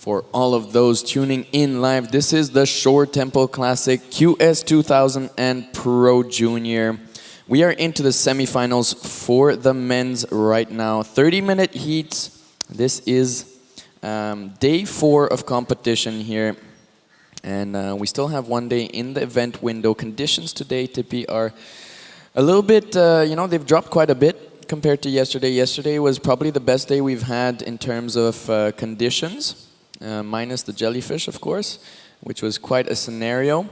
for all of those tuning in live. This is the Shore Temple Classic QS 2000 and Pro Junior. We are into the semifinals for the men's right now. 30-minute heats. This is day 4 of competition here. And we still have one day in the event window. Conditions today, Tippy, are a little bit, you know, they've dropped quite a bit compared to yesterday. Yesterday was probably the best day we've had in terms of conditions. Minus the jellyfish, of course, which was quite a scenario.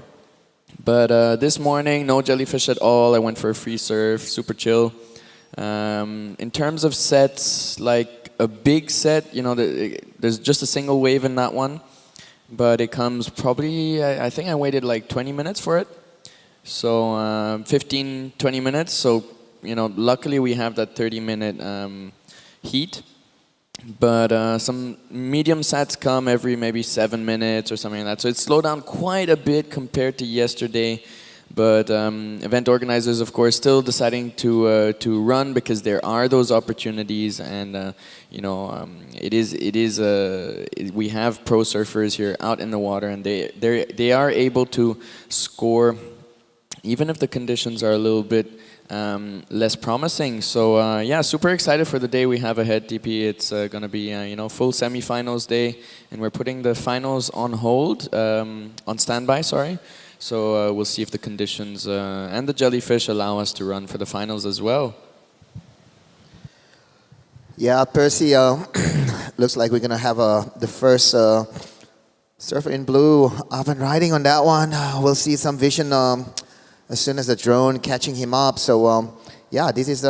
But this morning, no jellyfish at all. I went for a free surf, super chill. In terms of sets, like a big set, you know, there's just a single wave in that one. But it comes probably, I think I waited like 20 minutes for it. So 15, 20 minutes. So, you know, luckily we have that 30-minute heat. But some medium sets come every maybe 7 minutes or something like that. So it's slowed down quite a bit compared to yesterday. But event organizers, of course, still deciding to run because there are those opportunities, and you know, we have pro surfers here out in the water, and they are able to score even if the conditions are a little bit less promising. So yeah, super excited for the day we have ahead, DP. It's going to be you know, full semifinals day, and we're putting the finals on hold, on standby, sorry. So we'll see if the conditions and the jellyfish allow us to run for the finals as well. Yeah, Percy, looks like we're going to have the first surfer in blue up and riding on that one. We'll see some vision as soon as the drone catching him up. So yeah, this is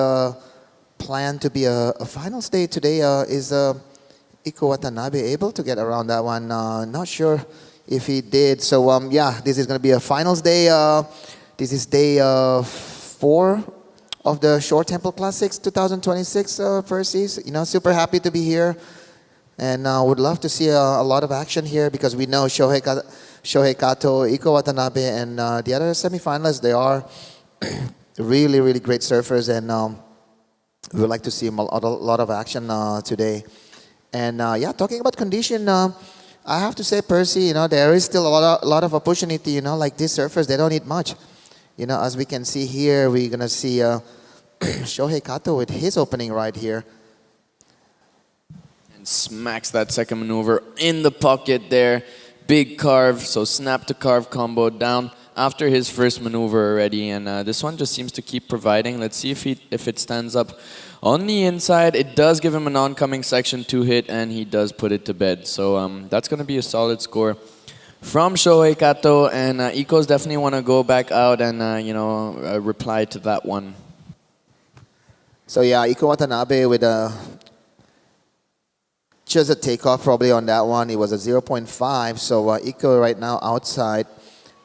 planned to be a finals day today. Is Iko Watanabe able to get around that one? Not sure if he did. So yeah, this is going to be a finals day. This is day 4 of the Shore Temple Classics 2026, Percy. You know, super happy to be here. And would love to see a lot of action here because we know Shohei Kato, Iko Watanabe, and the other semifinalists, they are really, really great surfers, and we would like to see a lot of action today. And yeah, talking about condition, I have to say, Percy, you know, there is still a lot of opportunity. You know, like these surfers, they don't need much. You know, as we can see here, we're gonna see Shohei Kato with his opening right here. Smacks that second maneuver in the pocket there. Big carve, so snap to carve combo down after his first maneuver already. And this one just seems to keep providing. Let's see if it stands up on the inside. It does give him an oncoming section 2 hit, and he does put it to bed. So that's going to be a solid score from Shohei Kato. And Iko's definitely want to go back out and you know, reply to that one. So yeah, Iko Watanabe with just a takeoff probably on that one. It was a 0.5, so Iko right now outside.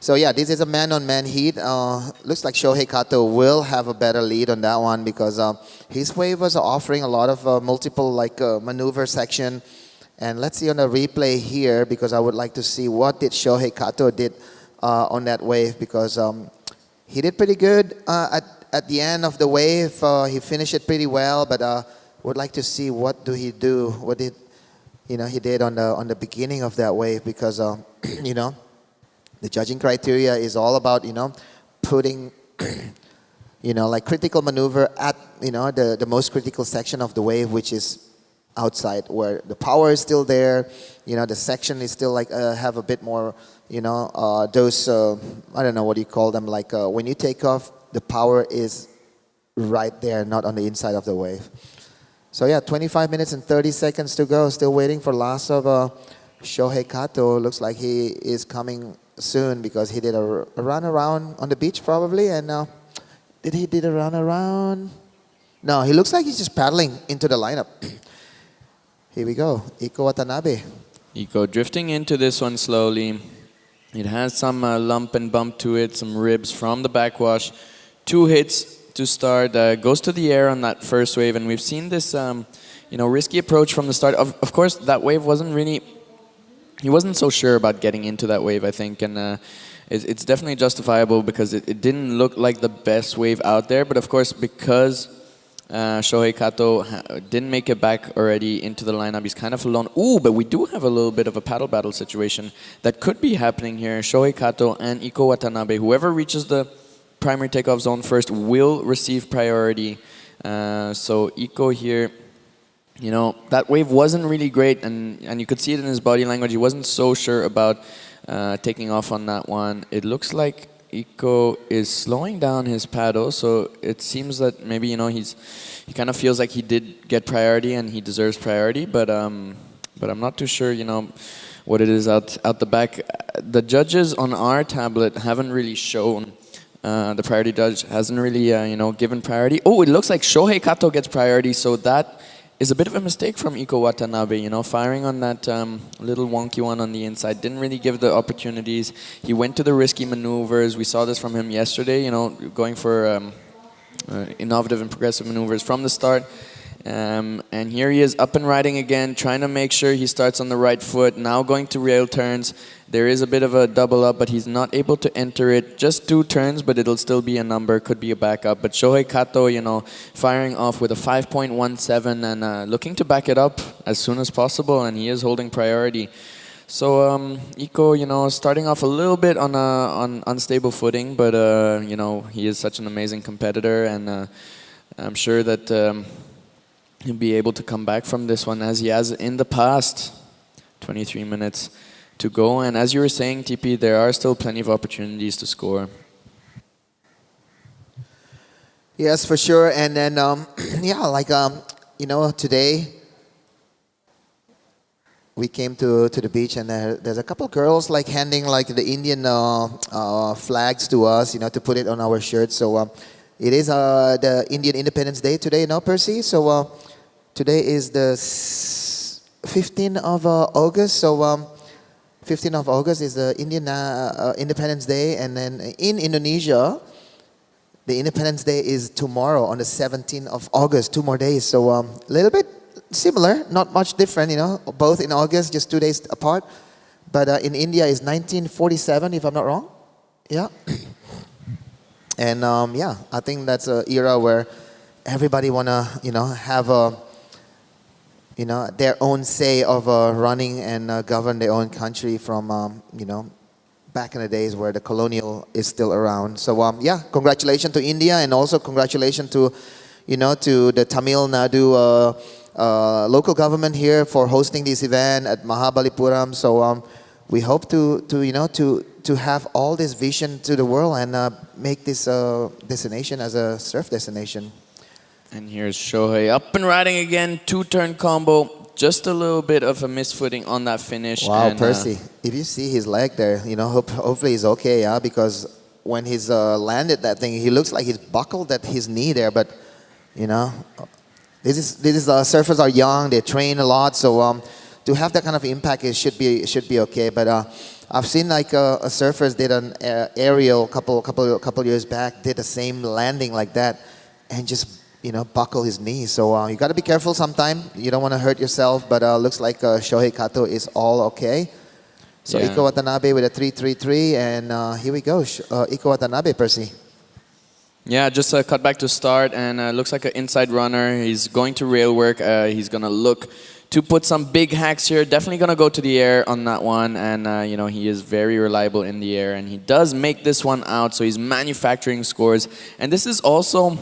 So yeah, this is a man-on-man heat. Looks like Shohei Kato will have a better lead on that one because his wave was offering a lot of multiple like maneuver section. And let's see on the replay here because I would like to see what did Shohei Kato did on that wave because he did pretty good at the end of the wave. He finished it pretty well, but would like to see what he did, you know, he did on the beginning of that wave because you know, the judging criteria is all about, you know, putting you know, like critical maneuver at, you know, the most critical section of the wave, which is outside where the power is still there, you know, the section is still like have a bit more, you know, those I don't know what you call them, like when you take off, the power is right there, not on the inside of the wave. So yeah, 25 minutes and 30 seconds to go. Still waiting for last of Shohei Kato. Looks like he is coming soon because he did a run around on the beach probably. And did he did a run around? No, he looks like he's just paddling into the lineup. Here we go, Iko Watanabe. Iko drifting into this one slowly. It has some lump and bump to it, some ribs from the backwash. 2 hits to start, goes to the air on that first wave, and we've seen this you know, risky approach from the start. Of course, that wave wasn't really, he wasn't so sure about getting into that wave, I think, and it's definitely justifiable because it didn't look like the best wave out there, but of course, because Shohei Kato didn't make it back already into the lineup. He's kind of alone. Ooh, but we do have a little bit of a paddle battle situation that could be happening here. Shohei Kato and Iko Watanabe. Whoever reaches the primary takeoff zone first will receive priority. So Iko here, you know, that wave wasn't really great, and you could see it in his body language. He wasn't so sure about taking off on that one. It looks like Iko is slowing down his paddle, so it seems that maybe, you know, he kind of feels like he did get priority and he deserves priority, but I'm not too sure, you know, what it is out the back. The judges on our tablet haven't really shown. The priority judge hasn't really, you know, given priority. Oh, it looks like Shohei Kato gets priority, so that is a bit of a mistake from Iko Watanabe, you know, firing on that little wonky one on the inside. Didn't really give the opportunities. He went to the risky maneuvers. We saw this from him yesterday, you know, going for innovative and progressive maneuvers from the start. And here he is up and riding again, trying to make sure he starts on the right foot. Now going to rail turns. There is a bit of a double up, but he's not able to enter it. Just 2 turns, but it'll still be a number, could be a backup. But Shohei Kato, you know, firing off with a 5.17 and looking to back it up as soon as possible, and he is holding priority. So Iko, you know, starting off a little bit on unstable footing, but you know, he is such an amazing competitor, and I'm sure that he'll be able to come back from this one as he has in the past. 23 minutes to go, and as you were saying, TP, there are still plenty of opportunities to score. Yes, for sure. And then, yeah, like, you know, today we came to the beach, and there's a couple girls like handing like the Indian flags to us, you know, to put it on our shirts. So it is the Indian Independence Day today, no, Percy? So today is the 15th of August. So 15th of August is the Indian Independence Day, and then in Indonesia, the Independence Day is tomorrow on the 17th of August, 2 more days. So a little bit similar, not much different, you know, both in August, just 2 days apart. But in India is 1947, if I'm not wrong. Yeah. And yeah, I think that's an era where everybody wanna, you know, have a, you know, their own say of running and govern their own country from, you know, back in the days where the colonial is still around. So yeah, congratulations to India, and also congratulations to, you know, to the Tamil Nadu local government here for hosting this event at Mahabalipuram. So we hope to you know, to have all this vision to the world and make this destination as a surf destination. And here's Shohei up and riding again, 2-turn combo. Just a little bit of a misfooting on that finish. Wow, and, Percy, if you see his leg there, you know, hopefully he's okay, yeah, because when he's landed that thing, he looks like he's buckled at his knee there. But you know, this is surfers are young, they train a lot, so to have that kind of impact, it should be okay. But I've seen like surfers did an aerial couple years back, did the same landing like that, and just, you know, buckle his knee. So you got to be careful sometime. You don't want to hurt yourself. But looks like Shohei Kato is all okay. So yeah. Iko Watanabe with a 3.33, and here we go. Iko Watanabe, Percy. Yeah, just cut back to start, and looks like an inside runner. He's going to rail work. He's gonna look to put some big hacks here. Definitely gonna go to the air on that one, and you know, he is very reliable in the air, and he does make this one out. So he's manufacturing scores, and this is also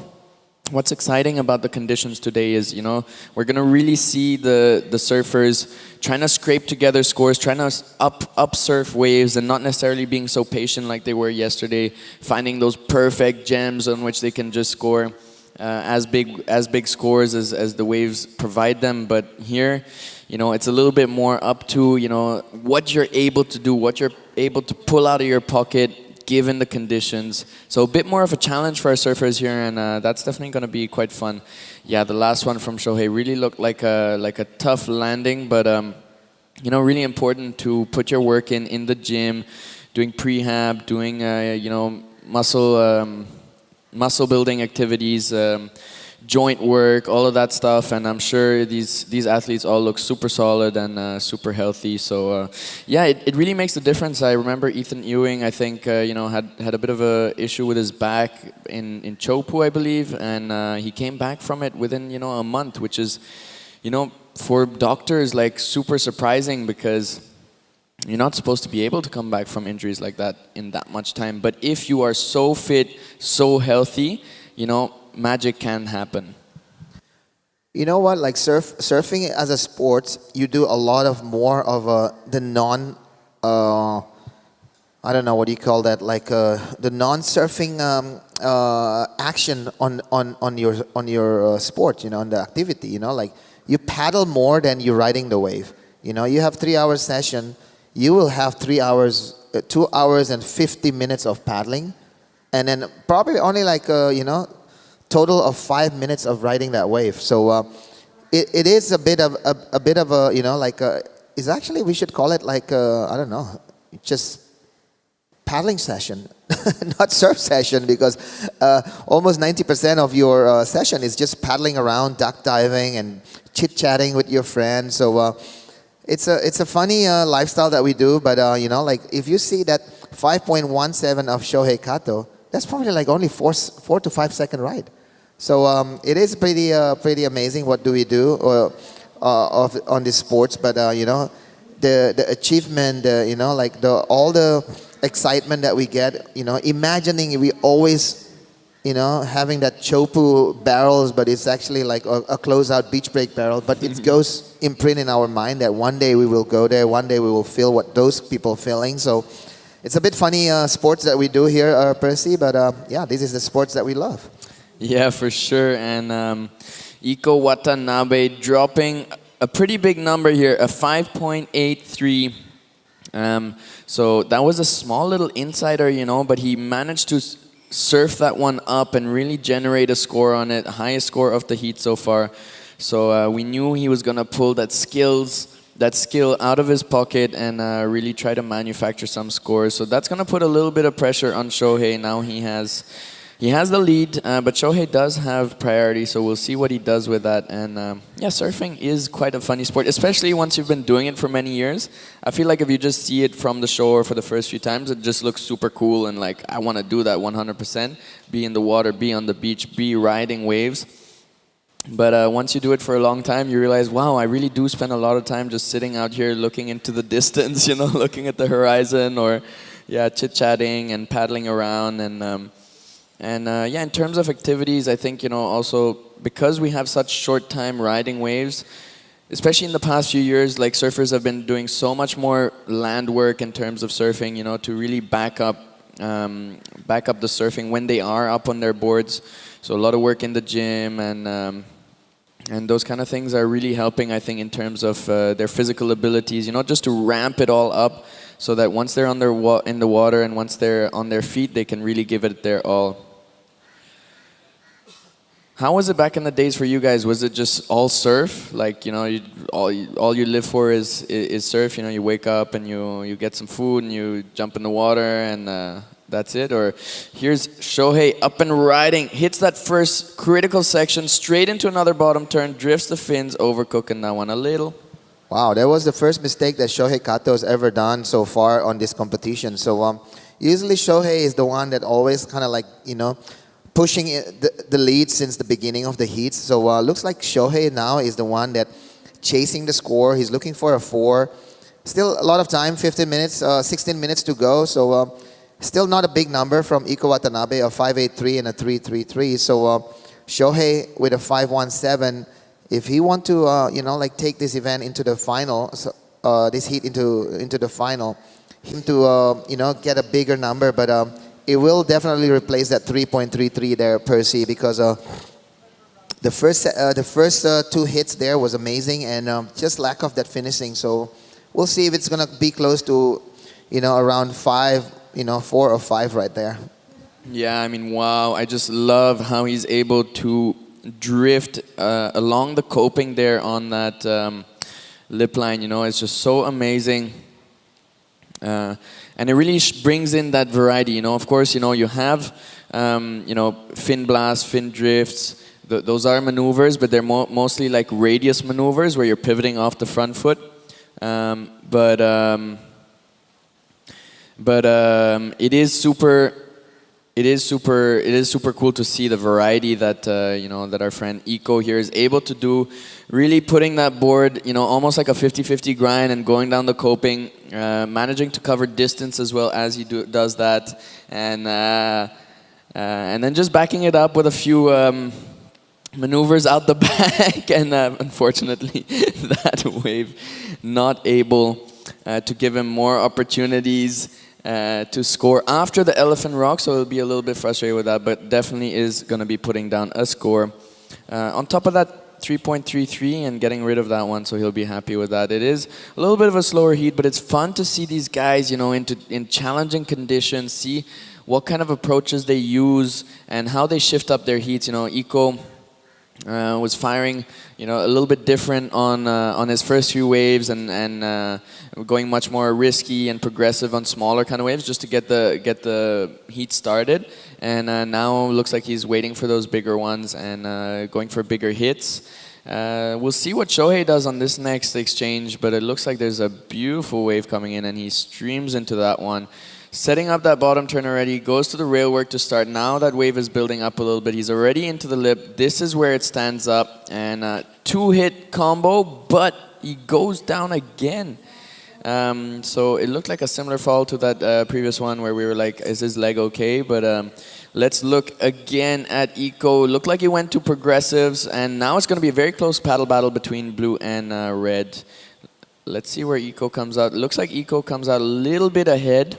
what's exciting about the conditions today is, you know, we're going to really see the surfers trying to scrape together scores, trying to up surf waves, and not necessarily being so patient like they were yesterday, finding those perfect gems on which they can just score as big scores as the waves provide them. But here, you know, it's a little bit more up to, you know, what you're able to do, what you're able to pull out of your pocket given the conditions. So a bit more of a challenge for our surfers here, and that's definitely going to be quite fun. Yeah, the last one from Shohei really looked like a tough landing, but you know, really important to put your work in the gym, doing prehab, doing you know, muscle building activities, joint work, all of that stuff, and I'm sure these athletes all look super solid and super healthy. So yeah, it really makes a difference. I remember Ethan Ewing, I think had a bit of a issue with his back in Chopu, I believe, and he came back from it within a month, which is for doctors like super surprising, because you're not supposed to be able to come back from injuries like that in that much time. But if you are so fit, so healthy, magic can happen. You know what? Like surfing as a sport, you do a lot of more of the non. I don't know what do you call that. Like the non-surfing action on your sport. On the activity. Like you paddle more than you're riding the wave. You have 3 hour session. You will have 3 hours, 2 hours and 50 minutes of paddling, and then probably only like total of 5 minutes of riding that wave. So it is a bit of a it's actually, we should call it like I don't know, just paddling session, not surf session, because almost 90% of your session is just paddling around, duck diving, and chit chatting with your friends. So it's a funny lifestyle that we do, but like if you see that 5.17 of Shohei Kato, that's probably like only 4 to 5 second ride. So it is pretty amazing what do we do on these sports. But the achievement, like all the excitement that we get, imagining we always having that Chopu barrels, but it's actually like a closeout beach break barrel. But it goes imprint in our mind that one day we will go there, one day we will feel what those people feeling. So it's a bit funny sports that we do here, Percy. But yeah, this is the sports that we love. Yeah, for sure. And Iko Watanabe dropping a pretty big number here, a 5.83. So that was a small little insider, but he managed to surf that one up and really generate a score on it, highest score of the heat so far. So we knew he was going to pull that skill out of his pocket and really try to manufacture some scores. So that's going to put a little bit of pressure on Shohei. Now he has the lead, but Shohei does have priority, so we'll see what he does with that. And yeah, surfing is quite a funny sport, especially once you've been doing it for many years. I feel like if you just see it from the shore for the first few times, it just looks super cool and like, I want to do that 100%. Be in the water, be on the beach, be riding waves. But once you do it for a long time, you realize, wow, I really do spend a lot of time just sitting out here looking into the distance, looking at the horizon, or yeah, chit-chatting and paddling around. And yeah, in terms of activities, I think, also because we have such short time riding waves, especially in the past few years, like surfers have been doing so much more land work in terms of surfing, to really back up the surfing when they are up on their boards. So a lot of work in the gym and those kind of things are really helping, I think, in terms of their physical abilities, just to ramp it all up so that once they're in the water and once they're on their feet, they can really give it their all. How was it back in the days for you guys? Was it just all surf? Like, all you live for is surf? You wake up and you get some food and you jump in the water and that's it? Or here's Shohei up and riding, hits that first critical section, straight into another bottom turn, drifts the fins, overcooking that one a little. Wow, that was the first mistake that Shohei Kato has ever done so far on this competition. So usually Shohei is the one that always kind of like, pushing the lead since the beginning of the heats. So looks like Shohei now is the one that chasing the score. He's looking for a 4. Still a lot of time, 15 minutes, 16 minutes to go. So still not a big number from Iko Watanabe, a 5.83 and a 3.33. So Shohei with a 5.17. If he want to, like take this event into the final, this heat into the final, him to, get a bigger number, but it will definitely replace that 3.33 there, Percy, because the first 2 hits there was amazing, and just lack of that finishing. So we'll see if it's gonna be close to, around 5, 4 or 5 right there. Yeah, I mean, wow! I just love how he's able to drift along the coping there on that lip line. It's just so amazing. And it really brings in that variety, Of course, you have, fin blasts, fin drifts, those are maneuvers, but they're mostly like radius maneuvers where you're pivoting off the front foot. It is super cool to see the variety that that our friend Eco here is able to do, really putting that board almost like a 50-50 grind and going down the coping, managing to cover distance as well as he does that, and then just backing it up with a few maneuvers out the back, and unfortunately that wave not able to give him more opportunities to score after the elephant rock, so he'll be a little bit frustrated with that, but definitely is going to be putting down a score. On top of that, 3.33 and getting rid of that one, so he'll be happy with that. It is a little bit of a slower heat, but it's fun to see these guys, in challenging conditions, see what kind of approaches they use and how they shift up their heats. Eco was firing, a little bit different on his first few waves, and going much more risky and progressive on smaller kind of waves just to get the heat started. And now looks like he's waiting for those bigger ones and going for bigger hits. We'll see what Shohei does on this next exchange, but it looks like there's a beautiful wave coming in, and he streams into that one. Setting up that bottom turn already, goes to the rail work to start. Now that wave is building up a little bit. He's already into the lip. This is where it stands up, and two-hit combo, but he goes down again. So it looked like a similar fall to that previous one where we were like, is his leg okay? But let's look again at Eco. Looked like he went to progressives, and now it's going to be a very close paddle battle between blue and red. Let's see where Eco comes out. Looks like Eco comes out a little bit ahead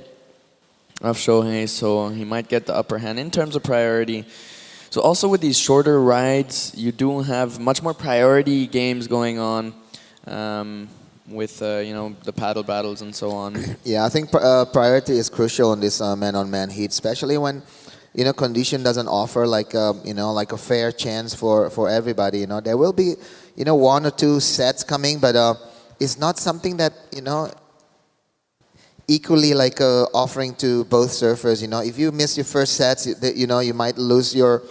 of Shohei, so he might get the upper hand in terms of priority. So also with these shorter rides, you do have much more priority games going on with the paddle battles and so on. Yeah, I think priority is crucial in this man-on-man heat, especially when condition doesn't offer like like a fair chance for everybody. There will be one or two sets coming, but it's not something that equally like offering to both surfers. If you miss your first sets, you might lose your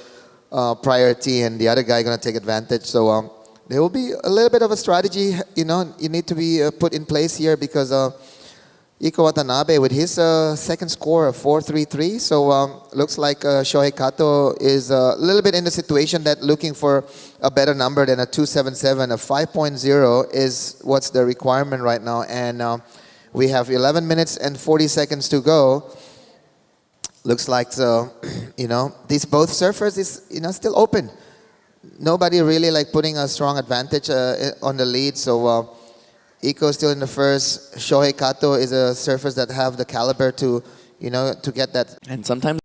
priority, and the other guy gonna take advantage. So there will be a little bit of a strategy, you need to be put in place here, because Iko Watanabe with his second score of 4.33. So looks like Shohei Kato is a little bit in the situation that looking for a better number than a 2.77. A 5.0 is what's the requirement right now, and we have 11 minutes and 40 seconds to go. Looks like these both surfers is still open. Nobody really like putting a strong advantage on the lead. So Iko still in the first. Shohei Kato is a surfers that have the caliber to to get that. And sometimes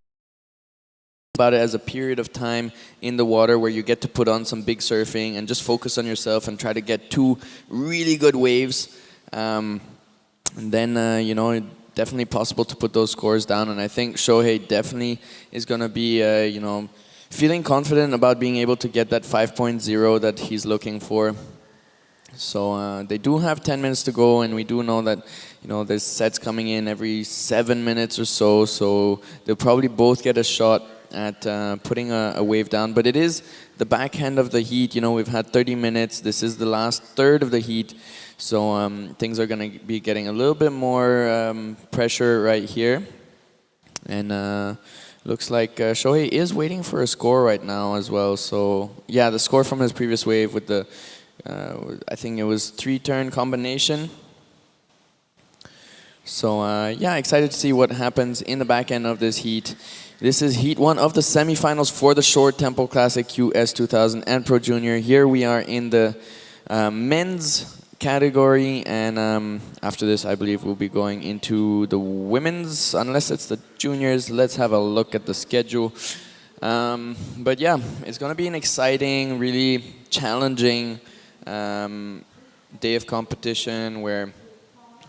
about it as a period of time in the water where you get to put on some big surfing and just focus on yourself and try to get two really good waves. And then, definitely possible to put those scores down. And I think Shohei definitely is going to be, feeling confident about being able to get that 5.0 that he's looking for. So they do have 10 minutes to go, and we do know that, there's sets coming in every 7 minutes or so. So they'll probably both get a shot at putting a wave down. But it is the backhand of the heat. We've had 30 minutes. This is the last third of the heat. So things are going to be getting a little bit more pressure right here. And looks like Shohei is waiting for a score right now as well. So yeah, the score from his previous wave with the, I think it was 3-turn combination. So yeah, excited to see what happens in the back end of this heat. This is heat one of the semifinals for the Short Tempo Classic QS 2000 and Pro Junior. Here we are in the men's category, and after this I believe we'll be going into the women's, unless it's the juniors. Let's have a look at the schedule. But yeah, it's going to be an exciting, really challenging day of competition where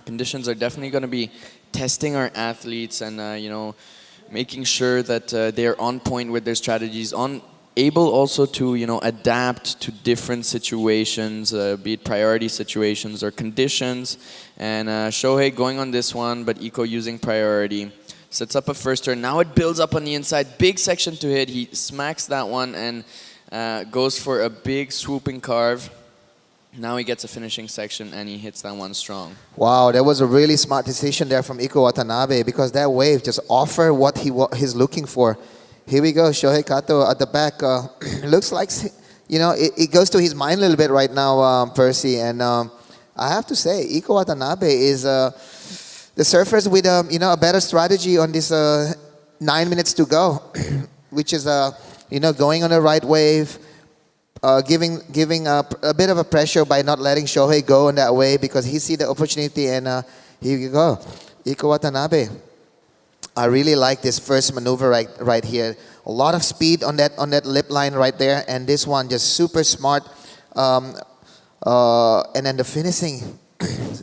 conditions are definitely going to be testing our athletes and making sure that they're on point with their strategies, able also to adapt to different situations, be it priority situations or conditions. And Shohei going on this one, but Iko using priority. Sets up a first turn. Now it builds up on the inside. Big section to hit. He smacks that one, and goes for a big swooping carve. Now he gets a finishing section and he hits that one strong. Wow, that was a really smart decision there from Iko Watanabe because that wave just offered what he's looking for. Here we go, Shohei Kato at the back. Looks like, it goes to his mind a little bit right now, Percy. And I have to say, Iko Watanabe is the surfers with a better strategy on this 9 minutes to go, which is going on the right wave. Giving a bit of a pressure by not letting Shohei go in that way because he see the opportunity and here you go, Iko Watanabe. I really like this first maneuver right here. A lot of speed on that lip line right there, and this one just super smart. And then the finishing,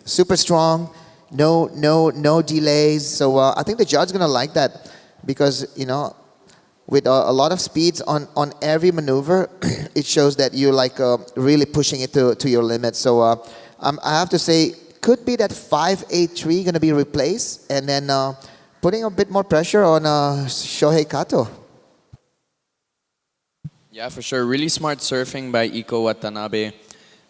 super strong, no delays. So I think the judge is gonna like that because with a lot of speeds on every maneuver, it shows that you're really pushing it to your limit. So I have to say, could be that 583 going to be replaced and then putting a bit more pressure on Shohei Kato. Yeah, for sure. Really smart surfing by Iko Watanabe.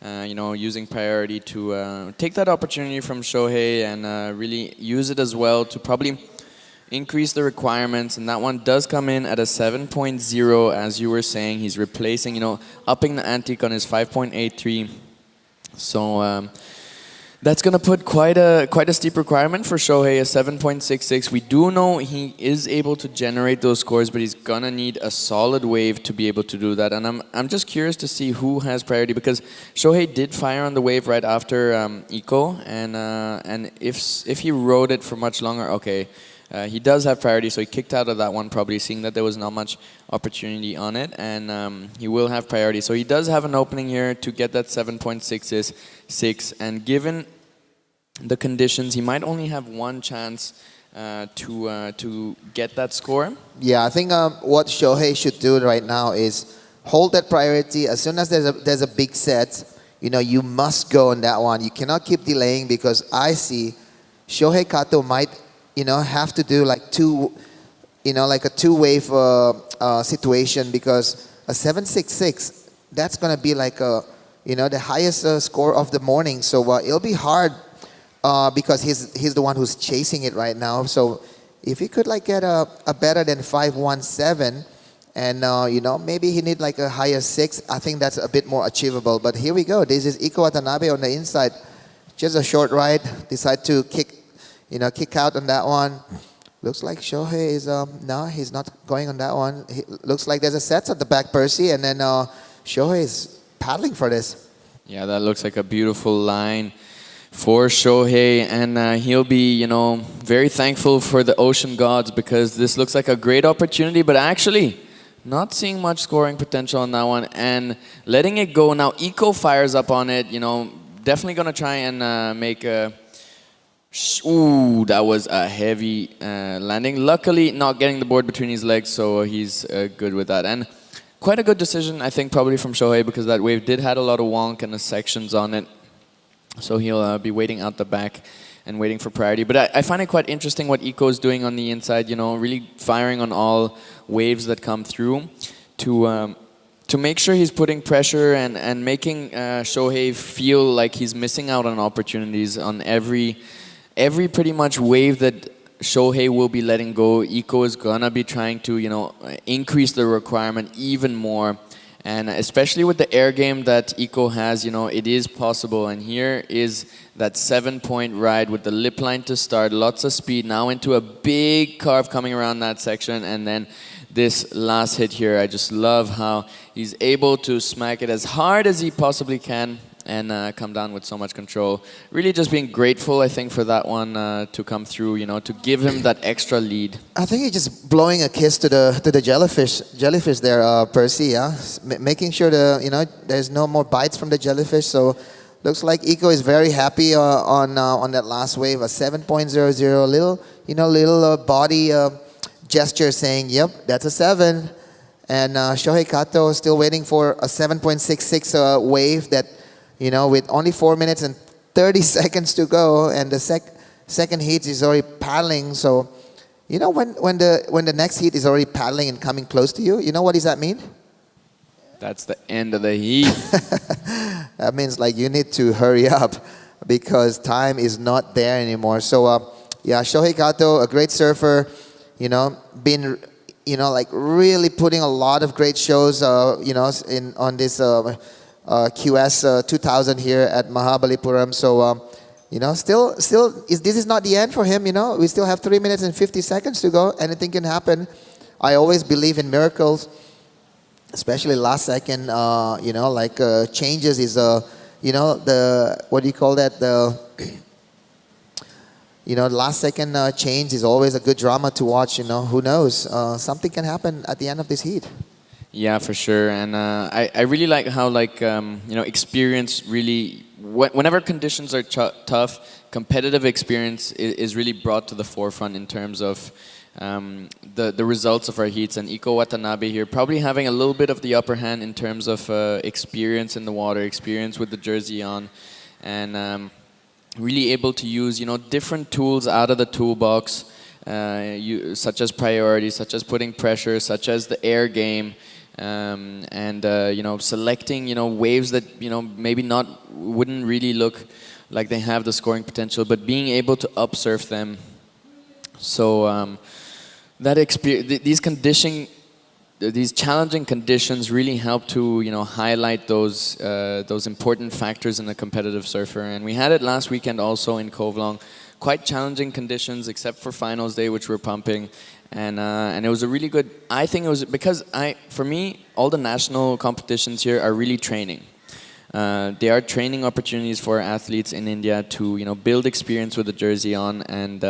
Using priority to take that opportunity from Shohei and really use it as well to probably increase the requirements, and that one does come in at a 7.0, as you were saying. He's replacing, upping the ante on his 5.83. So that's gonna put quite a steep requirement for Shohei, a 7.66. We do know he is able to generate those scores, but he's gonna need a solid wave to be able to do that. And I'm just curious to see who has priority because Shohei did fire on the wave right after Iko, and if he rode it for much longer, okay. He does have priority, so he kicked out of that one probably, seeing that there was not much opportunity on it, and he will have priority. So he does have an opening here to get that 7.66, and given the conditions, he might only have one chance to get that score. Yeah, I think what Shohei should do right now is hold that priority. As soon as there's a big set, you must go on that one. You cannot keep delaying because I see Shohei Kato might have to do like a two-wave situation because a 7.66, that's gonna be like the highest score of the morning. So it'll be hard because he's the one who's chasing it right now. So if he could get a better than 5.17, and maybe he need a higher 6, I think that's a bit more achievable. But here we go. This is Iko Watanabe on the inside, just a short ride. Decide to kick out on that one. Looks like Shohei is, no, he's not going on that one. Looks like there's a set at the back, Percy, and then Shohei is paddling for this. Yeah, that looks like a beautiful line for Shohei, and he'll be, very thankful for the ocean gods because this looks like a great opportunity, but actually not seeing much scoring potential on that one and letting it go. Now, Iko fires up on it, definitely going to try and make a... Ooh, that was a heavy landing. Luckily, not getting the board between his legs, so he's good with that. And quite a good decision, I think, probably from Shohei because that wave did had a lot of wonk and the sections on it. So he'll be waiting out the back and waiting for priority. But I find it quite interesting what Iko is doing on the inside, really firing on all waves that come through to make sure he's putting pressure and making Shohei feel like he's missing out on opportunities on every pretty much wave that Shohei will be letting go. Iko is gonna be trying to, increase the requirement even more. And especially with the air game that Iko has, it is possible. And here is that 7-point ride with the lip line to start, lots of speed, now into a big carve coming around that section. And then this last hit here, I just love how he's able to smack it as hard as he possibly can and come down with so much control. Really just being grateful, I think, for that one to come through, to give him that extra lead. I think he's just blowing a kiss to the jellyfish there, Percy, yeah? Making sure there's no more bites from the jellyfish, so looks like Iko is very happy on that last wave, a 7.00, little body gesture saying, yep, that's a 7. And Shohei Kato still waiting for a 7.66 wave that, with only 4 minutes and 30 seconds to go, and the second heat is already paddling. So, when the next heat is already paddling and coming close to you, what does that mean? That's the end of the heat. That means like you need to hurry up because time is not there anymore. So yeah, Shohei Kato, a great surfer, been like really putting a lot of great shows, in on this QS 2000 here at Mahabalipuram. So this is not the end for him. We still have 3 minutes and 50 seconds to go. Anything can happen. I always believe in miracles, especially last second. Changes is the what do you call that, the last second change is always a good drama to watch. Who knows, something can happen at the end of this heat. Yeah, for sure. And I really like how experience really, whenever conditions are tough, competitive experience is really brought to the forefront in terms of the results of our heats. And Iko Watanabe here probably having a little bit of the upper hand in terms of experience in the water, experience with the jersey on, and really able to use different tools out of the toolbox, such as priority, such as putting pressure, such as the air game, and selecting waves that maybe wouldn't really look like they have the scoring potential, but being able to upsurf them. So that experience, these challenging conditions really help to highlight those important factors in a competitive surfer. And we had it last weekend also in Kovlong. Quite challenging conditions, except for finals day, which we're pumping, and it was a really good. I think it was because for me, all the national competitions here are really training. They are training opportunities for athletes in India to build experience with the jersey on, and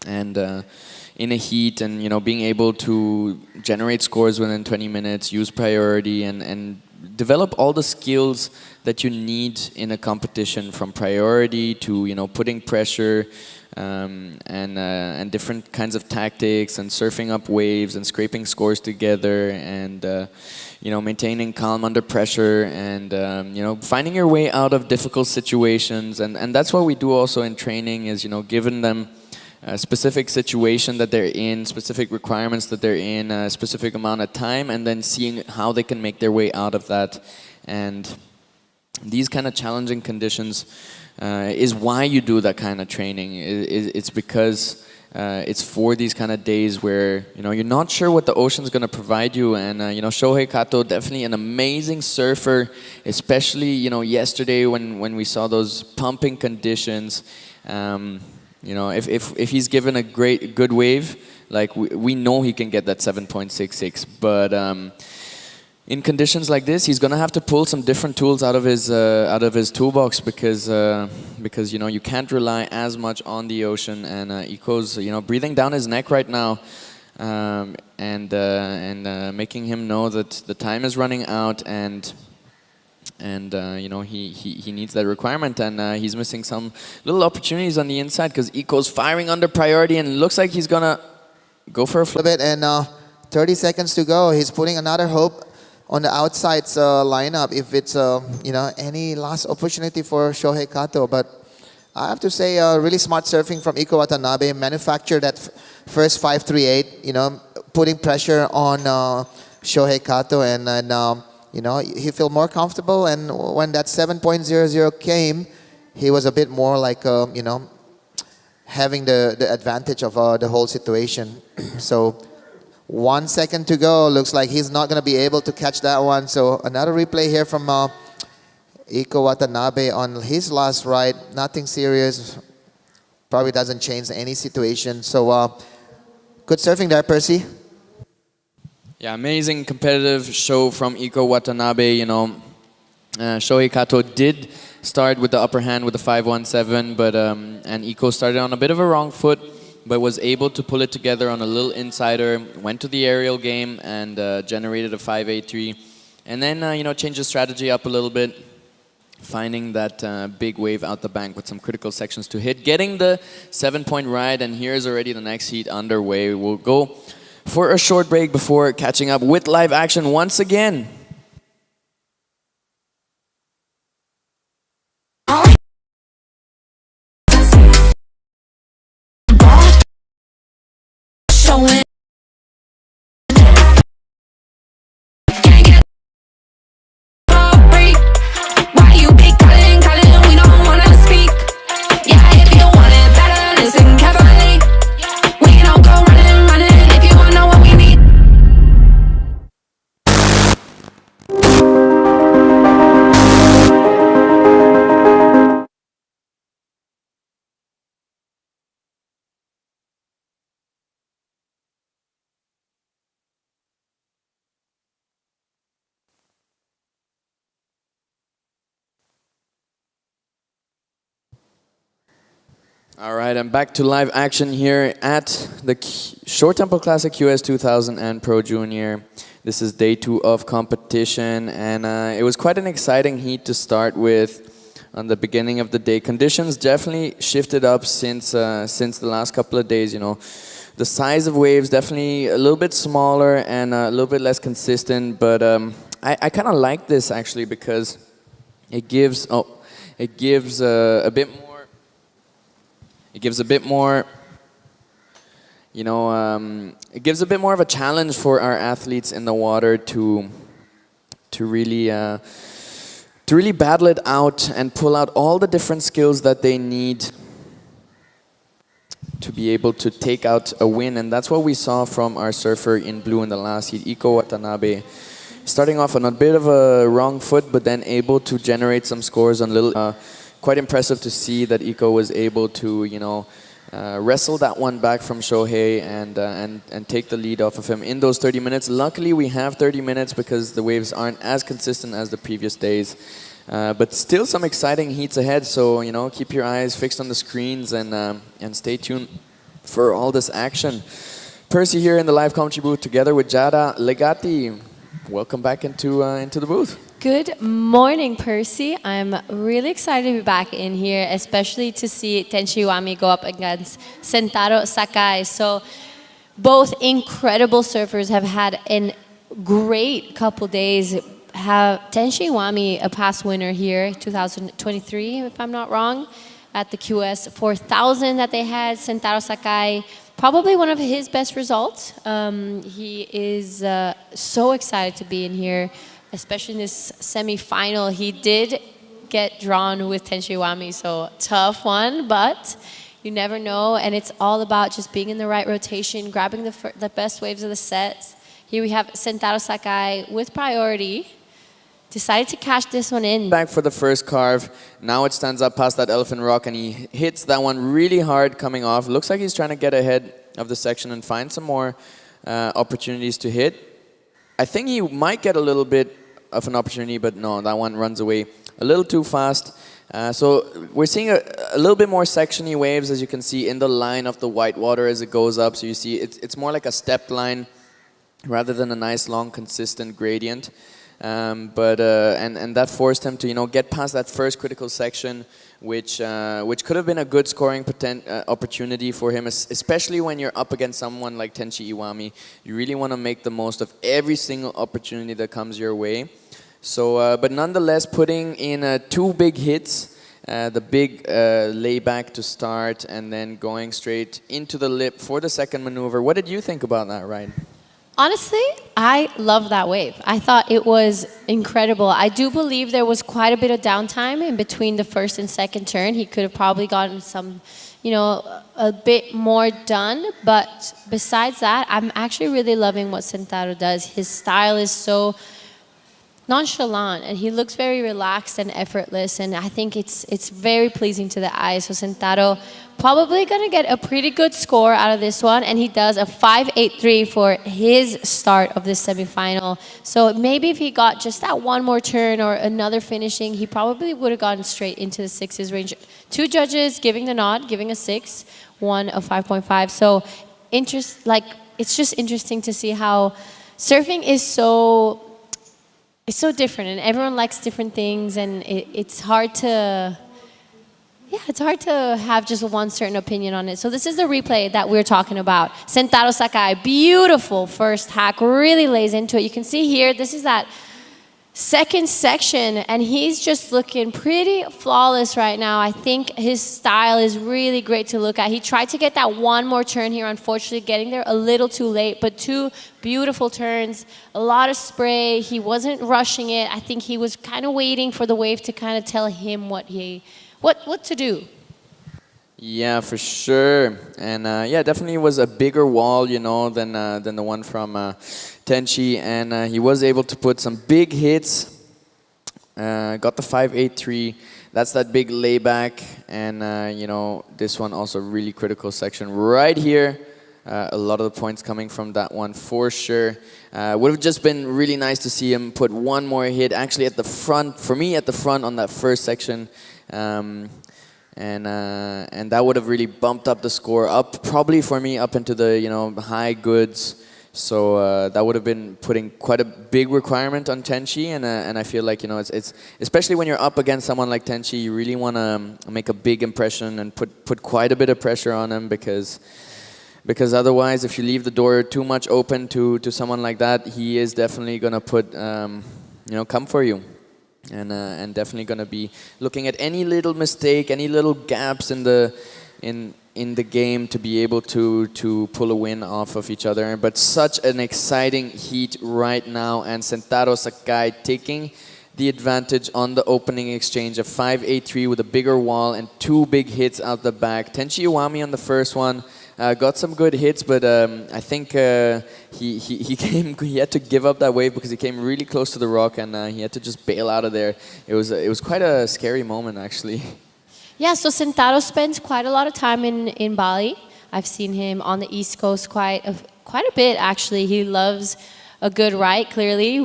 in a heat, and being able to generate scores within 20 minutes, use priority, and develop all the skills that you need in a competition, from priority to putting pressure, and different kinds of tactics, and surfing up waves and scraping scores together, and maintaining calm under pressure, and finding your way out of difficult situations. And that's what we do also in training, is giving them a specific situation that they're in, specific requirements that they're in, a specific amount of time, and then seeing how they can make their way out of that. And these kind of challenging conditions is why you do that kind of training. It's because it's for these kind of days where you're not sure what the ocean's going to provide you. And Shohei Kato, definitely an amazing surfer, especially yesterday when we saw those pumping conditions. If he's given a good wave, like we know he can get that 7.66, but in conditions like this, he's gonna have to pull some different tools out of his toolbox, because you can't rely as much on the ocean. And Iko's breathing down his neck right now, and making him know that the time is running out, and he needs that requirement, and he's missing some little opportunities on the inside, because Iko's firing under priority, and it looks like he's gonna go for a flip. A bit, and 30 seconds to go. He's putting another hope on the outside's lineup if it's any last opportunity for Shohei Kato. But I have to say, really smart surfing from Iko Watanabe. Manufactured that first 538, putting pressure on Shohei Kato, and he felt more comfortable. And when that 7.00 came, he was a bit more like having the advantage of the whole situation. So 1 second to go. Looks like he's not going to be able to catch that one. So another replay here from Iko Watanabe on his last ride. Nothing serious. Probably doesn't change any situation. So good surfing there, Percy. Yeah, amazing competitive show from Iko Watanabe. Shohei Kato did start with the upper hand with the 5.17, but and Iko started on a bit of a wrong foot, but was able to pull it together on a little insider, went to the aerial game, and generated a 5.83. And then, changed the strategy up a little bit, finding that big wave out the bank with some critical sections to hit, getting the 7-point ride, and here's already the next heat underway. We'll go for a short break before catching up with live action once again. Showing All right, I'm back to live action here at the Short Tempo Classic QS 2000 and Pro Junior. This is day 2 of competition, and it was quite an exciting heat to start with on the beginning of the day. Conditions definitely shifted up since the last couple of days, you know. The size of waves definitely a little bit smaller and a little bit less consistent, but I kind of like this actually because it gives a bit more. It gives a bit more, you know, it gives a bit more of a challenge for our athletes in the water to really battle it out and pull out all the different skills that they need to be able to take out a win. And that's what we saw from our surfer in blue in the last heat, Iko Watanabe. Starting off on a bit of a wrong foot, but then able to generate some scores on little. Quite impressive to see that Iko was able to, you know, wrestle that one back from Shohei and take the lead off of him in those 30 minutes. Luckily, we have 30 minutes because the waves aren't as consistent as the previous days. But still some exciting heats ahead, so, you know, keep your eyes fixed on the screens and stay tuned for all this action. Percy here in the live commentary booth together with Jada Legati. Welcome back into the booth. Good morning, Percy. I'm really excited to be back in here, especially to see Tenshi Iwami go up against Sentaro Sakai. So both incredible surfers have had a great couple days. Tenshi Iwami, a past winner here, 2023, if I'm not wrong, at the QS 4000 that they had. Sentaro Sakai, probably one of his best results. He is so excited to be in here, especially in this semi-final. He did get drawn with Tenshi Iwami, so tough one, but you never know, and it's all about just being in the right rotation, grabbing the best waves of the sets. Here we have Sentaro Sakai with priority, decided to cash this one in. Back for the first carve. Now it stands up past that elephant rock and he hits that one really hard coming off. Looks like he's trying to get ahead of the section and find some more opportunities to hit. I think he might get a little bit of an opportunity, but no, that one runs away a little too fast. So we're seeing a little bit more sectiony waves, as you can see in the line of the white water as it goes up. So you see it's more like a stepped line rather than a nice long consistent gradient. And that forced him to, you know, get past that first critical section, which could have been a good scoring opportunity for him, especially when you're up against someone like Tenshi Iwami. You really want to make the most of every single opportunity that comes your way. So, but nonetheless, putting in 2 big hits, the big layback to start, and then going straight into the lip for the second maneuver. What did you think about that, Ryan? Honestly, I love that wave. I thought it was incredible. I do believe there was quite a bit of downtime in between the first and second turn. He could have probably gotten some, you know, a bit more done. But besides that, I'm actually really loving what Sentaro does. His style is so nonchalant, and he looks very relaxed and effortless, and I think it's very pleasing to the eye. So Sentaro probably going to get a pretty good score out of this one, and he does a 5.83 for his start of this semifinal. So maybe if he got just that one more turn or another finishing, he probably would have gotten straight into the 6s range. 2 judges giving the nod, giving a 6, 1 a 5.5. So it's just interesting to see how surfing is so different, and everyone likes different things, and it's hard to have just one certain opinion on it. So this is the replay that we're talking about. Sentaro Sakai, beautiful first hack, really lays into it. You can see here, this is that second section, and he's just looking pretty flawless right now. I think his style is really great to look at. He tried to get that one more turn here, unfortunately getting there a little too late, but 2 beautiful turns, a lot of spray. He wasn't rushing it. I think he was kind of waiting for the wave to kind of tell him what to do. Yeah, for sure. And yeah, definitely was a bigger wall, you know, than the one from Tenshi, and he was able to put some big hits. Got the 5.83. That's that big layback, and you know, this one also really critical section right here. A lot of the points coming from that one for sure. Would have just been really nice to see him put one more hit, actually at the front, for me at the front on that first section. and that would have really bumped up the score up, probably for me, up into the high goods. So that would have been putting quite a big requirement on Tenchi, and I feel like it's especially when you're up against someone like Tenchi, you really want to make a big impression and put quite a bit of pressure on him, because otherwise, if you leave the door too much open to someone like that, he is definitely gonna put come for you, and definitely gonna be looking at any little mistake, any little gaps in the game to be able to pull a win off of each other. But such an exciting heat right now, and Sentaro Sakai taking the advantage on the opening exchange of 5-8-3 with a bigger wall and 2 big hits out the back. Tenchi Iwami on the first one got some good hits, but I think he had to give up that wave because he came really close to the rock, and he had to just bail out of there. It was quite a scary moment, actually. Yeah, so Sentaro spends quite a lot of time in Bali. I've seen him on the East Coast quite a bit, actually. He loves a good right, clearly.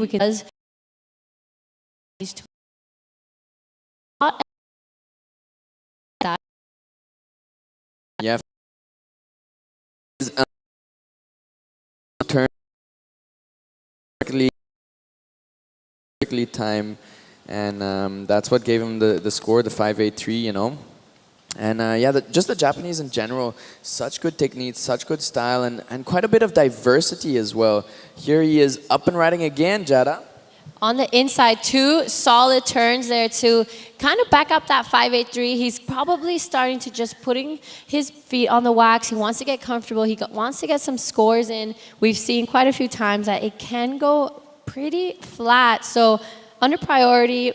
Yeah. Turn perfectly time, and that's what gave him the score, the 5-8-3, And yeah, just the Japanese in general, such good techniques, such good style, and quite a bit of diversity as well. Here he is up and riding again, Jada. On the inside, 2 solid turns there to kind of back up that 5-8-3. He's probably starting to just putting his feet on the wax. He wants to get comfortable. He wants to get some scores in. We've seen quite a few times that it can go pretty flat. So under priority,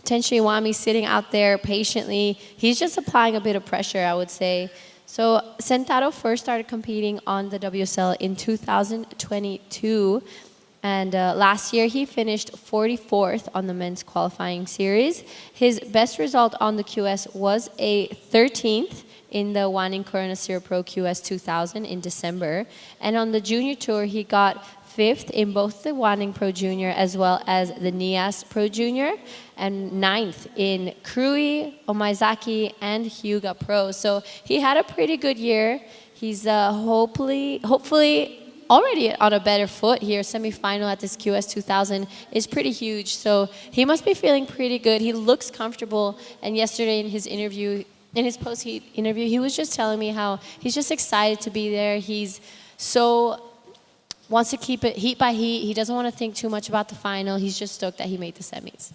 Tenchi Iwami sitting out there patiently. He's just applying a bit of pressure, I would say. So Sentaro first started competing on the WSL in 2022. And last year, he finished 44th on the men's qualifying series. His best result on the QS was a 13th in the Wanning Corona Zero Pro QS 2000 in December. And on the junior tour, he got 5th in both the Wanning Pro Junior as well as the NIAS Pro Junior, and 9th in Krui, Omaezaki, and Hyuga Pro. So he had a pretty good year. He's hopefully already on a better foot here. Semi-final at this QS 2000 is pretty huge, so he must be feeling pretty good. He looks comfortable, and yesterday in his interview, in his post-heat interview, he was just telling me how he's just excited to be there. He's wants to keep it heat by heat. He doesn't want to think too much about the final. He's just stoked that he made the semis.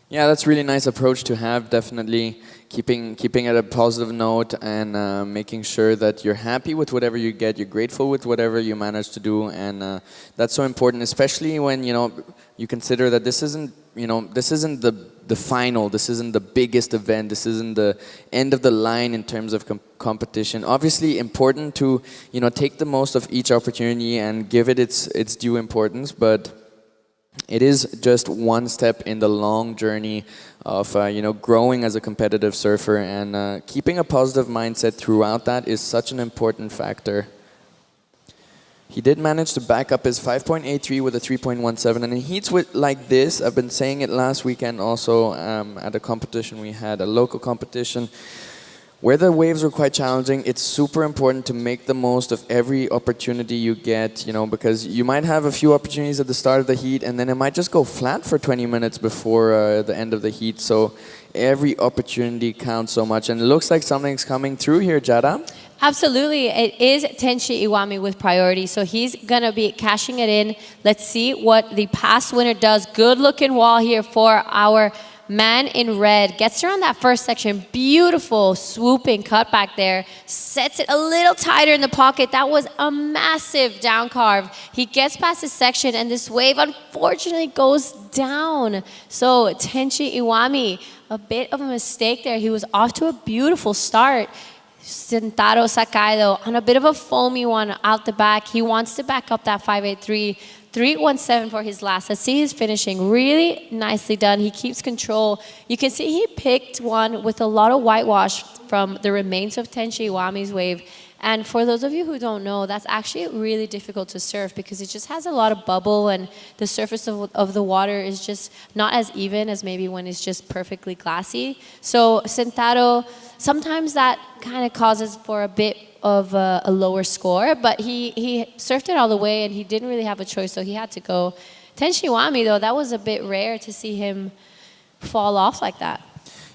Yeah, that's a really nice approach to have, definitely. Keeping at a positive note and making sure that you're happy with whatever you get, you're grateful with whatever you manage to do, and that's so important, especially when you consider that this isn't the final, this isn't the biggest event, this isn't the end of the line in terms of competition. Obviously, important to take the most of each opportunity and give it its due importance, but it is just one step in the long journey of growing as a competitive surfer, and keeping a positive mindset throughout that is such an important factor. He did manage to back up his 5.83 with a 3.17, and in heats like this, I've been saying it last weekend also at a competition we had, a local competition, where the waves were quite challenging. It's super important to make the most of every opportunity you get, because you might have a few opportunities at the start of the heat, and then it might just go flat for 20 minutes before the end of the heat. So every opportunity counts so much, and it looks like something's coming through here, Jada. Absolutely. It is Tenchi Iwami with priority, so he's going to be cashing it in. Let's see what the past winner does. Good-looking wall here for our man in red. Gets around that first section. Beautiful swooping cut back there. Sets it a little tighter in the pocket. That was a massive down carve. He gets past his section, and this wave unfortunately goes down. So Tenchi Iwami, a bit of a mistake there. He was off to a beautiful start. Sentaro Sakai, though, on a bit of a foamy one out the back. He wants to back up that 5.83. 3.17 for his last. Let's see his finishing. Really nicely done. He keeps control. You can see he picked one with a lot of whitewash from the remains of Tenchi Iwami's wave. And for those of you who don't know, that's actually really difficult to surf because it just has a lot of bubble and the surface of the water is just not as even as maybe when it's just perfectly glassy. So Sentaro, sometimes that kind of causes for a bit of a lower score, but he surfed it all the way and he didn't really have a choice, so he had to go. Tenshi Iwami, though, that was a bit rare to see him fall off like that.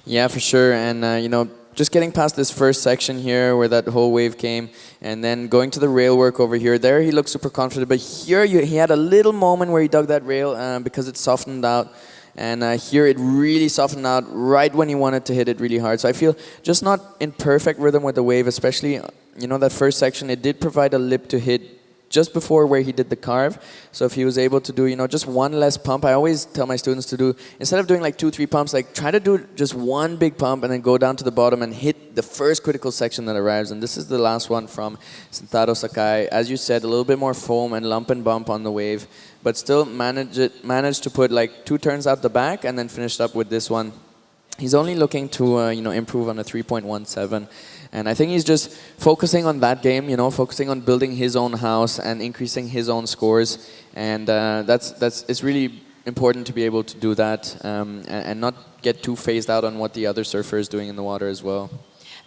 Yeah, for sure. And, you know, just getting past this first section here where that whole wave came and then going to the rail work over here, there he looked super confident. But here he had a little moment where he dug that rail because it softened out. And here it really softened out right when he wanted to hit it really hard. So I feel just not in perfect rhythm with the wave, especially, you know, that first section. It did provide a lip to hit just before where he did the carve. So if he was able to do, you know, just one less pump, I always tell my students to do, instead of doing like 2-3 pumps, like try to do just one big pump and then go down to the bottom and hit the first critical section that arrives. And this is the last one from Sentaro Sakai. As you said, a little bit more foam and lump and bump on the wave, but still managed to put like 2 turns out the back and then finished up with this one. He's only looking to you know, improve on a 3.17. And I think he's just focusing on that game, you know, focusing on building his own house and increasing his own scores. And it's really important to be able to do that and not get too phased out on what the other surfer is doing in the water as well.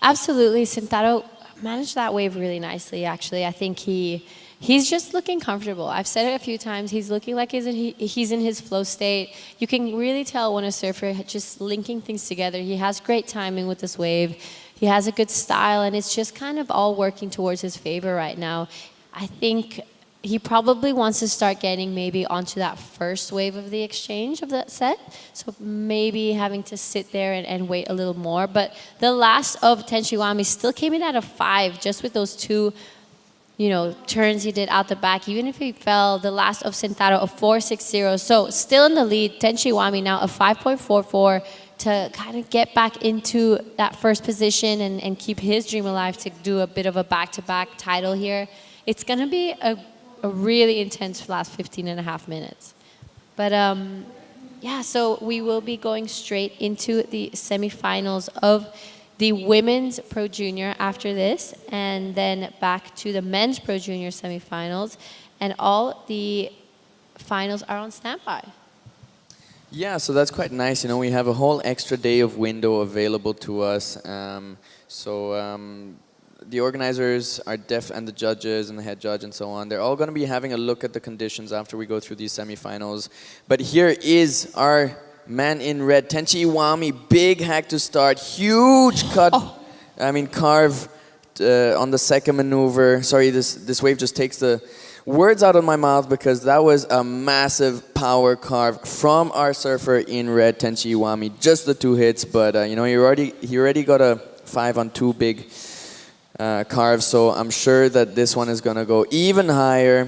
Absolutely. Sentaro managed that wave really nicely, actually. I think he's just looking comfortable. I've said it a few times. He's looking like he's in his flow state. You can really tell when a surfer just linking things together. He has great timing with this wave. He has a good style, and it's just kind of all working towards his favor right now. I think he probably wants to start getting maybe onto that first wave of the exchange of that set. So maybe having to sit there and wait a little more. But the last of Tenshi Iwami still came in at a 5, just with those 2, you know, turns he did out the back. Even if he fell, the last of Sentaro, a 4.60. So still in the lead, Tenshi Iwami now a 5.44 to kind of get back into that first position and keep his dream alive to do a bit of a back-to-back title here. It's going to be a really intense last 15 and a half minutes. But yeah, so we will be going straight into the semifinals of the women's Pro Junior after this, and then back to the men's Pro Junior semifinals, and all the finals are on standby. Yeah, so that's quite nice. You know, we have a whole extra day of window available to us. The organizers are and the judges and the head judge and so on, they're all going to be having a look at the conditions after we go through these semifinals. But here is our man in red, Tenshi Iwami, big hack to start, huge cut, I mean carve on the second maneuver. Sorry, this wave just takes the words out of my mouth because that was a massive power carve from our surfer in red, Tenshi Iwami. Just the 2 hits, but you know, he already got a 5 on 2 big carves, so I'm sure that this one is gonna go even higher.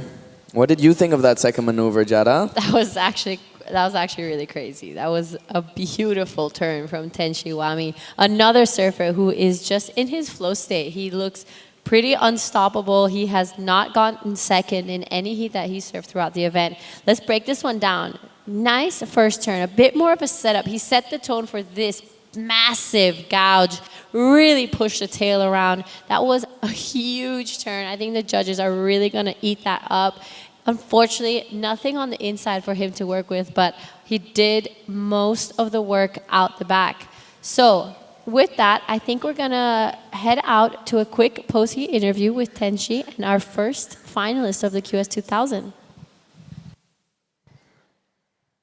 What did you think of that second maneuver, Jada? That was actually really crazy. That was a beautiful turn from Tenshi Iwami, another surfer who is just in his flow state. He looks pretty unstoppable. He has not gotten second in any heat that he surfed throughout the event. Let's break this one down. Nice first turn, a bit more of a setup. He set the tone for this massive gouge, really pushed the tail around. That was a huge turn. I think the judges are really going to eat that up. Unfortunately, nothing on the inside for him to work with, but he did most of the work out the back. So with that, I think we're going to head out to a quick post-heat interview with Tenshi and our first finalist of the QS 2000.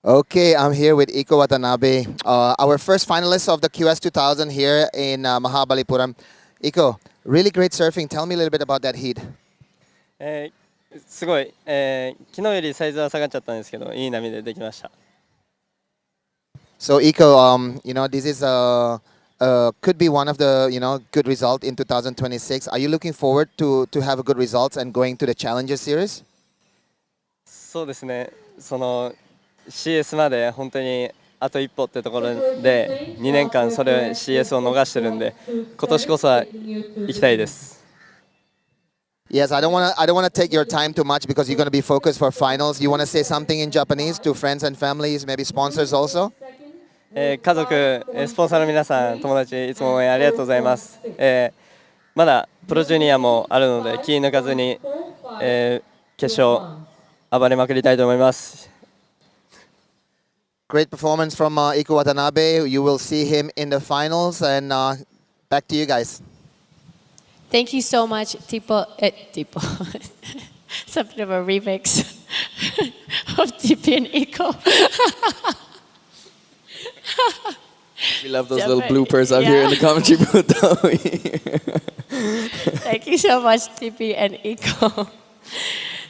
Okay, I'm here with Iko Watanabe, our first finalist of the QS 2000 here in Mahabalipuram. Iko, really great surfing. Tell me a little bit about that heat. すごい、昨日よりサイズは下がっちゃったんですけど、いい波でできました。So Iko, you know, this is could be one of the, you know, good result in 2026. Are you looking forward to have a good results and going to the Challenger Series? そうですね。その CS まで本当にあと一歩ってところで2年間それ CS を逃してるんで、今年こそは行きたいです。Yes, I don't want to take your time too much because you're going to be focused for finals. You want to say something in Japanese to friends and families, maybe sponsors also? 家族、スポンサーの皆さん、友達、いつも応援ありがとうございます。まだプロジュニアもあるので気抜かずに、決勝暴れまくりたいと思います。Great performance from Iko Watanabe. You will see him in the finals. And back to you guys. Thank you so much, Tipo. Tipo. Something of a remix of TP and Iko. We love those little bloopers out here in the commentary booth, don't we? Thank you so much, TP and Iko.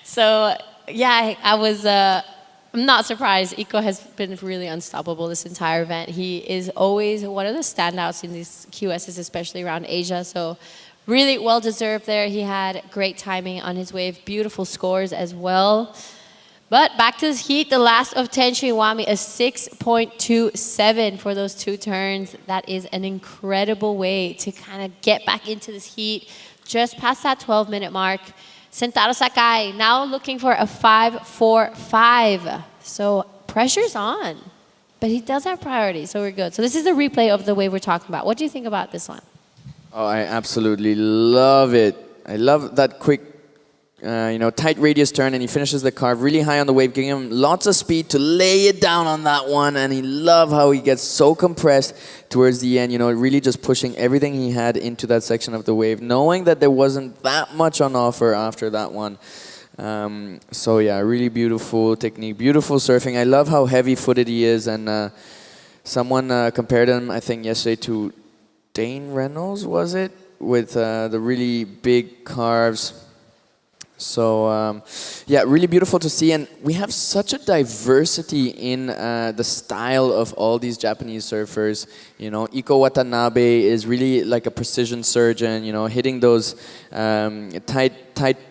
So, yeah, I'm not surprised. Iko has been really unstoppable this entire event. He is always one of the standouts in these QSs, especially around Asia. So, really well deserved there. He had great timing on his wave, beautiful scores as well. But back to this heat, the last of Tenchi Iwami, a 6.27 for those two turns. That is an incredible way to kind of get back into this heat, just past that 12-minute mark. Sentaro Sakai now looking for a 5.45. So pressure's on, but he does have priority, so we're good. So this is the replay of the wave we're talking about. What do you think about this one? Oh, I absolutely love it. I love that quick, tight radius turn, and he finishes the carve really high on the wave, giving him lots of speed to lay it down on that one. And he love how he gets so compressed towards the end, really just pushing everything he had into that section of the wave, knowing that there wasn't that much on offer after that one. So yeah, really beautiful technique, beautiful surfing. I love how heavy-footed he is, and someone compared him, I think, yesterday to Dane Reynolds, was it? With the really big carves. So yeah, really beautiful to see, and we have such a diversity in the style of all these Japanese surfers. Iko Watanabe is really like a precision surgeon, hitting those tight,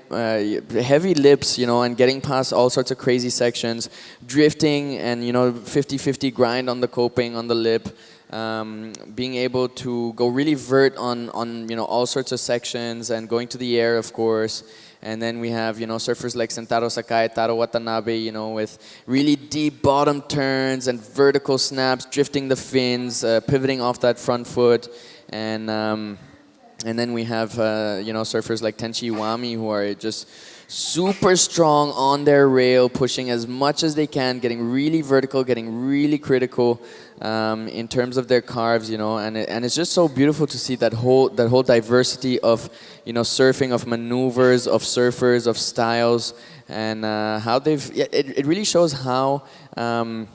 heavy lips, and getting past all sorts of crazy sections, drifting and 50-50 grind on the coping, on the lip. Being able to go really vert on all sorts of sections and going to the air, of course. And then we have surfers like Sentaro Sakai, Taro Watanabe, with really deep bottom turns and vertical snaps, drifting the fins, pivoting off that front foot, and then we have surfers like Tenchi Iwami, who are just super strong on their rail, pushing as much as they can, getting really vertical, getting really critical in terms of their carves, and it's just so beautiful to see that whole diversity of surfing, of maneuvers, of surfers, of styles, and how it really shows how the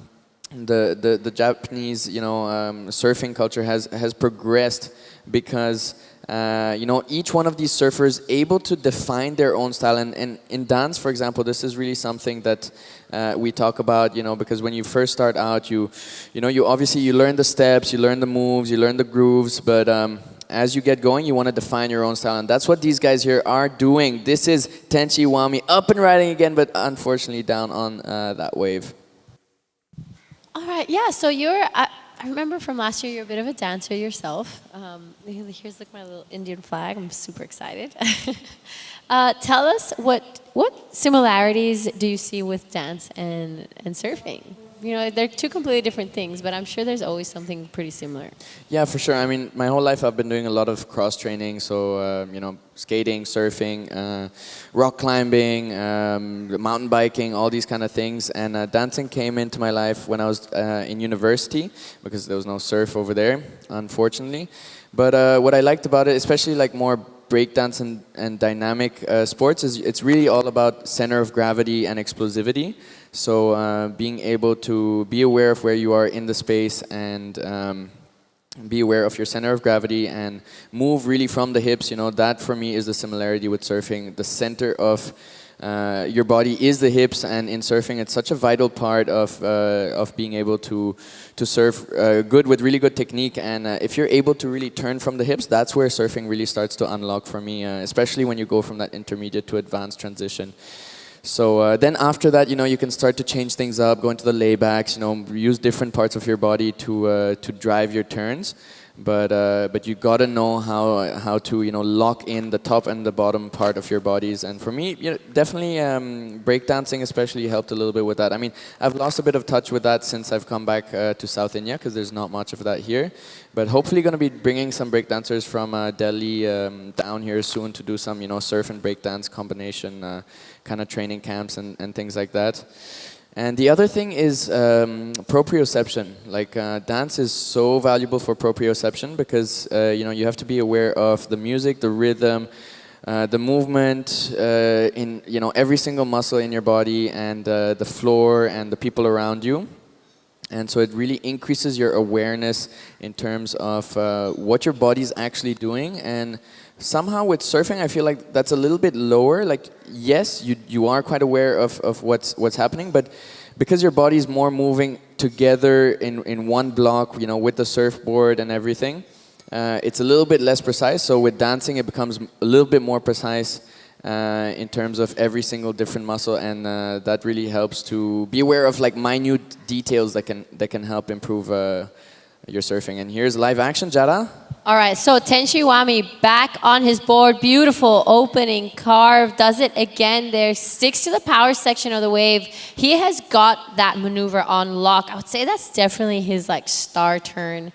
Japanese surfing culture has progressed, because each one of these surfers able to define their own style, and in dance, for example, this is really something that we talk about, because when you first start out, you obviously you learn the steps, you learn the moves, you learn the grooves, but as you get going, you want to define your own style, and that's what these guys here are doing. This is Tenchi Iwami up and riding again, but unfortunately down on that wave. All right, yeah, so I remember from last year, you're a bit of a dancer yourself. Here's like my little Indian flag. I'm super excited. Tell us what similarities do you see with dance and surfing? They're two completely different things, but I'm sure there's always something pretty similar. Yeah, for sure. I mean, my whole life I've been doing a lot of cross training, so skating, surfing, rock climbing, mountain biking, all these kind of things. And dancing came into my life when I was in university, because there was no surf over there, unfortunately. But what I liked about it, especially like more breakdance and dynamic sports, is it's really all about center of gravity and explosivity. So being able to be aware of where you are in the space, and be aware of your center of gravity and move really from the hips, that for me is the similarity with surfing. The center of your body is the hips, and in surfing it's such a vital part of being able to surf good with really good technique. And if you're able to really turn from the hips, that's where surfing really starts to unlock for me, especially when you go from that intermediate to advanced transition. So then after that, you can start to change things up, go into the laybacks, use different parts of your body to drive your turns. but you gotta know how to lock in the top and the bottom part of your bodies. And for me, definitely breakdancing especially helped a little bit with that. I mean, I've lost a bit of touch with that since I've come back to South India because there's not much of that here. But hopefully going to be bringing some breakdancers from Delhi down here soon to do some surf and breakdance combination kind of training camps and things like that. And the other thing is proprioception. Like dance is so valuable for proprioception because you have to be aware of the music, the rhythm, the movement in every single muscle in your body, and the floor and the people around you. And so it really increases your awareness in terms of what your body's actually doing. And somehow with surfing, I feel like that's a little bit lower. Like, yes, you are quite aware of what's happening, but because your body's more moving together in one block, with the surfboard and everything, it's a little bit less precise. So with dancing, it becomes a little bit more precise in terms of every single different muscle, and that really helps to be aware of like minute details that can help improve your surfing. And here's live action, Jara. All right, so Tenshi Iwami back on his board. Beautiful opening carve. Does it again there. Sticks to the power section of the wave. He has got that maneuver on lock. I would say that's definitely his like star turn.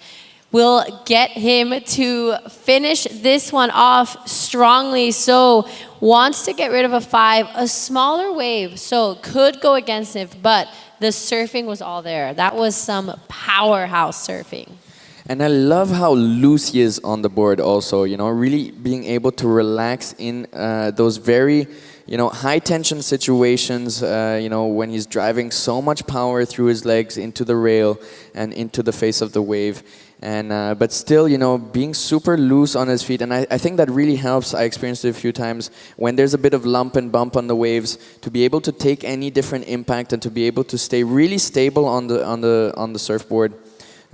Will get him to finish this one off strongly. So wants to get rid of a 5, a smaller wave. So could go against it, but the surfing was all there. That was some powerhouse surfing. And I love how loose he is on the board also, really being able to relax in those very, high tension situations, when he's driving so much power through his legs into the rail and into the face of the wave. And but still, being super loose on his feet. And I think that really helps. I experienced it a few times when there's a bit of lump and bump on the waves, to be able to take any different impact and to be able to stay really stable on the surfboard.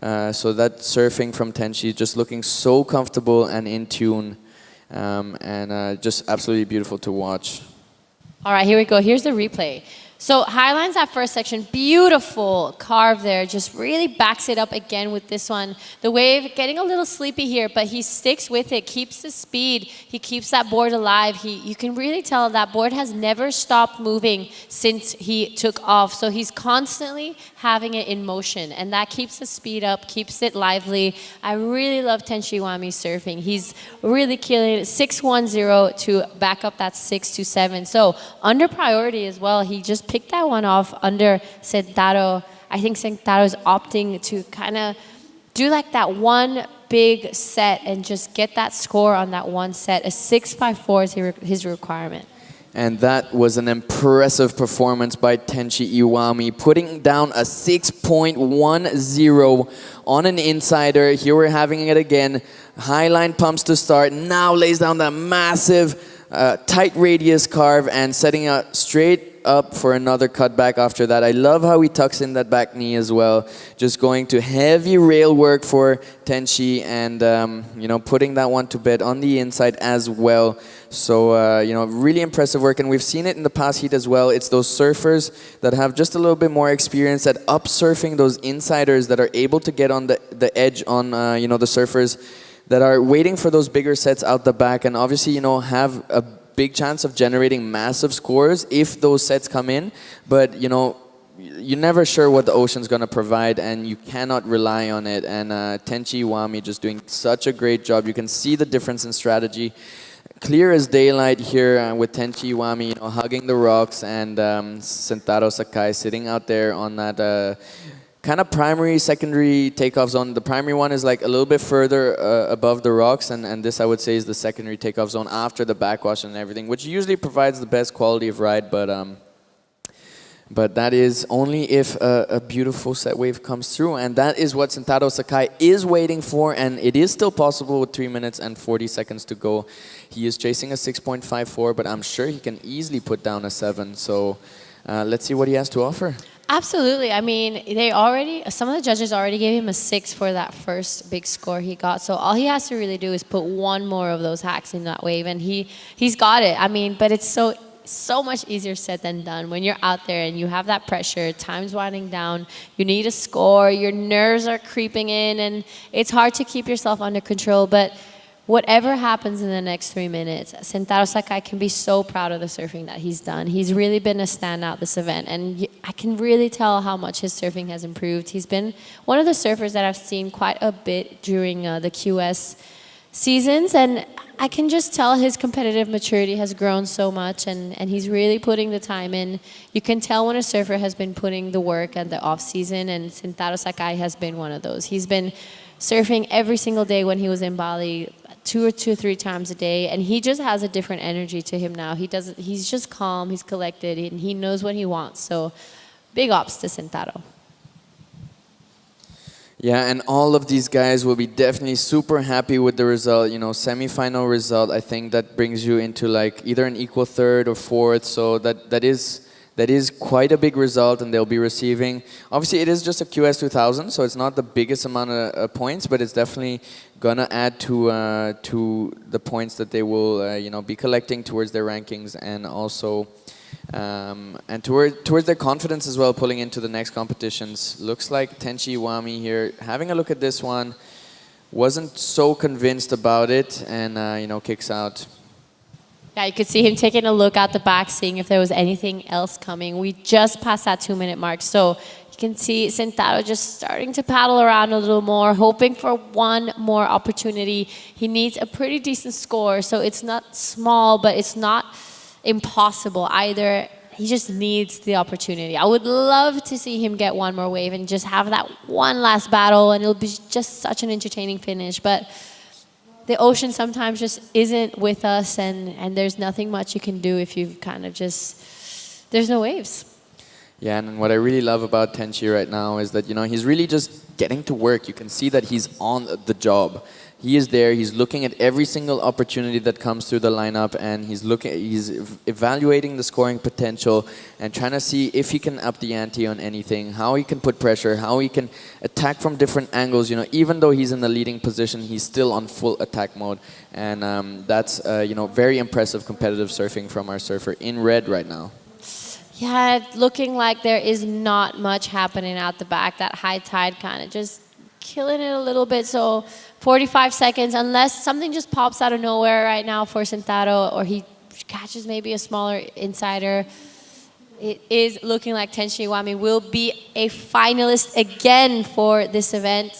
So that surfing from Tenshi, just looking so comfortable and in tune, and just absolutely beautiful to watch. All right, here we go. Here's the replay. So Highlines, that first section, beautiful carve there, just really backs it up again with this one. The wave getting a little sleepy here, but he sticks with it, keeps the speed, he keeps that board alive. You can really tell that board has never stopped moving since he took off. So he's constantly having it in motion, and that keeps the speed up, keeps it lively. I really love Tenshi Iwami surfing. He's really killing it. 6-1-0 to back up that 6-7. So under priority as well, he just picked that one off under Sentaro. I think Sentaro's opting to kind of do like that one big set and just get that score on that one set. A 6.54 is his requirement. And that was an impressive performance by Tenshi Iwami, putting down a 6.10 on an insider. Here we're having it again. Highline pumps to start. Now lays down that massive tight radius carve and setting out straight up for another cutback after that. I love how he tucks in that back knee as well. Just going to heavy rail work for Tenshi and, putting that one to bed on the inside as well. So, really impressive work. And we've seen it in the past heat as well. It's those surfers that have just a little bit more experience at up surfing, those insiders that are able to get on the edge on, the surfers that are waiting for those bigger sets out the back and obviously, have a big chance of generating massive scores if those sets come in, but you're never sure what the ocean's going to provide and you cannot rely on it. And Tenshi Iwami just doing such a great job. You can see the difference in strategy. Clear as daylight here with Tenshi Iwami, hugging the rocks, and Sentaro Sakai sitting out there on that kind of primary, secondary takeoff zone. The primary one is like a little bit further above the rocks, and this I would say is the secondary takeoff zone after the backwash and everything, which usually provides the best quality of ride, but that is only if a beautiful set wave comes through, and that is what Sentaro Sakai is waiting for, and it is still possible with 3 minutes and 40 seconds to go. He is chasing a 6.54, but I'm sure he can easily put down a 7, so let's see what he has to offer. Absolutely. I mean, some of the judges already gave him a 6 for that first big score he got. So all he has to really do is put one more of those hacks in that wave, and he's got it. I mean, but it's so so much easier said than done when you're out there and you have that pressure, time's winding down, you need a score, your nerves are creeping in, and it's hard to keep yourself under control. But whatever happens in the next 3 minutes, Sentaro Sakai can be so proud of the surfing that he's done. He's really been a standout this event, and I can really tell how much his surfing has improved. He's been one of the surfers that I've seen quite a bit during the QS seasons, and I can just tell his competitive maturity has grown so much, and he's really putting the time in. You can tell when a surfer has been putting the work at the off season, and Sentaro Sakai has been one of those. He's been surfing every single day when he was in Bali, two or three times a day, and he just has a different energy to him now. He's just calm, he's collected, and he knows what he wants. So big ups to Sentaro. Yeah, and all of these guys will be definitely super happy with the result. You know, semi-final result, I think that brings you into like either an equal third or fourth. So that is quite a big result, and they'll be receiving. Obviously, it is just a QS 2000, so it's not the biggest amount of points, but it's definitely gonna add to the points that they will you know, be collecting towards their rankings, and also and towards their confidence as well, pulling into the next competitions. Looks like Tenchi Iwami here, having a look at this one, wasn't so convinced about it, and you know, kicks out. Yeah, you could see him taking a look out the back, seeing if there was anything else coming. We just passed that 2-minute mark, so you can see Sentaro just starting to paddle around a little more, hoping for one more opportunity. He needs a pretty decent score, so it's not small, but it's not impossible either. He just needs the opportunity. I would love to see him get one more wave and just have that one last battle, and it'll be just such an entertaining finish. But the ocean sometimes just isn't with us, and there's nothing much you can do if you've kind of just, there's no waves. Yeah, and what I really love about Tenchi right now is that, you know, he's really just getting to work. You can see that he's on the job. He is there, he's looking at every single opportunity that comes through the lineup, and he's evaluating the scoring potential and trying to see if he can up the ante on anything, how he can put pressure, how he can attack from different angles. You know, even though he's in the leading position, he's still on full attack mode, and that's you know, very impressive competitive surfing from our surfer in red right now. Yeah, looking like there is not much happening out the back. That high tide kind of just killing it a little bit. So 45 seconds, unless something just pops out of nowhere right now for Sentaro, or he catches maybe a smaller insider. It is looking like Tenchi Iwami will be a finalist again for this event.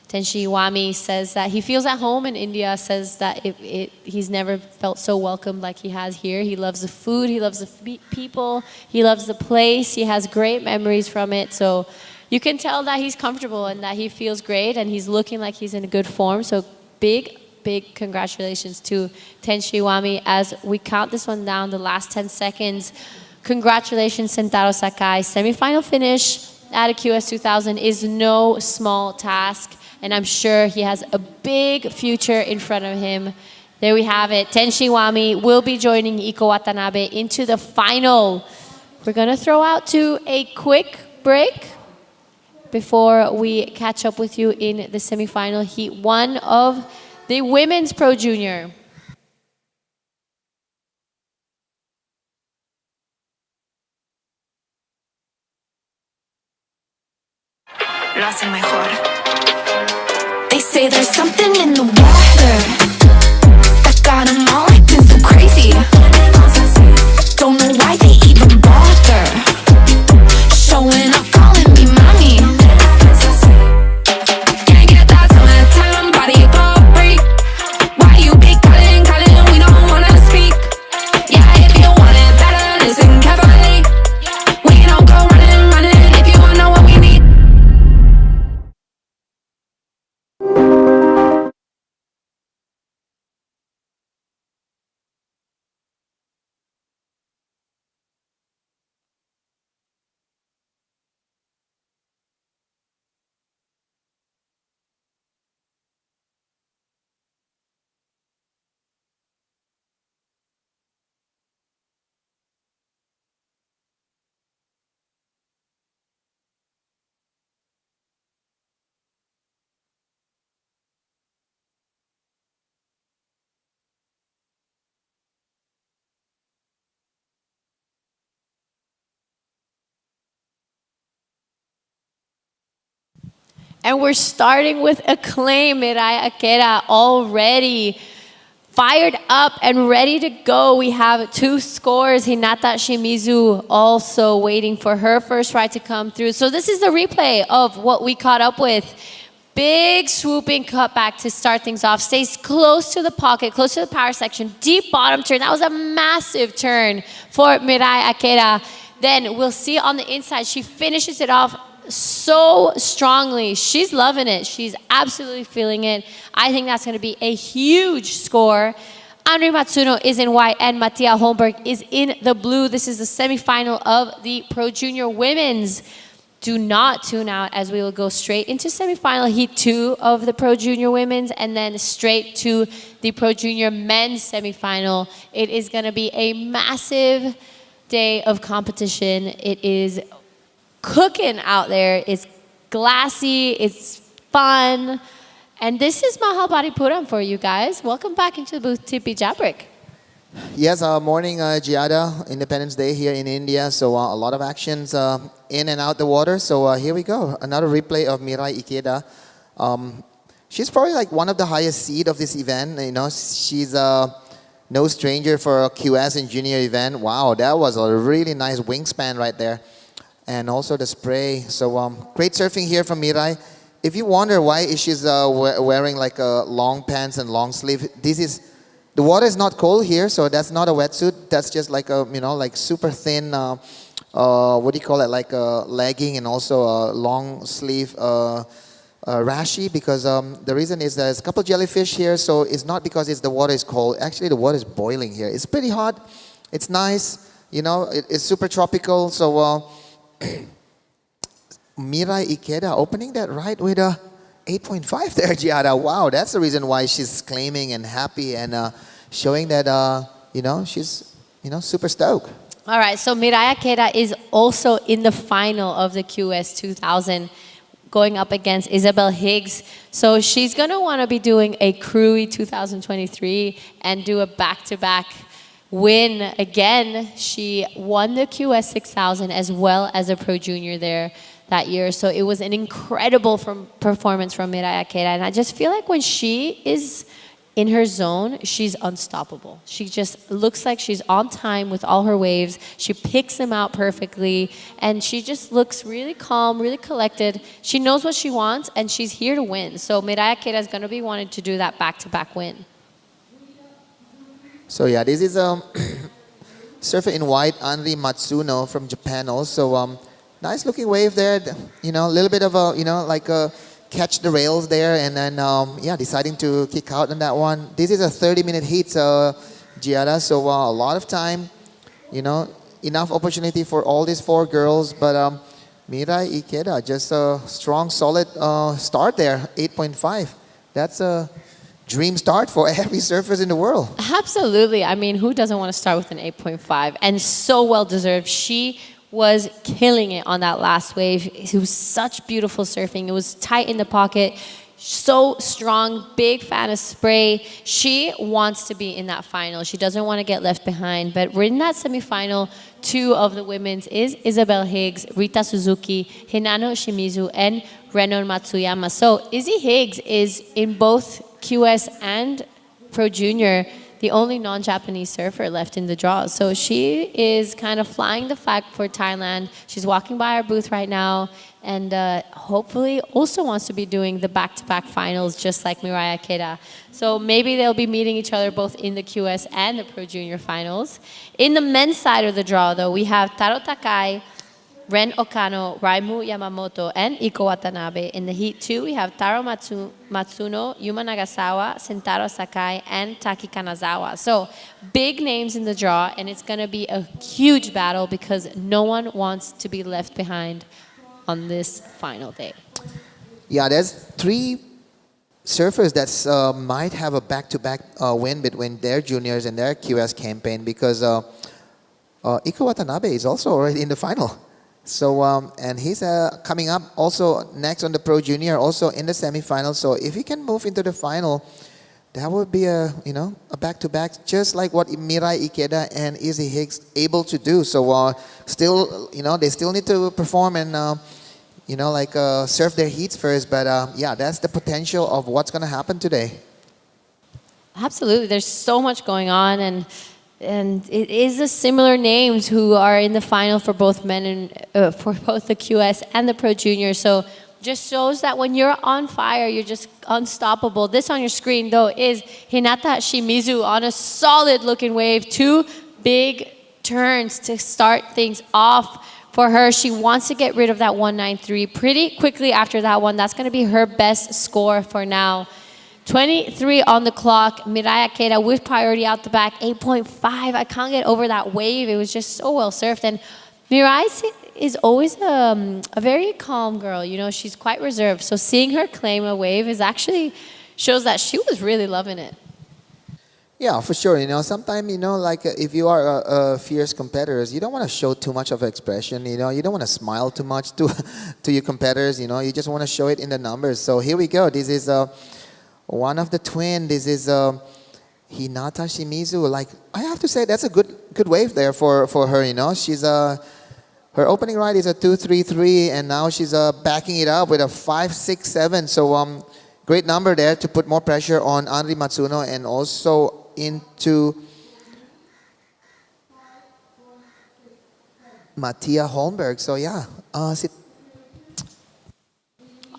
Tenchi Iwami says that he feels at home in India, says that he's never felt so welcomed like he has here. He loves the food, he loves the people, he loves the place, he has great memories from it. So you can tell that he's comfortable and that he feels great, and he's looking like he's in a good form. So big congratulations to Tenchi Iwami as we count this one down, the last 10 seconds. Congratulations, Sentaro Sakai. Semi-final finish at a QS 2000 is no small task, and I'm sure he has a big future in front of him. There we have it. Tenchi Iwami will be joining Iko Watanabe into the final. We're going to throw out to a quick break before we catch up with you in the semi-final heat one of the Women's Pro Junior. Lo hacen mejor. They say there's something in the water that got them all acting so crazy. Don't know why they even bother showing up, calling me mommy. Can't get that summertime body for free. Why you be calling, we don't wanna speak. Yeah, if you want it better, listen carefully. We don't go running if you wanna know what we need. And we're starting with Acclaim, Mirai Akera, already fired up and ready to go. We have 2 scores. Hinata Shimizu also waiting for her first ride to come through. So this is the replay of what we caught up with. Big swooping cutback to start things off. Stays close to the pocket, close to the power section. Deep bottom turn. That was a massive turn for Mirai Akera. Then we'll see on the inside, she finishes it off so strongly. She's loving it. She's absolutely feeling it. I think that's going to be a huge score. Andrea Matsuno is in white and Mattia Holmberg is in the blue. This is the semifinal of the Pro Junior Women's. Do not tune out as we will go straight into semifinal heat 2 of the Pro Junior Women's and then straight to the Pro Junior Men's semifinal. It is going to be a massive day of competition. It is cooking out there. It's glassy, it's fun. And this is Mahabalipuram for you guys. Welcome back into the booth, Tippy Jabrick. Yes, morning, Giada, Independence Day here in India. So a lot of actions in and out the water. So here we go. Another replay of Mirai Ikeda. She's probably like one of the highest seed of this event. You know, she's no stranger for a QS and junior event. Wow, that was a really nice wingspan right there. And also the spray. So great surfing here from Mirai. If you wonder why she's wearing like long pants and long sleeve, the water is not cold here, so that's not a wetsuit. That's just like a, you know, like super thin, what do you call it, like a legging and also a long sleeve rashi, because the reason is there's a couple jellyfish here, so it's not because the water is cold. Actually, the water is boiling here. It's pretty hot. It's nice. You know, it's super tropical. So Mirai Ikeda opening that ride with a 8.5 there, Giada. Wow, that's the reason why she's claiming and happy and showing that, you know, she's, you know, super stoked. All right, so Mirai Akera is also in the final of the QS 2000 going up against Isabel Higgs. So she's going to want to be doing a Crewy 2023 and do a back-to-back win again. She won the QS 6000 as well as a Pro Junior there that year. So it was an incredible performance from Mirai Akera. And I just feel like when she is in her zone, she's unstoppable. She just looks like she's on time with all her waves. She picks them out perfectly. And she just looks really calm, really collected. She knows what she wants, and she's here to win. So Mirai Akera is going to be wanting to do that back-to-back win. So yeah, this is surfer in white, Andrea Matsuno from Japan also. Nice looking wave there, you know, a little bit of a, you know, like catch the rails there and then, yeah, deciding to kick out on that one. This is a 30-minute heat, Giada, so a lot of time, you know, enough opportunity for all these 4 girls, but Mirai Ikeda, just a strong, solid start there, 8.5. That's a dream start for every surfer in the world. Absolutely. I mean, who doesn't want to start with an 8.5? And so well-deserved. She was killing it on that last wave. It was such beautiful surfing. It was tight in the pocket, so strong, big fan of spray. She wants to be in that final. She doesn't want to get left behind. But we're in that semifinal. 2 of the women's is Isabel Higgs, Rita Suzuki, Hinano Shimizu, and Renon Matsuyama. So Izzy Higgs is in both QS and Pro Junior the only non-Japanese surfer left in the draw. So she is kind of flying the flag for Thailand. She's walking by our booth right now and hopefully also wants to be doing the back-to-back finals just like Mirai Akeda. So maybe they'll be meeting each other both in the QS and the Pro Junior finals. In the men's side of the draw, though, we have Taro Takai, Ren Okano, Raimu Yamamoto, and Iko Watanabe. In the Heat 2, we have Taro Matsuno, Yuma Nagasawa, Sentaro Sakai, and Taki Kanazawa. So big names in the draw, and it's going to be a huge battle because no one wants to be left behind on this final day. Yeah, there's 3 surfers that might have a back-to-back win between their juniors and their QS campaign because Iko Watanabe is also already in the final. So, and he's coming up also next on the Pro Junior, also in the semifinal. So if he can move into the final, that would be a, you know, a back-to-back, just like what Mirai Ikeda and Izzy Higgs able to do. So still, you know, they still need to perform and surf their heats first. But yeah, that's the potential of what's going to happen today. Absolutely, there's so much going on, and it is the similar names who are in the final for both men and for both the QS and the Pro Junior. So just shows that when you're on fire, you're just unstoppable. This on your screen though is Hinata Shimizu on a solid looking wave. 2 big turns to start things off for her. She wants to get rid of that 193 pretty quickly after that one. That's going to be her best score for now. 23 on the clock. Miraya Keita with priority out the back. 8.5. I can't get over that wave. It was just so well surfed. And Mirai is always a very calm girl. You know, she's quite reserved. So seeing her claim a wave is actually shows that she was really loving it. Yeah, for sure. Sometimes, if you are fierce competitors, you don't want to show too much of expression. You don't want to smile too much to your competitors. You just want to show it in the numbers. So here we go. This is one of the twin. This is Hinata Shimizu. I have to say, that's a good wave there for her. She's her opening ride is a 2.33, and now she's backing it up with a 5.67. So great number there to put more pressure on Anri Matsuno and also into Mattia Holmberg. So yeah,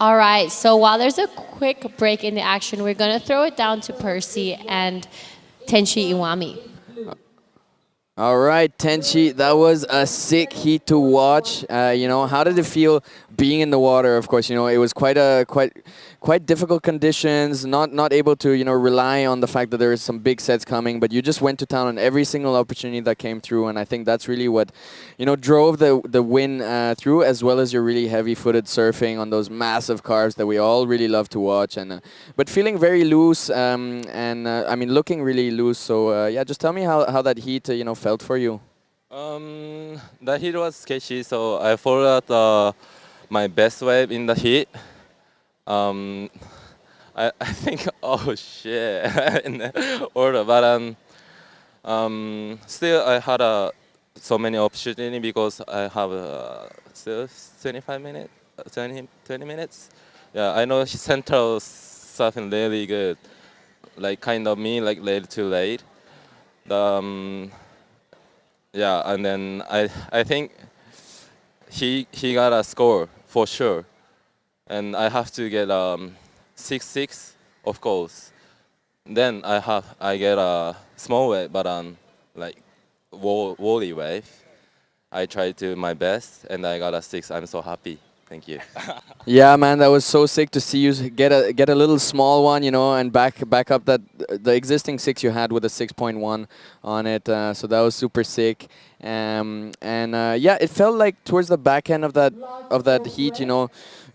All right, so while there's a quick break in the action, we're going to throw it down to Percy and Tenshi Iwami. All right, Tenchi, that was a sick heat to watch. How did it feel being in the water? Of course, it was quite difficult conditions. Not able to rely on the fact that there is some big sets coming, but you just went to town on every single opportunity that came through, and I think that's really what drove the win through, as well as your really heavy-footed surfing on those massive carves that we all really love to watch. And but feeling very loose, looking really loose. So yeah, just tell me how that heat felt for you. The heat was sketchy, so I followed my best wave in the heat. I think, oh shit, in the order, but still I had so many opportunities because I have still 25 minutes, 20 minutes. Yeah, I know Central surfing really good, kind of me, late too late. Yeah, and then I think he got a score for sure, and I have to get 6.6, of course. Then I get a small wave, but wally wave. I tried to my best, and I got a 6. I'm so happy. Thank you. Yeah, man, that was so sick to see you get a little small one, and back up the existing 6 you had with a 6.1 on it. So that was super sick. Yeah, it felt like towards the back end of that heat,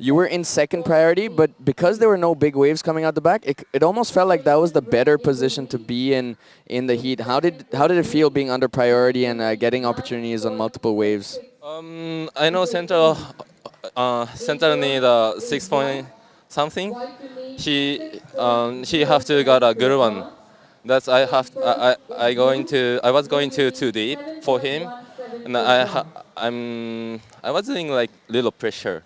you were in second priority, but because there were no big waves coming out the back, it almost felt like that was the better position to be in the heat. How did it feel being under priority and getting opportunities on multiple waves? I know Central need 6 point something. He have to got a good one. That's I was going too deep for him, and I was doing little pressure,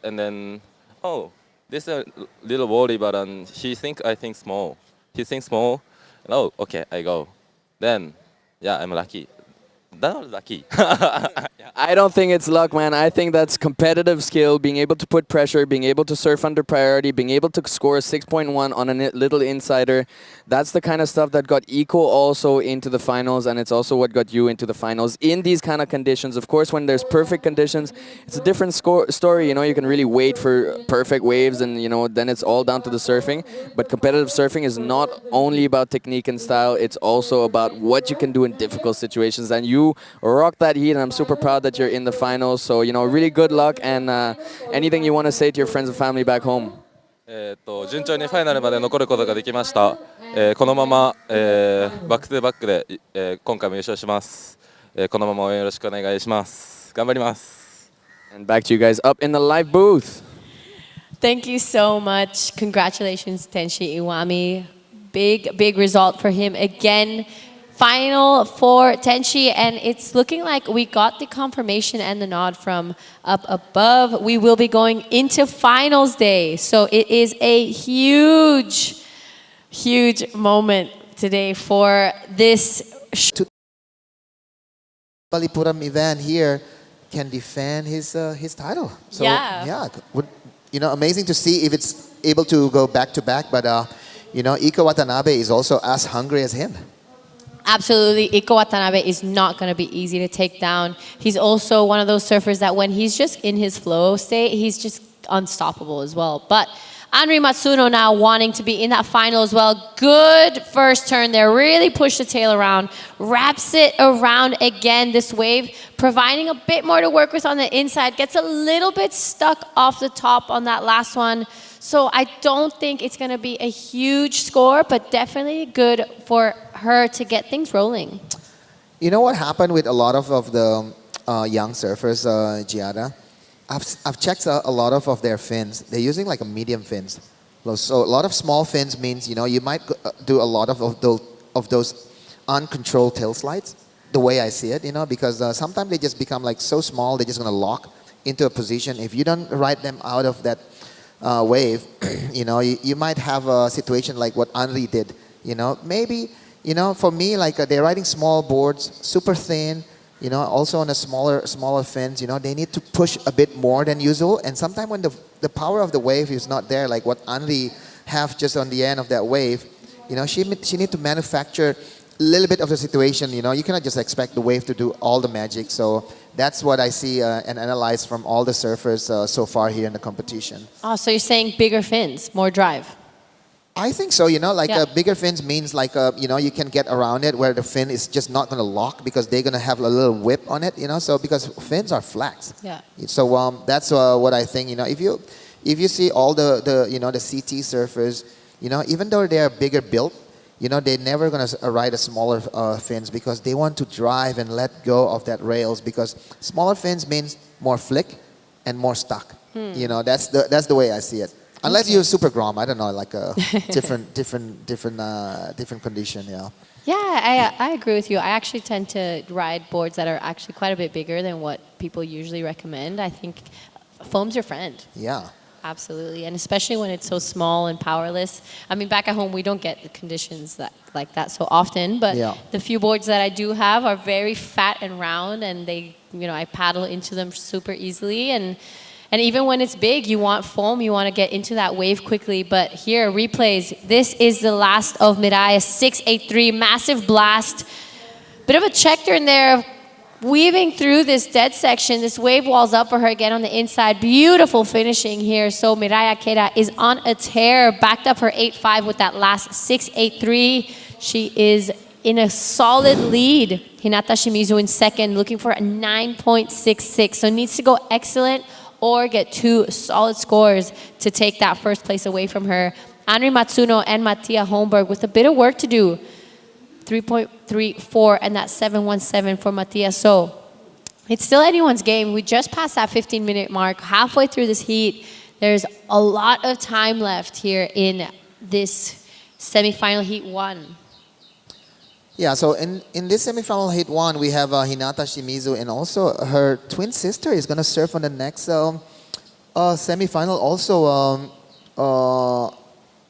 and then this is a little worry, but I think small. He thinks small. And, okay, I go. Then yeah, I'm lucky. That was lucky. I don't think it's luck, man. I think that's competitive skill, being able to put pressure, being able to surf under priority, being able to score a 6.1 on a little insider. That's the kind of stuff that got Eco also into the finals, and it's also what got you into the finals in these kind of conditions. Of course, when there's perfect conditions, it's a different story. You can really wait for perfect waves, and then it's all down to the surfing. But competitive surfing is not only about technique and style; it's also about what you can do in difficult situations. And you rocked that heat, and I'm super proud that you're in the finals. So, really good luck, and anything you want to say to your friends and family back home? 順調にファイナルまで残ることができました。このまま、バックトゥバックで、今回も優勝します。このまま応援よろしくお願いします。頑張ります。And back to you guys up in the live booth. Thank you so much. Congratulations, Tenshi Iwami. Big result for him again. final for Tenchi, and it's looking like we got the confirmation and the nod from up above. We will be going into finals day, so it is a huge moment today for this. Mahabalipuram event here can defend his title. So Yeah. amazing to see if it's able to go back to back. But Iko Watanabe is also as hungry as him. Absolutely, Iko Watanabe is not going to be easy to take down. He's also one of those surfers that when he's just in his flow state, he's just unstoppable as well. But Henri Matsuno now wanting to be in that final as well. Good first turn there, really pushed the tail around, wraps it around again, this wave, providing a bit more to work with on the inside, gets a little bit stuck off the top on that last one. So I don't think it's going to be a huge score, but definitely good for her to get things rolling. You know what happened with a lot of the young surfers, Giada? I've checked a lot of their fins. They're using like a medium fins. So a lot of small fins means, you might do a lot of those uncontrolled tail slides, the way I see it, because sometimes they just become like so small, they're just going to lock into a position. If you don't ride them out of that wave, you might have a situation like what Henri did. Maybe, for me, like they're riding small boards, super thin, also on a smaller fins, they need to push a bit more than usual. And sometimes when the power of the wave is not there, like what Henri have just on the end of that wave, she need to manufacture a little bit of the situation. You cannot just expect the wave to do all the magic. So that's what I see and analyze from all the surfers so far here in the competition. Oh, so you're saying bigger fins, more drive? I think so, bigger fins means like, you can get around it where the fin is just not going to lock because they're going to have a little whip on it, so because fins are flax. Yeah. So that's what I think, if you see all the CT surfers, even though they are bigger built, they're never going to ride a smaller fins because they want to drive and let go of that rails because smaller fins means more flick and more stuck. That's the way I see it. Unless you're super grom, I don't know, like a different condition, yeah. Yeah, I agree with you. I actually tend to ride boards that are actually quite a bit bigger than what people usually recommend. I think foam's your friend. Yeah. Absolutely, and especially when it's so small and powerless. I mean, back at home, we don't get the conditions like that so often, but the few boards that I do have are very fat and round, and they, I paddle into them super easily, and even when it's big, you want foam, you want to get into that wave quickly. But here, replays, this is the last of Mirai, 683, massive blast. Bit of a check turn there, weaving through this dead section. This wave walls up for her again on the inside. Beautiful finishing here. So Mirai Akeda is on a tear, backed up her 8.5 with that last 6.83. She is in a solid lead. Hinata Shimizu in second, looking for a 9.66. So needs to go excellent or get two solid scores to take that first place away from her. Henri Matsuno and Mattia Holmberg with a bit of work to do. 3.34 and that 7.17 for Mattia. So it's still anyone's game. We just passed that 15-minute mark, halfway through this heat. There's a lot of time left here in this semifinal heat one. Yeah, so in this semifinal heat one, we have Hinata Shimizu, and also her twin sister is going to surf on the next semifinal. Also, Hinano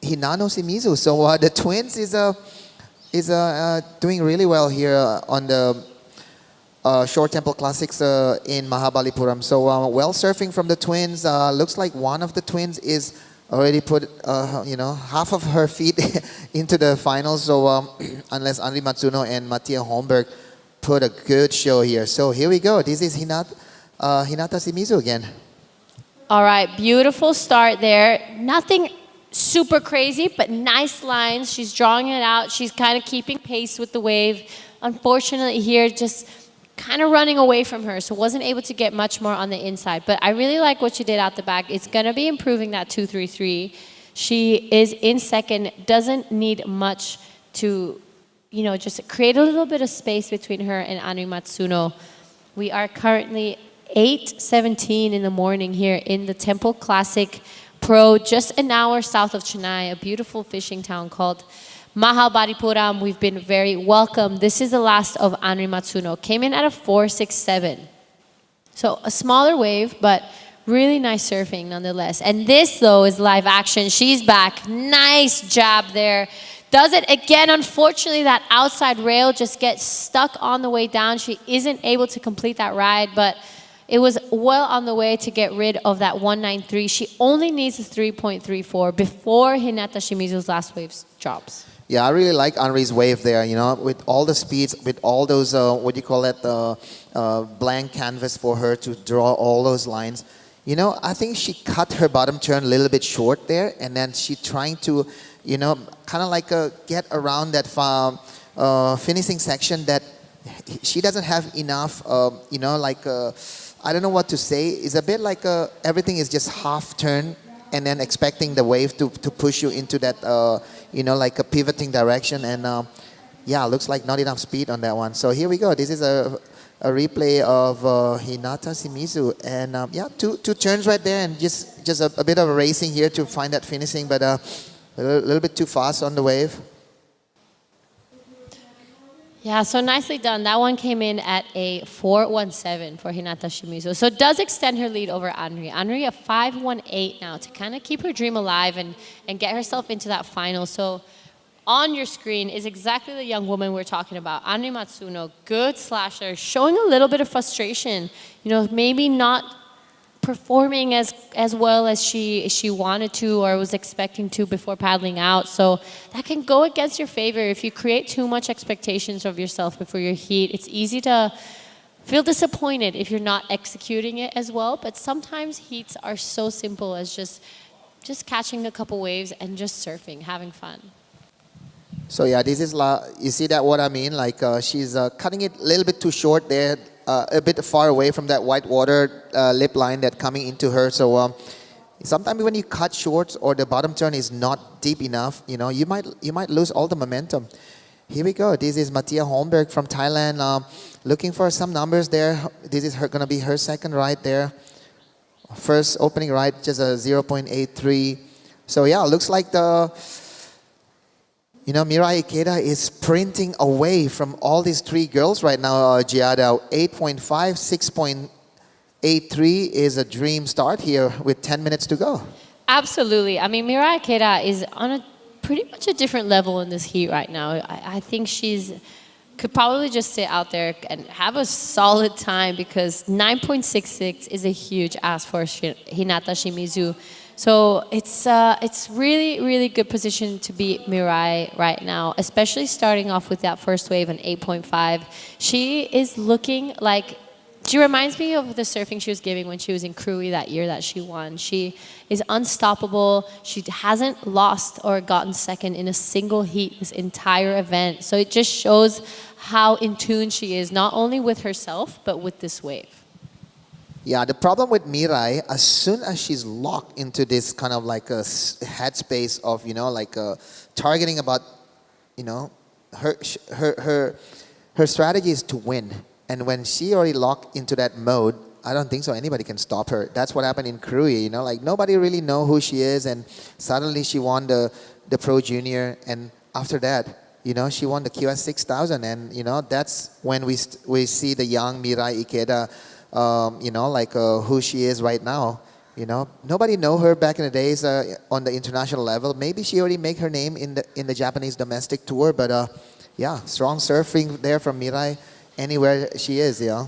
Shimizu. So the twins is doing really well here on the Short Temple Classics in Mahabalipuram. So well surfing from the twins. Looks like one of the twins is already put half of her feet into the finals. So unless Henri Matsuno and Mattia Holmberg put a good show here. So here we go. This is Hinata Shimizu again. All right, beautiful start there. Nothing super crazy, but nice lines. She's drawing it out. She's kind of keeping pace with the wave. Unfortunately here, just kind of running away from her, so wasn't able to get much more on the inside. But I really like what she did out the back. It's going to be improving that 2.33. She is in second, doesn't need much to, just create a little bit of space between her and Henri Matsuno. We are currently 8:17 in the morning here in the Temple Classic Pro, just an hour south of Chennai, a beautiful fishing town called Mahabalipuram, we've been very welcome. This is the last of Anri Matsuno. Came in at a 4.67. So a smaller wave, but really nice surfing nonetheless. And this, though, is live action. She's back. Nice jab there. Does it again. Unfortunately, that outside rail just gets stuck on the way down. She isn't able to complete that ride, but it was well on the way to get rid of that 193. She only needs a 3.34 before Hinata Shimizu's last wave drops. Yeah, I really like Henri's wave there, you know, with all the speeds, with all those, what do you call it, blank canvas for her to draw all those lines. You know, I think she cut her bottom turn a little bit short there, and then she trying to, you know, kind of like get around that finishing section that she doesn't have enough, you know, like, I don't know what to say. It's a bit like everything is just half turn, and then expecting the wave to push you into that, you know, like a pivoting direction. And yeah, looks like not enough speed on that one. So here we go. This is a replay of Hinata Shimizu. And yeah, two turns right there, and just a bit of a racing here to find that finishing, but a little bit too fast on the wave. Yeah, so nicely done. That one came in at a 4.17 for Hinata Shimizu. So it does extend her lead over Anri. Anri at 5.18 now to kind of keep her dream alive and get herself into that final. So on your screen is exactly the young woman we're talking about. Anri Matsuno, good slasher, showing a little bit of frustration. You know, maybe not performing as well as she wanted to or was expecting to before paddling out. So that can go against your favor. If you create too much expectations of yourself before your heat, it's easy to feel disappointed if you're not executing it as well. But sometimes heats are so simple as just catching a couple waves and just surfing, having fun. So yeah, this is, you see that what I mean? Like she's cutting it a little bit too short there, a bit far away from that white water lip line that coming into her. So sometimes when you cut short or the bottom turn is not deep enough, you know, you might lose all the momentum. Here we go. This is Mattia Holmberg from Thailand, looking for some numbers there. This is gonna be her second ride there. First opening ride, just a 0.83. So yeah, looks like you know, Mirai Ikeda is sprinting away from all these three girls right now, Giada. 8.5, 6.83 is a dream start here with 10 minutes to go. Absolutely. I mean, Mirai Ikeda is on pretty much a different level in this heat right now. I think could probably just sit out there and have a solid time because 9.66 is a huge ask for Hinata Shimizu. So it's really, really good position to beat Mirai right now, especially starting off with that first wave, an 8.5. She is looking like, she reminds me of the surfing she was giving when she was in Krui that year that she won. She is unstoppable. She hasn't lost or gotten second in a single heat this entire event. So it just shows how in tune she is, not only with herself, but with this wave. Yeah, the problem with Mirai, as soon as she's locked into this kind of like a headspace of, you know, like targeting about, you know, her strategy is to win. And when she already locked into that mode, I don't think so anybody can stop her. That's what happened in Krui, you know, like nobody really know who she is, and suddenly she won the Pro Junior, and after that, you know, she won the QS 6000, and you know, that's when we see the young Mirai Ikeda, you know, like who she is right now. You know, nobody know her back in the days on the international level. Maybe she already make her name in the Japanese domestic tour, but yeah, strong surfing there from Mirai anywhere she is, you know.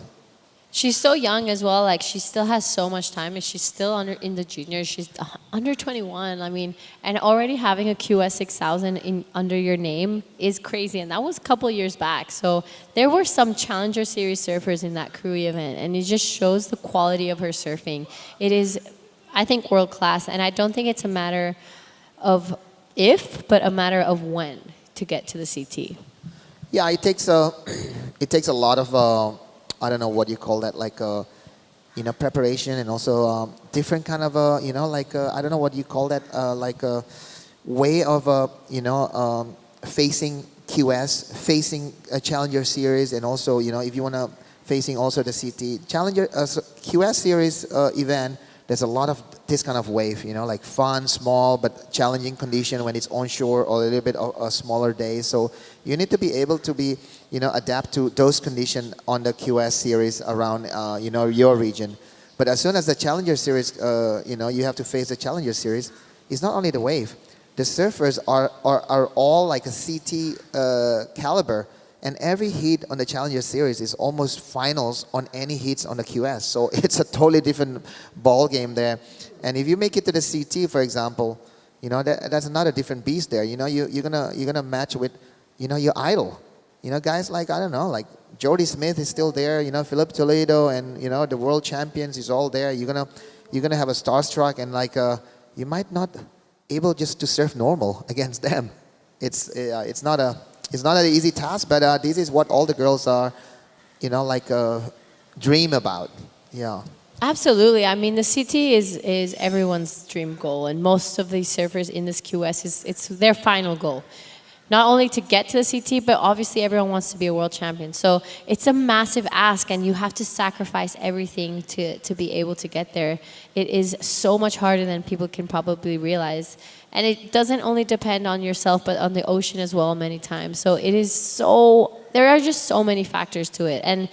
She's so young as well. Like, she still has so much time. She's still in the juniors. She's under 21. I mean, and already having a QS 6000 under your name is crazy. And that was a couple years back. So there were some Challenger Series surfers in that Krui event. And it just shows the quality of her surfing. It is, I think, world class. And I don't think it's a matter of if, but a matter of when to get to the CT. Yeah, it takes a lot of I don't know what you call that, like you know, preparation, and also different kind of you know, like I don't know what you call that, like a way of you know, facing QS, facing a Challenger Series, and also, you know, if you want to facing also the CT Challenger QS Series event there's a lot of this kind of wave, like fun, small, but challenging condition when it's onshore or a little bit of a smaller day. So you need to be able to be, adapt to those conditions on the QS series around, your region. But as soon as the Challenger Series, you have to face the Challenger Series, it's not only the wave. The surfers are all like a CT caliber. And every heat on the Challenger Series is almost finals on any heats on the QS. So it's a totally different ball game there. And if you make it to the CT, for example, that's another different beast there. You're gonna match with, your idol. Guys like, I don't know, like Jody Smith is still there. Philip Toledo and the world champions is all there. You're gonna have a starstruck, and like you might not able just to surf normal against them. It's not an easy task, but this is what all the girls are, dream about. Yeah. Absolutely. I mean, the CT is everyone's dream goal, and most of the surfers in this QS it's their final goal. Not only to get to the CT, but obviously everyone wants to be a world champion. So it's a massive ask, and you have to sacrifice everything to be able to get there. It is so much harder than people can probably realize. And it doesn't only depend on yourself, but on the ocean as well many times. So there are just so many factors to it. And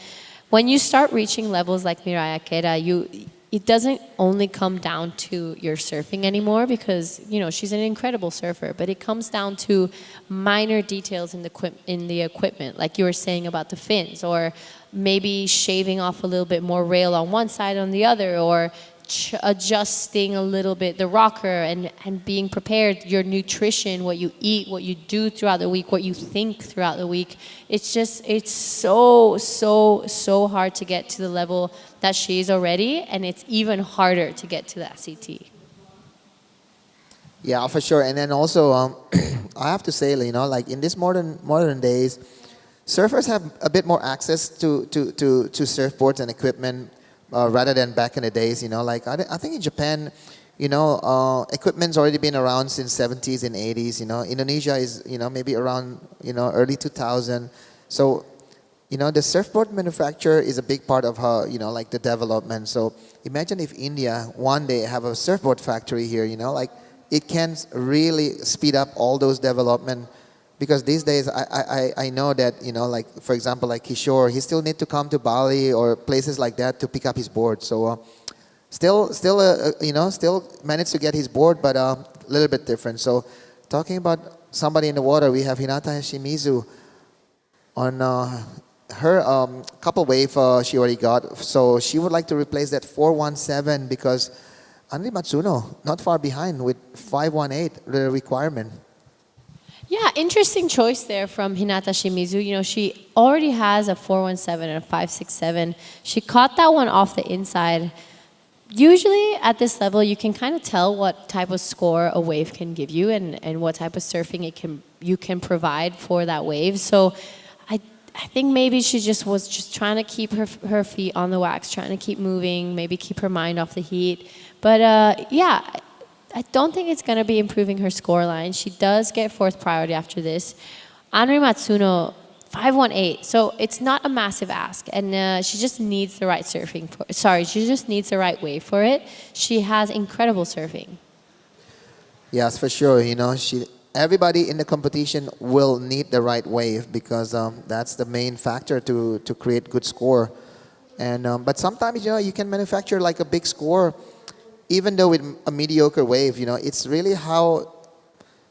when you start reaching levels like Mirai Akeda, it doesn't only come down to your surfing anymore, because she's an incredible surfer, but it comes down to minor details in the equipment, like you were saying about the fins, or maybe shaving off a little bit more rail on one side on the other, or adjusting a little bit the rocker and being prepared, your nutrition, what you eat, what you do throughout the week, what you think throughout the week. It's so hard to get to the level that she is already, and it's even harder to get to that CT. Yeah, for sure. And then also, I have to say, like in this modern days, surfers have a bit more access to surfboards and equipment. Rather than back in the days, like I think in Japan, equipment's already been around since 70s and 80s. Indonesia is, maybe around, early 2000. So, the surfboard manufacturer is a big part of how, like the development. So imagine if India one day have a surfboard factory here, like it can really speed up all those development. Because these days, I know that, like, for example, like Kishore, he still need to come to Bali or places like that to pick up his board. So still managed to get his board, but a little bit different. So talking about somebody in the water, we have Hinata Shimizu on her couple wave she already got. So she would like to replace that 417 because Andri Matsuno, not far behind with 518, the requirement. Yeah, interesting choice there from Hinata Shimizu. She already has a 417 and a 567. She caught that one off the inside. Usually at this level, you can kind of tell what type of score a wave can give you and what type of surfing you can provide for that wave. So I think maybe she was just trying to keep her feet on the wax, trying to keep moving, maybe keep her mind off the heat. But yeah, I don't think it's going to be improving her scoreline. She does get fourth priority after this. Anri Matsuno, 518. So it's not a massive ask, and she just needs the right she just needs the right wave for it. She has incredible surfing. Yes, for sure. Everybody in the competition will need the right wave because that's the main factor to create good score. And but sometimes you can manufacture like a big score. Even though with a mediocre wave, it's really how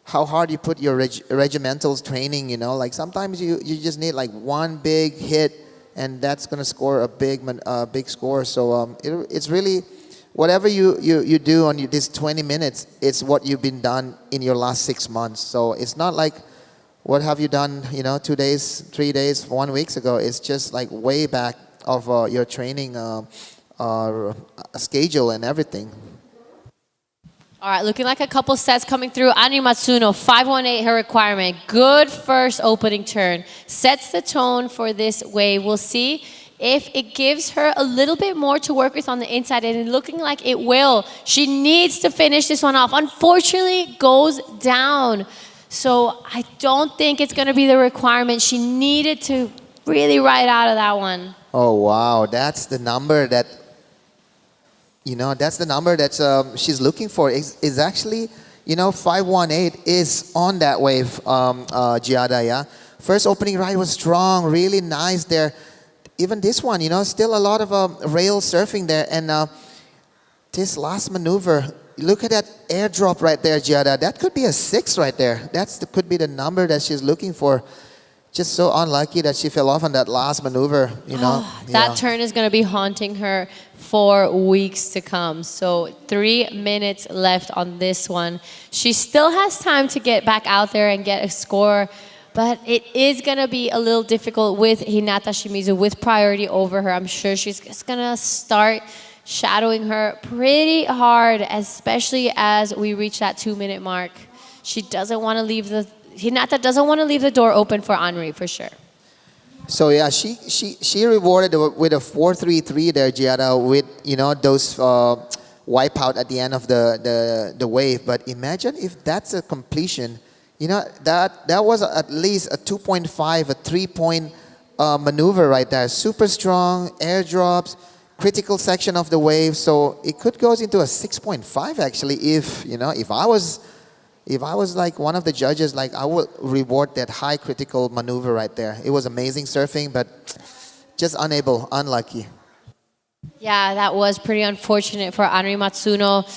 hard you put your regimental training, Like sometimes you just need like one big hit, and that's going to score a big score. So it's really, whatever you do on this 20 minutes, it's what you've been done in your last 6 months. So it's not like, what have you done, 2 days, 3 days, 1 week ago. It's just like way back of your training schedule and everything. All right, looking like a couple sets coming through. Anri Matsuno, 518, her requirement. Good first opening turn. Sets the tone for this wave. We'll see if it gives her a little bit more to work with on the inside, and looking like it will. She needs to finish this one off. Unfortunately, goes down. So I don't think it's going to be the requirement. She needed to really ride out of that one. Oh, wow. That's the number that, that's the number that she's looking for. Is actually, 518 is on that wave, Giada, yeah. First opening ride was strong, really nice there. Even this one, still a lot of rail surfing there. And this last maneuver, look at that airdrop right there, Giada. That could be a 6 right there. Could be the number that she's looking for. Just so unlucky that she fell off on that last maneuver, That turn is going to be haunting her for weeks to come. So 3 minutes left on this one. She still has time to get back out there and get a score, but it is going to be a little difficult with Hinata Shimizu with priority over her. I'm sure she's just going to start shadowing her pretty hard, especially as we reach that 2-minute mark. She doesn't want to leave Hinata doesn't want to leave the door open for Henri, for sure. So yeah, she rewarded with a 4.33 there, Giada, with those wipeout at the end of the wave. But imagine if that's a completion, that was at least a 2.5, a 3-point maneuver right there. Super strong airdrops, critical section of the wave. So it could go into a 6.5 actually. If I was like one of the judges, like I would reward that high critical maneuver right there. It was amazing surfing, but just unlucky. Yeah, that was pretty unfortunate for Henri Matsuno.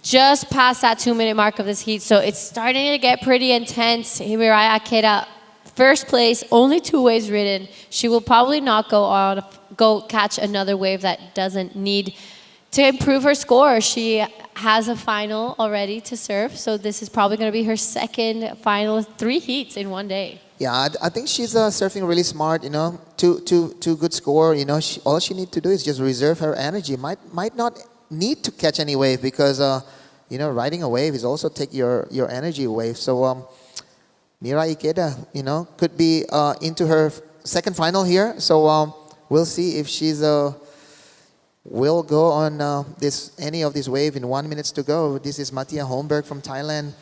Just past that 2-minute mark of this heat, so it's starting to get pretty intense. Mirai Akeda, first place, only 2 waves ridden. She will probably not go catch another wave that doesn't need to improve her score. She has a final already to surf, so this is probably going to be her second final, 3 heats in one day. Yeah, I think she's surfing really smart. Two good score. All she needs to do is just reserve her energy. Might not need to catch any wave because riding a wave is also take your energy away. So Mirai Ikeda, could be into her second final here. So we'll see if she's will go on any of these wave in 1 minute to go. This is Mattia Holmberg from Thailand.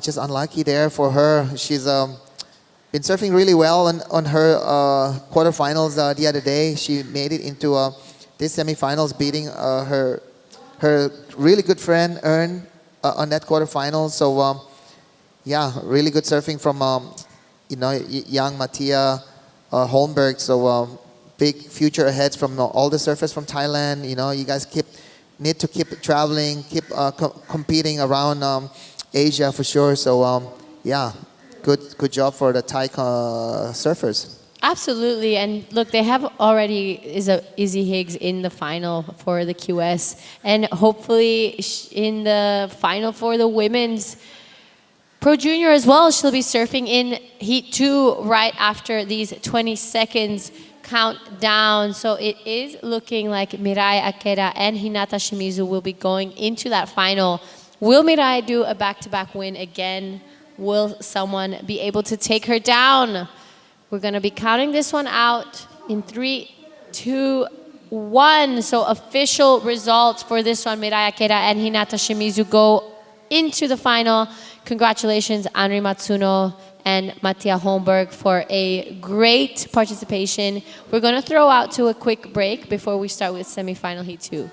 Just unlucky there for her. She's been surfing really well on her quarterfinals the other day. She made it into this semifinals, beating her really good friend Ern on that quarterfinal. So yeah, really good surfing from young Mattia Holmberg. So big future ahead from all the surfers from Thailand. You guys need to keep traveling, keep competing around Asia for sure. So yeah, good job for the Thai surfers. Absolutely, and look, they have already Izzy Higgs in the final for the QS, and hopefully in the final for the women's Pro Junior as well. She'll be surfing in Heat 2 right after these 20 seconds countdown. So it is looking like Mirai Akeda and Hinata Shimizu will be going into that final. Will Mirai do a back-to-back win again? Will someone be able to take her down? We're going to be counting this one out in 3, 2, 1. So official results for this one, Mirai Akeda and Hinata Shimizu go into the final. Congratulations, Henri Matsuno and Mattia Holmberg, for a great participation. We're going to throw out to a quick break before we start with semifinal Heat 2.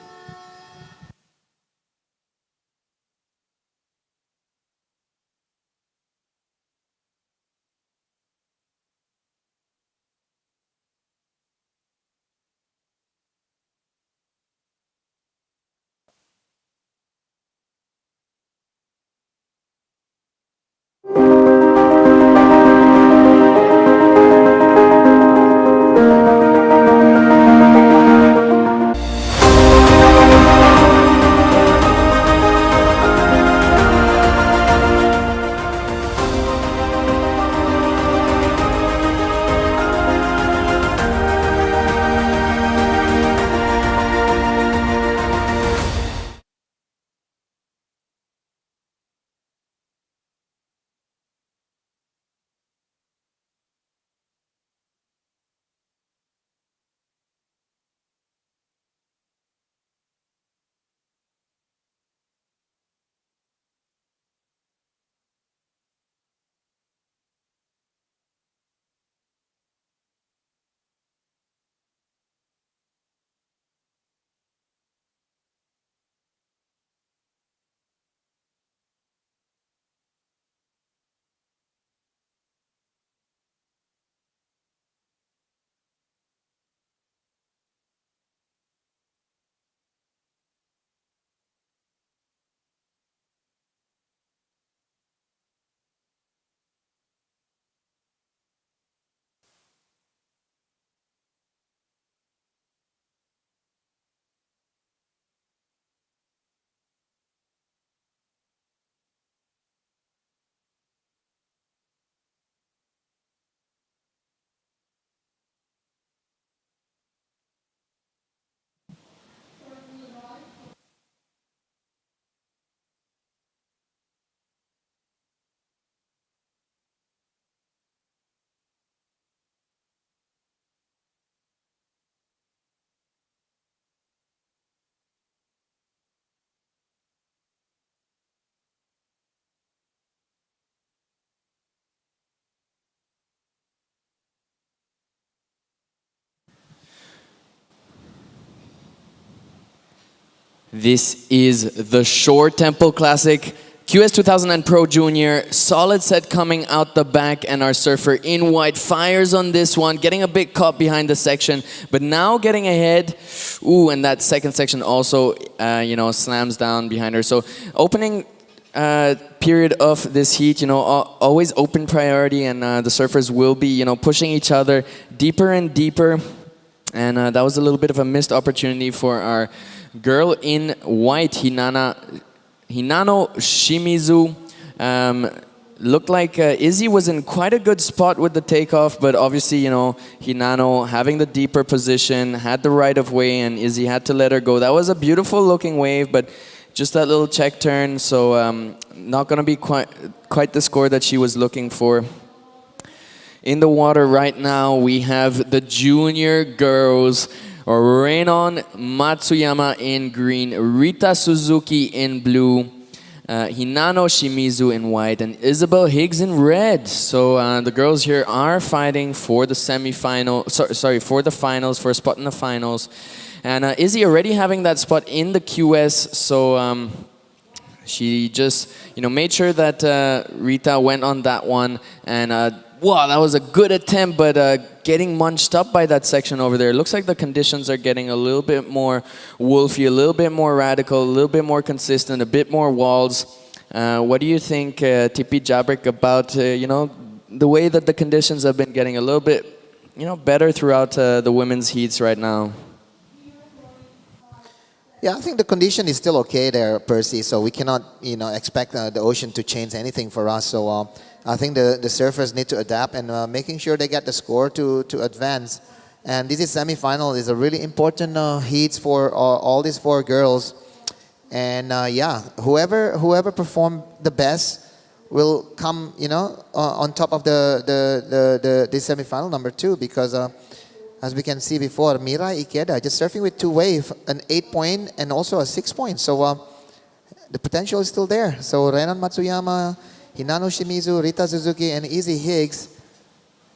This is the Shore Temple Classic QS 2000 and Pro Junior. Solid set coming out the back, and our surfer in white fires on this one, getting a bit caught behind the section, but now getting ahead. Ooh, and that second section also, slams down behind her. So opening period of this heat, always open priority, and the surfers will be, pushing each other deeper and deeper. And that was a little bit of a missed opportunity for our girl in white, Hinano Shimizu. Looked like Izzy was in quite a good spot with the takeoff, but obviously, Hinano having the deeper position, had the right of way, and Izzy had to let her go. That was a beautiful looking wave, but just that little check turn, so not going to be quite the score that she was looking for. In the water right now, we have the junior girls. Renon Matsuyama in green, Rita Suzuki in blue, Hinano Shimizu in white, and Isabel Higgs in red. So the girls here are fighting for the for the finals, for a spot in the finals. And Izzy already having that spot in the QS, so she just made sure that Rita went on that one, and wow, that was a good attempt, but getting munched up by that section over there. Looks like the conditions are getting a little bit more wolfy, a little bit more radical, a little bit more consistent, a bit more walls. What do you think, Tipi Jabrik, about the way that the conditions have been getting a little bit better throughout the women's heats right now? Yeah, I think the condition is still okay there, Percy. So we cannot, expect the ocean to change anything for us. So I think the surfers need to adapt and making sure they get the score to advance. And this is semi-final. Is a really important heats for all these four girls. And whoever performed the best will come, on top of the semi-final number 2, because. As we can see before, Mirai Ikeda just surfing with 2 waves, an 8-point and also a 6-point. So the potential is still there. So Renan Matsuyama, Hinano Shimizu, Rita Suzuki, and Izzy Higgs,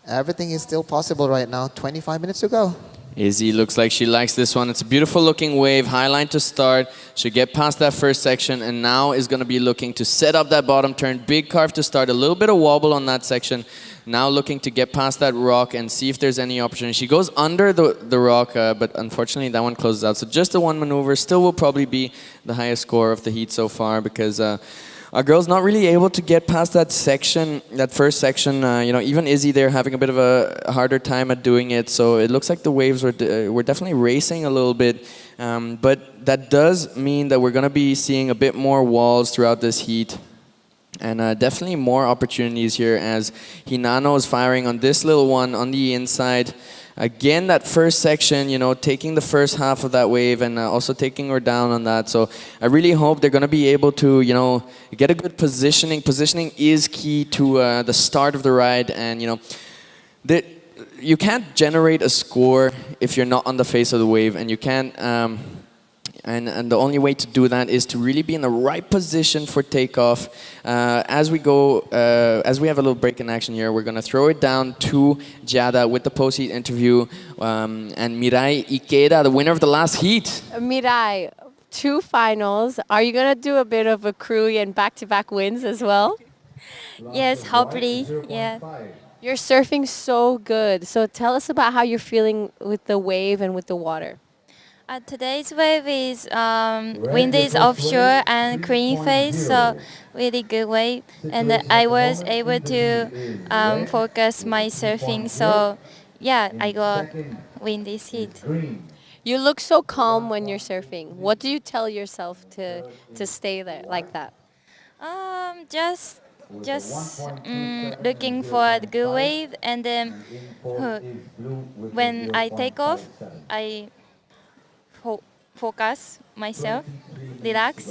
everything is still possible right now. 25 minutes to go. Izzy looks like she likes this one. It's a beautiful looking wave, high line to start. Should get past that first section, and now is going to be looking to set up that bottom turn. Big carve to start, a little bit of wobble on that section. Now looking to get past that rock and see if there's any opportunity. She goes under the rock, but unfortunately that one closes out. So just the one maneuver still will probably be the highest score of the heat so far, because our girl's not really able to get past that section, that first section. Even Izzy there having a bit of a harder time at doing it. So it looks like the waves were definitely racing a little bit. But that does mean that we're going to be seeing a bit more walls throughout this heat. And definitely more opportunities here as Hinano is firing on this little one on the inside. Again, that first section, taking the first half of that wave and also taking her down on that. So I really hope they're going to be able to, get a good positioning. Positioning is key to the start of the ride. And, you can't generate a score if you're not on the face of the wave. And you can't... And the only way to do that is to really be in the right position for takeoff. As we have a little break in action here, we're going to throw it down to Giada with the post-heat interview. And Mirai Ikeda, the winner of the last heat. Mirai, 2 finals. Are you going to do a bit of a crew and back-to-back wins as well? Yes, hopefully, yeah. You're surfing so good. So tell us about how you're feeling with the wave and with the water. Today's wave is wind is offshore and clean face, so really good wave. And I was able to focus my surfing, so yeah, I got win this heat. You look so calm when you're surfing. What do you tell yourself to stay there like that? Just looking for the good wave, and then when I take off, I focus myself, relax.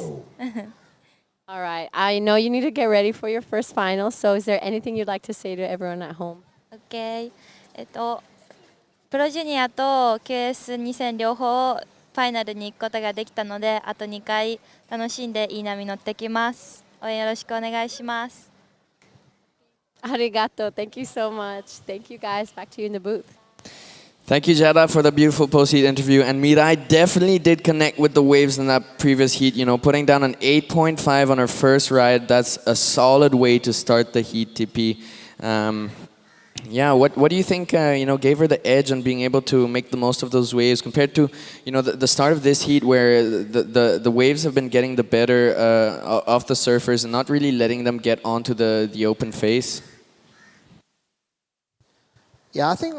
All right. I know you need to get ready for your first final. So is there anything you'd like to say to everyone at home? Okay. プロジュニアと QS2 戦両方ファイナルに行くことができたので、あと2回楽しんでいい波乗ってきます。応援よろしくお願いします。Arigato. Thank you so much. Thank you guys. Back to you in the booth. Thank you, Jada, for the beautiful post-heat interview. And Mirai definitely did connect with the waves in that previous heat. You know, putting down an 8.5 on her first ride. That's a solid way to start the heat, TP. Yeah, what do you think, gave her the edge on being able to make the most of those waves compared to, the start of this heat where the waves have been getting the better of the surfers and not really letting them get onto the open face? Yeah, I think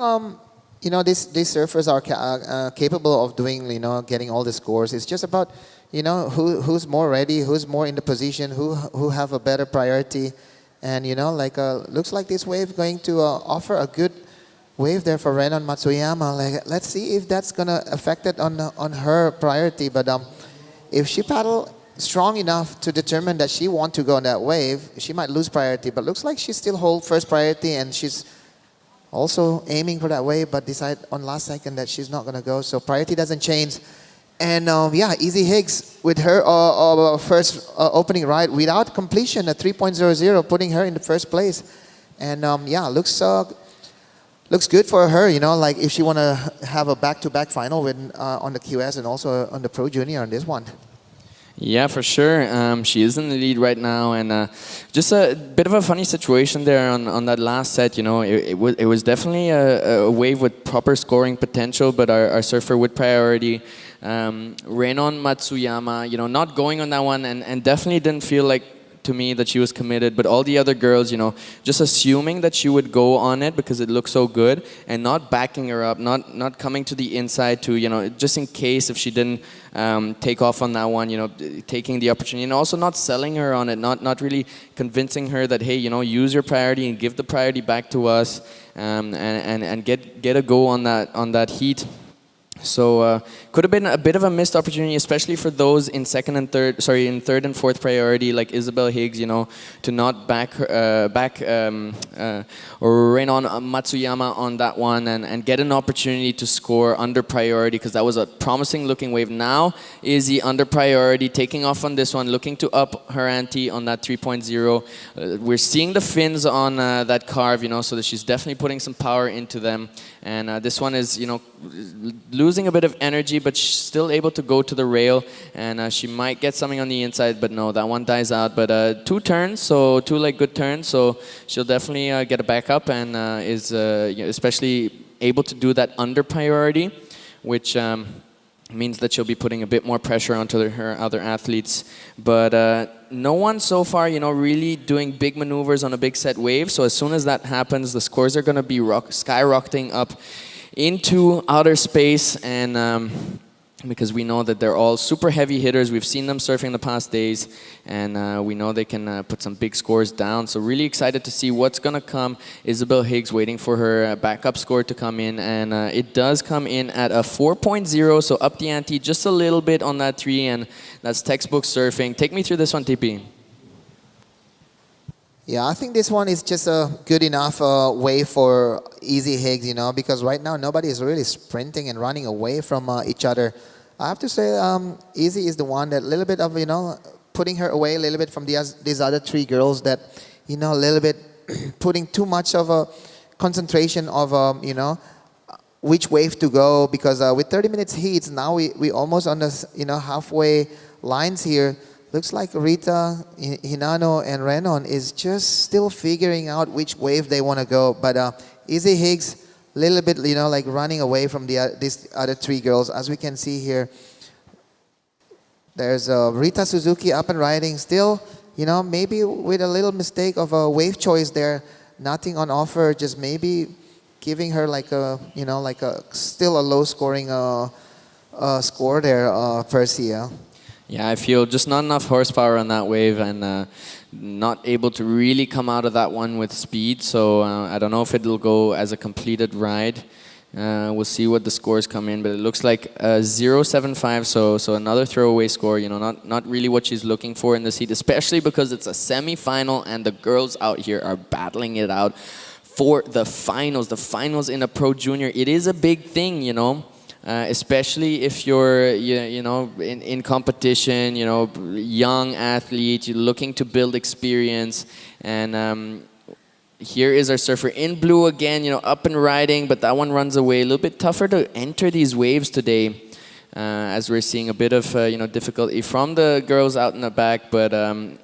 these surfers are capable of doing getting all the scores. It's just about who's more ready, who's more in the position, who have a better priority. And looks like this wave going to offer a good wave there for Renon Matsuyama. Let's see if that's gonna affect it on her priority. But if she paddle strong enough to determine that she want to go on that wave, she might lose priority. But looks like she still hold first priority, and she's also aiming for that wave, but decide on last second that she's not gonna go. So priority doesn't change. And Easy Higgs with her first opening ride without completion at 3.00, putting her in the first place. And looks good for her. If she want to have a back-to-back final with on the QS and also on the Pro Junior on this one. Yeah, for sure. She is in the lead right now, and just a bit of a funny situation there on that last set. It was definitely a wave with proper scoring potential, but our surfer with priority, Renon Matsuyama, not going on that one, and definitely didn't feel like to me that she was committed, but all the other girls, just assuming that she would go on it because it looked so good and not backing her up, not coming to the inside to, just in case if she didn't take off on that one, taking the opportunity, and also not selling her on it, not really convincing her that, hey, use your priority and give the priority back to us, and get a go on that heat. So could have been a bit of a missed opportunity, especially for those in third and fourth priority, like Isabel Higgs, to not back or Renon Matsuyama on that one and get an opportunity to score under priority, because that was a promising looking wave. Now Izzy under priority, taking off on this one, looking to up her ante on that 3.0. We're seeing the fins on that carve, so that she's definitely putting some power into them. And this one is, losing a bit of energy, but she's still able to go to the rail, and she might get something on the inside, but no, that one dies out. But two turns, so two good turns, so she'll definitely get a backup, and is especially able to do that under priority, which means that she'll be putting a bit more pressure onto her other athletes. But no one so far, really doing big maneuvers on a big set wave. So as soon as that happens, the scores are going to be skyrocketing up into outer space, and because we know that they're all super heavy hitters. We've seen them surfing the past days, and we know they can put some big scores down. So really excited to see what's going to come. Isabel Higgs waiting for her backup score to come in, and it does come in at a 4.0, so up the ante just a little bit on that 3, and that's textbook surfing. Take me through this one, TP. Yeah, I think this one is just a good enough way for Easy Higgs, because right now nobody is really sprinting and running away from each other. I have to say, Easy is the one that a little bit of, putting her away a little bit from these other 3 girls that, a little bit putting too much of a concentration of, which wave to go, because with 30 minutes heats, now we almost on the, halfway lines here. Looks like Rita, Hinano, and Renon is just still figuring out which wave they want to go. But Easy Higgs, a little bit, running away from these other 3 girls. As we can see here, there's Rita Suzuki up and riding. Still, maybe with a little mistake of a wave choice there, nothing on offer, just maybe giving her still a low scoring score there, Percy. Yeah, I feel just not enough horsepower on that wave, and not able to really come out of that one with speed. So I don't know if it'll go as a completed ride. We'll see what the scores come in, but it looks like 0.75, so another throwaway score. Not really what she's looking for in this heat, especially because it's a semi-final and the girls out here are battling it out for the finals. The finals in a Pro Junior, it is a big thing, especially if you're in competition, young athlete, you're looking to build experience, and here is our surfer in blue again, up and riding, but that one runs away. A little bit tougher to enter these waves today, as we're seeing a bit of difficulty from the girls out in the back. But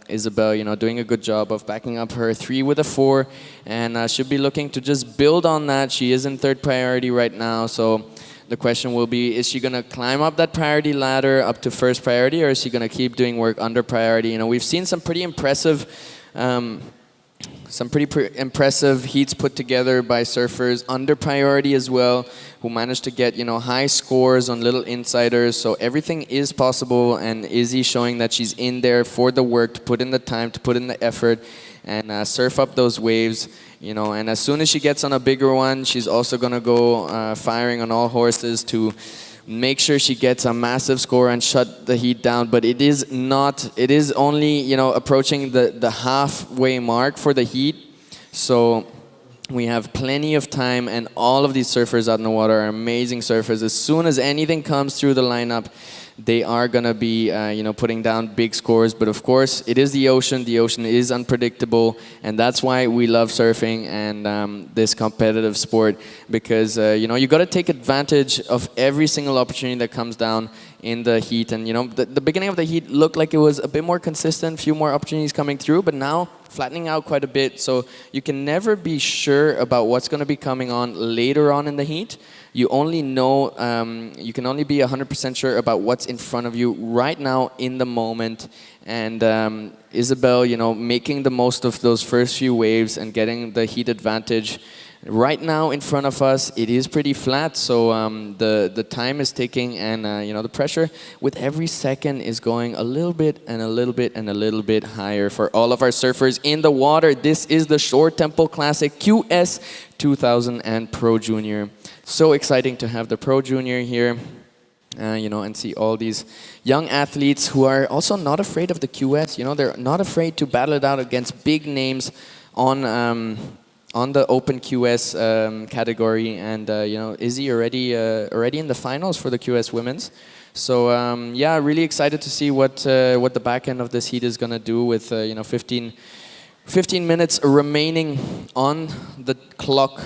Isabel, doing a good job of backing up her 3 with a 4, and should be looking to just build on that. She is in 3rd priority right now, so the question will be, is she going to climb up that priority ladder up to 1st priority, or is she going to keep doing work under priority? We've seen some pretty impressive heats put together by surfers under priority as well, who managed to get high scores on little insiders. So everything is possible, and Izzy showing that she's in there for the work, to put in the time, to put in the effort, and surf up those waves. And as soon as she gets on a bigger one, she's also gonna go firing on all horses to make sure she gets a massive score and shut the heat down. But it is only approaching the halfway mark for the heat, so we have plenty of time, and all of these surfers out in the water are amazing surfers. As soon as anything comes through the lineup, they are gonna be putting down big scores. But of course, it is the ocean. The ocean is unpredictable, and that's why we love surfing and this competitive sport, because you got to take advantage of every single opportunity that comes down in the heat. And the beginning of the heat looked like it was a bit more consistent, few more opportunities coming through, but now flattening out quite a bit. So you can never be sure about what's going to be coming on later on in the heat. You only know, you can only be 100% sure about what's in front of you right now in the moment. And Isabel, making the most of those first few waves and getting the heat advantage. Right now in front of us, it is pretty flat, so the time is ticking, and the pressure with every second is going a little bit and a little bit and a little bit higher for all of our surfers in the water. This is the Shore Temple Classic QS 2000 and Pro Junior. So exciting to have the Pro Junior here, and see all these young athletes who are also not afraid of the QS. They're not afraid to battle it out against big names on the Open QS category, and Izzy already in the finals for the QS Women's. So yeah, really excited to see what the back end of this heat is gonna do with 15 minutes remaining on the clock.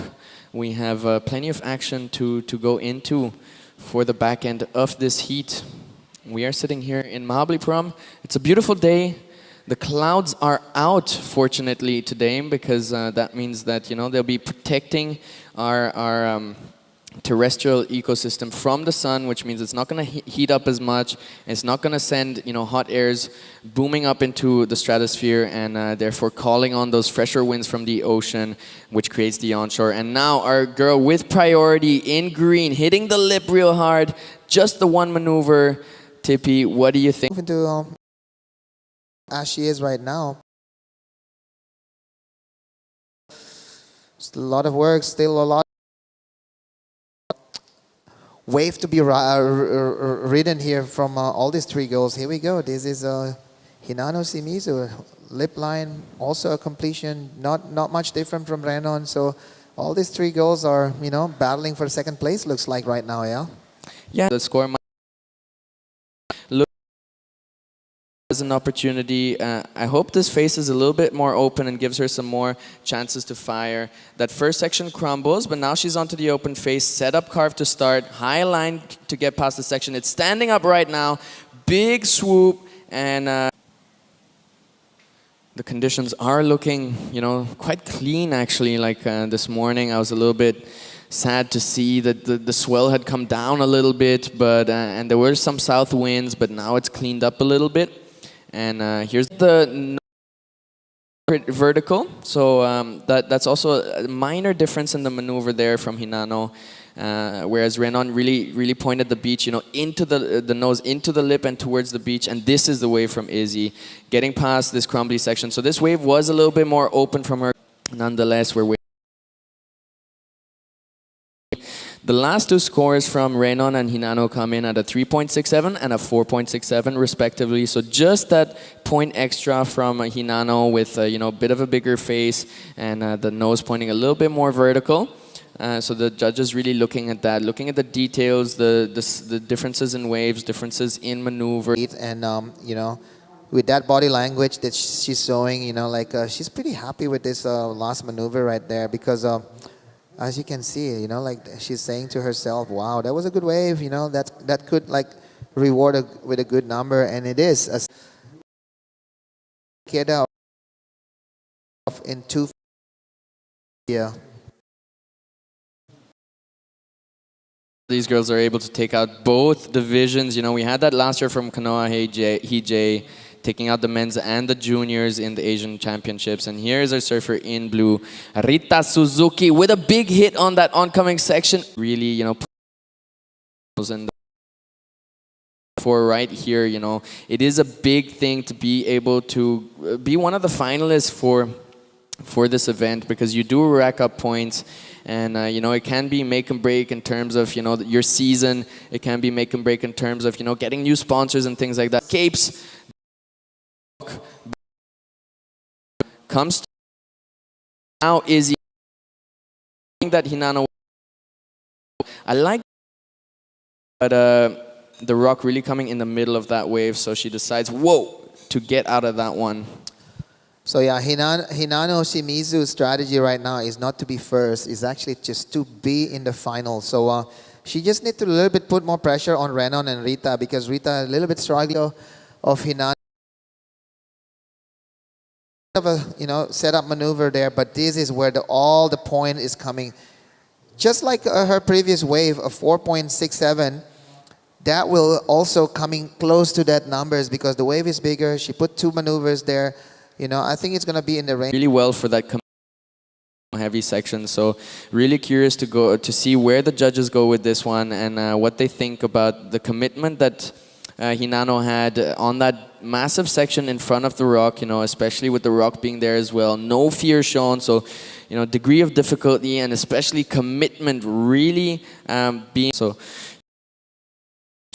We have plenty of action to go into for the back end of this heat. We are sitting here in Mahabalipuram. It's a beautiful day. The clouds are out, fortunately, today, because that means that they'll be protecting our terrestrial ecosystem from the sun, which means it's not going to heat up as much. It's not going to send hot airs booming up into the stratosphere, and therefore calling on those fresher winds from the ocean, which creates the onshore. And now our girl with priority in green, hitting the lip real hard. Just the one maneuver. Tippy, what do you think? As she is right now. Still a lot of work, still a lot wave to be ridden here from all these 3 girls. Here we go. This is Hinano Shimizu, lip line, also a completion, not much different from Renon. So all these 3 girls are battling for 2nd place, looks like right now. Yeah, the score as an opportunity. I hope this face is a little bit more open and gives her some more chances to fire. That first section crumbles, but now she's onto the open face. Set up carve to start. High line to get past the section. It's standing up right now. Big swoop, and the conditions are looking, quite clean actually. Like this morning, I was a little bit sad to see that the swell had come down a little bit, but and there were some south winds, but now it's cleaned up a little bit. And here's the vertical, so that's also a minor difference in the maneuver there from Hinano, whereas Renon really pointed the beach, into the nose, into the lip and towards the beach, and this is the wave from Izzy, getting past this crumbly section. So this wave was a little bit more open from her. Nonetheless, we're waiting. The last 2 scores from Renon and Hinano come in at a 3.67 and a 4.67 respectively. So just that point extra from Hinano with a bit of a bigger face and the nose pointing a little bit more vertical. So the judges really looking at that, looking at the details, the differences in waves, differences in maneuver. And with that body language that she's showing, you know, like she's pretty happy with this last maneuver right there because as you can see, you know, like she's saying to herself, wow, that was a good wave, you know, that could like reward with a good number, and it is. As Keda in 2. Yeah. These girls are able to take out both divisions. You know, we had that last year from Kanoa Hijay, taking out the men's and the juniors in the Asian Championships. And here's our surfer in blue, Rita Suzuki, with a big hit on that oncoming section. Really, you know, and for right here, you know, it is a big thing to be able to be one of the finalists for this event, because you do rack up points, and you know, it can be make and break in terms of, you know, your season. It can be make and break in terms of, you know, getting new sponsors and things like that. Capes comes to now Izzy. That Hinano, I like, but the rock really coming in the middle of that wave, so she decides, whoa, to get out of that one. So yeah, Hinano Shimizu's strategy right now is not to be first, is actually just to be in the final. So she just needs to a little bit put more pressure on Renon and Rita, because Rita a little bit struggling of Hinano. Of a, you know, setup maneuver there, but this is where all the point is coming. Just like her previous wave of 4.67, that will also coming close to that numbers because the wave is bigger. She put 2 maneuvers there. You know, I think it's going to be in the range. Really well for that heavy section. So really curious to see where the judges go with this one, and what they think about the commitment that Hinano had on that massive section in front of the rock, you know, especially with the rock being there as well. No fear shown, so, you know, degree of difficulty and especially commitment really being so.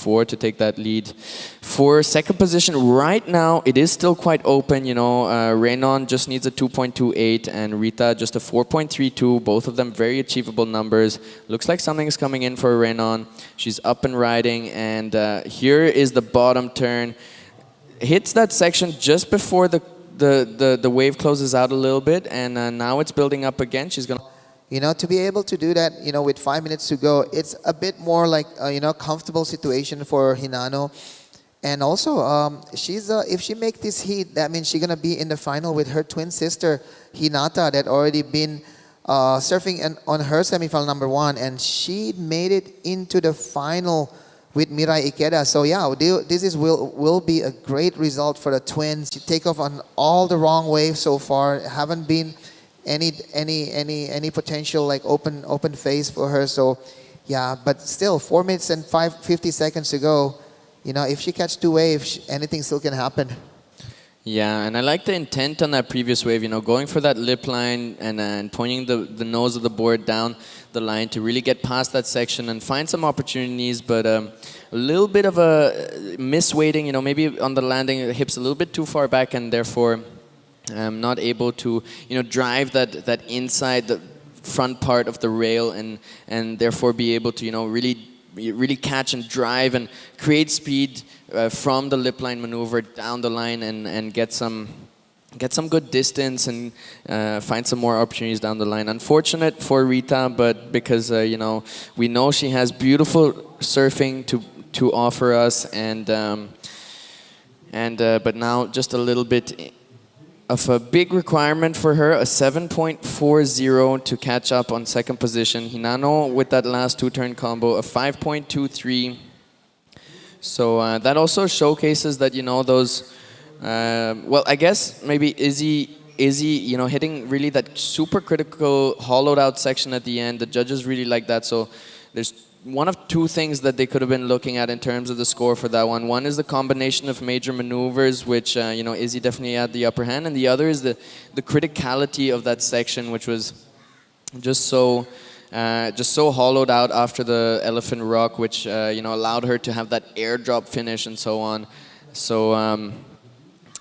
To take that lead. For second position right now, it is still quite open, you know. Renon just needs a 2.28 and Rita just a 4.32. Both of them very achievable numbers. Looks like something is coming in for Renon. She's up and riding, and here is the bottom turn. Hits that section just before the wave closes out a little bit, and now it's building up again. She's gonna, you know, to be able to do that, you know, with 5 minutes to go, it's a bit more like, you know, comfortable situation for Hinano. And also, she's if she make this heat, that means she's going to be in the final with her twin sister, Hinata, that already been surfing on her semifinal number 1. And she made it into the final with Mirai Ikeda. So yeah, this will be a great result for the twins. She take off on all the wrong waves so far. Haven't been any potential like open phase for her. So yeah, but still 4 minutes and 50 seconds to go. You know, if she catch 2 waves, anything still can happen. yeah, and I like the intent on that previous wave, you know, going for that lip line and pointing the nose of the board down the line to really get past that section and find some opportunities, but a little bit of a misweighting, you know, maybe on the landing, the hips a little bit too far back, and therefore not able to, you know, drive that inside the front part of the rail, and therefore be able to, you know, really catch and drive and create speed from the lip line maneuver down the line, and get some good distance and find some more opportunities down the line. Unfortunate for Rita, but because you know, we know she has beautiful surfing to offer us, and but now just a little bit of a big requirement for her, a 7.40 to catch up on second position. Hinano with that last 2-turn combo, a 5.23. So that also showcases that, you know, those, well, I guess maybe Izzy, you know, hitting really that super critical hollowed out section at the end. The judges really like that. So there's one of 2 things that they could have been looking at in terms of the score for that one. One is the combination of major maneuvers, which, you know, Izzy definitely had the upper hand. And the other is the criticality of that section, which was just so hollowed out after the elephant rock, which, you know, allowed her to have that airdrop finish and so on. So,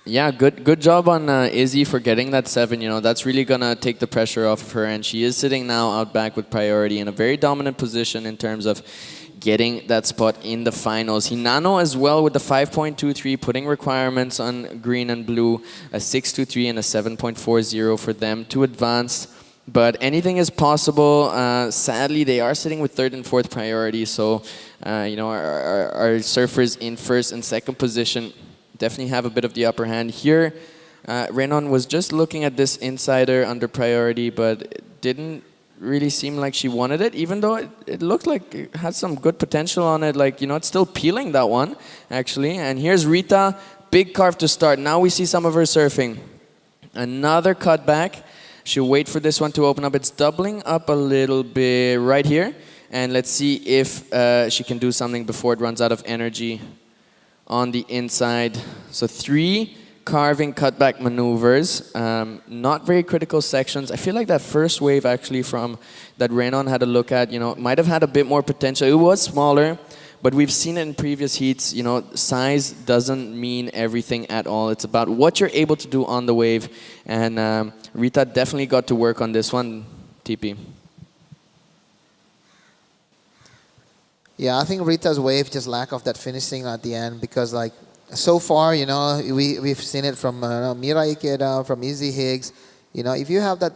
yeah, good job on Izzy for getting that 7. You know, that's really gonna take the pressure off of her, and she is sitting now out back with priority in a very dominant position in terms of getting that spot in the finals. Hinano as well with the 5.23, putting requirements on green and blue, a 6.23 and a 7.40 for them to advance. But anything is possible. Sadly, they are sitting with third and fourth priority, so our surfers in first and second position definitely have a bit of the upper hand here. Renon was just looking at this insider under priority, but it didn't really seem like she wanted it, even though it looked like it had some good potential on it. Like, it's still peeling, that one, actually. And here's Rita, big carve to start. Now we see some of her surfing. Another cutback. She'll wait for this one to open up. It's doubling up a little bit right here. And let's see if she can do something before it runs out of energy on the inside. So 3 carving cutback maneuvers, not very critical sections. I feel like that first wave actually from that Renon had a look at, might have had a bit more potential. It was smaller, but we've seen it in previous heats. Size doesn't mean everything at all. It's about what you're able to do on the wave. And Rita definitely got to work on this one, TP. Yeah, I think Rita's wave just lack of that finishing at the end because so far, we've seen it from Mira Ikeda, from Izzy Higgs. If you have that,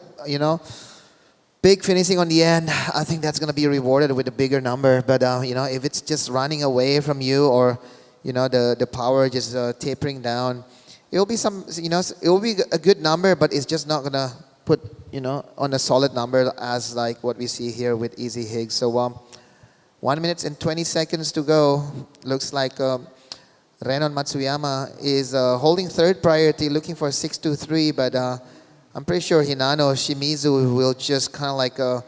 big finishing on the end, I think that's going to be rewarded with a bigger number. But, if it's just running away from you or, the power just tapering down, it will be it will be a good number, but it's just not going to put, on a solid number as like what we see here with Izzy Higgs. So 1 minute and 20 seconds to go. Looks like Renon Matsuyama is holding third priority, looking for 6.23, but I'm pretty sure Hinano Shimizu will just kind of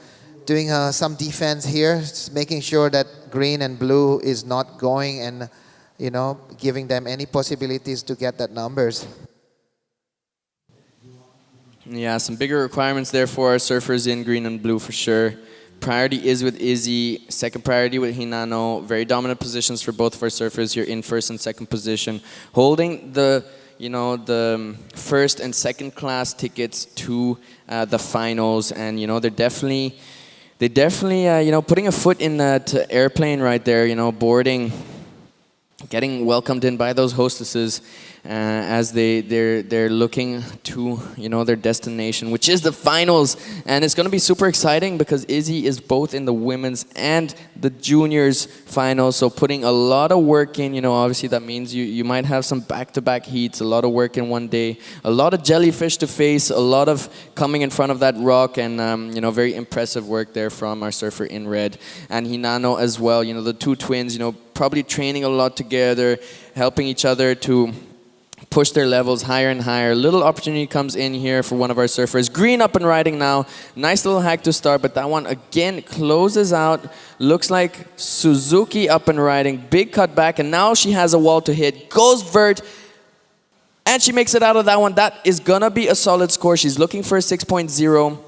doing some defense here, just making sure that green and blue is not going and, giving them any possibilities to get that numbers. Yeah, some bigger requirements there for our surfers in green and blue for sure. Priority is with Izzy, second priority with Hinano. Very dominant positions for both of our surfers here in first and second position. Holding the first and second class tickets to the finals, and they're definitely putting a foot in that airplane right there. Boarding, getting welcomed in by those hostesses as they're looking to their destination, which is the finals. And it's going to be super exciting because Izzy is both in the women's and the juniors finals, so putting a lot of work in. Obviously that means you might have some back-to-back heats, a lot of work in one day, a lot of jellyfish to face, a lot of coming in front of that rock, and very impressive work there from our surfer in red. And Hinano as well, the two twins, probably training a lot together, helping each other to push their levels higher and higher. Little opportunity comes in here for one of our surfers. Green up and riding now. Nice little hack to start, but that one again closes out. Looks like Suzuki up and riding. Big cut back, and now she has a wall to hit. Goes vert, and she makes it out of that one. That is gonna be a solid score. She's looking for a 6.0.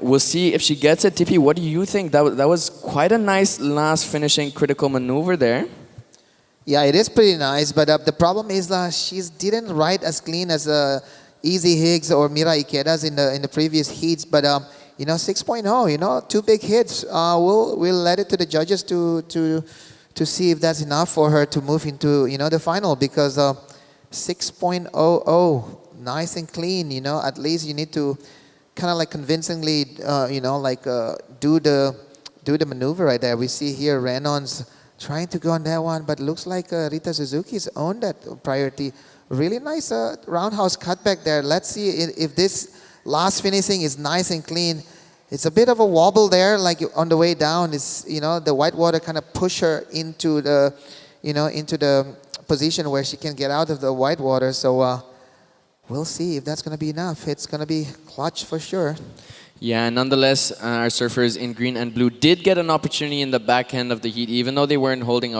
We'll see if she gets it. Tippy, what do you think? That was quite a nice last finishing critical maneuver there. Yeah, it is pretty nice, but the problem is she didn't ride as clean as Izzy Higgs or Mira Ikeda's in the previous heats. But 6.0, 2 big hits. We'll let it to the judges to see if that's enough for her to move into the final, because 6.00, nice and clean. At least you need to kind of convincingly do the maneuver right there. We see here Renon's trying to go on that one, but looks like Rita Suzuki's owned that priority. Really nice roundhouse cutback there. Let's see if this last finishing is nice and clean. It's a bit of a wobble there, like on the way down. It's the white water kind of push her into the into the position where she can get out of the white water. So we'll see if that's going to be enough. It's going to be clutch for sure. Yeah, nonetheless, our surfers in green and blue did get an opportunity in the back end of the heat, even though they weren't holding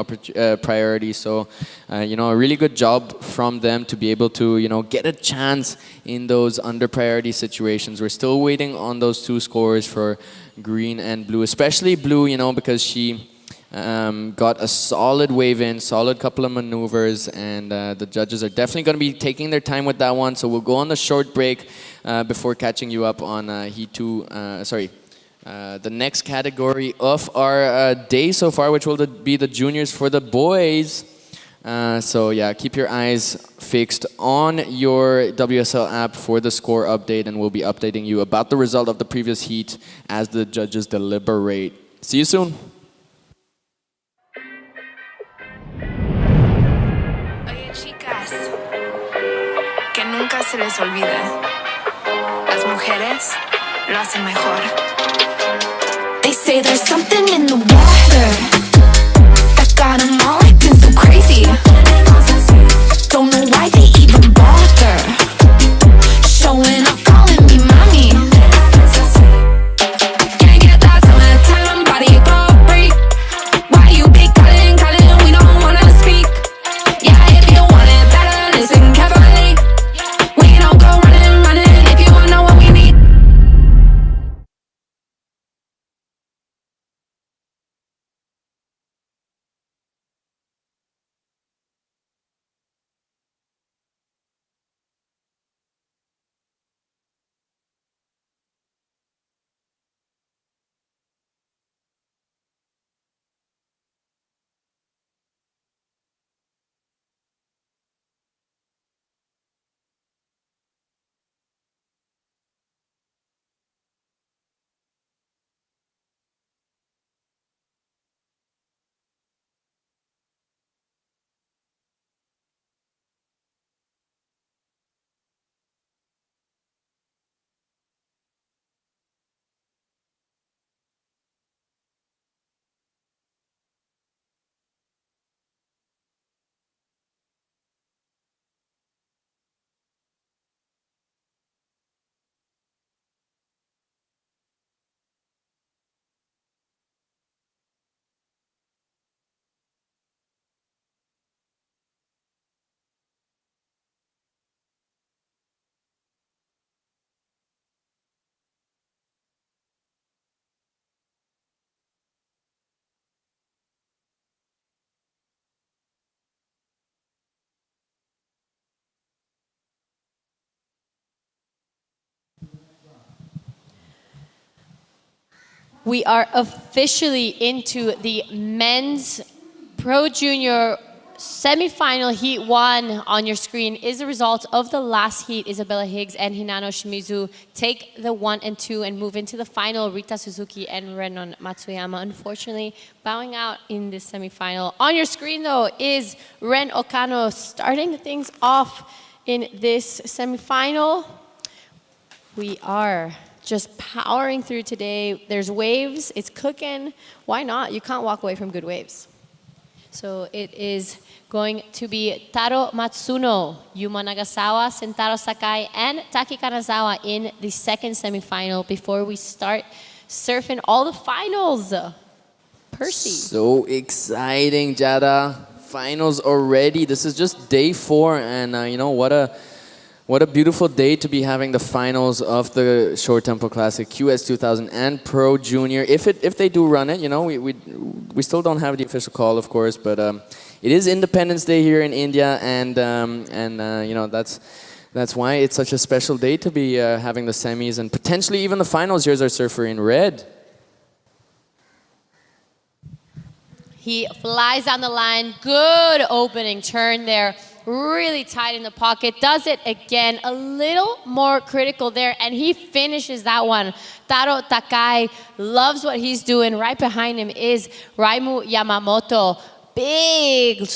priority. So, a really good job from them to be able to, get a chance in those under priority situations. We're still waiting on those 2 scores for green and blue, especially blue, because she got a solid wave in, solid couple of maneuvers, and the judges are definitely going to be taking their time with that one. So we'll go on the short break before catching you up on heat 2, The next category of our day so far, which will be the juniors for the boys. So yeah, keep your eyes fixed on your WSL app for the score update, and we'll be updating you about the result of the previous heat as the judges deliberate. See you soon. Oye, chicas, que nunca se les olvide. Las mujeres lo hacen mejor. They say there's something in the water that got 'em all acting so crazy. Don't know why they even bother showing up, calling me mommy. Can't get that summertime body for free. Why you be calling, we don't wanna speak. Yeah, if you want it better, listen carefully. We don't go running if you wanna know what we need. We are officially into the men's Pro Junior semifinal. Heat 1 on your screen is the result of the last heat. Isabella Higgs and Hinano Shimizu take the 1 and 2 and move into the final. Rita Suzuki and Renon Matsuyama, unfortunately, bowing out in this semifinal. On your screen, though, is Ren Okano starting things off in this semifinal. We are just powering through today. There's waves, it's cooking. Why not? You can't walk away from good waves. So it is going to be Taro Matsuno, Yuma Nagasawa, Sentaro Sakai, and Taki Kanazawa in the second semifinal before we start surfing all the finals. Percy. So exciting, Jada. Finals already. This is just day 4, and you know, what a beautiful day to be having the finals of the Short Tempo Classic QS 2000 and Pro Junior. If they do run it, you know, we still don't have the official call, of course, but it is Independence Day here in India, and you know, that's why it's such a special day to be having the semis and potentially even the finals. Here's our surfer in red. He flies down the line. Good opening turn there. Really tight in the pocket. Does it again. A little more critical there. And he finishes that one. Taro Takai loves what he's doing. Right behind him is Raimu Yamamoto. Big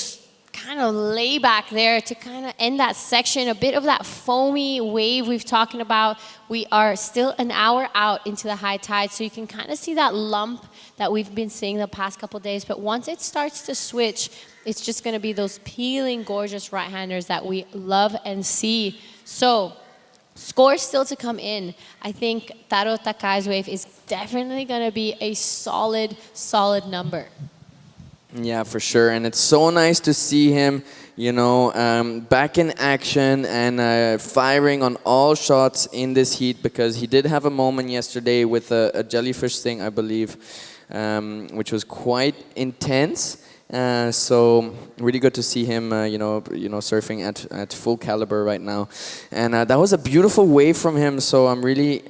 kind of layback there to kind of end that section. A bit of that foamy wave we've talking about. We are still an hour out into the high tide, so you can kind of see that lump that we've been seeing the past couple days. But once it starts to switch, it's just going to be those peeling, gorgeous right-handers that we love and see. So, scores still to come in. I think Taro Takai's wave is definitely going to be a solid, solid number. Yeah, for sure. And it's so nice to see him, you know, back in action and firing on all shots in this heat, because he did have a moment yesterday with a jellyfish thing, I believe, which was quite intense. So really good to see him, surfing at full caliber right now. And that was a beautiful wave from him. So I'm really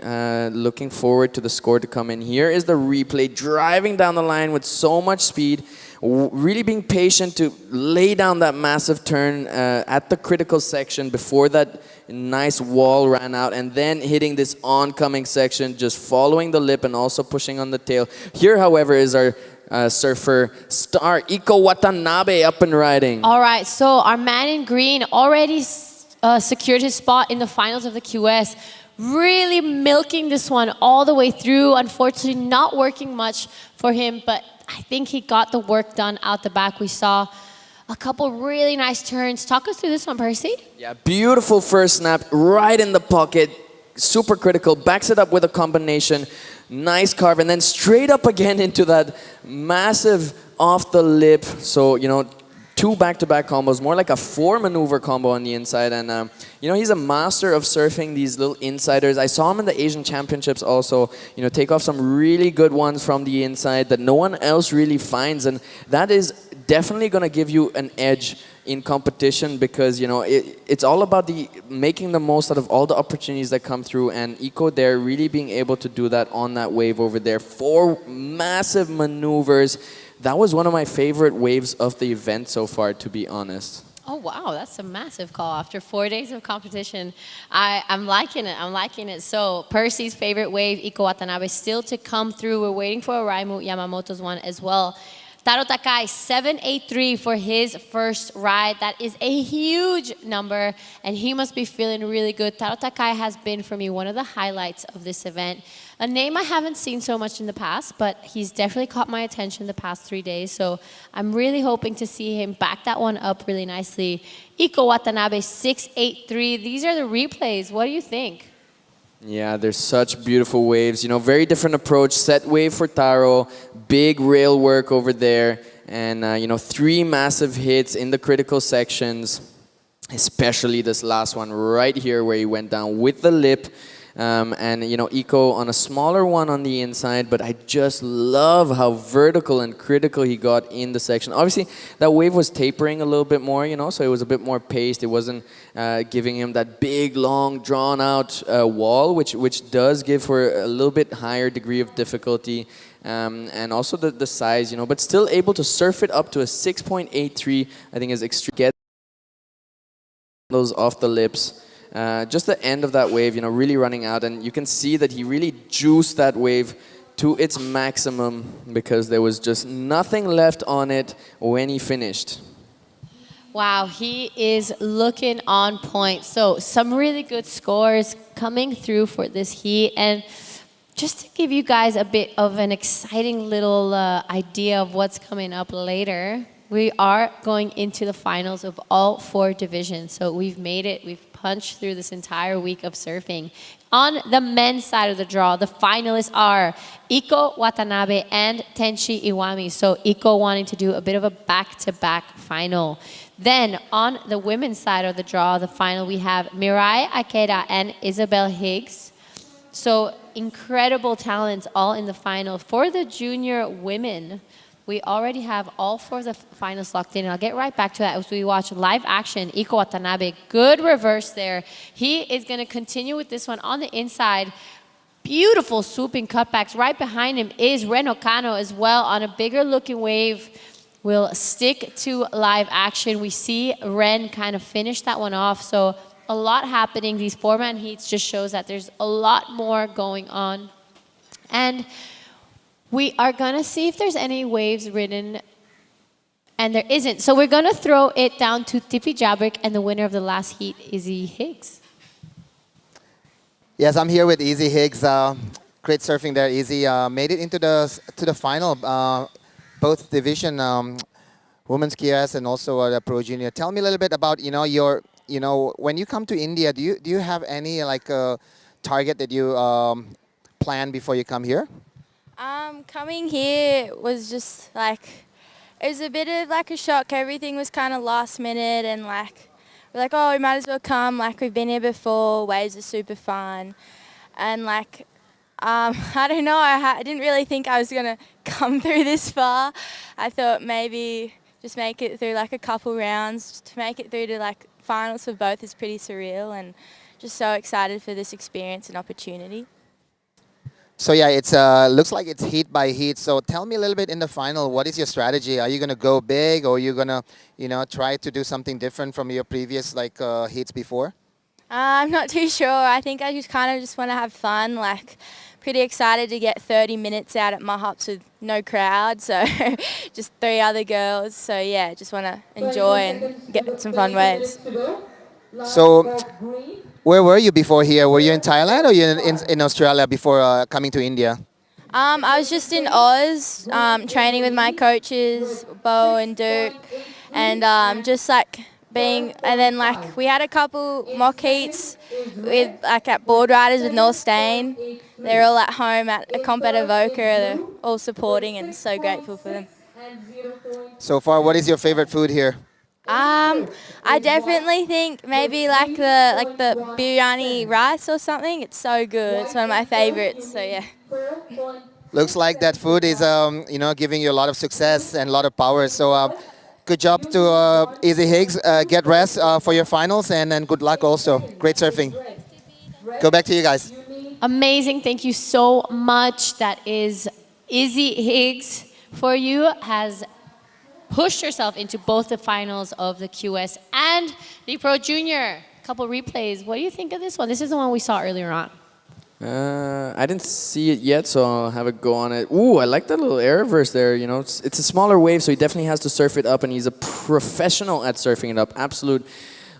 looking forward to the score to come in. Here is the replay, driving down the line with so much speed, really being patient to lay down that massive turn at the critical section before that nice wall ran out, and then hitting this oncoming section, just following the lip and also pushing on the tail. Here, however, is our surfer star, Iko Watanabe, up and riding. All right, so our man in green already secured his spot in the finals of the QS. Really milking this one all the way through. Unfortunately, not working much for him, but I think he got the work done out the back. We saw a couple really nice turns. Talk us through this one, Percy. Yeah, beautiful first snap, right in the pocket, super critical, backs it up with a combination, nice carve, and then straight up again into that massive off the lip. So, two back-to-back combos, more like a 4-maneuver combo on the inside. And, he's a master of surfing these little insiders. I saw him in the Asian Championships also, take off some really good ones from the inside that no one else really finds. And that is definitely going to give you an edge in competition because, it's all about making the most out of all the opportunities that come through. And Iko there really being able to do that on that wave over there. 4 massive maneuvers. That was one of my favorite waves of the event so far, to be honest. Oh, wow, that's a massive call. After 4 days of competition, I'm liking it. I'm liking it. So Percy's favorite wave, Iko Watanabe, still to come through. We're waiting for Raimu Yamamoto's one as well. Taro Takai, 783 for his first ride. That is a huge number, and he must be feeling really good. Taro Takai has been, for me, one of the highlights of this event. A name I haven't seen so much in the past, but he's definitely caught my attention the past 3 days. So I'm really hoping to see him back that one up really nicely. Iko Watanabe, 683. These are the replays. What do you think? Yeah, there's such beautiful waves. Very different approach. Set wave for Taro, big rail work over there, and 3 massive hits in the critical sections, especially this last one right here where he went down with the lip. And Iko on a smaller one on the inside, but I just love how vertical and critical he got in the section. Obviously, that wave was tapering a little bit more, so it was a bit more paced. It wasn't giving him that big, long, drawn-out wall, which does give for a little bit higher degree of difficulty. And also the size, but still able to surf it up to a 6.83, I think is extreme. Get those off the lips. Just the end of that wave, really running out, and you can see that he really juiced that wave to its maximum because there was just nothing left on it when he finished. Wow, he is looking on point. So some really good scores coming through for this heat. And just to give you guys a bit of an exciting little idea of what's coming up later, we are going into the finals of all 4 divisions. So we've made it. We've punched through this entire week of surfing. On the men's side of the draw, the finalists are Iko Watanabe and Tenshi Iwami. So Iko wanting to do a bit of a back-to-back final. Then on the women's side of the draw, the final, we have Mirai Akeda and Isabel Higgs. So incredible talents all in the final. For the junior women, we already have all 4 of the finals locked in. And I'll get right back to that as we watch live action. Iko Watanabe, good reverse there. He is going to continue with this one on the inside. Beautiful swooping cutbacks. Right behind him is Ren Okano as well on a bigger looking wave. We'll stick to live action. We see Ren kind of finish that one off. So a lot happening. These 4-man heats just shows that there's a lot more going on. And we are going to see if there's any waves ridden, and there isn't. So we're going to throw it down to Tippy Jabrick and the winner of the last heat, Izzy Higgs. Yes, I'm here with Izzy Higgs. Great surfing there, Izzy. Made it into the final, both division, women's QS and also the Pro Junior. Tell me a little bit about your when you come to India, do you have any target that you plan before you come here? Coming here was just it was a bit of a shock. Everything was kind of last minute, and we're oh, we might as well come. We've been here before. Waves are super fun, and I don't know. I didn't really think I was gonna come through this far. I thought maybe just make it through like a couple rounds. To make it through to like finals for both is pretty surreal, and just so excited for this experience and opportunity. So yeah, it's looks like it's heat by heat. So tell me a little bit in the final, what is your strategy? Are you gonna go big, or are you gonna, try to do something different from your previous heats before? I'm not too sure. I think I just kind of just want to have fun. Like, pretty excited to get 30 minutes out at Mahops with no crowd. So just 3 other girls. So yeah, just want to enjoy and get some fun waves. So where were you before here? Were you in Thailand, or you in Australia before coming to India? I was just in Oz, training with my coaches, Bo and Duke, and just like and then like we had a couple mock heats with like at board riders with North Stain. They're all at home at a comp at Avoca. They're all supporting and so grateful for them. So far, what is your favorite food here? I definitely think maybe like the biryani rice or something. It's so good. It's one of my favorites. So yeah. Looks like that food is giving you a lot of success and a lot of power. So good job to Izzy Higgs. Get rest for your finals, and then good luck also. Great surfing. Go back to you guys. Amazing. Thank you so much. That is Izzy Higgs for you. Has pushed herself into both the finals of the QS and the Pro Junior. Couple replays. What do you think of this one? This is the one we saw earlier on. I didn't see it yet, so I'll have a go on it. Ooh, I like that little air reverse there. You know, it's a smaller wave, so he definitely has to surf it up, and he's a professional at surfing it up. Absolute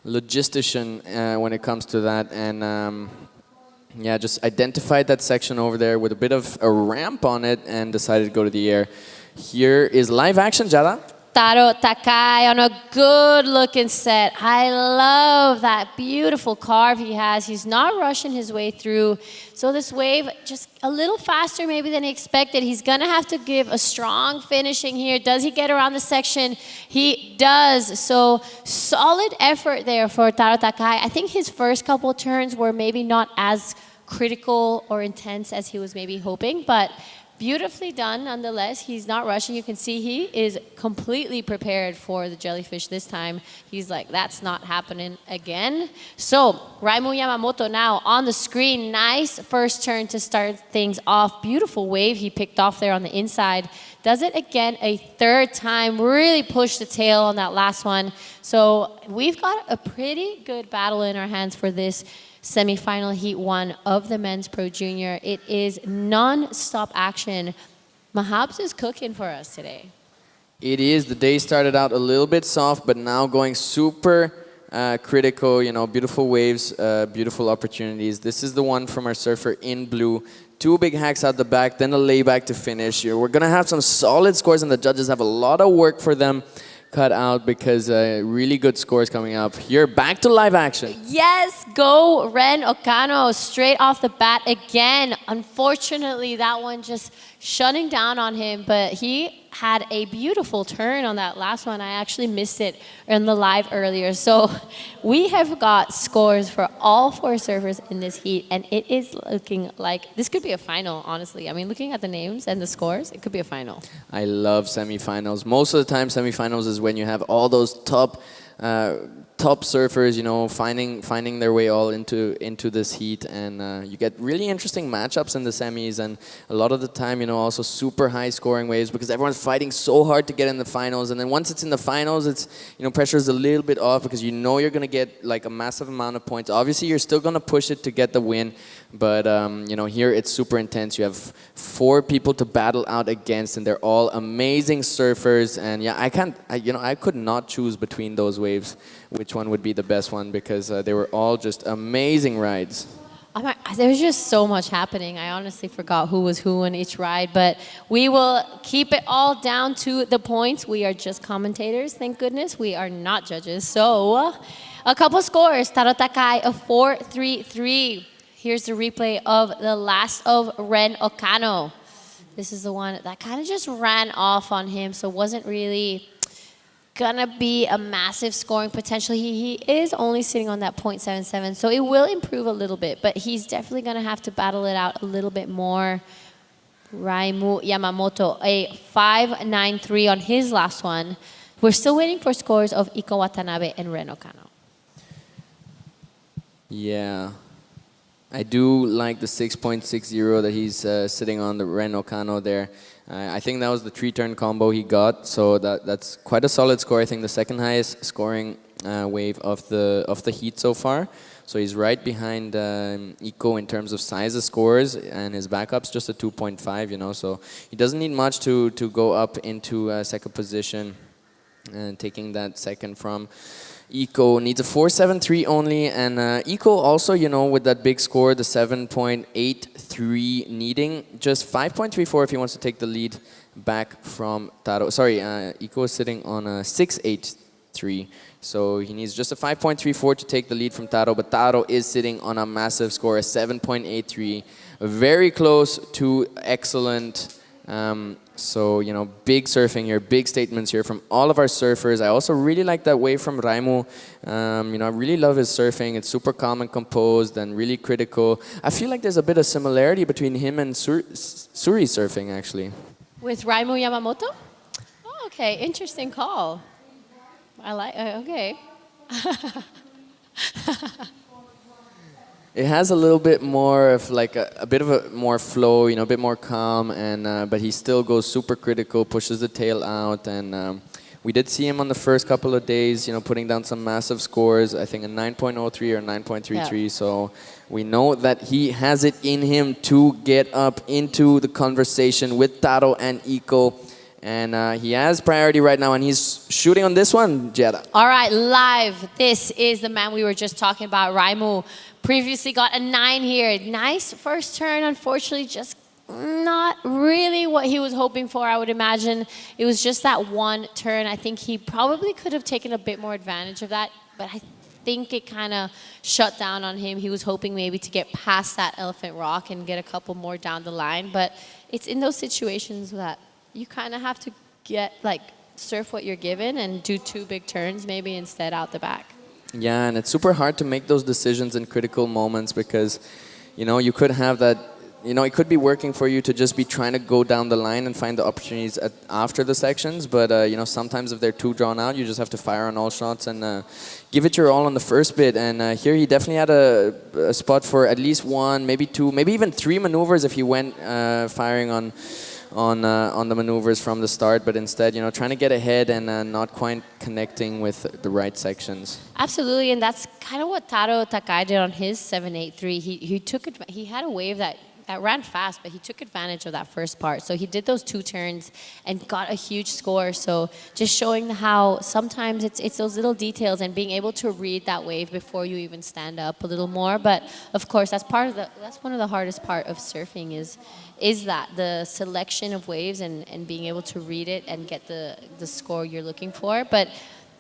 logistician when it comes to that. And yeah, just identified that section over there with a bit of a ramp on it and decided to go to the air. Here is live action, Jada. Taro Takai on a good looking set. I love that beautiful carve he has. He's not rushing his way through. So this wave just a little faster maybe than he expected. He's gonna have to give a strong finishing here. Does he get around the section? He does. So solid effort there for Taro Takai. I think his first couple turns were maybe not as critical or intense as he was maybe hoping, but beautifully done nonetheless. He's not rushing. You can see he is completely prepared for the jellyfish this time. He's like, that's not happening again. So Raimu Yamamoto now on the screen. Nice first turn to start things off. Beautiful wave he picked off there on the inside. Does it again a third time. Really pushed the tail on that last one. So we've got a pretty good battle in our hands for this semi-final heat 1 of the men's Pro Junior. It is non-stop action. Mahabs is cooking for us today. It is. The day started out a little bit soft, but now going super critical. You know, beautiful waves, beautiful opportunities. This is the one from our surfer in blue. 2 big hacks out the back, then a layback to finish. We're going to have some solid scores, and the judges have a lot of work for them cut out because really good scores coming up. Here, back to live action. Yes, go Ren Okano straight off the bat again. Unfortunately, that one just shutting down on him, but he had a beautiful turn on that last one. I actually missed it in the live earlier. So we have got scores for all 4 surfers in this heat, and it is looking like this could be a final, honestly. I mean, looking at the names and the scores, it could be a final. I love semifinals. Most of the time, semifinals is when you have all those top surfers, you know, finding their way all into this heat, and you get really interesting matchups in the semis, and a lot of the time, you know, also super high scoring waves because everyone's fighting so hard to get in the finals, and then once it's in the finals, it's, you know, pressure is a little bit off because you know you're gonna get like a massive amount of points. Obviously, you're still gonna push it to get the win, but you know, here it's super intense. You have 4 people to battle out against, and they're all amazing surfers, and yeah, I could not choose between those waves which one would be the best one because they were all just amazing rides. There was just so much happening. I honestly forgot who was who on each ride, but we will keep it all down to the points. We are just commentators, thank goodness. We are not judges. So, a couple scores. Taro Takai, a 4.33. Here's the replay of the last of Ren Okano. This is the one that kind of just ran off on him, so wasn't really gonna be a massive scoring potential. He is only sitting on that 0.77, so it will improve a little bit, but he's definitely gonna have to battle it out a little bit more. Raimu Yamamoto, a 5.93 on his last one. We're still waiting for scores of Iko Watanabe and Ren Okano. Yeah. I do like the 6.60 that he's sitting on, the Ren Okano there. I think that was the 3-turn combo he got, so that's quite a solid score. I think the second highest scoring wave of the heat so far. So he's right behind Iko in terms of size of scores, and his backup's just a 2.5, you know, so he doesn't need much to go up into second position, and taking that second from Iko. Needs a 4.73 only, and Iko also, you know, with that big score, the 7.83, needing just 5.34 if he wants to take the lead back from Taro. Sorry, Iko is sitting on a 6.83, so he needs just a 5.34 to take the lead from Taro, but Taro is sitting on a massive score, a 7.83, very close to excellent. So, you know, big surfing here, big statements here from all of our surfers. I also really like that wave from Raimu. You know, I really love his surfing. It's super calm and composed and really critical. I feel like there's a bit of similarity between him and Suri surfing, actually. With Raimu Yamamoto? Oh, okay, interesting call. I like, okay. It has a little bit more of like a bit of a more flow, you know, a bit more calm, and but he still goes super critical, pushes the tail out, and we did see him on the first couple of days, you know, putting down some massive scores. I think a 9.03 or 9.33. Yeah. So we know that he has it in him to get up into the conversation with Taro and Iko. And he has priority right now, and he's shooting on this one, Jetta. All right, live. This is the man we were just talking about, Raimu. Previously got a 9 here. Nice first turn, unfortunately, just not really what he was hoping for, I would imagine. It was just that one turn. I think he probably could have taken a bit more advantage of that, but I think it kind of shut down on him. He was hoping maybe to get past that Elephant Rock and get a couple more down the line, but it's in those situations that you kind of have to get, like, surf what you're given and do 2 big turns maybe instead out the back. Yeah, and it's super hard to make those decisions in critical moments because, you know, you could have that, you know, it could be working for you to just be trying to go down the line and find the opportunities after the sections, but, you know, sometimes if they're too drawn out, you just have to fire on all shots and give it your all on the first bit. And here he definitely had a spot for at least 1, maybe 2, maybe even 3 maneuvers if he went firing on the maneuvers from the start, but instead, you know, trying to get ahead and not quite connecting with the right sections. Absolutely, and that's kind of what Taro Takai did on his 783. He had a wave that ran fast, but he took advantage of that first part. So he did those 2 turns and got a huge score. So just showing how sometimes it's those little details and being able to read that wave before you even stand up a little more. But of course, that's one of the hardest part of surfing is that the selection of waves and being able to read it and get the score you're looking for. But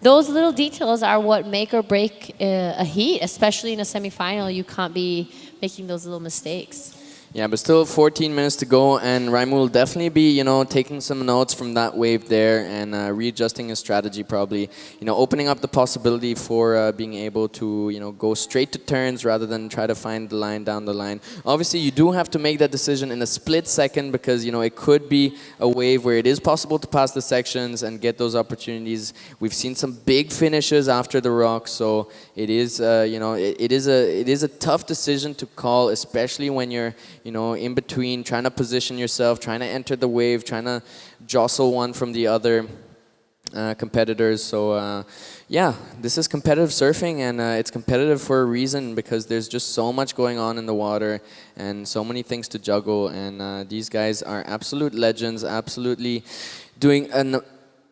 those little details are what make or break a heat, especially in a semifinal. You can't be making those little mistakes. Yeah, but still 14 minutes to go, and Raimu will definitely be, you know, taking some notes from that wave there and readjusting his strategy probably, you know, opening up the possibility for being able to, you know, go straight to turns rather than try to find the line down the line. Obviously, you do have to make that decision in a split second because, you know, it could be a wave where it is possible to pass the sections and get those opportunities. We've seen some big finishes after the rock, so it is, you know, it is a tough decision to call, especially when you're, you know, in between, trying to position yourself, trying to enter the wave, trying to jostle one from the other competitors. So, yeah, this is competitive surfing, and it's competitive for a reason because there's just so much going on in the water and so many things to juggle. And these guys are absolute legends, absolutely doing an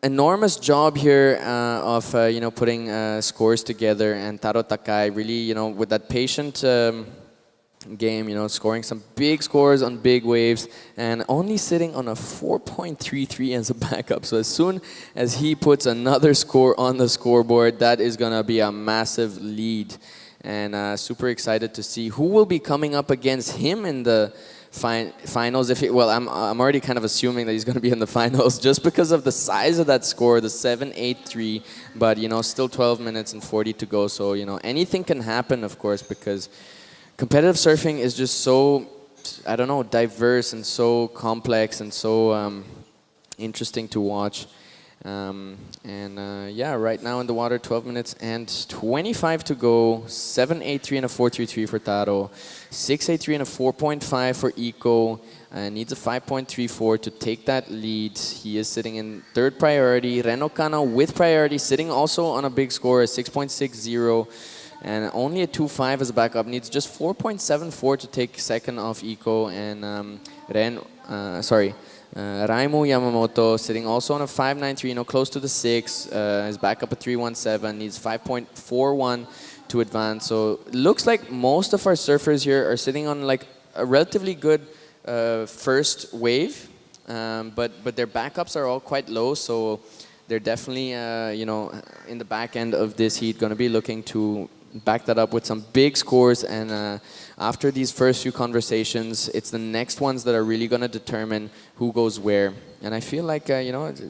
enormous job here of, you know, putting scores together. And Taro Takai really, you know, with that patient game, you know, scoring some big scores on big waves and only sitting on a 4.33 as a backup. So as soon as he puts another score on the scoreboard, that is going to be a massive lead. And super excited to see who will be coming up against him in the finals. Well, I'm already kind of assuming that he's going to be in the finals just because of the size of that score, the 7.83. But, you know, still 12 minutes and 40 to go. So, you know, anything can happen, of course, because competitive surfing is just so, I don't know, diverse and so complex and so interesting to watch. Yeah, right now in the water, 12 minutes and 25 to go. 7.83 and a 4.33 for Taro. 6.83 and a 4.5 for Iko. Needs a 5.34 to take that lead. He is sitting in third priority. Ren Okano with priority, sitting also on a big score, a 6.60. And only a 2.5 as a backup. Needs just 4.74 to take second off Iko. And Raimu Yamamoto sitting also on a 5.93, close to the 6. His backup a 3.17, needs 5.41 to advance. So looks like most of our surfers here are sitting on like a relatively good first wave, but their backups are all quite low. So they're definitely in the back end of this heat going to be looking to back that up with some big scores. And after these first few conversations, it's the next ones that are really going to determine who goes where. And I feel like,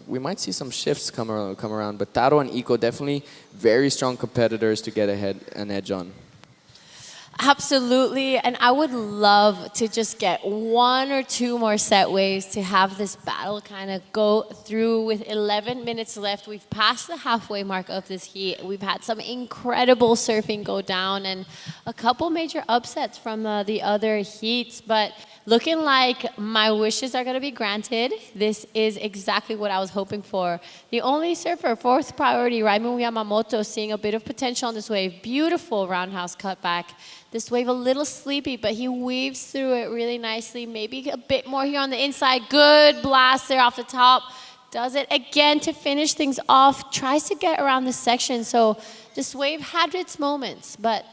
we might see some shifts come around. But Taro and Iko definitely very strong competitors to get an edge on. Absolutely, and I would love to just get one or two more set waves to have this battle kind of go through with 11 minutes left. We've passed the halfway mark of this heat. We've had some incredible surfing go down and a couple major upsets from the other heats, but looking like my wishes are going to be granted. This is exactly what I was hoping for. The only surfer, fourth priority, Raimu Yamamoto, seeing a bit of potential on this wave. Beautiful roundhouse cutback. This wave a little sleepy, but he weaves through it really nicely. Maybe a bit more here on the inside. Good blast there off the top. Does it again to finish things off. Tries to get around this section. So this wave had its moments, but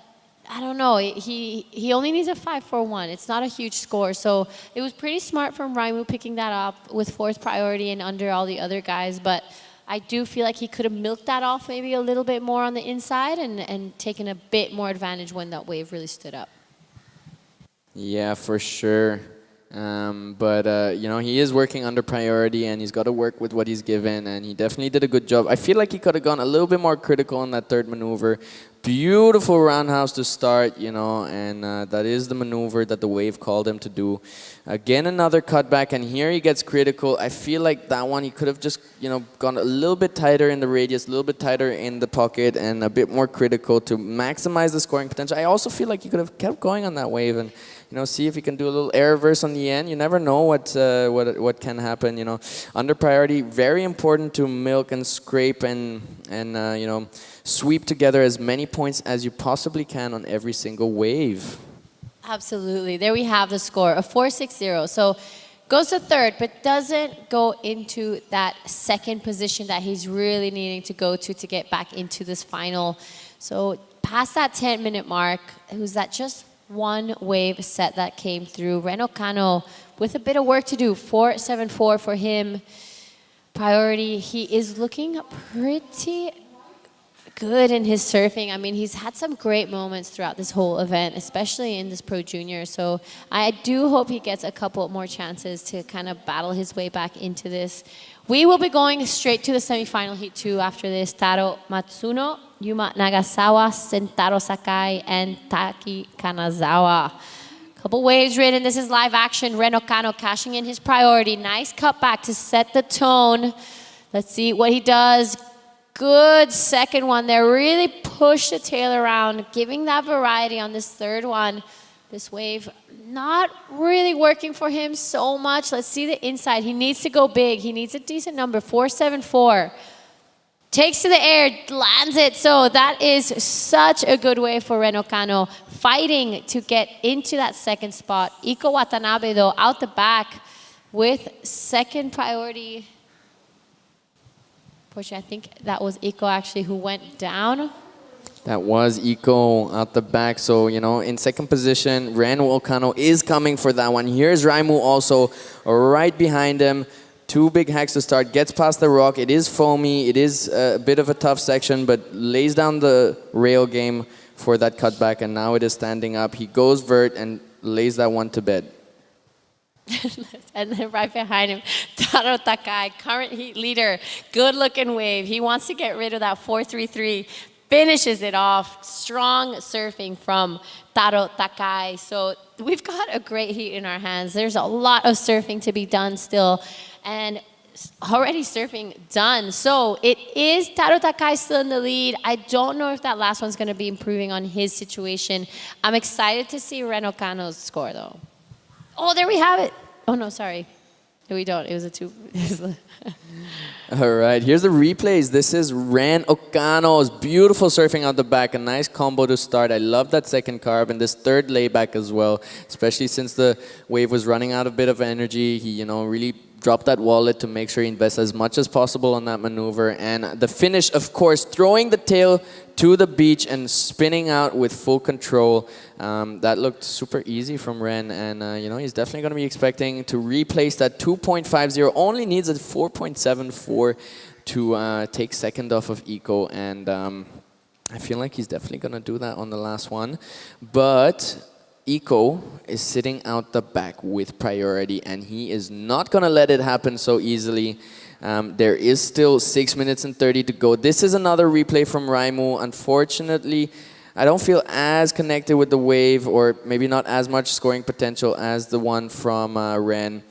I don't know. He only needs a 5.41. It's not a huge score. So it was pretty smart from Raimu picking that up with fourth priority and under all the other guys. But I do feel like he could have milked that off maybe a little bit more on the inside and taken a bit more advantage when that wave really stood up. Yeah, for sure. He is working under priority and he's got to work with what he's given, and he definitely did a good job. I feel like he could have gone a little bit more critical on that third maneuver. Beautiful roundhouse to start, and that is the maneuver that the wave called him to do. Again, another cutback, and here he gets critical. I feel like that one he could have just, gone a little bit tighter in the radius, a little bit tighter in the pocket, and a bit more critical to maximize the scoring potential. I also feel like he could have kept going on that wave and see if he can do a little air reverse on the end. You never know what can happen. Under priority, very important to milk and scrape and sweep together as many points as you possibly can on every single wave. Absolutely. There we have the score, a 4.60. So goes to third, but doesn't go into that second position that he's really needing to go to get back into this final. So past that 10-minute mark, it was that just one wave set that came through. Ren Okano with a bit of work to do, 4.74 for him. Priority, he is looking pretty good in his surfing. I mean, he's had some great moments throughout this whole event, especially in this Pro Junior. So I do hope he gets a couple more chances to kind of battle his way back into this. We will be going straight to the semifinal heat 2 after this. Taro Matsuno, Yuma Nagasawa, Sentaro Sakai, and Taki Kanazawa. Couple waves ridden. This is live action. Ren Okano cashing in his priority. Nice cutback to set the tone. Let's see what he does. Good second one there. Really push the tail around, giving that variety on this third one. This wave not really working for him so much. Let's see the inside. He needs to go big. He needs a decent number, 4.74. Takes to the air, lands it. So that is such a good way for Ren Okano, fighting to get into that second spot. Iko Watanabe, though, out the back with second priority. I think that was Iko actually who went down. That was Iko out the back. So, in second position, Ren Okano is coming for that one. Here's Raimu also right behind him. Two big hacks to start. Gets past the rock. It is foamy. It is a bit of a tough section, but lays down the rail game for that cutback. And now it is standing up. He goes vert and lays that one to bed. And then right behind him, Taro Takai, current heat leader. Good looking wave. He wants to get rid of that 4.33. Finishes it off. Strong surfing from Taro Takai. So we've got a great heat in our hands. There's a lot of surfing to be done still. And already surfing done. So it is Taro Takai still in the lead. I don't know if that last one's going to be improving on his situation. I'm excited to see Ren Okano's score, though. Oh, there we have it. Oh, no, sorry. No, we don't. It was a two. All right, here's the replays. This is Ren Okano's beautiful surfing out the back. A nice combo to start. I love that second carve and this third layback as well, especially since the wave was running out a bit of energy. He, really dropped that wallet to make sure he invests as much as possible on that maneuver. And the finish, of course, throwing the tail to the beach and spinning out with full control. That looked super easy from Ren, and he's definitely going to be expecting to replace that 2.50. Only needs a 4.74 to take second off of Eco, and I feel like he's definitely going to do that on the last one. But Eco is sitting out the back with priority, and he is not going to let it happen so easily. There is still 6 minutes and 30 to go. This is another replay from Raimu. Unfortunately, I don't feel as connected with the wave, or maybe not as much scoring potential as the one from Ren.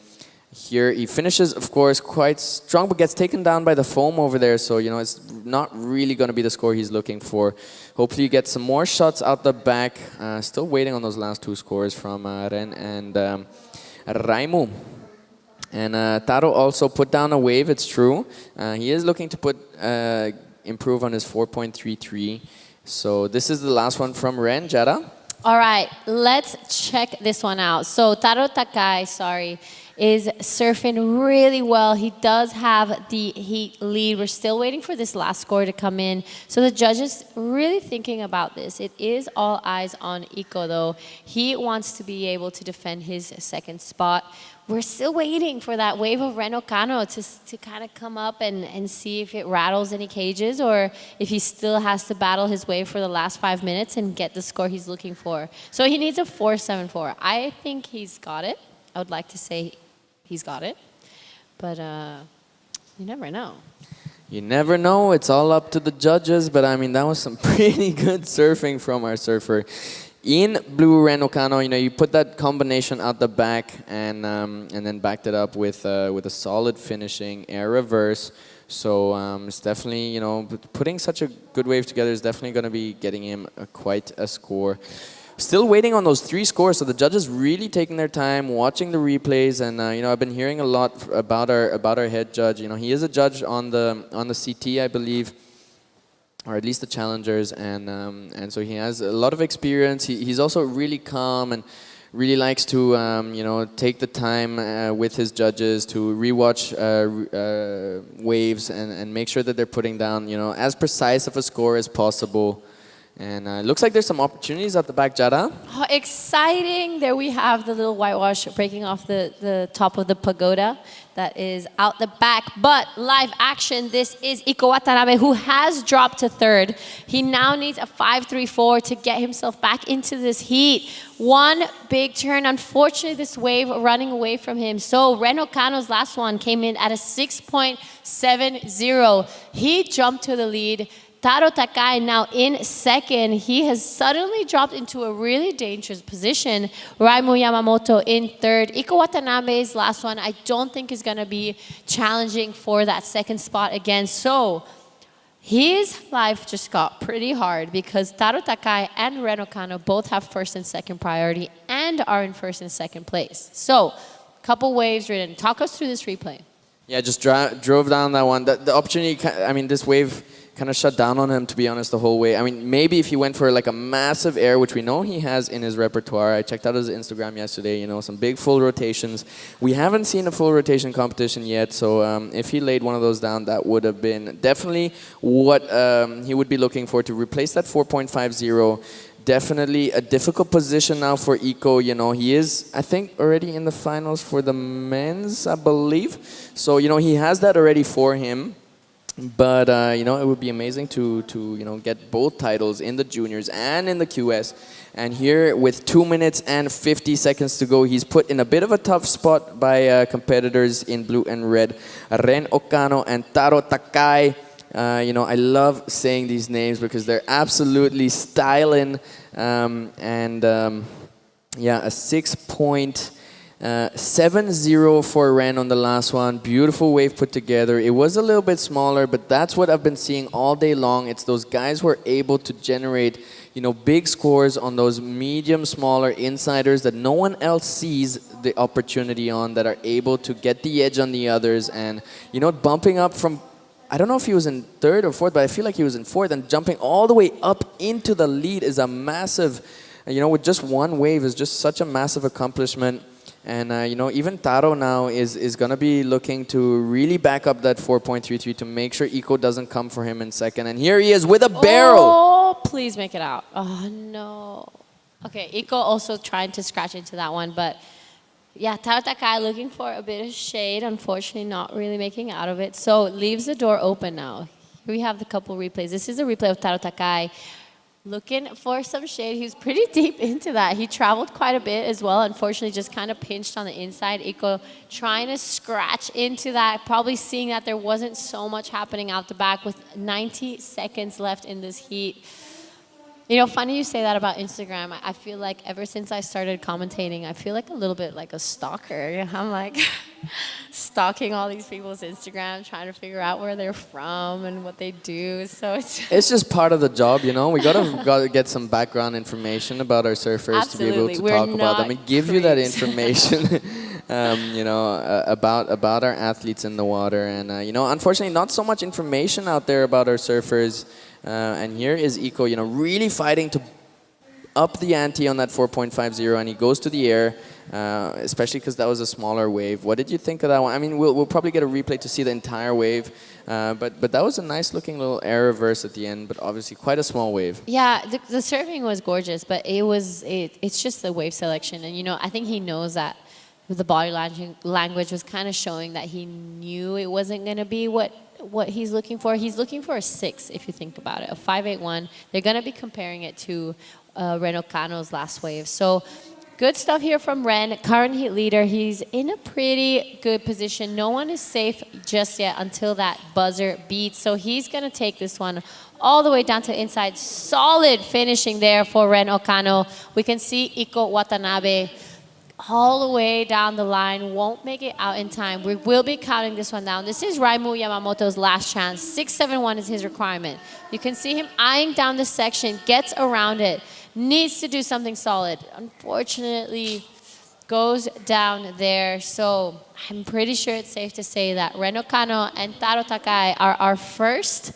Here he finishes, of course, quite strong, but gets taken down by the foam over there. So, it's not really going to be the score he's looking for. Hopefully you get some more shots out the back. Still waiting on those last two scores from Ren and Raimu. And Taro also put down a wave, it's true. He is looking to improve on his 4.33. So this is the last one from Ren. Jada? All right, let's check this one out. So Taro Takai, is surfing really well. He does have the heat lead. We're still waiting for this last score to come in. So the judges really thinking about this. It is all eyes on Eco, though. He wants to be able to defend his second spot. We're still waiting for that wave of Ren Okano to kind of come up and see if it rattles any cages, or if he still has to battle his way for the last 5 minutes and get the score he's looking for. So he needs a 4.74. I think he's got it. I would like to say he's got it, but you never know. You never know. It's all up to the judges, but that was some pretty good surfing from our surfer. In blue Ren Okano, you put that combination out the back and then backed it up with a solid finishing air reverse. So it's definitely, putting such a good wave together is definitely going to be getting him quite a score. Still waiting on those 3 scores, so the judges really taking their time, watching the replays, and I've been hearing a lot about our head judge. He is a judge on the CT, I believe, or at least the challengers, and so he has a lot of experience. He's also really calm and really likes to take the time with his judges to rewatch waves and make sure that they're putting down as precise of a score as possible. And it looks like there's some opportunities at the back, Jada. Oh, exciting. There we have the little whitewash breaking off the top of the pagoda that is out the back. But live action, this is Iko Watanabe, who has dropped to third. He now needs a 5.34 to get himself back into this heat. One big turn. Unfortunately, this wave running away from him. So Ren Okano's last one came in at a 6.70. He jumped to the lead. Taro Takai now in second. He has suddenly dropped into a really dangerous position. Raimu Yamamoto in third. Iko Watanabe's last one I don't think is going to be challenging for that second spot again. So his life just got pretty hard because Taro Takai and Ren Okano both have first and second priority and are in first and second place. So couple waves written. Talk us through this replay. Yeah, just drove down that one. The opportunity, this wave kind of shut down on him, to be honest, the whole way. Maybe if he went for like a massive air, which we know he has in his repertoire. I checked out his Instagram yesterday, some big full rotations. We haven't seen a full rotation competition yet, so if he laid one of those down, that would have been definitely what he would be looking for to replace that 4.50. Definitely a difficult position now for Eco. He is, I think, already in the finals for the men's, I believe. So, he has that already for him. But, it would be amazing to get both titles in the juniors and in the QS. And here, with 2 minutes and 50 seconds to go, he's put in a bit of a tough spot by competitors in blue and red. Ren Okano and Taro Takai. I love saying these names because they're absolutely styling. A 6.70 7-0 for Ren on the last one. Beautiful wave put together. It was a little bit smaller, but that's what I've been seeing all day long. It's those guys who are able to generate, big scores on those medium, smaller insiders that no one else sees the opportunity on, that are able to get the edge on the others, and bumping up from, I don't know if he was in third or fourth, but I feel like he was in fourth, and jumping all the way up into the lead is a massive, with just one wave is just such a massive accomplishment. And even Taro now is going to be looking to really back up that 4.33 to make sure Iko doesn't come for him in second. And here he is with a barrel. Oh, please make it out. Oh, no. Okay, Iko also trying to scratch into that one. But yeah, Taro Takai looking for a bit of shade. Unfortunately, not really making out of it. So leaves the door open now. Here we have the couple replays. This is a replay of Taro Takai. Looking for some shade. He was pretty deep into that. He traveled quite a bit as well. Unfortunately, just kind of pinched on the inside. Iko trying to scratch into that, probably seeing that there wasn't so much happening out the back with 90 seconds left in this heat. Funny you say that about Instagram. I feel like ever since I started commentating, I feel like a little bit like a stalker. I'm like stalking all these people's Instagram, trying to figure out where they're from and what they do. So it's just part of the job, We gotta get some background information about our surfers. Absolutely. To be able to talk about them and give you that information. About our athletes in the water, and unfortunately, not so much information out there about our surfers. And here is Iko, really fighting to up the ante on that 4.50, and he goes to the air, especially because that was a smaller wave. What did you think of that one? I mean, we'll probably get a replay to see the entire wave, but that was a nice looking little air reverse at the end, but obviously quite a small wave. Yeah, the surfing was gorgeous, but it's just the wave selection, and I think he knows that. The body language was kind of showing that he knew it wasn't going to be what he's looking for. He's looking for a 6, if you think about it, a 5.81. They're going to be comparing it to Ren Okano's last wave. So good stuff here from Ren, current heat leader. He's in a pretty good position. No one is safe just yet until that buzzer beats. So he's going to take this one all the way down to inside. Solid finishing there for Ren Okano. We can see Iko Watanabe all the way down the line, won't make it out in time. We will be counting this one down. This is Raimu Yamamoto's last chance. 6.71 is his requirement. You can see him eyeing down the section, gets around it, needs to do something solid. Unfortunately, goes down there. So I'm pretty sure it's safe to say that Ren Okano and Taro Takai are our first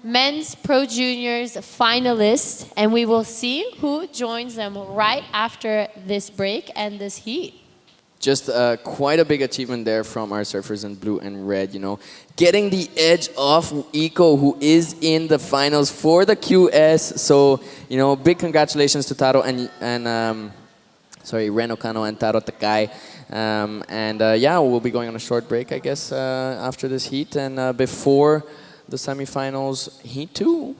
Men's Pro Juniors finalists, and we will see who joins them right after this break and this heat. Just quite a big achievement there from our surfers in blue and red, Getting the edge off Iko, who is in the finals for the QS. So, big congratulations to Taro and Ren Okano and Taro Takai. Yeah, we'll be going on a short break, I guess, after this heat. And before the semifinals, heat 2.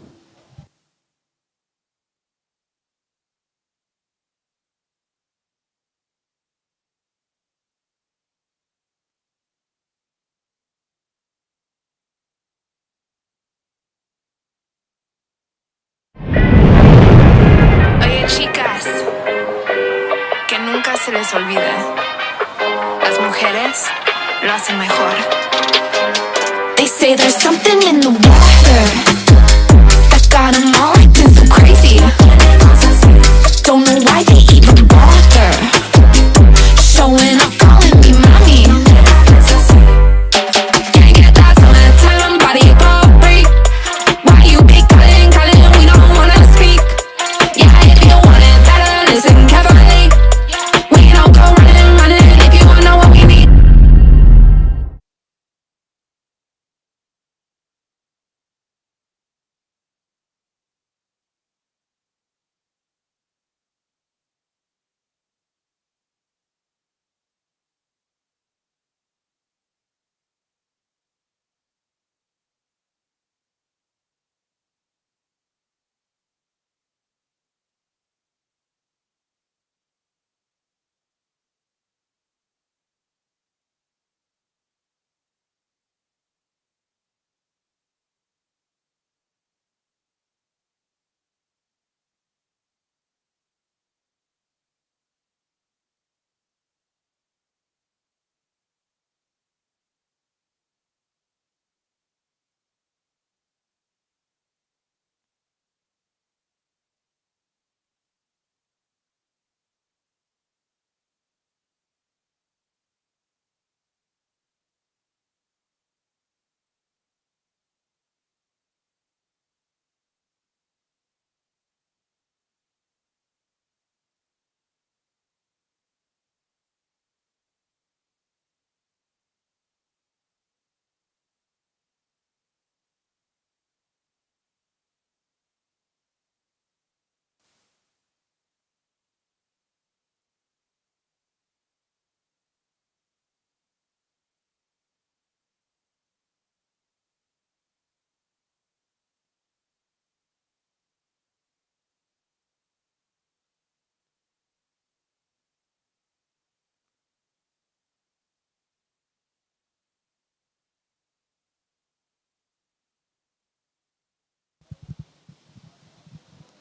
Oye, chicas, que nunca se les olvide. Las mujeres lo hacen mejor. They say there's something in the water that got them all acting so crazy. Don't know why they even bother showing up, calling me mommy. Can't get that summertime body for free. Why you be calling, calling, we don't wanna speak. Yeah, if you want it better, listen carefully. We don't go running, running if you wanna know what we need.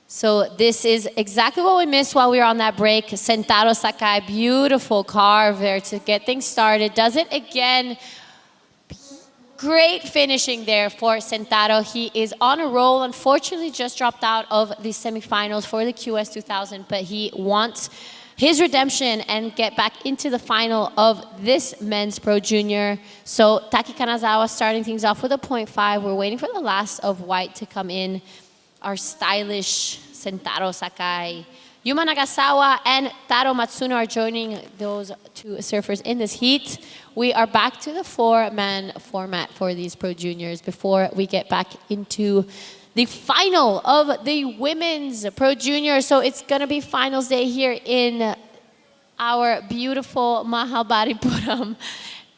So this is exactly what we missed while we were on that break. Sentaro Sakai, beautiful carve there to get things started. Does it again. Great finishing there for Sentaro. He is on a roll. Unfortunately, just dropped out of the semifinals for the QS 2000, but he wants his redemption and get back into the final of this men's pro junior. So Taki Kanazawa starting things off with a 0.5. We're waiting for the last of white to come in. Our stylish Sentaro Sakai. Yuma Nagasawa and Taro Matsuno are joining those two surfers in this heat. We are back to the 4-man format for these pro juniors before we get back into the final of the women's pro junior. So it's going to be finals day here in our beautiful Mahabalipuram.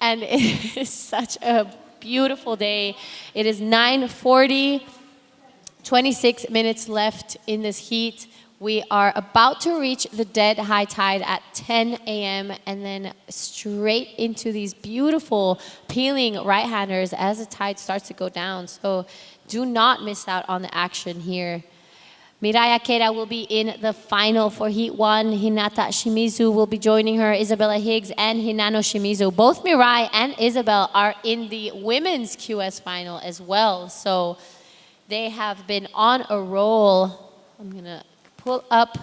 And it is such a beautiful day. It is 9:40, 26 minutes left in this heat. We are about to reach the dead high tide at 10 a.m. and then straight into these beautiful peeling right-handers as the tide starts to go down. So do not miss out on the action here. Mirai Akeda will be in the final for Heat 1. Hinata Shimizu will be joining her. Isabella Higgs and Hinano Shimizu. Both Mirai and Isabel are in the women's QS final as well. So they have been on a roll. I'm going to pull up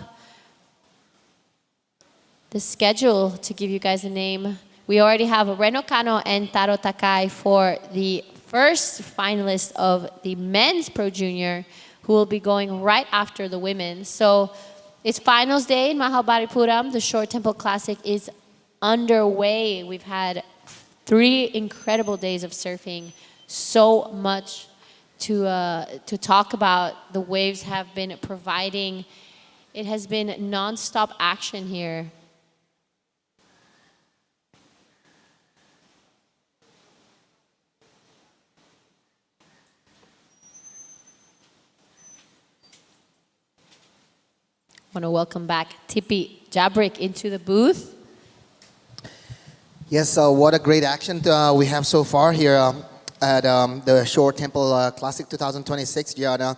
the schedule to give you guys a name. We already have Ren Okano and Taro Takai for the first finalist of the men's pro junior, who will be going right after the women. So it's finals day in Mahabalipuram. The Short Temple Classic is underway. We've had 3 incredible days of surfing. So much to talk about. The waves have been providing. It has been non-stop action here. I want to welcome back Tipi Jabrik into the booth. Yes, what a great action we have so far here at the Short Temple Classic 2026, Giada.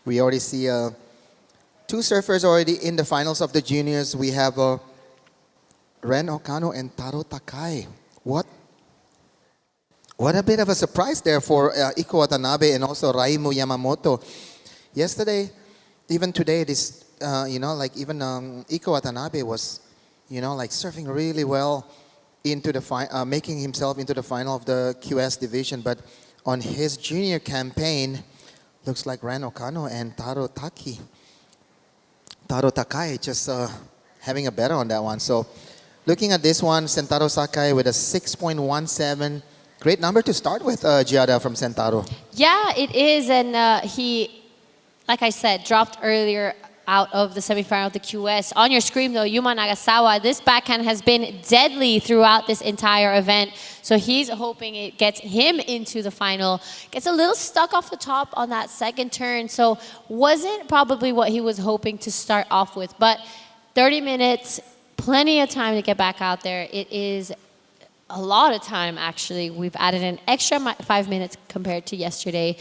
We already see 2 surfers already in the finals of the juniors. We have Ren Okano and Taro Takai. What a bit of a surprise there for Iko Watanabe and also Raimu Yamamoto. Yesterday, even today, this even Iko Watanabe was, surfing really well into the making himself into the final of the QS division. But on his junior campaign, looks like Ren Okano and Taro Takai just having a better on that one. So looking at this one, Sentaro Sakai with a 6.17. Great number to start with, Giada, from Sentaro. Yeah, it is. And he, like I said, dropped earlier out of the semifinal of the QS. On your screen, though, Yuma Nagasawa, this backhand has been deadly throughout this entire event. So he's hoping it gets him into the final. Gets a little stuck off the top on that second turn. So wasn't probably what he was hoping to start off with. But 30 minutes, plenty of time to get back out there. It is a lot of time, actually. We've added an extra 5 minutes compared to yesterday.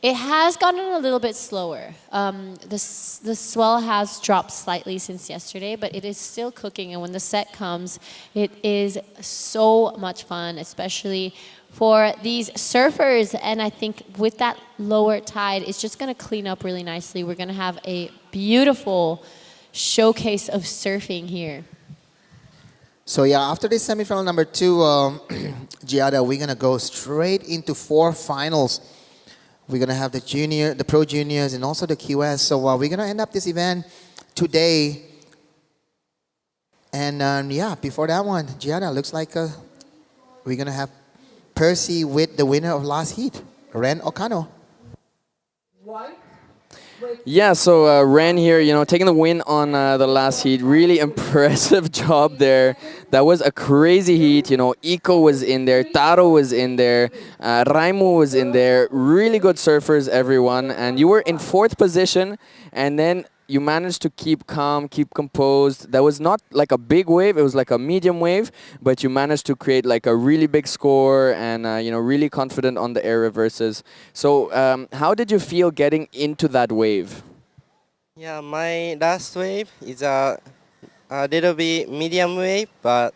It has gotten a little bit slower. The swell has dropped slightly since yesterday, but it is still cooking. And when the set comes, it is so much fun, especially for these surfers. And I think with that lower tide, it's just going to clean up really nicely. We're going to have a beautiful showcase of surfing here. So yeah, after this semifinal number 2, Giada, we're going to go straight into 4 finals. We're going to have the pro juniors, and also the QS. So we're going to end up this event today. And before that one, Gianna, looks like we're going to have Percy with the winner of last heat, Ren Okano. Yeah, so Ren here, taking the win on the last heat. Really impressive job there. That was a crazy heat. Iko was in there, Taro was in there, Raimu was in there. Really good surfers, everyone. And you were in 4th position, and then you managed to keep calm, keep composed. That was not like a big wave, it was like a medium wave, but you managed to create like a really big score and, really confident on the air reverses. So how did you feel getting into that wave? Yeah, my last wave is a little bit medium wave, but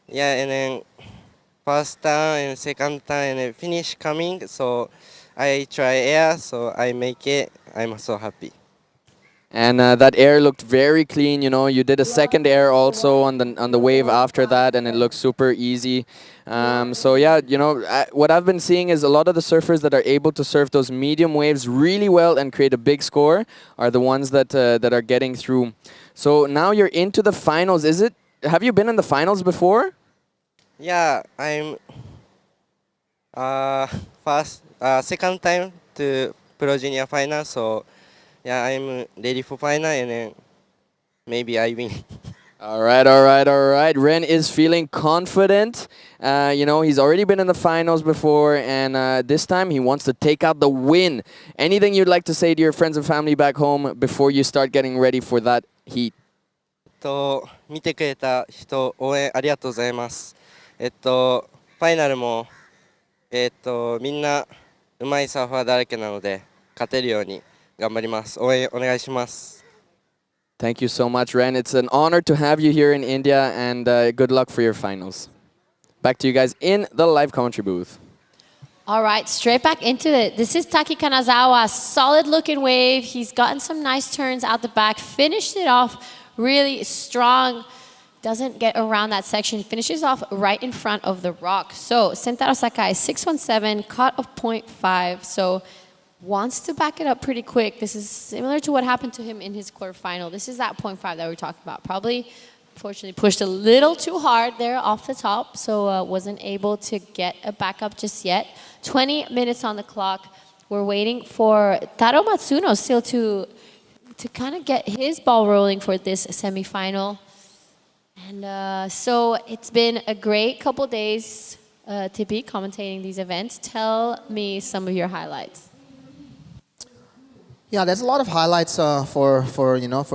yeah, and then first turn and second turn and then finish coming. So I try air, so I make it. I'm so happy. And that air looked very clean. You know, you did a second air also on the wave after that, and it looked super easy. So yeah, you know, what I've been seeing is a lot of the surfers that are able to surf those medium waves really well and create a big score are the ones that are getting through. So now you're into the finals. Have you been in the finals before? Yeah, I'm uh, second time to Pro Junior final. So yeah, I'm ready for final, and then maybe I win. All right, all right, all right. Ren is feeling confident. You know, he's already been in the finals before, and this time he wants to take out the win. Anything you'd like to say to your friends and family back home before you start getting ready for that heat? 見てくれた人、応援ありがとうございます。ファイナルも、みんな上手いサーファーだらけなので、勝てるように頑張ります。応援お願いします。Thank you so much, Ren. It's an honor to have you here in India, and good luck for your finals. Back to you guys in the live commentary booth. All right, straight back into it. This is Taki Kanazawa, solid looking wave. He's gotten some nice turns out the back, finished it off really strong. Doesn't get around that section, finishes off right in front of the rock. So Sentaro Sakai, 617, cut of 0.5. So wants to back it up pretty quick. This is similar to what happened to him in his quarterfinal. This is that 0.5 that we're talking about. Probably, unfortunately, pushed a little too hard there off the top, so wasn't able to get a backup just yet. 20 minutes on the clock. We're waiting for Taro Matsuno still to kind of get his ball rolling for this semifinal. And so it's been a great couple days to be commentating these events. Tell me some of your highlights. Yeah, there's a lot of highlights for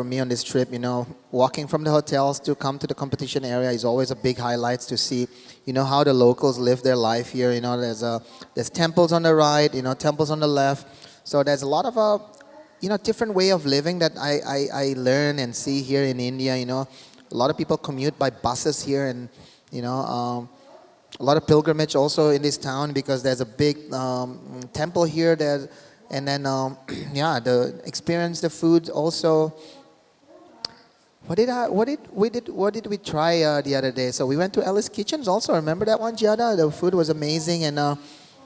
me on this trip. You know, walking from the hotels to come to the competition area is always a big highlight to see, you know, how the locals live their life here. You know, there's temples on the right, you know, temples on the left. So there's a lot of different way of living that I learn and see here in India. You know, a lot of people commute by buses here, and you know, a lot of pilgrimage also in this town because there's a big temple here. And then, yeah, the experience, the food also. What did we try the other day? So we went to Alice Kitchens also. Remember that one, Giada? The food was amazing, and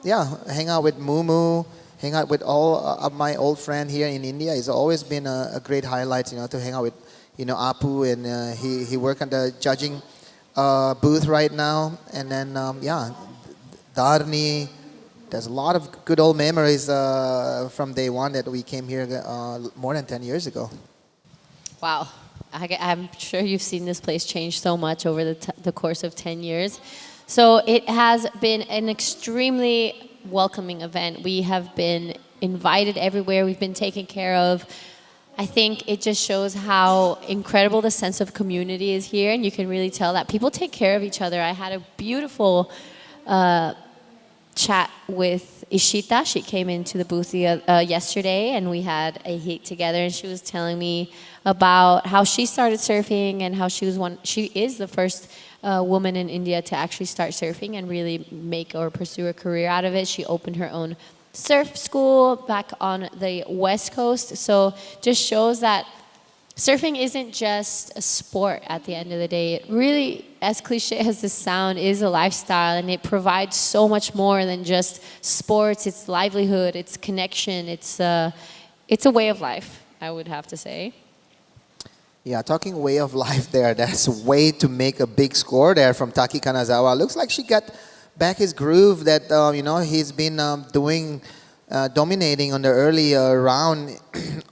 yeah, hang out with Mumu, hang out with all of my old friend here in India. It's always been a great highlight, you know, to hang out with, you know, Apu, and he work on the judging booth right now, and then yeah, Dharni. There's a lot of good old memories from day one that we came here more than 10 years ago. Wow. I'm sure you've seen this place change so much over the course of 10 years. So it has been an extremely welcoming event. We have been invited everywhere. We've been taken care of. I think it just shows how incredible the sense of community is here, and you can really tell that people take care of each other. I had a beautiful chat with Ishita. She came into the booth yesterday, and we had a heat together, and she was telling me about how she started surfing and how she is the first woman in India to actually start surfing and really make or pursue a career out of it. She opened her own surf school back on the West Coast. So just shows that surfing isn't just a sport at the end of the day. It really, as cliche as this sound, is a lifestyle, and it provides so much more than just sports. It's livelihood, it's connection, it's a way of life, I would have to say. Yeah, talking way of life there, that's a way to make a big score there from Taki Kanazawa. Looks like she got back his groove that, you know, he's been dominating on the early round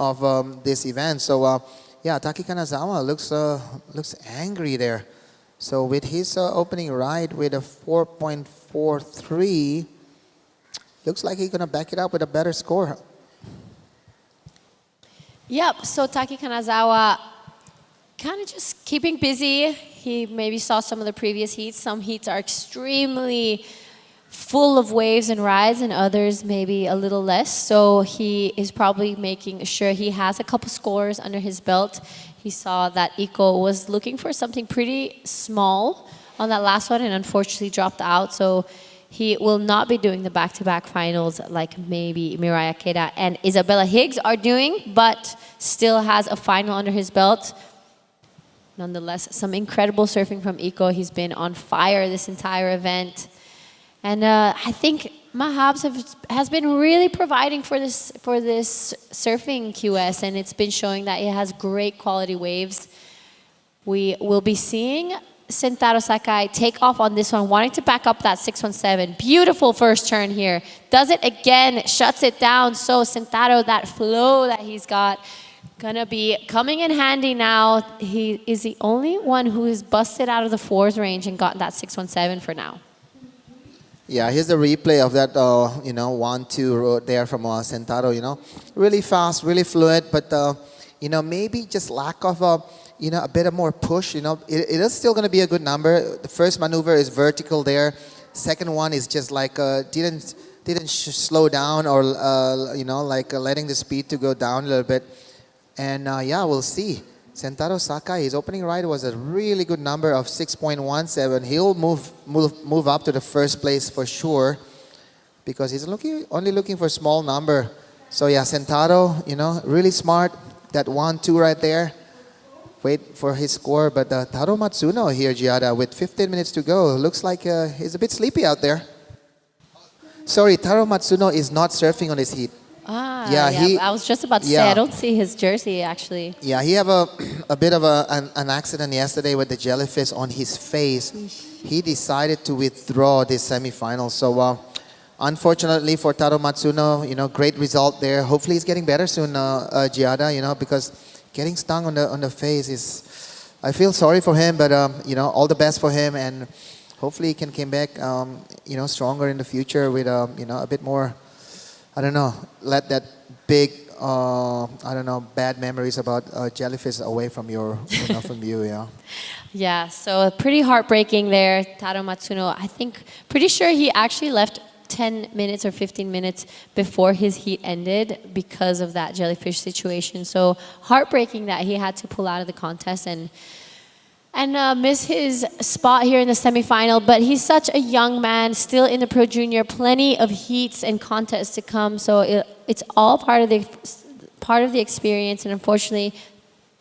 of this event. So, yeah, Taki Kanazawa looks angry there. So with his opening ride with a 4.43, looks like he's going to back it up with a better score. Yep, so Taki Kanazawa kind of just keeping busy. He maybe saw some of the previous heats. Some heats are extremely full of waves and rides, and others maybe a little less. So he is probably making sure he has a couple scores under his belt. He saw that Iko was looking for something pretty small on that last one and unfortunately dropped out. So he will not be doing the back-to-back finals like maybe Mirai Akeda and Isabella Higgs are doing, but still has a final under his belt. Nonetheless, some incredible surfing from Iko. He's been on fire this entire event. And I think Mahabs has been really providing for this surfing QS, and it's been showing that it has great quality waves. We will be seeing Sentaro Sakai take off on this one, wanting to back up that 617. Beautiful first turn here. Does it again, shuts it down. So Sentaro, that flow that he's got, gonna be coming in handy now. He is the only one who is busted out of the fours range and got that 617 for now. Yeah, here's the replay of that, 1-2 road there from Sentaro, Really fast, really fluid, but, maybe just lack of, a bit of more push, It is still going to be a good number. The first maneuver is vertical there. Second one is just like, didn't slow down or, letting the speed to go down a little bit. And, we'll see. Sentaro Sakai, his opening ride was a really good number of 6.17. He'll move up to the first place for sure because he's only looking for a small number. So yeah, Sentaro, really smart. That 1-2 right there. Wait for his score. But Taro Matsuno here, Giada, with 15 minutes to go. Looks like he's a bit sleepy out there. Sorry, Taro Matsuno is not surfing on his heat. Yeah, I was just about to say, I don't see his jersey actually. Yeah, he had a bit of an accident yesterday with the jellyfish on his face. He decided to withdraw this semifinal. So unfortunately for Taro Matsuno, great result there. Hopefully he's getting better soon, Giada, because getting stung on the face is, I feel sorry for him, but all the best for him, and hopefully he can come back, stronger in the future with a bit more. I don't know, let that big, bad memories about jellyfish away from from you, yeah. Yeah, so pretty heartbreaking there, Taro Matsuno. I think, pretty sure he actually left 10 minutes or 15 minutes before his heat ended because of that jellyfish situation. So heartbreaking that he had to pull out of the contest and miss his spot here in the semifinal, but he's such a young man, still in the Pro Junior, plenty of heats and contests to come, so it's all part of the experience, and unfortunately,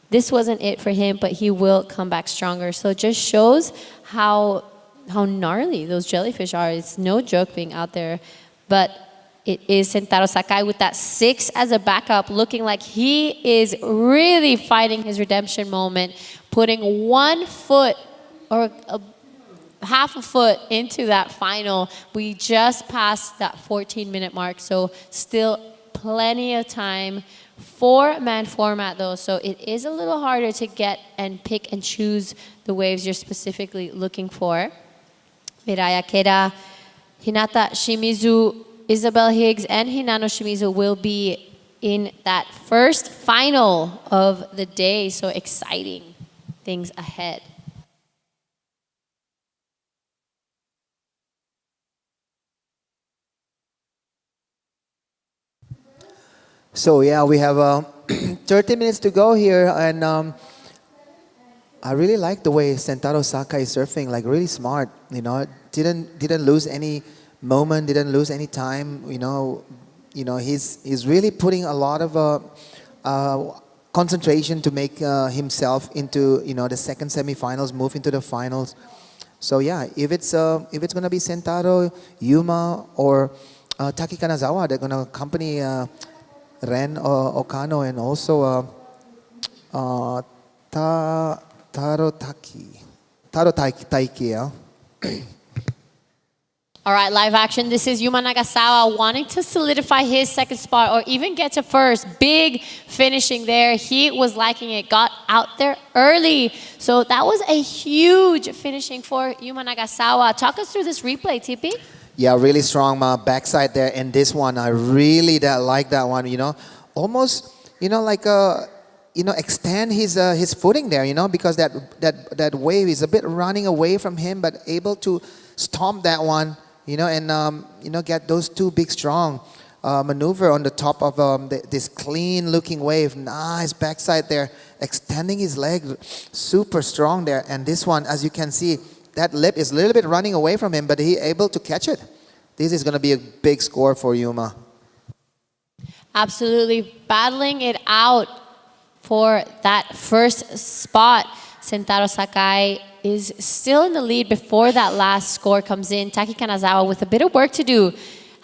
this wasn't it for him, but he will come back stronger. So it just shows how gnarly those jellyfish are. It's no joke being out there, but it is Sentaro Sakai with that 6 as a backup, looking like he is really fighting his redemption moment, putting 1 foot or half a foot into that final. We just passed that 14-minute mark, so still plenty of time. 4-man format though, so it is a little harder to get and pick and choose the waves you're specifically looking for. Mirai Akeda, Hinata Shimizu, Isabel Higgs, and Hinano Shimizu will be in that first final of the day, so exciting things ahead. So yeah, we have 30 minutes to go here, and I really like the way Sentaro Sakai is surfing, like really smart. Didn't lose any moment, didn't lose any time. He's really putting a lot of concentration to make himself into the second semifinals, move into the finals. So yeah, if it's gonna be Sentaro, Yuma, or Taki Kanazawa, they're gonna accompany Ren Okano and also Taro Taiki. Yeah. All right, live action. This is Yuma Nagasawa wanting to solidify his second spot or even get to first. Big finishing there. He was liking it, got out there early. So that was a huge finishing for Yuma Nagasawa. Talk us through this replay, TP. Yeah, really strong backside there. And this one, I really like that one, Almost, extend his footing there, because that wave is a bit running away from him, but able to stomp that one, and get those two big strong maneuver on the top of this clean looking wave. Nice backside there, extending his leg, super strong there. And this one, as you can see, that lip is a little bit running away from him, but he able to catch it. This is going to be a big score for Yuma. Absolutely battling it out for that first spot. Sentaro Sakai is still in the lead before that last score comes in. Taki Kanazawa with a bit of work to do.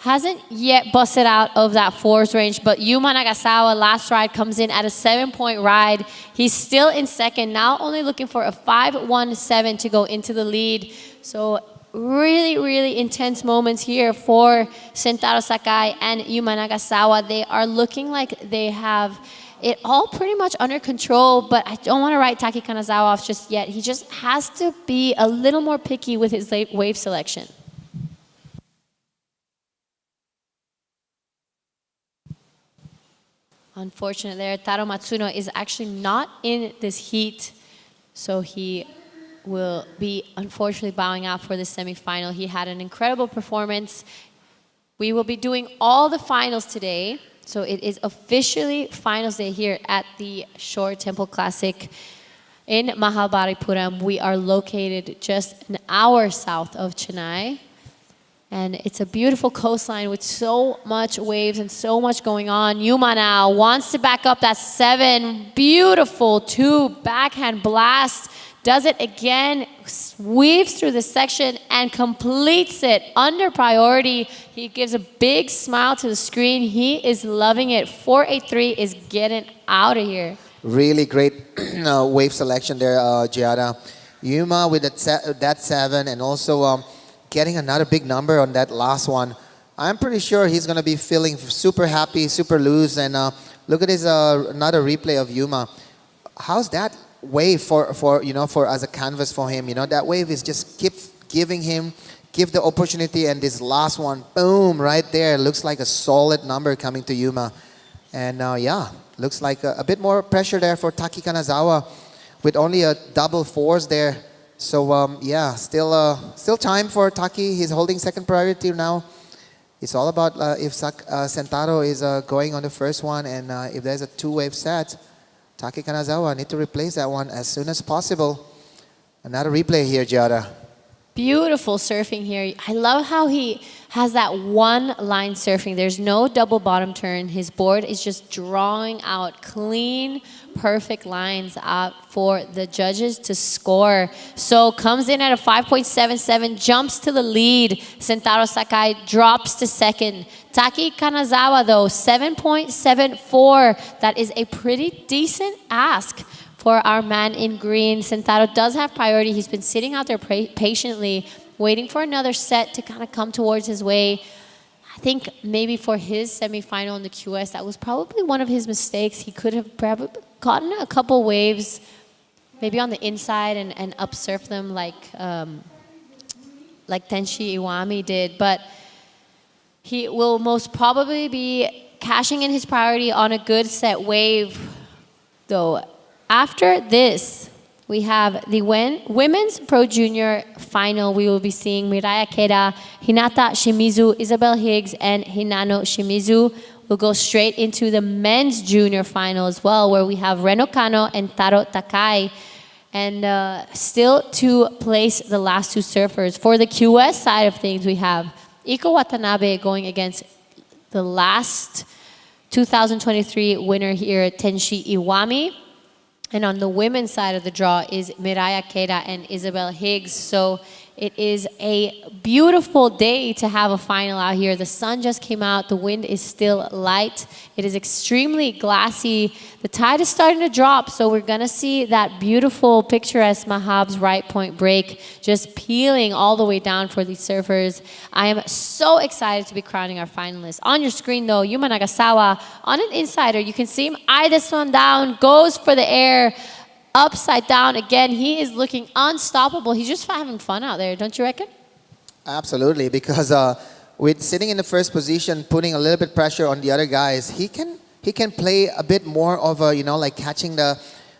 Hasn't yet busted out of that fours range, but Yuma Nagasawa, last ride, comes in at a 7-point ride. He's still in second, now only looking for a 5-1-7 to go into the lead. So really, really intense moments here for Sentaro Sakai and Yuma Nagasawa. They are looking like they have it all pretty much under control, but I don't want to write Taki Kanazawa off just yet. He just has to be a little more picky with his wave selection. Unfortunate there, Taro Matsuno is actually not in this heat, so he will be unfortunately bowing out for the semifinal. He had an incredible performance. We will be doing all the finals today, so it is officially finals day here at the Shore Temple Classic in Mahabalipuram. We are located just an hour south of Chennai. And it's a beautiful coastline with so much waves and so much going on. Yuma now wants to back up that 7. Beautiful 2 backhand blast. Does it again. Weaves through the section and completes it under priority. He gives a big smile to the screen. He is loving it. 483 is getting out of here. Really great wave selection there, Giada. Yuma with that 7 and also getting another big number on that last one. I'm pretty sure he's going to be feeling super happy, super loose. And look at this another replay of Yuma. How's that wave for as a canvas for him? That wave is just keep giving him the opportunity, and this last one, boom, right there. Looks like a solid number coming to Yuma. And yeah, looks like a bit more pressure there for Taki Kanazawa with only a double 4s there. So yeah, still time for Taki. He's holding second priority now. It's all about if Sentaro is going on the first one, and if there's a 2-wave set, Taki Kanazawa need to replace that one as soon as possible. Another replay here, Giada. Beautiful surfing here. I love how he has that one line surfing. There's no double bottom turn. His board is just drawing out clean, perfect lines out for the judges to score. So comes in at a 5.77, jumps to the lead. Sentaro Sakai drops to second. Taki Kanazawa though, 7.74. That is a pretty decent ask for our man in green. Sentaro does have priority. He's been sitting out there patiently, waiting for another set to kind of come towards his way. I think maybe for his semifinal in the QS, that was probably one of his mistakes. He could have probably gotten a couple waves, maybe on the inside and upsurf them like Tenshi Iwami did. But he will most probably be cashing in his priority on a good set wave, though. After this, we have the Women's Pro Junior final. We will be seeing Mirai Akeda, Hinata Shimizu, Isabel Higgs, and Hinano Shimizu. We'll go straight into the Men's Junior final as well, where we have Reno Kano and Taro Takai. And still to place the last 2 surfers. For the QS side of things, we have Iko Watanabe going against the last 2023 winner here, Tenshi Iwami. And on the women's side of the draw is Mirai Akeda and Isabel Higgs. So it is a beautiful day to have a final out here. The sun just came out. The wind is still light. It is extremely glassy. The tide is starting to drop. So we're going to see that beautiful picturesque Mahab's right point break just peeling all the way down for these surfers. I am so excited to be crowning our finalists. On your screen, though, Yuma Nagasawa, on an insider, you can see him eye this one down, goes for the air. Upside down again. He is looking unstoppable. He's just having fun out there, don't you reckon? Absolutely, because with sitting in the first position, putting a little bit pressure on the other guys, he can play a bit more of a, like catching the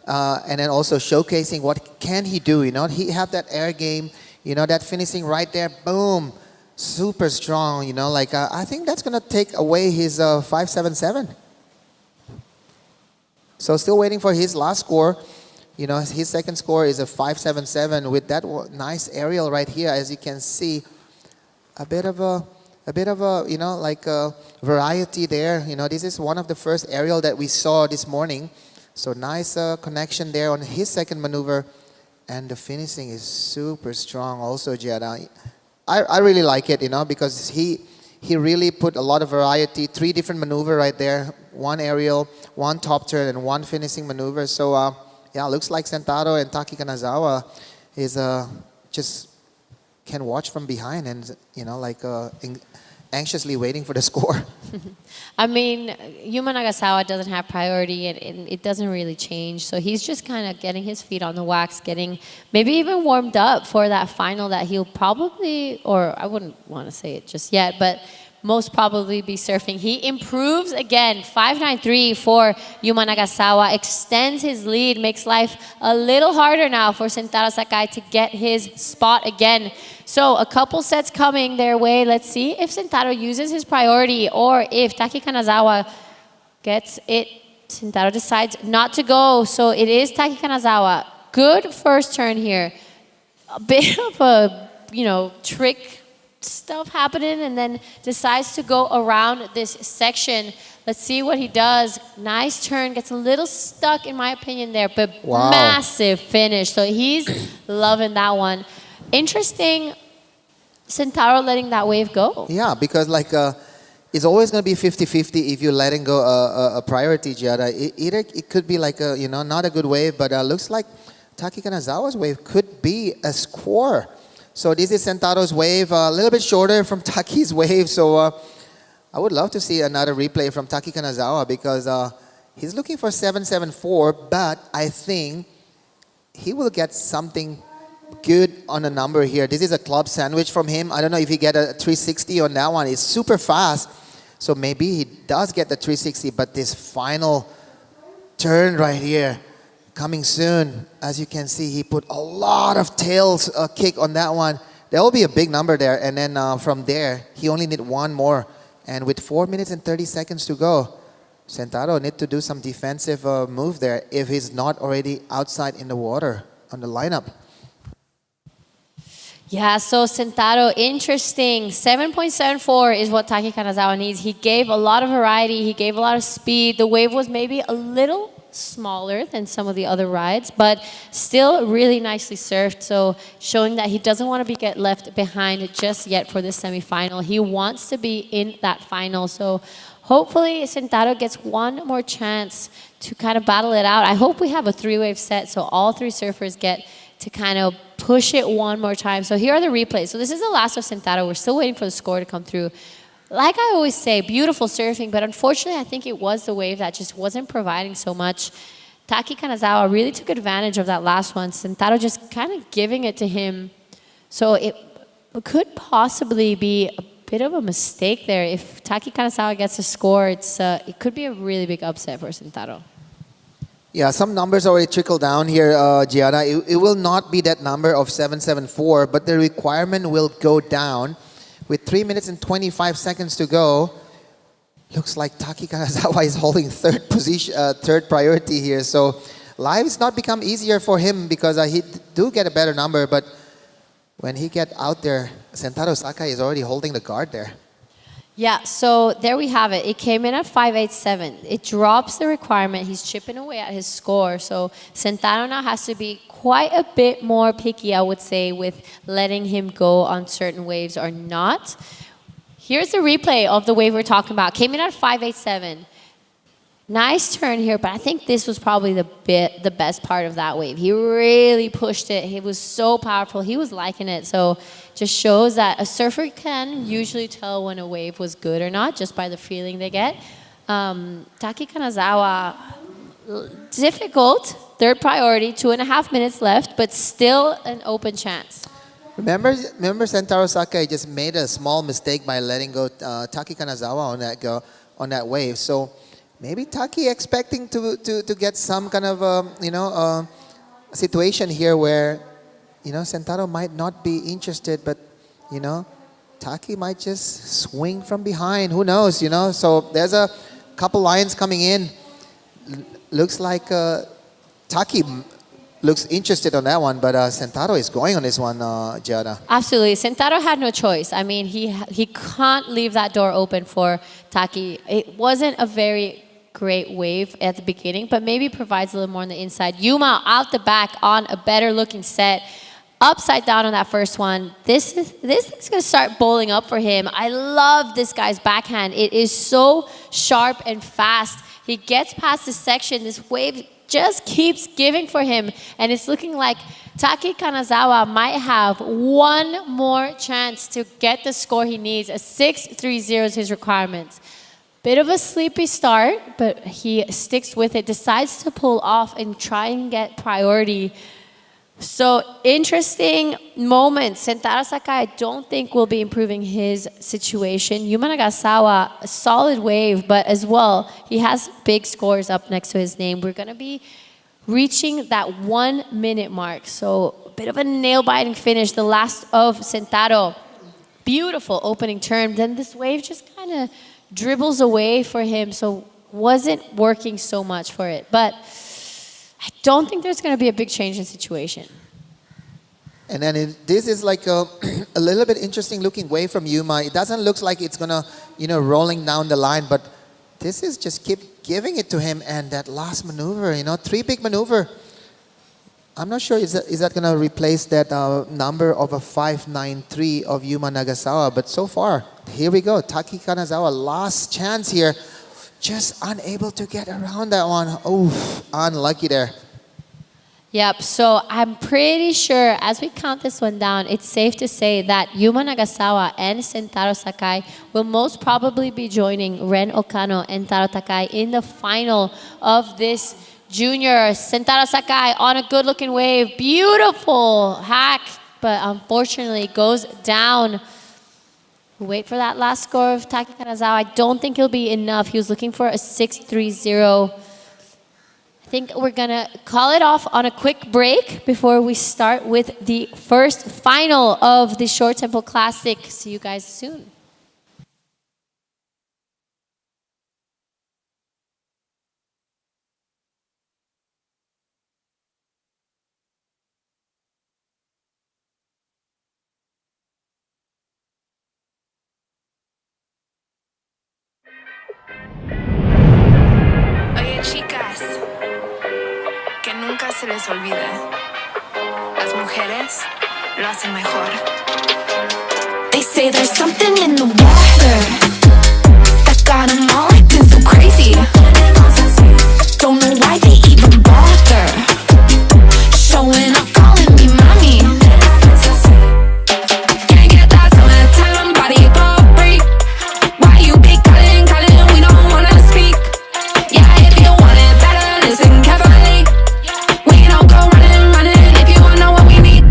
and then also showcasing what can he do. He have that air game, that finishing right there, boom, super strong, you know, like I think that's going to take away his 577. So still waiting for his last score. You know, his second score is a 577 with that nice aerial right here. As you can see, a bit of a, you know, like a variety there. You know, this is one of the first aerial that we saw this morning. So nice connection there on his second maneuver. And the finishing is super strong also, Giada. I really like it, you know, because he really put a lot of variety. 3 different maneuver right there. 1 aerial, 1 top turn, and 1 finishing maneuver. So, yeah, looks like Sentaro and Taki Kanazawa is just can watch from behind and, you know, like anxiously waiting for the score. I mean, Yuma Nagasawa doesn't have priority and it doesn't really change. So he's just kind of getting his feet on the wax, getting maybe even warmed up for that final that he'll probably, or I wouldn't want to say it just yet, but most probably be surfing. He improves again, 593 for Yuma Nagasawa, extends his lead, makes life a little harder now for Sentaro Sakai to get his spot again. So a couple sets coming their way. Let's see if Sentaro uses his priority or if Taki Kanazawa gets it. Sentaro decides not to go, so it is Taki Kanazawa. Good first turn here. A bit of a, you know, trick stuff happening and then decides to go around this section. Let's see what he does. Nice turn, gets a little stuck in my opinion there, but wow. Massive finish. So he's loving that one. Interesting, Sentaro letting that wave go. Yeah, because like it's always going to be 50-50 if you're letting go a priority, Giada. It could be like a, you know, not a good wave, but looks like Taki Kanazawa's wave could be a score. So this is Sentaro's wave, a little bit shorter from Taki's wave. So I would love to see another replay from Taki Kanazawa because he's looking for 774, but I think he will get something good on a number here. This is a club sandwich from him. I don't know if he get a 360 on that one. It's super fast. So maybe he does get the 360, but this final turn right here, coming soon. As you can see, he put a lot of tails kick on that one. There will be a big number there. And then from there, he only need 1 more. And with 4 minutes and 30 seconds to go, Sentaro need to do some defensive move there if he's not already outside in the water on the lineup. Yeah, so Sentaro, interesting. 7.74 is what Taki Kanazawa needs. He gave a lot of variety. He gave a lot of speed. The wave was maybe a little smaller than some of the other rides, but still really nicely surfed. So showing that he doesn't want to get left behind just yet for this semifinal. He wants to be in that final. So hopefully Sentaro gets one more chance to kind of battle it out. I hope we have a 3-wave set so all 3 surfers get to kind of push it one more time. So here are the replays. So this is the last of Sentaro. We're still waiting for the score to come through. Like I always say, beautiful surfing, but unfortunately I think it was the wave that just wasn't providing so much. Taki Kanazawa really took advantage of that last one. Sentaro just kind of giving it to him. So it could possibly be a bit of a mistake there. If Taki Kanazawa gets a score, it could be a really big upset for Sentaro. Yeah, some numbers already trickle down here, Giada. It will not be that number of 774, but the requirement will go down. With 3 minutes and 25 seconds to go, looks like Taki Kanazawa is holding third priority here. So live has not become easier for him because he do get a better number, but when he get out there, Sentaro Sakai is already holding the guard there. Yeah, so there we have it. It came in at 587. It drops the requirement. He's chipping away at his score. So Sentaro now has to be quite a bit more picky, I would say, with letting him go on certain waves or not. Here's the replay of the wave we're talking about. Came in at 587. Nice turn here, but I think this was probably the best part of that wave. He really pushed it. He was so powerful. He was liking it. So just shows that a surfer can usually tell when a wave was good or not just by the feeling they get. Taki Kanazawa, difficult, third priority, 2.5 minutes left, but still an open chance. Remember Sentaro Sakai just made a small mistake by letting go Taki Kanazawa on that wave. So maybe Taki expecting to get some kind of situation here where Sentaro might not be interested, but Taki might just swing from behind. Who knows, you know? So there's a couple lines coming in. Looks like Taki looks interested on that one, but Sentaro is going on this one, Gianna. Absolutely. Sentaro had no choice. I mean, he can't leave that door open for Taki. It wasn't a very great wave at the beginning, but maybe provides a little more on the inside. Yuma out the back on a better looking set. Upside down on that first one. This is going to start bowling up for him. I love this guy's backhand. It is so sharp and fast. He gets past this section. This wave just keeps giving for him. And it's looking like Taki Kanazawa might have one more chance to get the score he needs. A 6-3-0 is his requirements. Bit of a sleepy start, but he sticks with it, decides to pull off and try and get priority. So interesting moment. Sentaro Sakai, I don't think will be improving his situation. Yuma Nagasawa, a solid wave, but as well, he has big scores up next to his name. We're going to be reaching that 1 minute mark. So a bit of a nail-biting finish, the last of Sentaro. Beautiful opening turn. Then this wave just kind of dribbles away for him, so wasn't working so much for it. But I don't think there's going to be a big change in situation. And then this is like a little bit interesting looking wave from Yuma. It doesn't look like it's going to, you know, rolling down the line, but this is just keep giving it to him. And that last maneuver, you know, 3 big maneuver. I'm not sure is that going to replace that number of a 5.93 of Yuma Nagasawa, but so far, here we go. Taki Kanazawa, last chance here. Just unable to get around that one. Oh, unlucky there. Yep, so I'm pretty sure as we count this one down, it's safe to say that Yuma Nagasawa and Sentaro Sakai will most probably be joining Ren Okano and Taro Takai in the final of this junior. Sentaro Sakai on a good-looking wave. Beautiful hack, but unfortunately goes down. Wait for that last score of Taki Kanazawa. I don't think it'll be enough. He was looking for a 6-3-0. I think we're going to call it off on a quick break before we start with the first final of the Short Tempo Classic. See you guys soon. Oye, chicas, que nunca se les olvide. Las mujeres lo hacen mejor. They say there's something in the water that got 'em all acting so crazy. Don't know why they even bother showing up, calling me mommy. Can't get that summertime body for free. Why you be calling, calling? We don't wanna speak. Yeah, if you want it better, listen carefully. We don't go running, running if you wanna know what we need.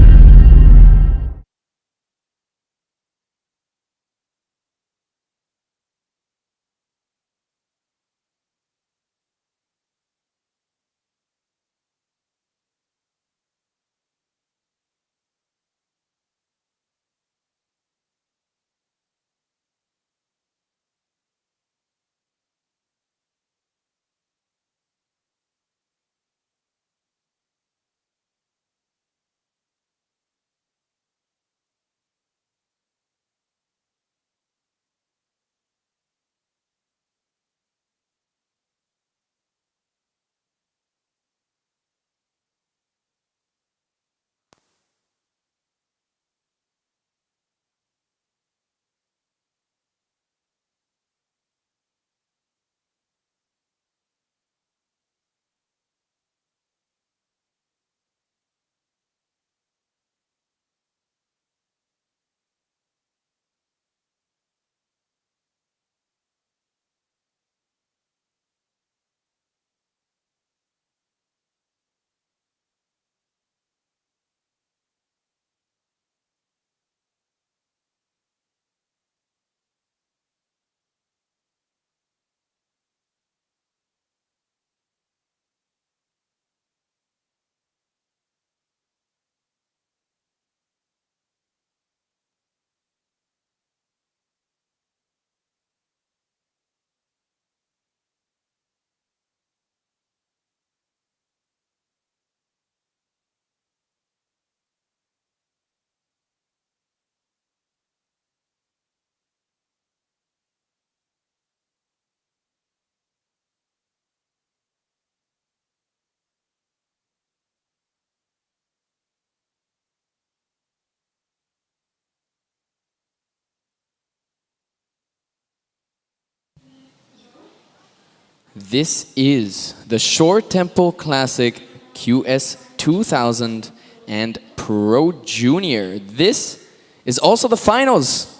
This is the Shore Temple Classic QS 2000 and Pro Junior. This is also the finals.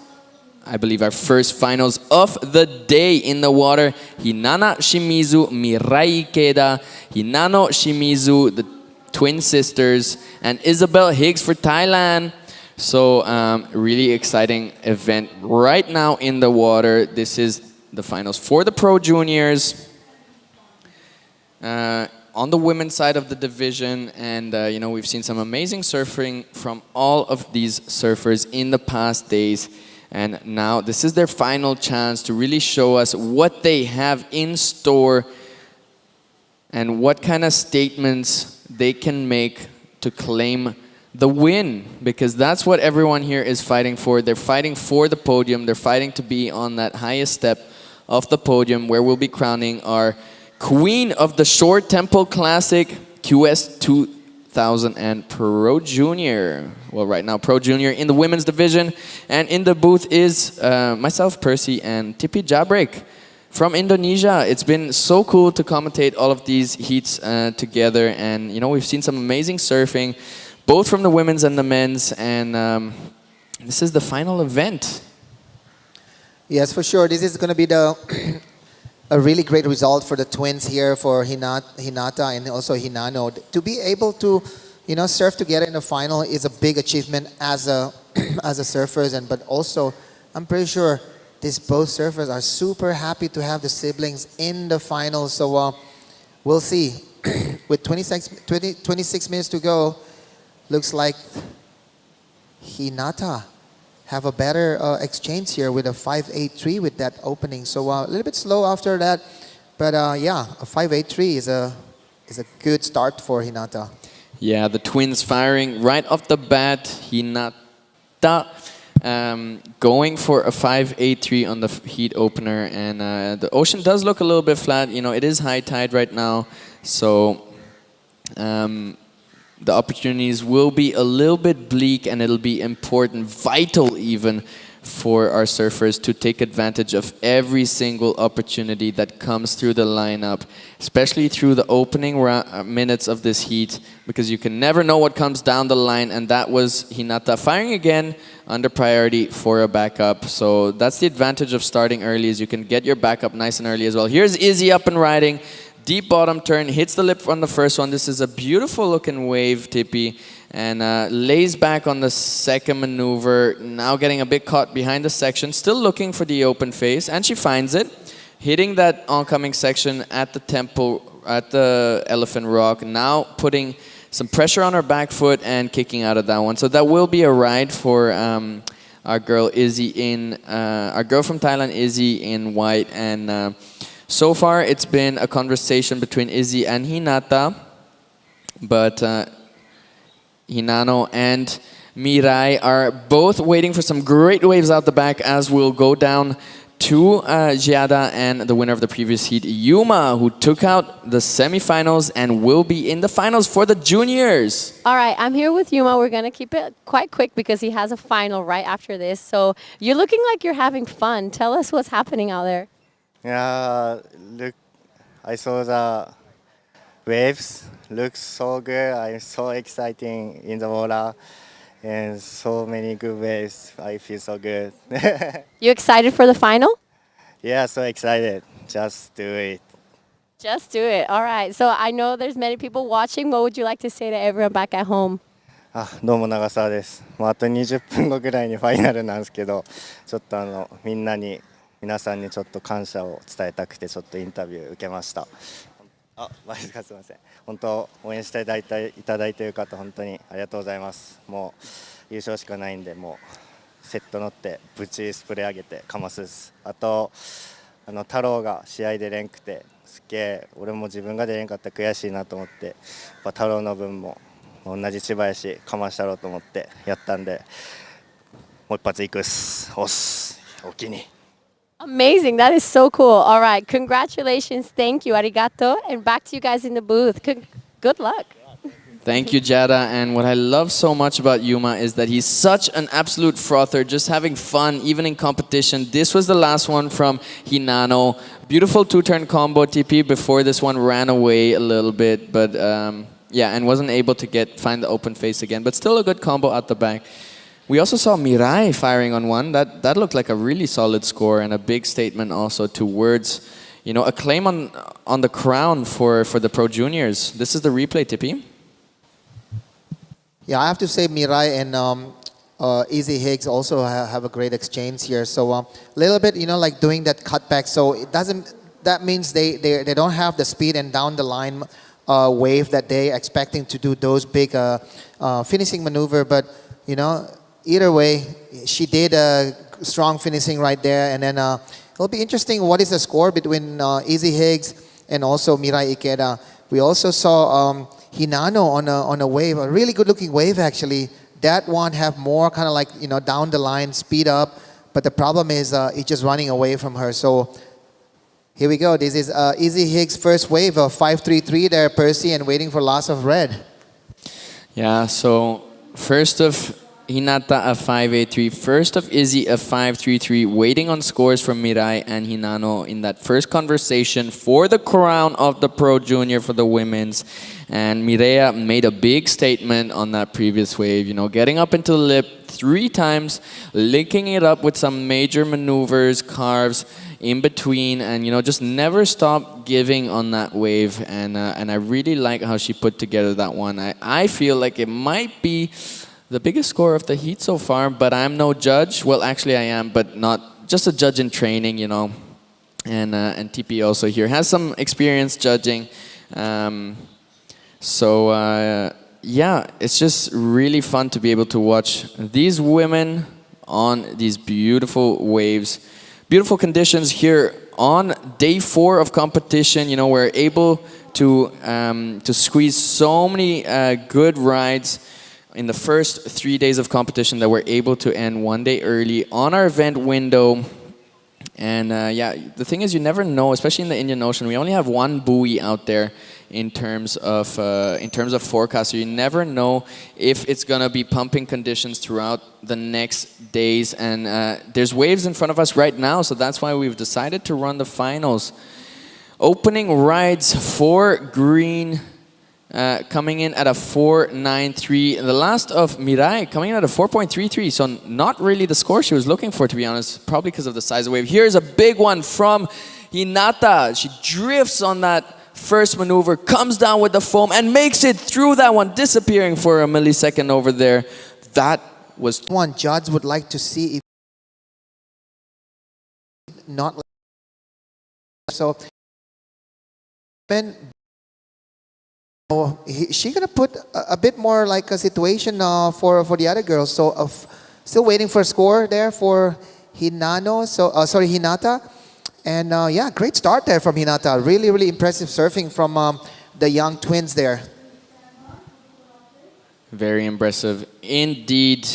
I believe our first finals of the day in the water. Hinana Shimizu, Mirai Ikeda, Hinano Shimizu, the twin sisters, and Isabel Higgs for Thailand. So really exciting event right now in the water. This is the finals for the Pro Juniors. On the women's side of the division, and you know, we've seen some amazing surfing from all of these surfers in the past days. And now this is their final chance to really show us what they have in store and what kind of statements they can make to claim the win, because that's what everyone here is fighting for. They're fighting for the podium. They're fighting to be on that highest step of the podium where we'll be crowning our Queen of the Shore Temple Classic QS 2000 and Pro Junior. Well, right now Pro Junior in the women's division, and in the booth is myself, Percy, and Tipi Jabrek from Indonesia. It's been so cool to commentate all of these heats together, and you know, we've seen some amazing surfing, both from the women's and the men's, and this is the final event. Yes, for sure. This is going to be a really great result for the twins here, for Hinata and also Hinano. To be able to, you know, surf together in the final is a big achievement as a surfers, but also I'm pretty sure these both surfers are super happy to have the siblings in the final. So we'll see. With 26 minutes to go, looks like Hinata have a better exchange here with a 5.83 with that opening. So a little bit slow after that, but yeah, a 5.83 is a good start for Hinata. Yeah, the twins firing right off the bat. Hinata going for a 5.83 on the heat opener, and the ocean does look a little bit flat. You know, it is high tide right now, so the opportunities will be a little bit bleak, and it'll be important, vital even, for our surfers to take advantage of every single opportunity that comes through the lineup, especially through the opening minutes of this heat, because you can never know what comes down the line, and that was Hinata firing again under priority for a backup. So that's the advantage of starting early, is you can get your backup nice and early as well. Here's Izzy up and riding. Deep bottom turn, hits the lip on the first one. This is a beautiful looking wave, Tippy, and lays back on the second maneuver. Now getting a bit caught behind the section, still looking for the open face, and she finds it. Hitting that oncoming section at the tempo, at the Elephant Rock. Now putting some pressure on her back foot and kicking out of that one. So that will be a ride for our girl Izzy our girl from Thailand, Izzy in white, and so far, it's been a conversation between Izzy and Hinata, but Hinano and Mirai are both waiting for some great waves out the back, as we'll go down to Giada and the winner of the previous heat, Yuma, who took out the semifinals and will be in the finals for the juniors. All right, I'm here with Yuma. We're going to keep it quite quick because he has a final right after this. So you're looking like you're having fun. Tell us what's happening out there. Yeah, look, I saw the waves. Looks so good. I'm so exciting in the water, and so many good waves. I feel so good. You excited for the final? Yeah, so excited. Just do it. Just do it. All right. So I know there's many people watching. What would you like to say to everyone back at home? どうも長澤です。あと20分後ぐらいにファイナルなんですけど、ちょっとみんなに。皆さんにちょっと感謝を伝えたくてちょっとインタビュー受けました。マイクがすみません。本当応援していただいている方本当にありがとうございます。もう優勝しかないんでもうセット乗ってブチスプレー上げてかますです。あと太郎が試合でれんくてすっげえ俺も自分が出れんかったら悔しいなと思って太郎の分も同じ千林かましたろうと思ってやったんでもう一発いくっす。おっす。お気に。Amazing. That is so cool. All right. Congratulations. Thank you. Arigato. And back to you guys in the booth. Good luck. Thank you, Jada. And what I love so much about Yuma is that he's such an absolute frother, just having fun, even in competition. This was the last one from Hinano. Beautiful two-turn combo TP before this one ran away a little bit, but yeah, and wasn't able to find the open face again. But still a good combo at the back. We also saw Mirai firing on one. That looked like a really solid score and a big statement also towards, you know, a claim on the crown for the Pro Juniors. This is the replay, Tippy. Yeah, I have to say Mirai and Easy Higgs also have a great exchange here. So a little bit, you know, like doing that cutback. So it doesn't. That means they don't have the speed and down the line wave that they expecting to do those big finishing maneuver. But you know, either way, she did a strong finishing right there. And then it'll be interesting. What is the score between Easy Higgs and also Mirai Ikeda? We also saw Hinano on a wave, a really good looking wave actually. That one have more kind of like, you know, down the line, speed up. But the problem is it's just running away from her. So here we go. This is Easy Higgs' first wave of 5-3-3 there, Percy, and waiting for loss of red. Yeah, so first of Hinata a 5-8-3, first of Izzy a 5-3-3, waiting on scores from Mirai and Hinano in that first conversation for the crown of the Pro Junior for the women's. And Mireia made a big statement on that previous wave, you know, getting up into the lip 3 times, linking it up with some major maneuvers, carves in between, and you know, just never stop giving on that wave. And I really like how she put together that one. I feel like it might be the biggest score of the heat so far, but I'm no judge. Well, actually I am, but not just a judge in training, you know. And TP also here has some experience judging. So yeah, it's just really fun to be able to watch these women on these beautiful waves. Beautiful conditions here on day 4 of competition. You know, we're able to squeeze so many good rides in the first 3 days of competition that we're able to end 1 day early on our event window. And yeah, the thing is, you never know, especially in the Indian Ocean. We only have 1 buoy out there in terms of forecast. So you never know if it's gonna be pumping conditions throughout the next days. And there's waves in front of us right now, so that's why we've decided to run the finals. Opening rides for green. Coming in at a 4.93. The last of Mirai coming in at a 4.33. So not really the score she was looking for, to be honest. Probably because of the size of the wave. Here's a big one from Hinata. She drifts on that first maneuver, comes down with the foam, and makes it through that one, disappearing for a millisecond over there. That was one judge would like to see if not so. She gonna put a bit more like a situation for the other girls. So still waiting for a score there for Hinano. So sorry, Hinata. And yeah, great start there from Hinata. Really, really impressive surfing from the young twins there. Very impressive indeed.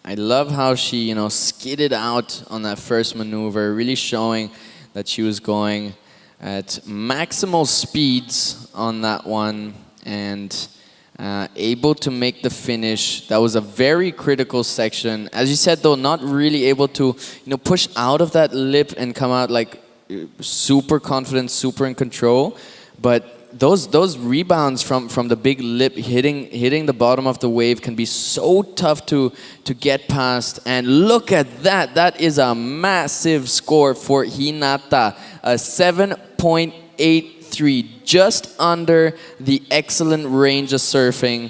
I love how she, you know, skidded out on that first maneuver, really showing that she was going at maximal speeds on that one. And able to make the finish. That was a very critical section. As you said, though, not really able to, you know, push out of that lip and come out like super confident, super in control. But those rebounds from the big lip hitting the bottom of the wave can be so tough to get past. And look at that. That is a massive score for Hinata. A 7.83, just under the excellent range of surfing.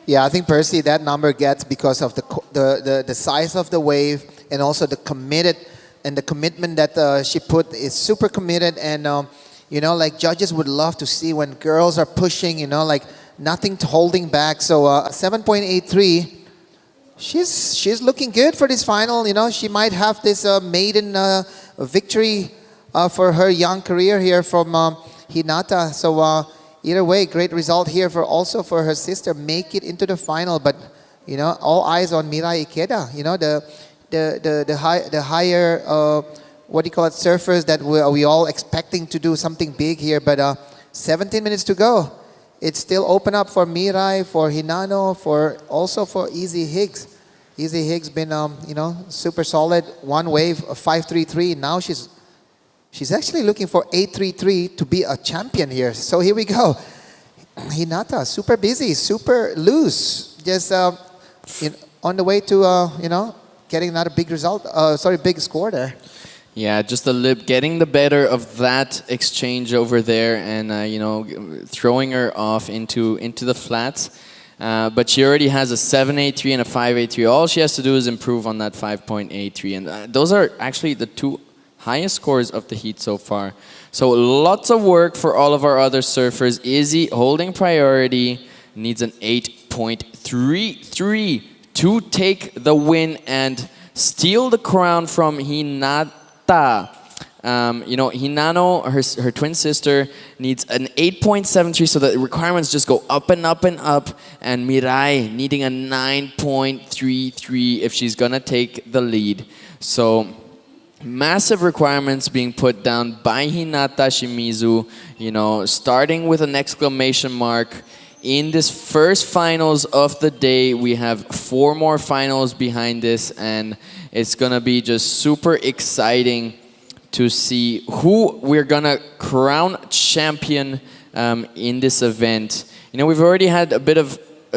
Yeah, I think Percy, that number gets because of the size of the wave and also the commitment that she put is super committed. And you know, like judges would love to see when girls are pushing, you know, like nothing holding back. So 7.83, she's looking good for this final. You know, she might have this maiden victory for her young career here from Hinata. So either way, great result here also for her sister, make it into the final. But you know, all eyes on Mirai Ikeda. You know, the higher what do you call it, surfers that we all expecting to do something big here. But 17 minutes to go, it's still open up for Mirai, for Hinano, for also for Easy Higgs. Easy Higgs been super solid. One wave of 5.33. Now she's actually looking for 8.33 to be a champion here. So here we go. Hinata, super busy, super loose. Just on the way to getting another big result. Big score there. Yeah, just the lip getting the better of that exchange over there, and throwing her off into the flats. But she already has a 7.83 and a 5.83. All she has to do is improve on that 5.83, and those are actually the two highest scores of the heat so far. So lots of work for all of our other surfers. Izzy holding priority, needs an 8.33 to take the win and steal the crown from Hinata. Hinano, her twin sister, needs an 8.73, so the requirements just go up and up and up. And Mirai needing a 9.33 if she's gonna take the lead. So massive requirements being put down by Hinata Shimizu. Starting with an exclamation mark. In this first finals of the day, we have 4 more finals behind this, and it's gonna be just super exciting to see who we're gonna crown champion in this event. We've already had a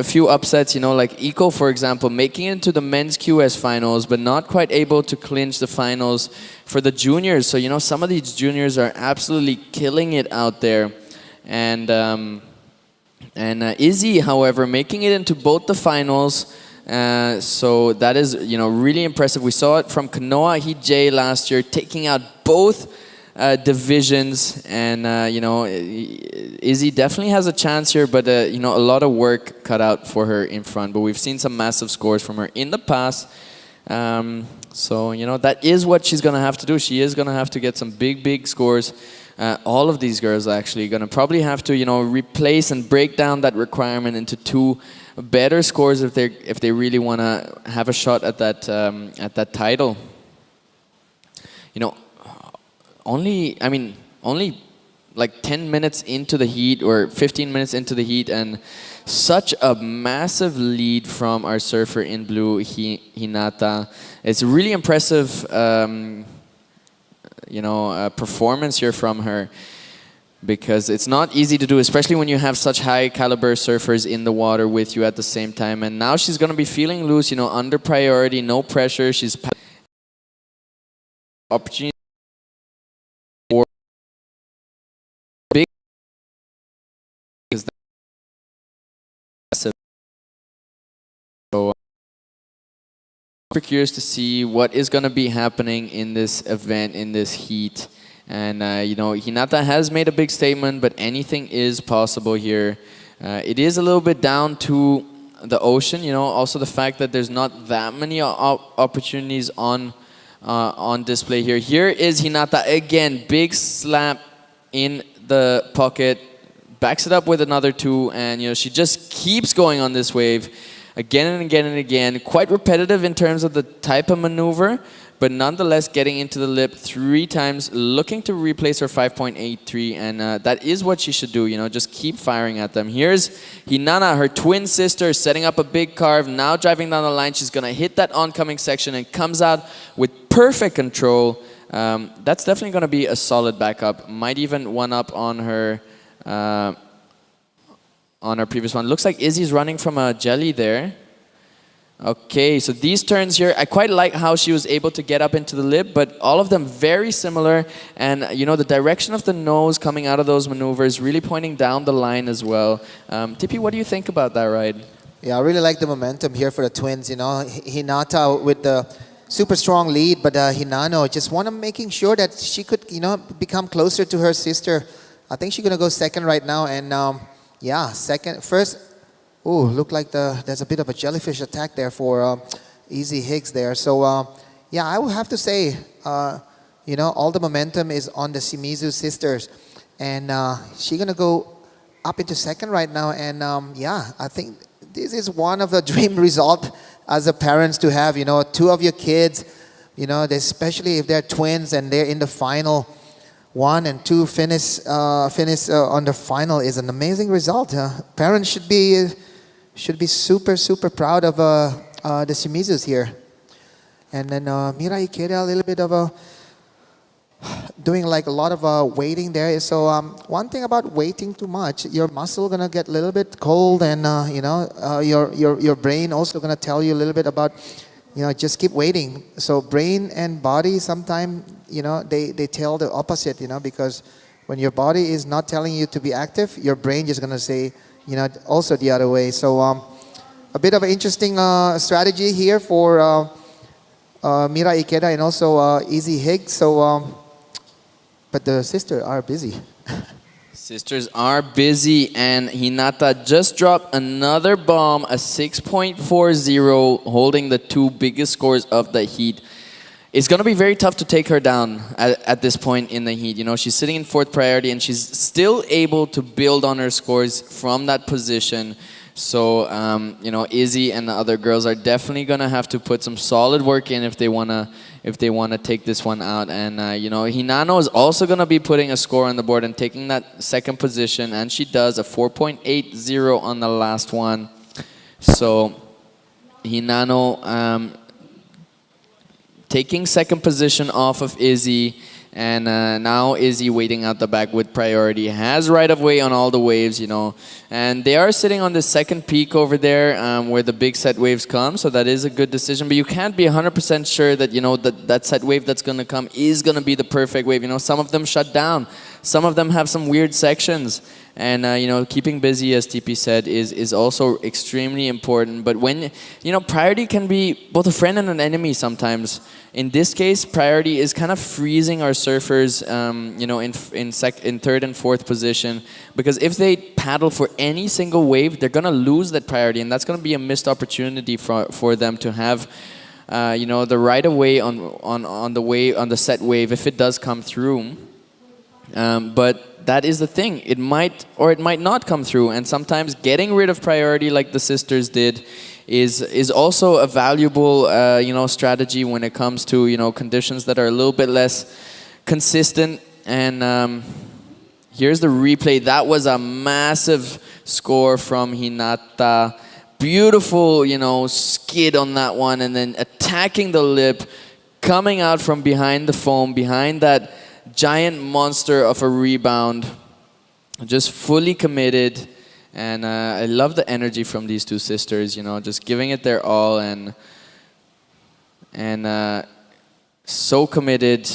few upsets, like Eco, for example, making it to the men's QS finals, but not quite able to clinch the finals for the juniors. So, some of these juniors are absolutely killing it out there. And Izzy, however, making it into both the finals. So that is, really impressive. We saw it from Kanoa Hijay last year, taking out both divisions, and Izzy definitely has a chance here, but a lot of work cut out for her in front. But we've seen some massive scores from her in the past. So that is what she's gonna have to do. She is gonna have to get some big scores. All of these girls are actually gonna probably have to replace and break down that requirement into 2 better scores if they really want to have a shot at that title. Only like 10 minutes into the heat, or 15 minutes into the heat, and such a massive lead from our surfer in blue, Hinata. It's a really impressive performance here from her, because it's not easy to do, especially when you have such high caliber surfers in the water with you at the same time. And now she's going to be feeling loose, under priority, no pressure. She's opportunity for big, is that massive. So super curious to see what is going to be happening in this event, in this heat. And, Hinata has made a big statement, but anything is possible here. It is a little bit down to the ocean, also the fact that there's not that many opportunities on display here. Here is Hinata again, big slap in the pocket, backs it up with another 2, and, she just keeps going on this wave again and again and again. Quite repetitive in terms of the type of maneuver, but nonetheless getting into the lip 3 times, looking to replace her 5.83, and that is what she should do, just keep firing at them. Here's Hinana, her twin sister, setting up a big carve, now driving down the line. She's gonna hit that oncoming section and comes out with perfect control. That's definitely gonna be a solid backup. Might even one up on her previous one. Looks like Izzy's running from a jelly there. Okay, so these turns here, I quite like how she was able to get up into the lip, but all of them very similar. And, the direction of the nose coming out of those maneuvers really pointing down the line as well. Tippy, what do you think about that ride? Yeah, I really like the momentum here for the twins. Hinata with the super strong lead, but Hinano just making sure that she could, become closer to her sister. I think she's going to go second right now. And, first... Oh, look like there's a bit of a jellyfish attack there for Easy Higgs there. So, I would have to say, all the momentum is on the Shimizu sisters. And she's going to go up into second right now. And, I think this is one of the dream result as a parents to have, 2 of your kids, especially if they're twins and they're in the final. 1 and 2 finish on the final is an amazing result. Parents should be super proud of the Shimizus here. And then Mira Ikeda, a little bit of a doing like a lot of waiting there. So one thing about waiting too much, your muscle gonna get a little bit cold, and your brain also gonna tell you a little bit about, just keep waiting. So brain and body sometimes, they tell the opposite, because when your body is not telling you to be active, your brain just gonna say, also the other way. So a bit of an interesting strategy here for Mira Ikeda and also Izzy Higgs. So, but the sisters are busy. Sisters are busy, and Hinata just dropped another bomb, a 6.40, holding the two biggest scores of the heat. It's going to be very tough to take her down at this point in the heat. She's sitting in 4th priority, and she's still able to build on her scores from that position. So, Izzy and the other girls are definitely going to have to put some solid work in if they want to take this one out. And, Hinano is also going to be putting a score on the board and taking that 2nd position. And she does a 4.80 on the last one. So, Hinano taking 2nd position off of Izzy. And now Izzy waiting out the back with priority, has right of way on all the waves, and they are sitting on the 2nd peak over there where the big set waves come, so that is a good decision. But you can't be 100% sure that that set wave that's going to come is going to be the perfect wave. Some of them shut down, some of them have some weird sections, and keeping busy, as TP said, is also extremely important. But when priority can be both a friend and an enemy sometimes. In this case, priority is kind of freezing our surfers, in 3rd and 4th position, because if they paddle for any single wave, they're gonna lose that priority, and that's gonna be a missed opportunity for them to have, the right of way on the set wave if it does come through. But that is the thing; it might or it might not come through, and sometimes getting rid of priority, like the sisters did, is also a valuable strategy when it comes to conditions that are a little bit less consistent. And here's the replay. That was a massive score from Hinata. Beautiful skid on that one, and then attacking the lip, coming out from behind the foam, behind that giant monster of a rebound, just fully committed. And I love the energy from these two sisters, just giving it their all, and so committed.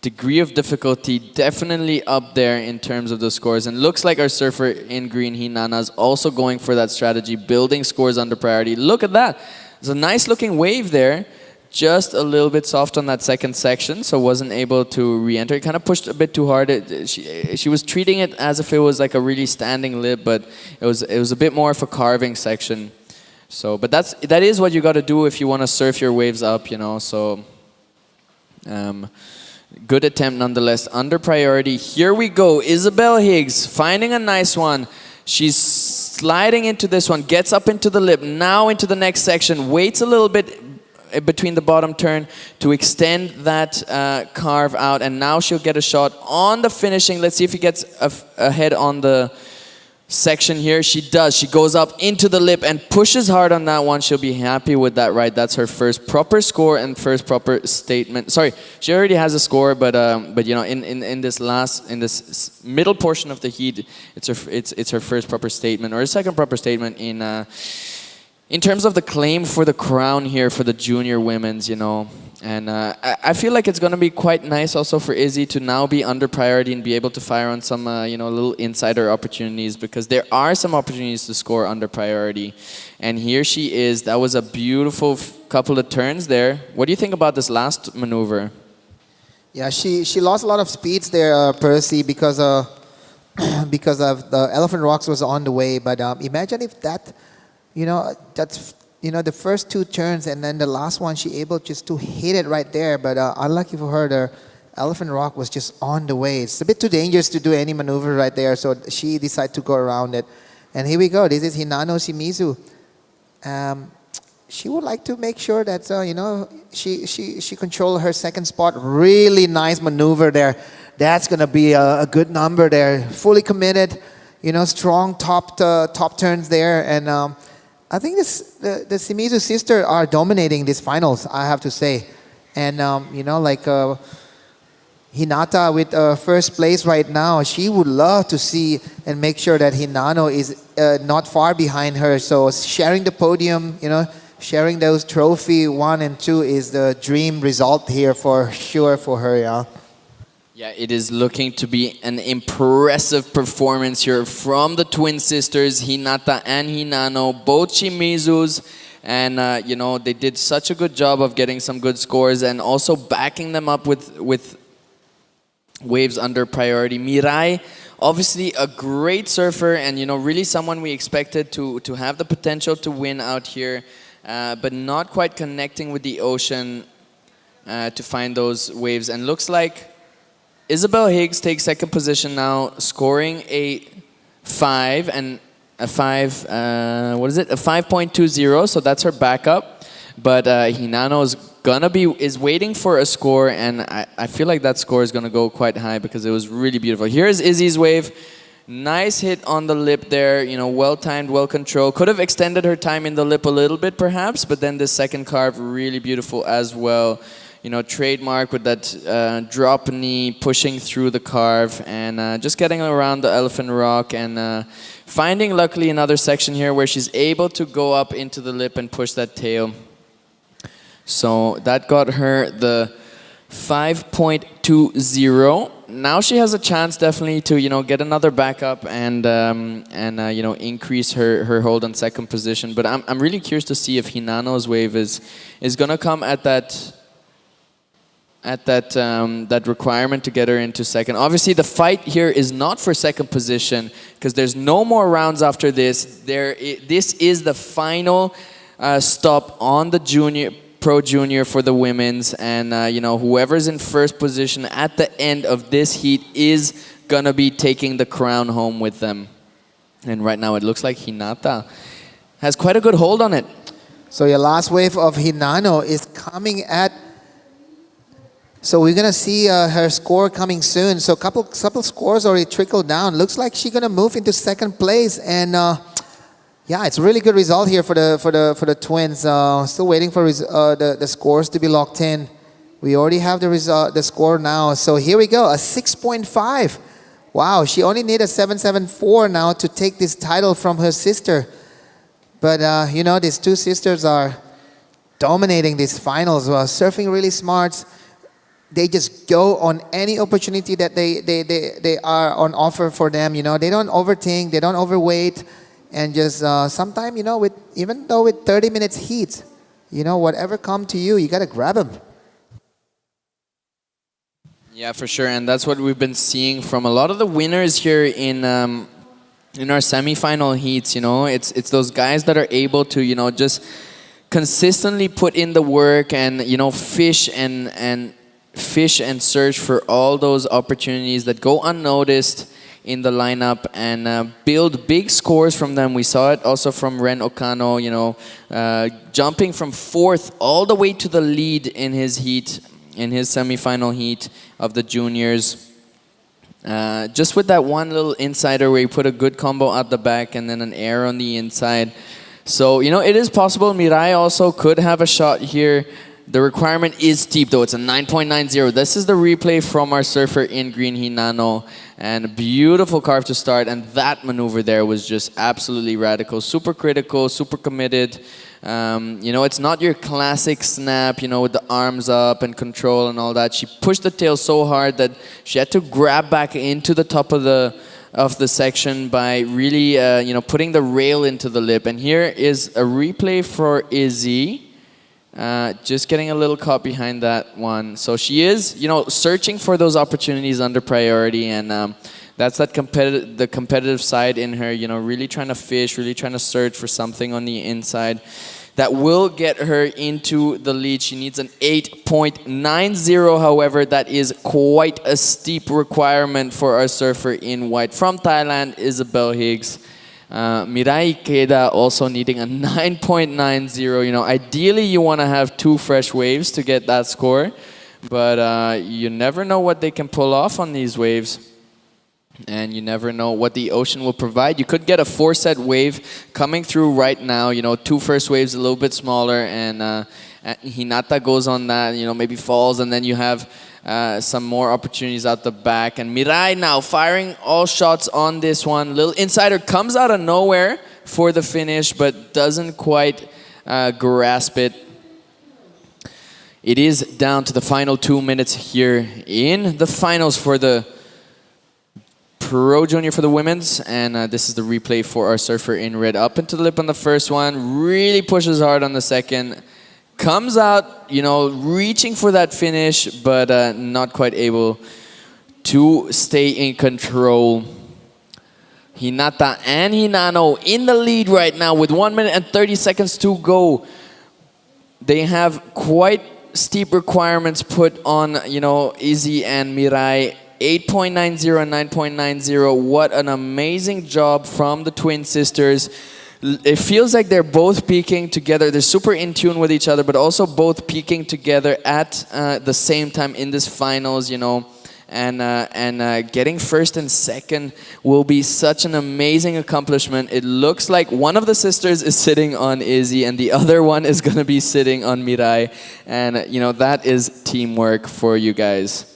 Degree of difficulty definitely up there in terms of the scores. And looks like our surfer in green, Hinana, is also going for that strategy, building scores under priority. Look at that. There's a nice looking wave there. Just a little bit soft on that 2nd section, so wasn't able to re-enter. It kind of pushed a bit too hard. She was treating it as if it was like a really standing lip, but it was a bit more of a carving section. So, but that is what you got to do if you want to surf your waves up, So, good attempt nonetheless. Under priority. Here we go. Isabel Higgs finding a nice one. She's sliding into this one, gets up into the lip, now into the next section, waits a little bit between the bottom turn to extend that carve out, and now she'll get a shot on the finishing. Let's see if he gets ahead on the section here. She does. She goes up into the lip and pushes hard on that one. She'll be happy with that, right? That's her first proper score and first proper statement. Sorry, she already has a score, but in this middle portion of the heat, it's her first proper statement, or a second proper statement in terms of the claim for the crown here for the junior women's, And I feel like it's going to be quite nice also for Izzy to now be under priority and be able to fire on some, little insider opportunities, because there are some opportunities to score under priority. And here she is. That was a beautiful couple of turns there. What do you think about this last maneuver? Yeah, she lost a lot of speeds there, Percy, because of the Elephant Rocks was on the way. But imagine if that... that's the first 2 turns, and then the last one she able just to hit it right there. But unlucky for her, the Elephant Rock was just on the way. It's a bit too dangerous to do any maneuver right there, so she decided to go around it. And here we go. This is Hinano Shimizu. she would like to make sure that she control her second spot. Really nice maneuver there. That's gonna be a good number there. Fully committed, strong top turns there, and I think the Shimizu sisters are dominating these finals, I have to say, and Hinata with first place right now. She would love to see and make sure that Hinano is not far behind her. So sharing the podium, sharing those trophy 1 and 2 is the dream result here for sure for her. Yeah. Yeah, it is looking to be an impressive performance here from the twin sisters, Hinata and Hinano, both Shimizus. And, they did such a good job of getting some good scores and also backing them up with waves under priority. Mirai, obviously a great surfer and, really someone we expected to have the potential to win out here, but not quite connecting with the ocean to find those waves. And looks like Isabel Higgs takes second position now, scoring a 5 and a 5, a 5.20, so that's her backup. But Hinano is waiting for a score, and I feel like that score is gonna go quite high because it was really beautiful. Here's Izzy's wave. Nice hit on the lip there, well timed, well controlled. Could have extended her time in the lip a little bit perhaps, but then the second carve, really beautiful as well. Trademark with that drop knee, pushing through the carve, and just getting around the elephant rock, and finding luckily another section here where she's able to go up into the lip and push that tail. So that got her the 5.20. Now she has a chance definitely to get another backup and increase her hold on second position. But I'm really curious to see if Hinano's wave is gonna come at that requirement to get her into second. Obviously, the fight here is not for second position because there's no more rounds after this. This is the final stop on the Pro Junior for the women's, and whoever's in first position at the end of this heat is gonna be taking the crown home with them. And right now, it looks like Hinata has quite a good hold on it. So your last wave of Hinano is coming at. So we're gonna see her score coming soon. So couple scores already trickled down. Looks like she's gonna move into second place, and yeah, it's a really good result here for the twins. Still waiting for the scores to be locked in. We already have the score now. So here we go, a 6.5. Wow, she only needs a 7.74 now to take this title from her sister. But these two sisters are dominating these finals. Surfing really smart. They just go on any opportunity that they are on offer for them. They don't overthink, they don't overweight, and just sometimes even though with 30 minutes heat, whatever come to you, you gotta grab them. Yeah, for sure, and that's what we've been seeing from a lot of the winners here in our semifinal heats. It's those guys that are able to just consistently put in the work and fish and search for all those opportunities that go unnoticed in the lineup and build big scores from them. We saw it also from Ren Okano, jumping from fourth all the way to the lead in his heat, in his semifinal heat of the juniors. Just with that one little insider where he put a good combo out the back and then an air on the inside. So, it is possible. Mirai also could have a shot here. The requirement is steep though, it's a 9.90. This is the replay from our surfer in green, Hinano, and a beautiful carve to start, and that maneuver there was just absolutely radical, super critical, super committed. It's not your classic snap, with the arms up and control and all that. She pushed the tail so hard that she had to grab back into the top of the section by really, putting the rail into the lip. And here is a replay for Izzy. Just getting a little caught behind that one. So she is, searching for those opportunities under priority, and that's the competitive side in her, really trying to fish, really trying to search for something on the inside that will get her into the lead. She needs an 8.90, however, that is quite a steep requirement for our surfer in white from Thailand, Isabel Higgs. Mirai Ikeda also needing a 9.90. You know, ideally you want to have 2 fresh waves to get that score, but you never know what they can pull off on these waves. And you never know what the ocean will provide. You could get a 4-set wave coming through right now. You know, 2 first waves a little bit smaller, and Hinata goes on that, you know, maybe falls, and then you have some more opportunities out the back. And Mirai now firing all shots on this one. Little insider comes out of nowhere for the finish, but doesn't quite grasp it. It is down to the final 2 minutes here in the finals for the Pro Junior for the women's, and this is the replay for our surfer in red. Up into the lip on the first one, really pushes hard on the second. Comes out, you know, reaching for that finish, but not quite able to stay in control. Hinata and Hinano in the lead right now with 1 minute and 30 seconds to go. They have quite steep requirements put on, you know, Izzy and Mirai. 8.90 and 9.90. What an amazing job from the twin sisters. It feels like they're both peaking together. They're super in tune with each other, but also both peaking together at the same time in this finals, you know. And getting first and second will be such an amazing accomplishment. It looks like one of the sisters is sitting on Izzy and the other one is going to be sitting on Mirai. And, you know, that is teamwork for you guys.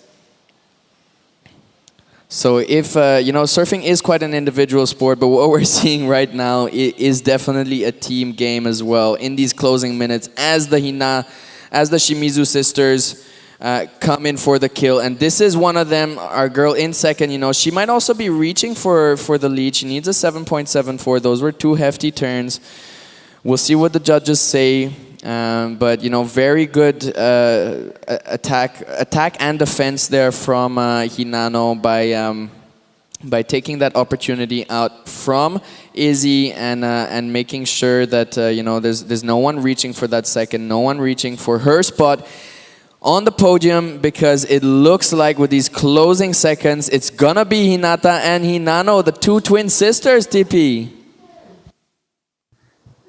So if, you know, surfing is quite an individual sport, but what we're seeing right now is definitely a team game as well in these closing minutes as the Shimizu sisters come in for the kill. And this is one of them, our girl in second, you know, she might also be reaching for the lead. She needs a 7.74. Those were 2 hefty turns. We'll see what the judges say. But you know, very good attack and defense there from Hinano by taking that opportunity out from Izzy and making sure that you know there's no one reaching for that second, no one reaching for her spot on the podium, because it looks like with these closing seconds it's gonna be Hinata and Hinano, the 2 twin sisters. TP.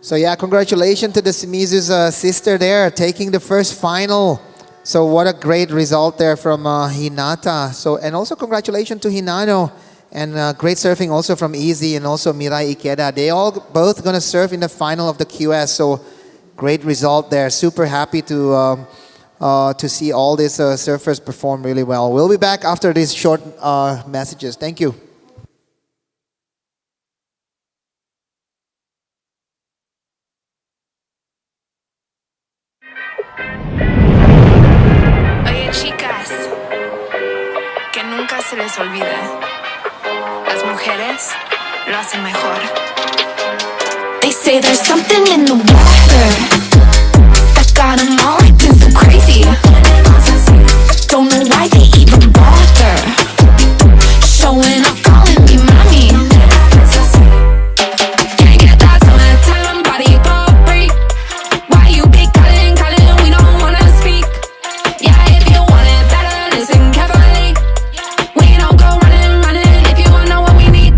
So yeah, congratulations to the Shimizu's sister there, taking the first final. So what a great result there from Hinata. So, and also congratulations to Hinano, and great surfing also from Izzy and also Mirai Ikeda. They all both gonna surf in the final of the QS. So great result there. Super happy to see all these surfers perform really well. We'll be back after these short messages. Thank you. Oye, chicas, que nunca se les olvide, las mujeres lo hacen mejor. They say there's something in the water that got them all acting so crazy. Don't know why they even bother showing up, calling me mommy. Can't get that summertime body for free. Why you be calling, we don't wanna speak. Yeah, if you want it better, listen carefully. We don't go running if you wanna know what we need.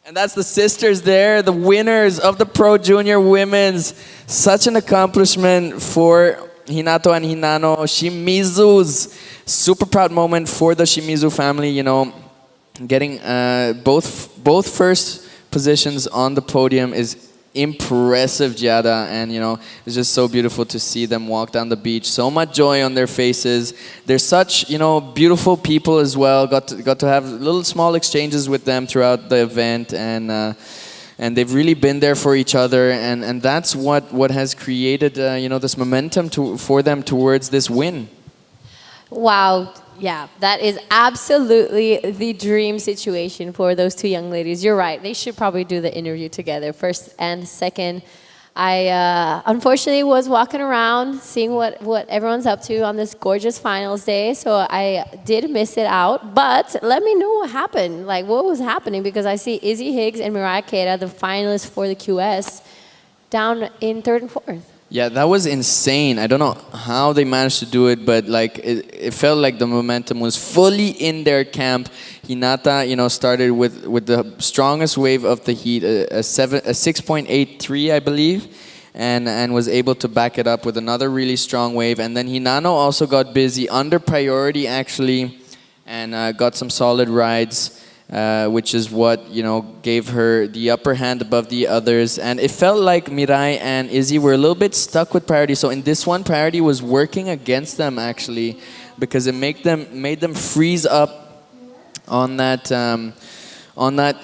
And that's the sisters there, the winners of the Pro Junior Women's. Such an accomplishment for Hinato and Hinano. Shimizu's super proud moment for the Shimizu family, you know, getting both first positions on the podium is impressive, Giada, and you know, it's just so beautiful to see them walk down the beach. So much joy on their faces. They're such, you know, beautiful people as well. Got to have little small exchanges with them throughout the event, and they've really been there for each other, and that's what has created you know, this momentum for them towards this win. Wow. Yeah, that is absolutely the dream situation for those two young ladies. You're right. They should probably do the interview together, first and second. I unfortunately was walking around seeing what everyone's up to on this gorgeous finals day, so I did miss it out. But let me know what happened, like what was happening, because I see Izzy Higgs and Mariah Keita, the finalists for the QS, down in third and fourth. Yeah, that was insane. I don't know how they managed to do it, but like it felt like the momentum was fully in their camp. Hinata, you know, started with the strongest wave of the heat, a 6.83, I believe, and was able to back it up with another really strong wave. And then Hinano also got busy under priority actually, and got some solid rides. Which is what, you know, gave her the upper hand above the others. And it felt like Mirai and Izzy were a little bit stuck with priority. So in this one, priority was working against them actually, because it made them freeze up on that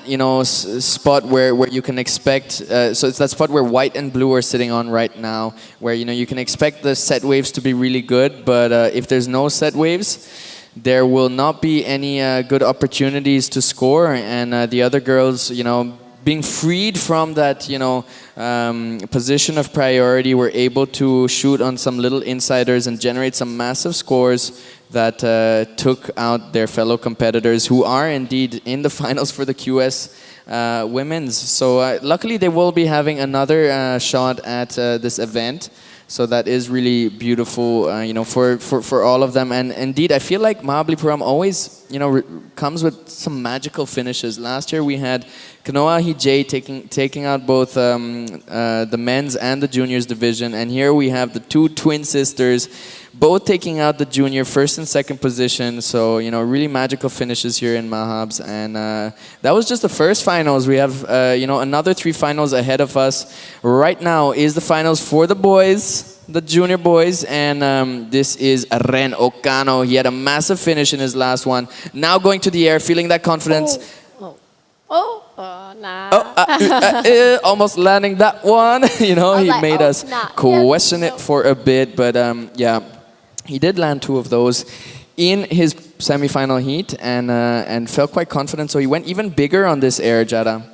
you know, spot where you can expect. So it's that spot where white and blue are sitting on right now, where, you know, you can expect the set waves to be really good, but if there's no set waves, there will not be any good opportunities to score, and the other girls, you know, being freed from that, you know, position of priority, were able to shoot on some little insiders and generate some massive scores that took out their fellow competitors, who are indeed in the finals for the QS women's. So luckily they will be having another shot at this event. So that is really beautiful, you know, for all of them. And indeed, I feel like Mahabalipuram always, you know, comes with some magical finishes. Last year we had Kanoa Hijay taking out both the men's and the juniors division, and here we have the two twin sisters, both taking out the junior first and second position. So, you know, really magical finishes here in Mahabs. And that was just the first finals. We have, you know, another 3 finals ahead of us. Right now is the finals for the boys, the junior boys. And this is Ren Okano. He had a massive finish in his last one. Now going to the air, feeling that confidence. Nah. Almost landing that one. You know, he like, made us nah. question Yes, it for a bit, but yeah, he did land 2 of those in his semifinal heat, and felt quite confident. So he went even bigger on this air, Jada.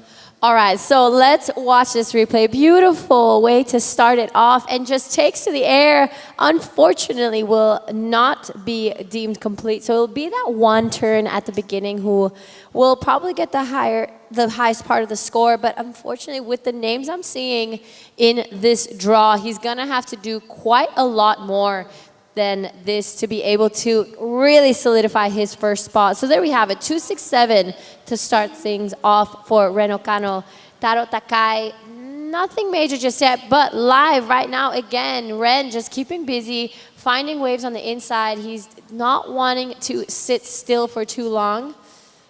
All right, so let's watch this replay. Beautiful way to start it off, and just takes to the air. Unfortunately, will not be deemed complete. So it'll be that one turn at the beginning who will probably get the highest part of the score. But unfortunately, with the names I'm seeing in this draw, he's gonna have to do quite a lot more than this to be able to really solidify his first spot. So there we have it, 267 to start things off for Ren Okano. Taro Takai, nothing major just yet, but live right now again. Ren just keeping busy, finding waves on the inside. He's not wanting to sit still for too long.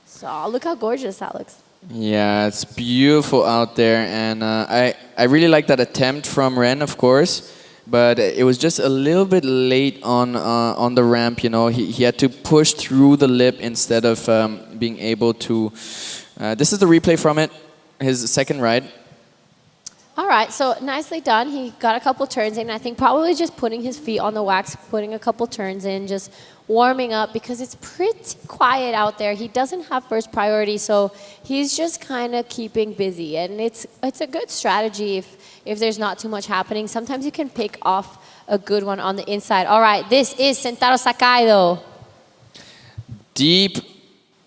So look how gorgeous that looks. Yeah, it's beautiful out there, and I really like that attempt from Ren, of course. But it was just a little bit late on the ramp, you know. He had to push through the lip instead of being able to. This is the replay from it, his second ride. All right, so nicely done. He got a couple turns in. I think probably just putting his feet on the wax, putting a couple turns in, just warming up, because it's pretty quiet out there. He doesn't have first priority, so he's just kind of keeping busy. And it's a good strategy if there's not too much happening. Sometimes you can pick off a good one on the inside. All right, this is Sentaro Sakai, though. Deep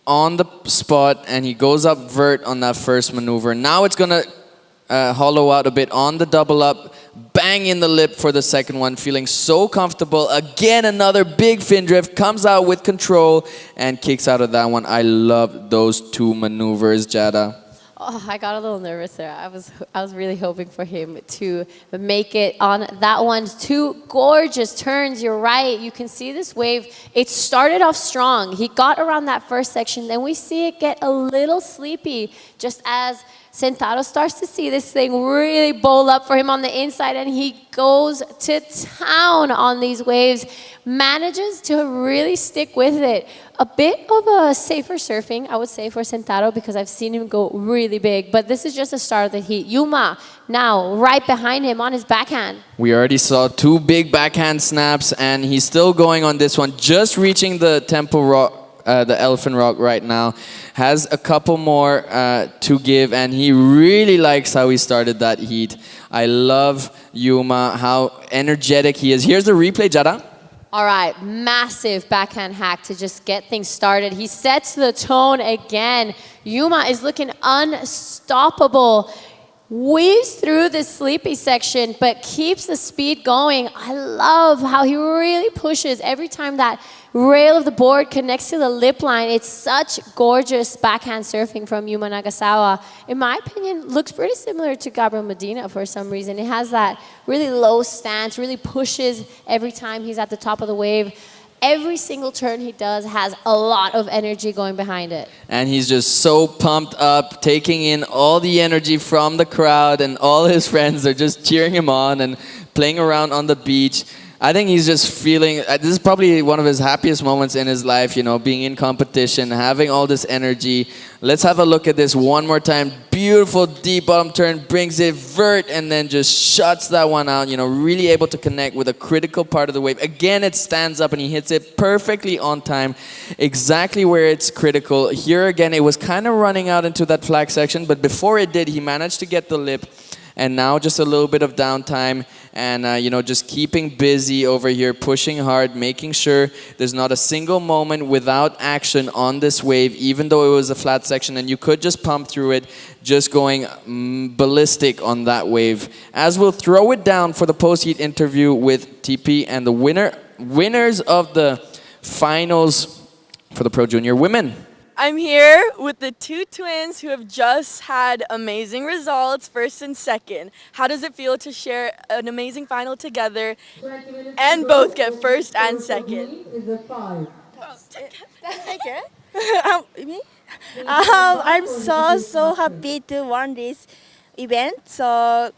on the spot, and he goes up vert on that first maneuver. Now it's going to hollow out a bit on the double up. Bang in the lip for the second one, feeling so comfortable. Again, another big fin drift, comes out with control and kicks out of that one. I love those 2 maneuvers, Jada. Oh, I got a little nervous there. I was really hoping for him to make it on that one. Two gorgeous turns. You're right. You can see this wave. It started off strong. He got around that first section. Then we see it get a little sleepy just as Sentaro starts to see this thing really bowl up for him on the inside, and he goes to town on these waves, manages to really stick with it. A bit of a safer surfing, I would say, for Sentaro, because I've seen him go really big, but this is just the start of the heat. Yuma now right behind him on his backhand. We already saw two big backhand snaps, and he's still going on this one, just reaching the temple rock. The Elephant Rock right now, has a couple more to give, and he really likes how he started that heat. I love Yuma, how energetic he is. Here's the replay, Jada. All right, massive backhand hack to just get things started. He sets the tone again. Yuma is looking unstoppable. Weaves through the sleepy section, but keeps the speed going. I love how he really pushes every time that rail of the board connects to the lip line. It's such gorgeous backhand surfing from Yuma Nagasawa. In my opinion, looks pretty similar to Gabriel Medina for some reason. It has that really low stance, really pushes every time he's at the top of the wave. Every single turn he does has a lot of energy going behind it. And he's just so pumped up, taking in all the energy from the crowd, and all his friends are just cheering him on and playing around on the beach. I think he's just feeling, this is probably one of his happiest moments in his life, you know, being in competition, having all this energy. Let's have a look at this one more time. Beautiful deep bottom turn, brings it vert, and then just shuts that one out, you know, really able to connect with a critical part of the wave. Again, it stands up and he hits it perfectly on time, exactly where it's critical. Here again, it was kind of running out into that flag section, but before it did, he managed to get the lip. And now just a little bit of downtime and, you know, just keeping busy over here, pushing hard, making sure there's not a single moment without action on this wave, even though it was a flat section and you could just pump through it, just going ballistic on that wave. As we'll throw it down for the post-heat interview with TP and the winners of the finals for the Pro Junior Women. I'm here with the two twins who have just had amazing results, first and second. How does it feel to share an amazing final together and both get first and second? Me? I'm so happy to win this event. So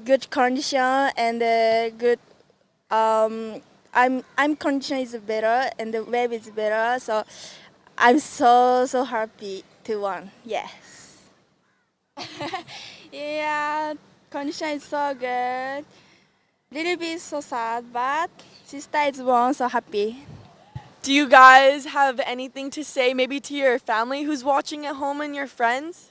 good condition and good. I'm condition is better and the wave is better. So. I'm so happy to win. Yes. Yeah, condition is so good. Little bit so sad, but sister is won, so happy. Do you guys have anything to say, maybe to your family who's watching at home and your friends?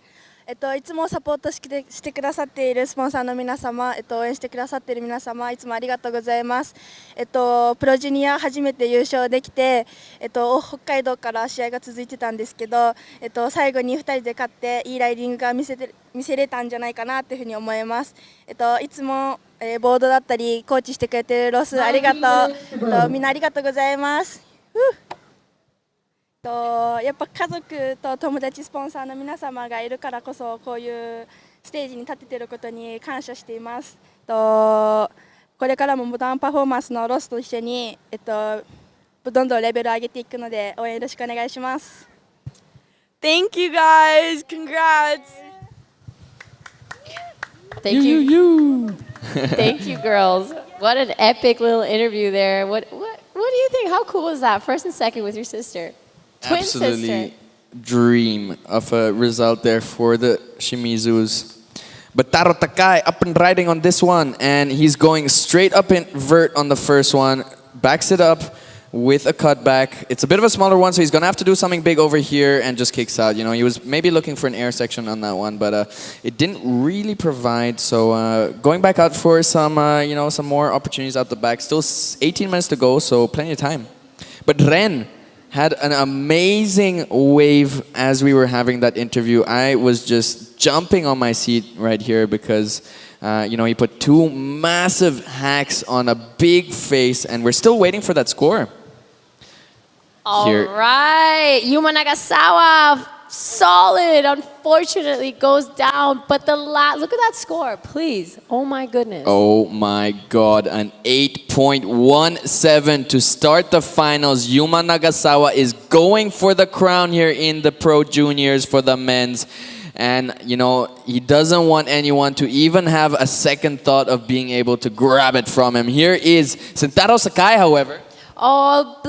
いつもサポートしてくださっているスポンサーの皆様、応援してくださっている皆様、いつもありがとうございます。プロジュニア初めて優勝できて、北海道から試合が続いてたんですけど、最後に2人で勝っていいライディングが見せれたんじゃないかなというふうに思います。いつも、ボードだったりコーチしてくれているロスありがとう。みんなありがとうございます。やっぱ家族と友達スポンサーの皆様がいるからこそこういうステージに立てていることに感謝しています。これからもモダンパフォーマンスのロスと一緒に、どんどんレベル上げていくので応援よろしくお願いします。Thank you guys. Congrats. Thank you. Thank you, girls. What an epic little interview there. What do you think? How cool is that? First and second with your sister. Twin Absolutely sister. Dream of a result there for the Shimizus. But Taro Takai up and riding on this one, and he's going straight up in vert on the first one, backs it up with a cutback. It's a bit of a smaller one, so he's going to have to do something big over here and just kicks out. You know, he was maybe looking for an air section on that one, but it didn't really provide. So going back out for some, you know, some more opportunities out the back. Still 18 minutes to go, so plenty of time. But Ren had an amazing wave as we were having that interview. I was just jumping on my seat right here because, you know, he put two massive hacks on a big face, and we're still waiting for that score. All right, Yuma Nagasawa solid. Unfortunately, goes down. But the last, look at that score, please. Oh my goodness. Oh my God, an 8.17 to start the finals. Yuma Nagasawa is going for the crown here in the Pro Juniors for the men's. And, you know, he doesn't want anyone to even have a second thought of being able to grab it from him. Here is Sentaro Sakai, however. Oh,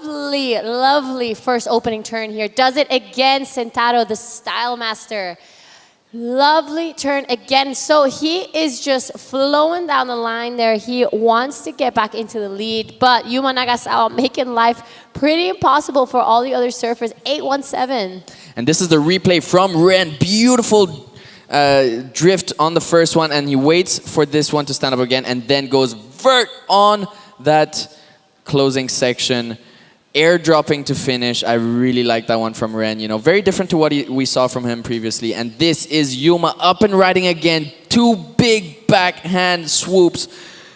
lovely, lovely first opening turn here. Does it again, Sentaro, the style master. Lovely turn again. So he is just flowing down the line there. He wants to get back into the lead, but Yuma Nagasawa making life pretty impossible for all the other surfers. 8-1-7. And this is the replay from Ren. Beautiful drift on the first one, and he waits for this one to stand up again and then goes vert on that closing section. Airdropping to finish. I really like that one from Ren. You know, very different to what we saw from him previously. And this is Yuma up and riding again. 2 big backhand swoops.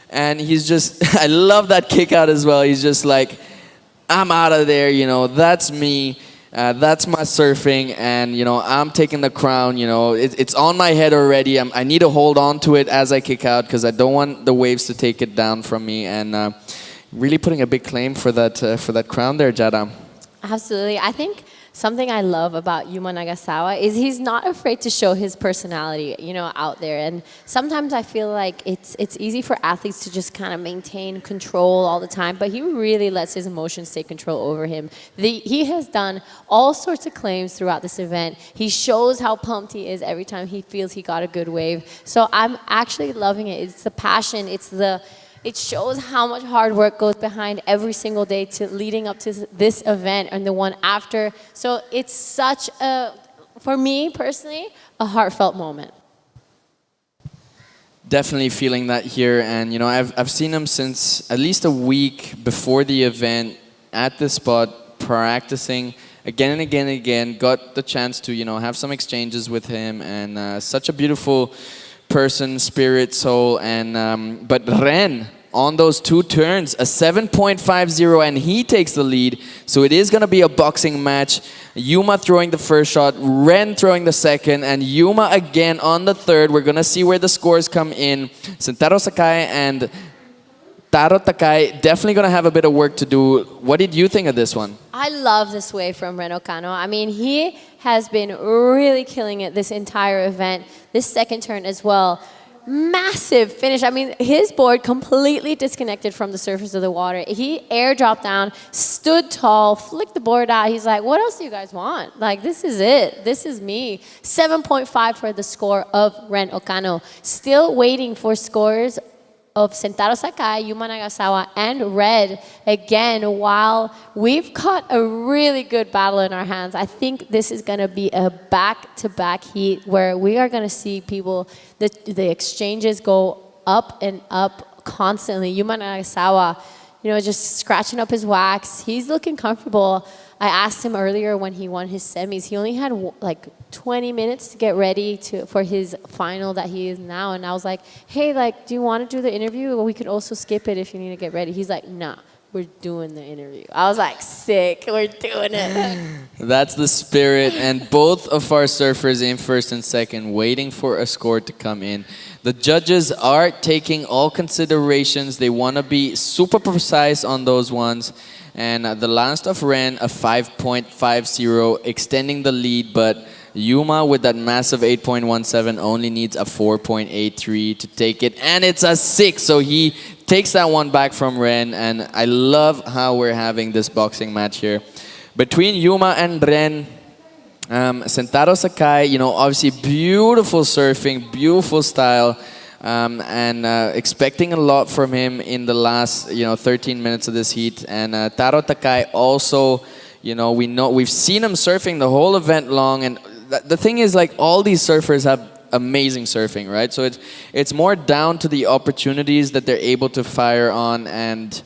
And he's just, I love that kick out as well. He's just like, I'm out of there, you know, that's me. That's my surfing, and you know I'm taking the crown. You know it's on my head already. I need to hold on to it as I kick out because I don't want the waves to take it down from me. And really putting a big claim for that crown there, Jada. Absolutely. I think something I love about Yuma Nagasawa is he's not afraid to show his personality, you know, out there. And sometimes I feel like it's easy for athletes to just kind of maintain control all the time, but he really lets his emotions take control over him. He has done all sorts of claims throughout this event. He shows how pumped he is every time he feels he got a good wave. So I'm actually loving it. It's the passion. It shows how much hard work goes behind every single day to leading up to this event and the one after. So it's such a, for me personally, a heartfelt moment. Definitely feeling that here, and you know I've seen him since at least a week before the event at this spot practicing again and again and again. Got the chance to have some exchanges with him, and such a beautiful person, spirit, soul, and but Ren on those 2 turns, a 7.50, and he takes the lead. So it is going to be a boxing match. Yuma throwing the first shot, Ren throwing the second, and Yuma again on the third. We're going to see where the scores come in. Sentaro Sakai and Taro Takai definitely going to have a bit of work to do. What did you think of this one? I love this wave from Ren Okano. I mean, he has been really killing it this entire event, this second turn as well. Massive finish. I mean, his board completely disconnected from the surface of the water. He airdropped down, stood tall, flicked the board out. He's like, what else do you guys want? Like, this is it. This is me. 7.5 for the score of Ren Okano. Still waiting for scores of Sentaro Sakai, Yuma Nagasawa, and Red again, while we've got a really good battle in our hands. I think this is going to be a back-to-back heat where we are going to see people, the exchanges go up and up constantly. Yuma Nagasawa, just scratching up his wax. He's looking comfortable. I asked him earlier when he won his semis. He only had like 20 minutes to get ready for his final that he is now. And I was like, hey, do you want to do the interview? Well, we could also skip it if you need to get ready. He's like, nah, we're doing the interview. I was like, sick, we're doing it. That's the spirit. And both of our surfers in first and second, waiting for a score to come in. The judges are taking all considerations. They want to be super precise on those ones. And the last of Ren, a 5.50, extending the lead, but Yuma with that massive 8.17 only needs a 4.83 to take it, and it's a 6, so he takes that one back from Ren, and I love how we're having this boxing match here. Between Yuma and Ren, Sentaro Sakai, obviously beautiful surfing, beautiful style, and expecting a lot from him in the last 13 minutes of this heat. And Taro Takai also, we've seen him surfing the whole event long, and the thing is, all these surfers have amazing surfing, right? So it's more down to the opportunities that they're able to fire on, and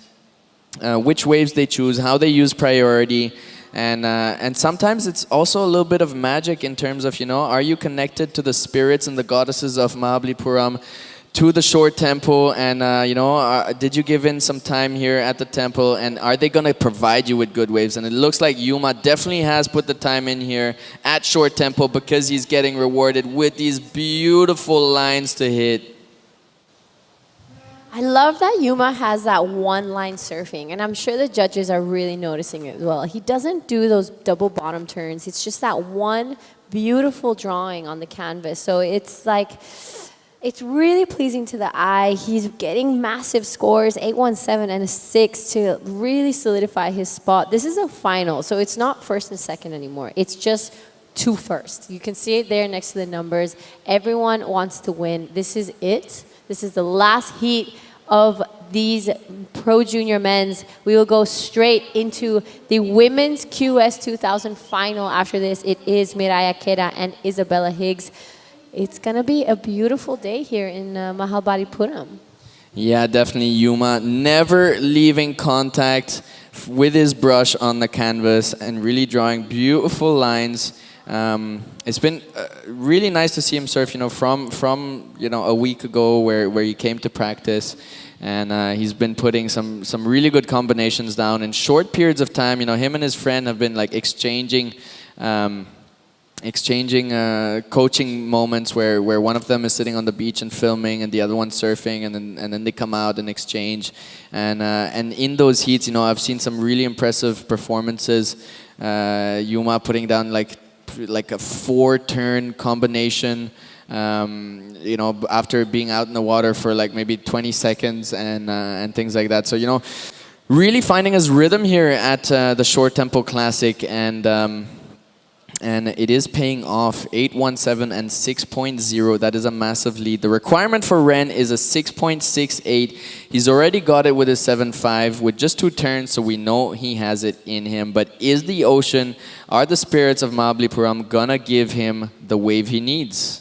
which waves they choose, how they use priority. And sometimes it's also a little bit of magic in terms of, are you connected to the spirits and the goddesses of Mahabalipuram to the short tempo, and did you give in some time here at the temple, and are they going to provide you with good waves? And it looks like Yuma definitely has put the time in here at short tempo because he's getting rewarded with these beautiful lines to hit. I love that Yuma has that one-line surfing, and I'm sure the judges are really noticing it as well. He doesn't do those double bottom turns. It's just that one beautiful drawing on the canvas. So it's like, it's really pleasing to the eye. He's getting massive scores, 817 and a 6 to really solidify his spot. This is a final, so it's not first and second anymore. It's just 2 first. You can see it there next to the numbers. Everyone wants to win. This is it. This is the last heat of these Pro Junior men's. We will go straight into the women's QS 2000 final after this. It is Miraya Keda and Isabella Higgs. It's going to be a beautiful day here in Mahabalipuram. Yeah, definitely Yuma never leaving contact with his brush on the canvas and really drawing beautiful lines. It's been really nice to see him surf, from a week ago where he came to practice, and he's been putting some really good combinations down in short periods of time. Him and his friend have been like exchanging coaching moments where one of them is sitting on the beach and filming and the other one surfing, and then they come out and exchange, and in those heats, I've seen some really impressive performances. Yuma putting down like a 4-turn combination, after being out in the water for like maybe 20 seconds and things like that. So, really finding his rhythm here at the Short Tempo Classic, and it is paying off. 817 and 6.0. That is a massive lead. The requirement for Ren is a 6.68. He's already got it with his 7.5 with just 2 turns, so we know he has it in him. But is the ocean, are the spirits of Mahabalipuram gonna give him the wave he needs?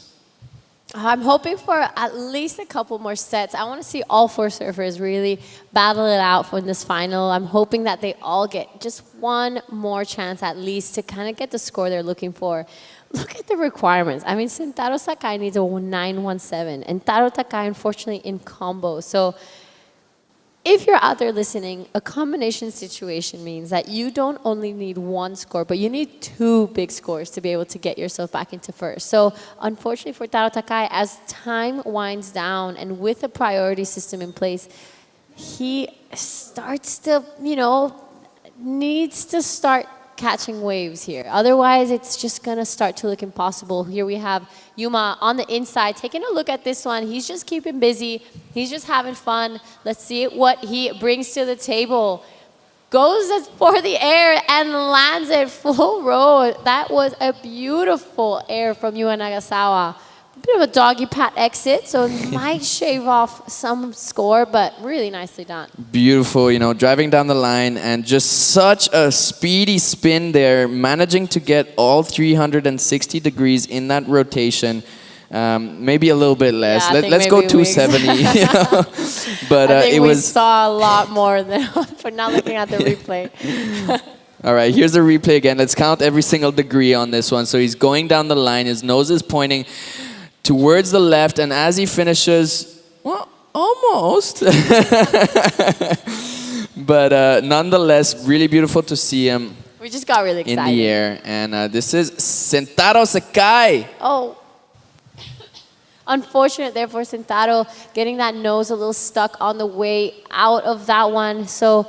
I'm hoping for at least a couple more sets. I want to see all 4 surfers really battle it out for this final. I'm hoping that they all get just one more chance at least to kind of get the score they're looking for. Look at the requirements. I mean, Sentaro Sakai needs a 917, and Taro Takai, unfortunately, in combo. So if you're out there listening, a combination situation means that you don't only need 1 score, but you need 2 big scores to be able to get yourself back into first. So unfortunately for Taro Takai, as time winds down and with a priority system in place, he starts to, needs to start catching waves here. Otherwise, it's just going to start to look impossible. Here we have Yuma on the inside, taking a look at this one. He's just keeping busy. He's just having fun. Let's see what he brings to the table. Goes for the air and lands it full row. That was a beautiful air from Yuma Nagasawa. Bit of a doggy pat exit, so might shave off some score, but really nicely done. Beautiful, driving down the line and just such a speedy spin there, managing to get all 360 degrees in that rotation. Maybe a little bit less. Yeah, Let's go 270. But I think it we was. saw a lot more than for not looking at the replay. All right, here's the replay again. Let's count every single degree on this one. So he's going down the line. His nose is pointing towards the left, and as he finishes, well, almost. But nonetheless, really beautiful to see him. We just got really excited. In the air, and this is Sentaro Sakai. Oh. Unfortunate there for Sentaro, getting that nose a little stuck on the way out of that one. So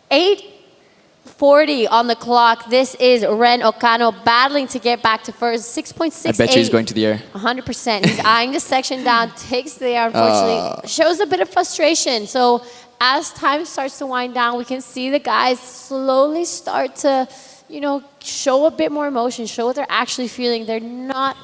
8:40 on the clock. This is Ren Okano battling to get back to first. 6.68. I bet you he's going to the air. 100%. He's eyeing the section down, takes the air, unfortunately. Shows a bit of frustration. So as time starts to wind down, we can see the guys slowly start to, show a bit more emotion, show what they're actually feeling. They're not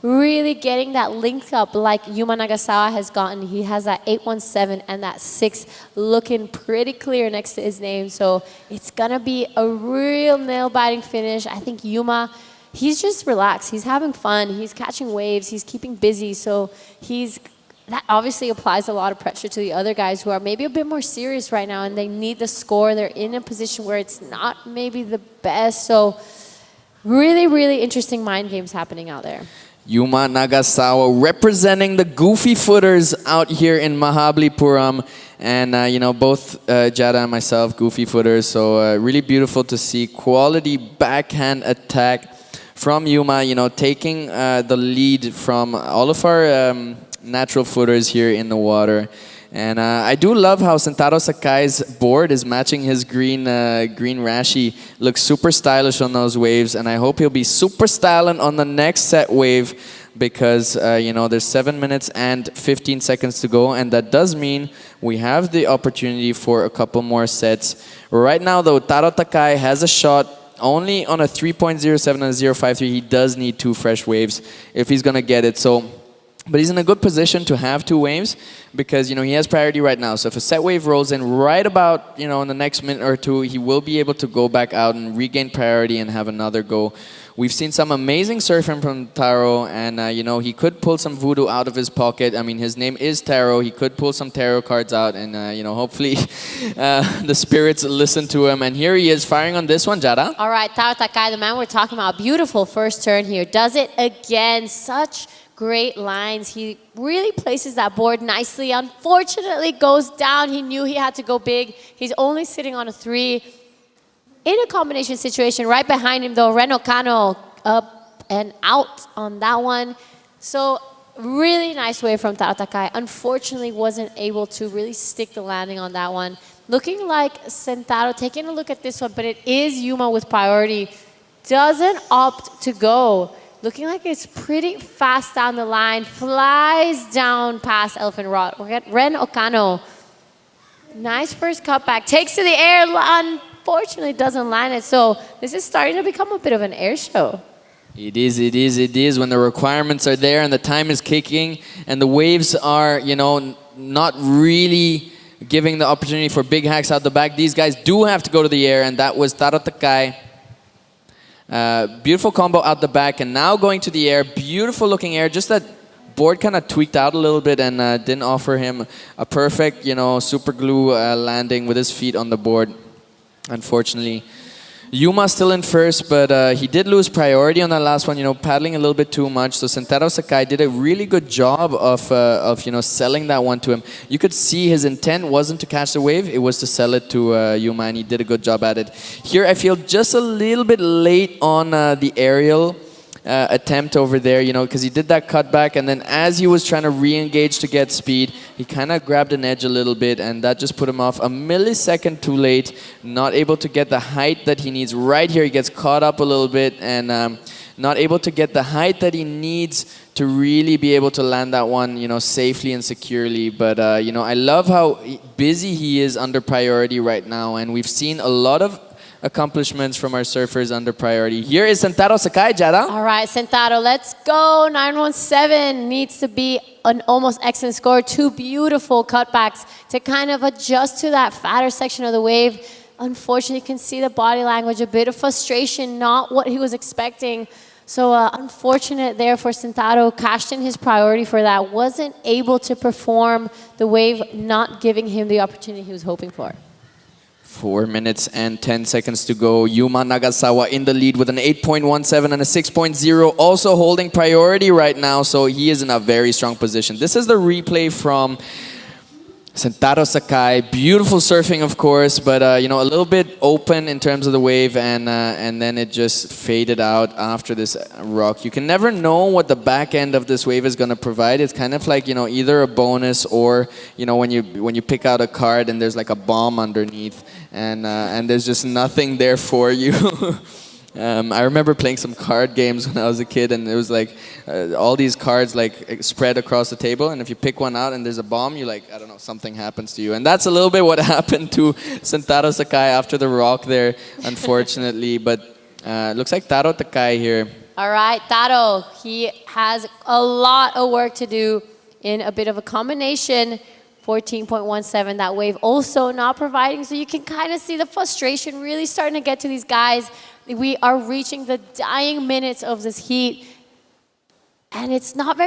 really getting that link up like Yuma Nagasawa has gotten. He has that 817 and that 6 looking pretty clear next to his name. So it's going to be a real nail-biting finish. I think Yuma, he's just relaxed. He's having fun. He's catching waves. He's keeping busy. So that obviously applies a lot of pressure to the other guys who are maybe a bit more serious right now and they need the score. They're in a position where it's not maybe the best. So really, really interesting mind games happening out there. Yuma Nagasawa representing the goofy footers out here in Mahabalipuram. And, both Jada and myself, goofy footers. So really beautiful to see quality backhand attack from Yuma, taking the lead from all of our natural footers here in the water. And I do love how Sentaro Sakai's board is matching his green rashi. Looks super stylish on those waves, and I hope he'll be super styling on the next set wave because, there's 7 minutes and 15 seconds to go, and that does mean we have the opportunity for a couple more sets. Right now, though, Taro Takai has a shot only on a 3.07 and a 0.53. He does need 2 fresh waves if he's going to get it. But he's in a good position to have 2 waves because, he has priority right now. So if a set wave rolls in right about, in the next minute or 2, he will be able to go back out and regain priority and have another go. We've seen some amazing surfing from Taro, and, he could pull some voodoo out of his pocket. I mean, his name is Taro. He could pull some tarot cards out, and, hopefully the spirits listen to him. And here he is firing on this one, Jada. All right, Taro Takai, the man we're talking about. Beautiful first turn here. Does it again. Such great lines. He really places that board nicely. Unfortunately, goes down. He knew he had to go big. He's only sitting on a 3. In a combination situation, right behind him, though, Ren Okano up and out on that one. So really nice wave from Taro Takai. Unfortunately, wasn't able to really stick the landing on that one. Looking like Sentaro, taking a look at this one, but it is Yuma with priority. Doesn't opt to go. Looking like it's pretty fast down the line. Flies down past Elephant Rod. We'll get Ren Okano. Nice first cutback. Takes to the air. Unfortunately, doesn't land it. So this is starting to become a bit of an air show. It is. When the requirements are there and the time is kicking and the waves are, not really giving the opportunity for big hacks out the back, these guys do have to go to the air, and that was Taro Takai. Beautiful combo out the back, and now going to the air. Beautiful looking air. Just that board kind of tweaked out a little bit and didn't offer him a perfect, super glue landing with his feet on the board. Unfortunately, Yuma still in first, but he did lose priority on that last one, paddling a little bit too much. So Sentaro Sakai did a really good job of selling that one to him. You could see his intent wasn't to catch the wave, it was to sell it to Yuma, and he did a good job at it. Here, I feel just a little bit late on the aerial attempt over there, because he did that cutback, and then as he was trying to re-engage to get speed, he kind of grabbed an edge a little bit, and that just put him off a millisecond too late, not able to get the height that he needs. Right here, he gets caught up a little bit, and not able to get the height that he needs to really be able to land that one, safely and securely. But, I love how busy he is under priority right now, and we've seen a lot of accomplishments from our surfers under priority. Here is Sentaro Sakai, Jada. All right, Sentaro, let's go. 917 needs to be an almost excellent score. 2 beautiful cutbacks to kind of adjust to that fatter section of the wave. Unfortunately, you can see the body language, a bit of frustration, not what he was expecting. So unfortunate there for Sentaro. Cashed in his priority for that. Wasn't able to perform the wave, not giving him the opportunity he was hoping for. 4 minutes and 10 seconds to go. Yuma Nagasawa in the lead with an 8.17 and a 6.0, also holding priority right now, so he is in a very strong position. This is the replay from Sentaro Sakai. Beautiful surfing, of course, but a little bit open in terms of the wave, and then it just faded out after this rock. You can never know what the back end of this wave is going to provide. It's kind of like either a bonus or when you pick out a card and there's like a bomb underneath, and there's just nothing there for you. I remember playing some card games when I was a kid, and it was like all these cards like spread across the table, and if you pick one out and there's a bomb, you I don't know, something happens to you. And that's a little bit what happened to Sentaro Sakai after the rock there, unfortunately. But looks like Taro Takai here. All right, Taro, he has a lot of work to do in a bit of a combination. 14.17, that wave also not providing, so you can kind of see the frustration really starting to get to these guys. We are reaching the dying minutes of this heat, and it's not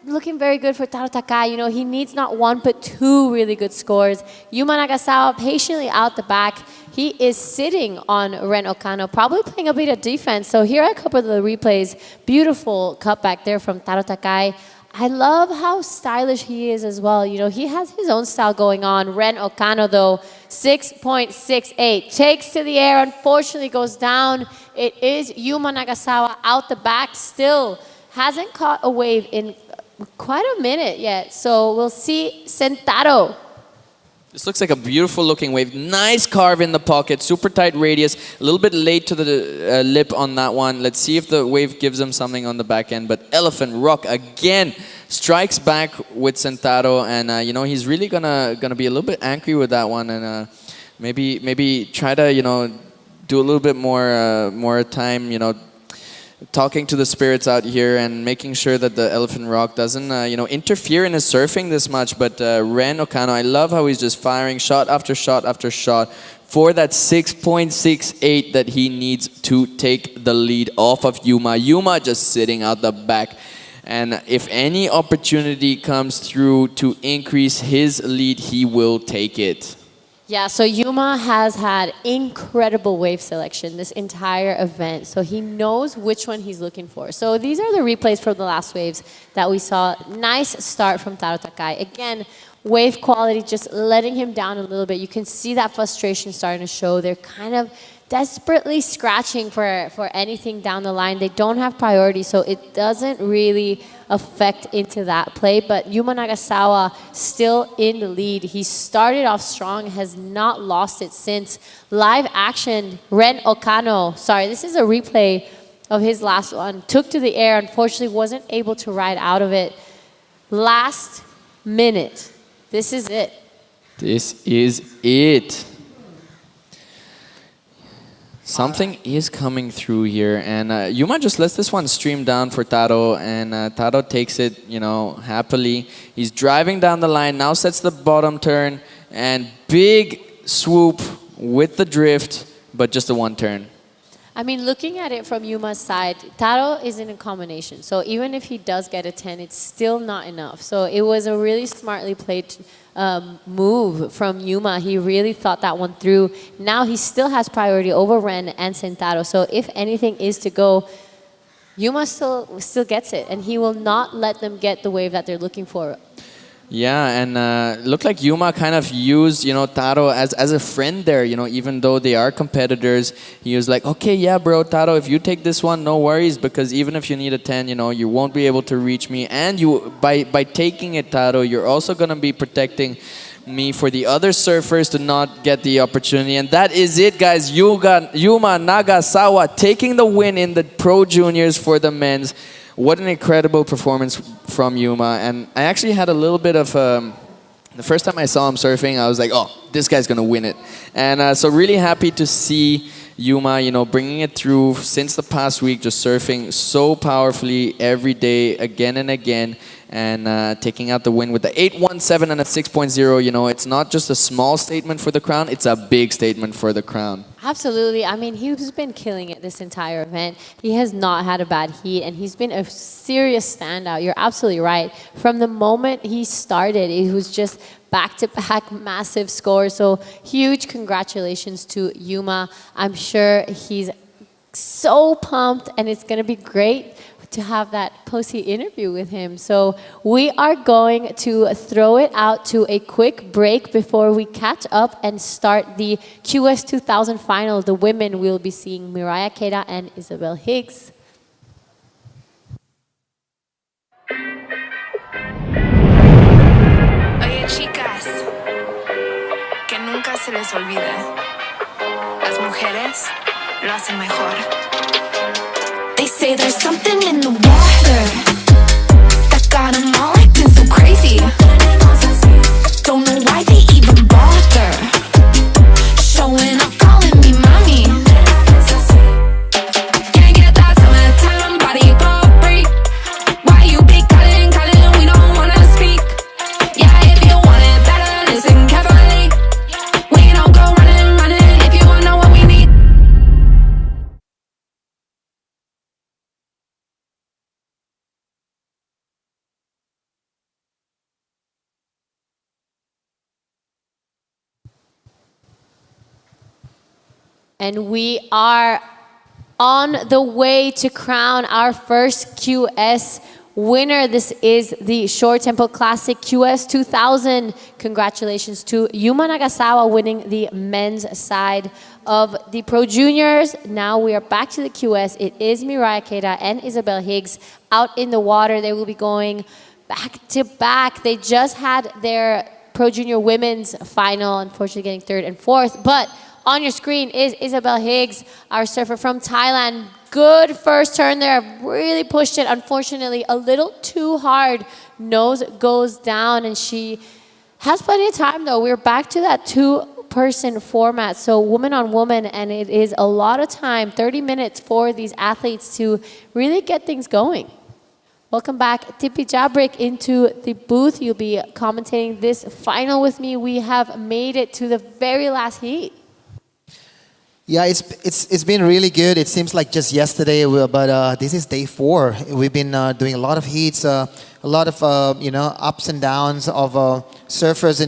looking very good for Taro Takai. He needs not 1 but 2 really good scores. Yuma Nagasawa patiently out the back. he is sitting on Ren Okano, probably playing a bit of defense. So here are a couple of the replays. Beautiful cutback there from Taro Takai. I love how stylish he is as well. You know, he has his own style going on. Ren Okano, though, 6.68. Takes to the air, unfortunately goes down. It is Yuma Nagasawa out the back still. Hasn't caught a wave in quite a minute yet. So we'll see Sentaro. This looks like a beautiful looking wave. Nice carve in the pocket, super tight radius. A little bit late to the lip on that one. Let's see if the wave gives him something on the back end. But Elephant Rock again strikes back with Sentaro, and you know, he's really gonna be a little bit angry with that one, and maybe try to, you know, do a little bit more time, you know, talking to the spirits out here and making sure that the Elephant Rock doesn't, you know, interfere in his surfing this much. But Ren Okano, I love how he's just firing shot after shot after shot for that 6.68 that he needs to take the lead off of Yuma. Yuma just sitting out the back. And if any opportunity comes through to increase his lead, he will take it. Yeah, so Yuma has had incredible wave selection this entire event. So he knows which one he's looking for. So these are the replays from the last waves that we saw. Nice start from Taro Takai. Again, wave quality just letting him down a little bit. You can see that frustration starting to show. They're kind of desperately scratching for anything down the line. They don't have priority, so it doesn't really affect into that play. But Yuma Nagasawa still in the lead. He started off strong, has not lost it since. Live action, Ren Okano, sorry, this is a replay of his last one. Took to the air, unfortunately wasn't able to ride out of it. Last minute, this is it. This is it. Something is coming through here, and Yuma just lets this one stream down for Taro, and Taro takes it, you know, happily. He's driving down the line, now sets the bottom turn, and big swoop with the drift, but just a one turn. I mean, looking at it from Yuma's side, Taro is in a combination. So even if he does get a 10, it's still not enough. So it was a really smartly played move from Yuma. He really thought that one through. Now he still has priority over Ren and Sentaro. So if anything is to go, Yuma still gets it. And he will not let them get the wave that they're looking for. Yeah, and looked like Yuma kind of used, you know, Taro as a friend there, you know, even though they are competitors. He was like, okay, yeah, bro, Taro, if you take this one, no worries, because even if you need a 10, you know, you won't be able to reach me. And you, by taking it, Taro, you're also going to be protecting me for the other surfers to not get the opportunity. And that is it, guys. Yuma Nagasawa taking the win in the Pro Juniors for the men's. What an incredible performance from Yuma. And I actually had a little bit of, the first time I saw him surfing, I was like, oh, this guy's going to win it. And so really happy to see Yuma, you know, bringing it through since the past week, just surfing so powerfully every day, again and again, and taking out the win with the 8.17 and a 6.0. You know, it's not just a small statement for the crown, it's a big statement for the crown. Absolutely. I mean, he's been killing it this entire event. He has not had a bad heat, and he's been a serious standout. You're absolutely right. From the moment he started, it was just back-to-back massive scores. So huge congratulations to Yuma. I'm sure he's so pumped, and it's going to be great to have that post-heat interview with him. So we are going to throw it out to a quick break before we catch up and start the QS 2000 final. The women will be seeing Mariah Keita and Isabel Higgs. Oye, chicas, que nunca se les olvide. Las mujeres lo hacen mejor. They say there's something in the water that got 'em all acting so crazy. Don't know why they even bother showing up, calling me mommy. Can't get that summertime body for free. Why you be calling, we don't wanna speak. Yeah, if you want it better, listen carefully. We don't go running if you wanna know what we need. And we are on the way to crown our first QS winner. This is the Short Tempo Classic QS 2000. Congratulations to Yuma Nagasawa winning the men's side of the Pro Juniors. Now we are back to the QS. It is Mirai Ikeda and Isabel Higgs out in the water. They will be going back to back. They just had their Pro Junior women's final, unfortunately getting third and fourth. But on your screen is Isabel Higgs, our surfer from Thailand. Good first turn there, really pushed it. Unfortunately, a little too hard. Nose goes down, and she has plenty of time, though. We're back to that two-person format, so woman on woman, and it is a lot of time, 30 minutes for these athletes to really get things going. Welcome back, Tipi Jabrik, into the booth. You'll be commentating this final with me. We have made it to the very last heat. Yeah, it's been really good. It seems like just yesterday, but this is day 4. We've been doing a lot of heats, a lot of ups and downs of surfers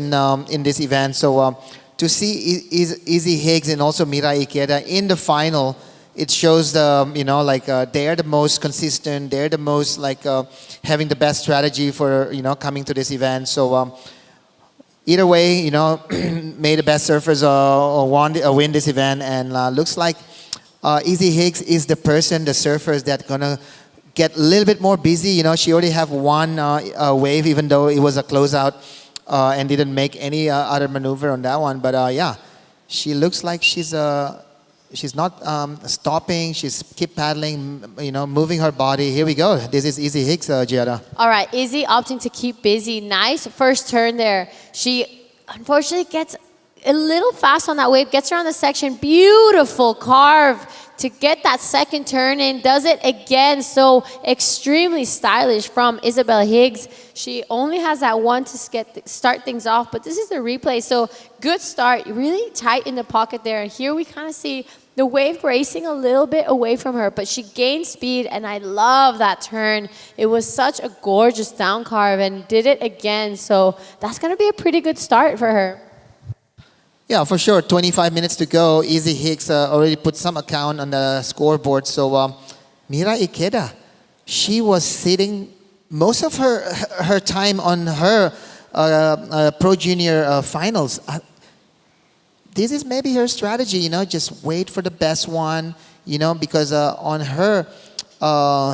in this event. So to see Izzy Higgs and also Mirai Ikeda in the final, it shows they're the most consistent. They're the most having the best strategy for coming to this event. So. Either way, may the best surfers win this event, and looks like Izzy Higgs is the surfers that gonna get a little bit more busy. She already have one wave, even though it was a closeout, and didn't make any other maneuver on that one. But yeah, she looks like she's not stopping. She's keep paddling, moving her body. Here we go. This is Izzy Higgs, Giada. All right, Izzy opting to keep busy. Nice first turn there. She unfortunately gets a little fast on that wave, gets around the section. Beautiful carve to get that second turn in. Does it again. So extremely stylish from Isabel Higgs. She only has that one to start things off, but this is the replay. So good start, really tight in the pocket there. And here we kind of see the wave racing a little bit away from her, but she gained speed, and I love that turn. It was such a gorgeous down carve and did it again. So that's going to be a pretty good start for her. Yeah, for sure. 25 minutes to go. Izzy Higgs already put some account on the scoreboard. So Mirai Ikeda, she was sitting most of her time on her Pro Junior finals. This is maybe her strategy, just wait for the best one, because on her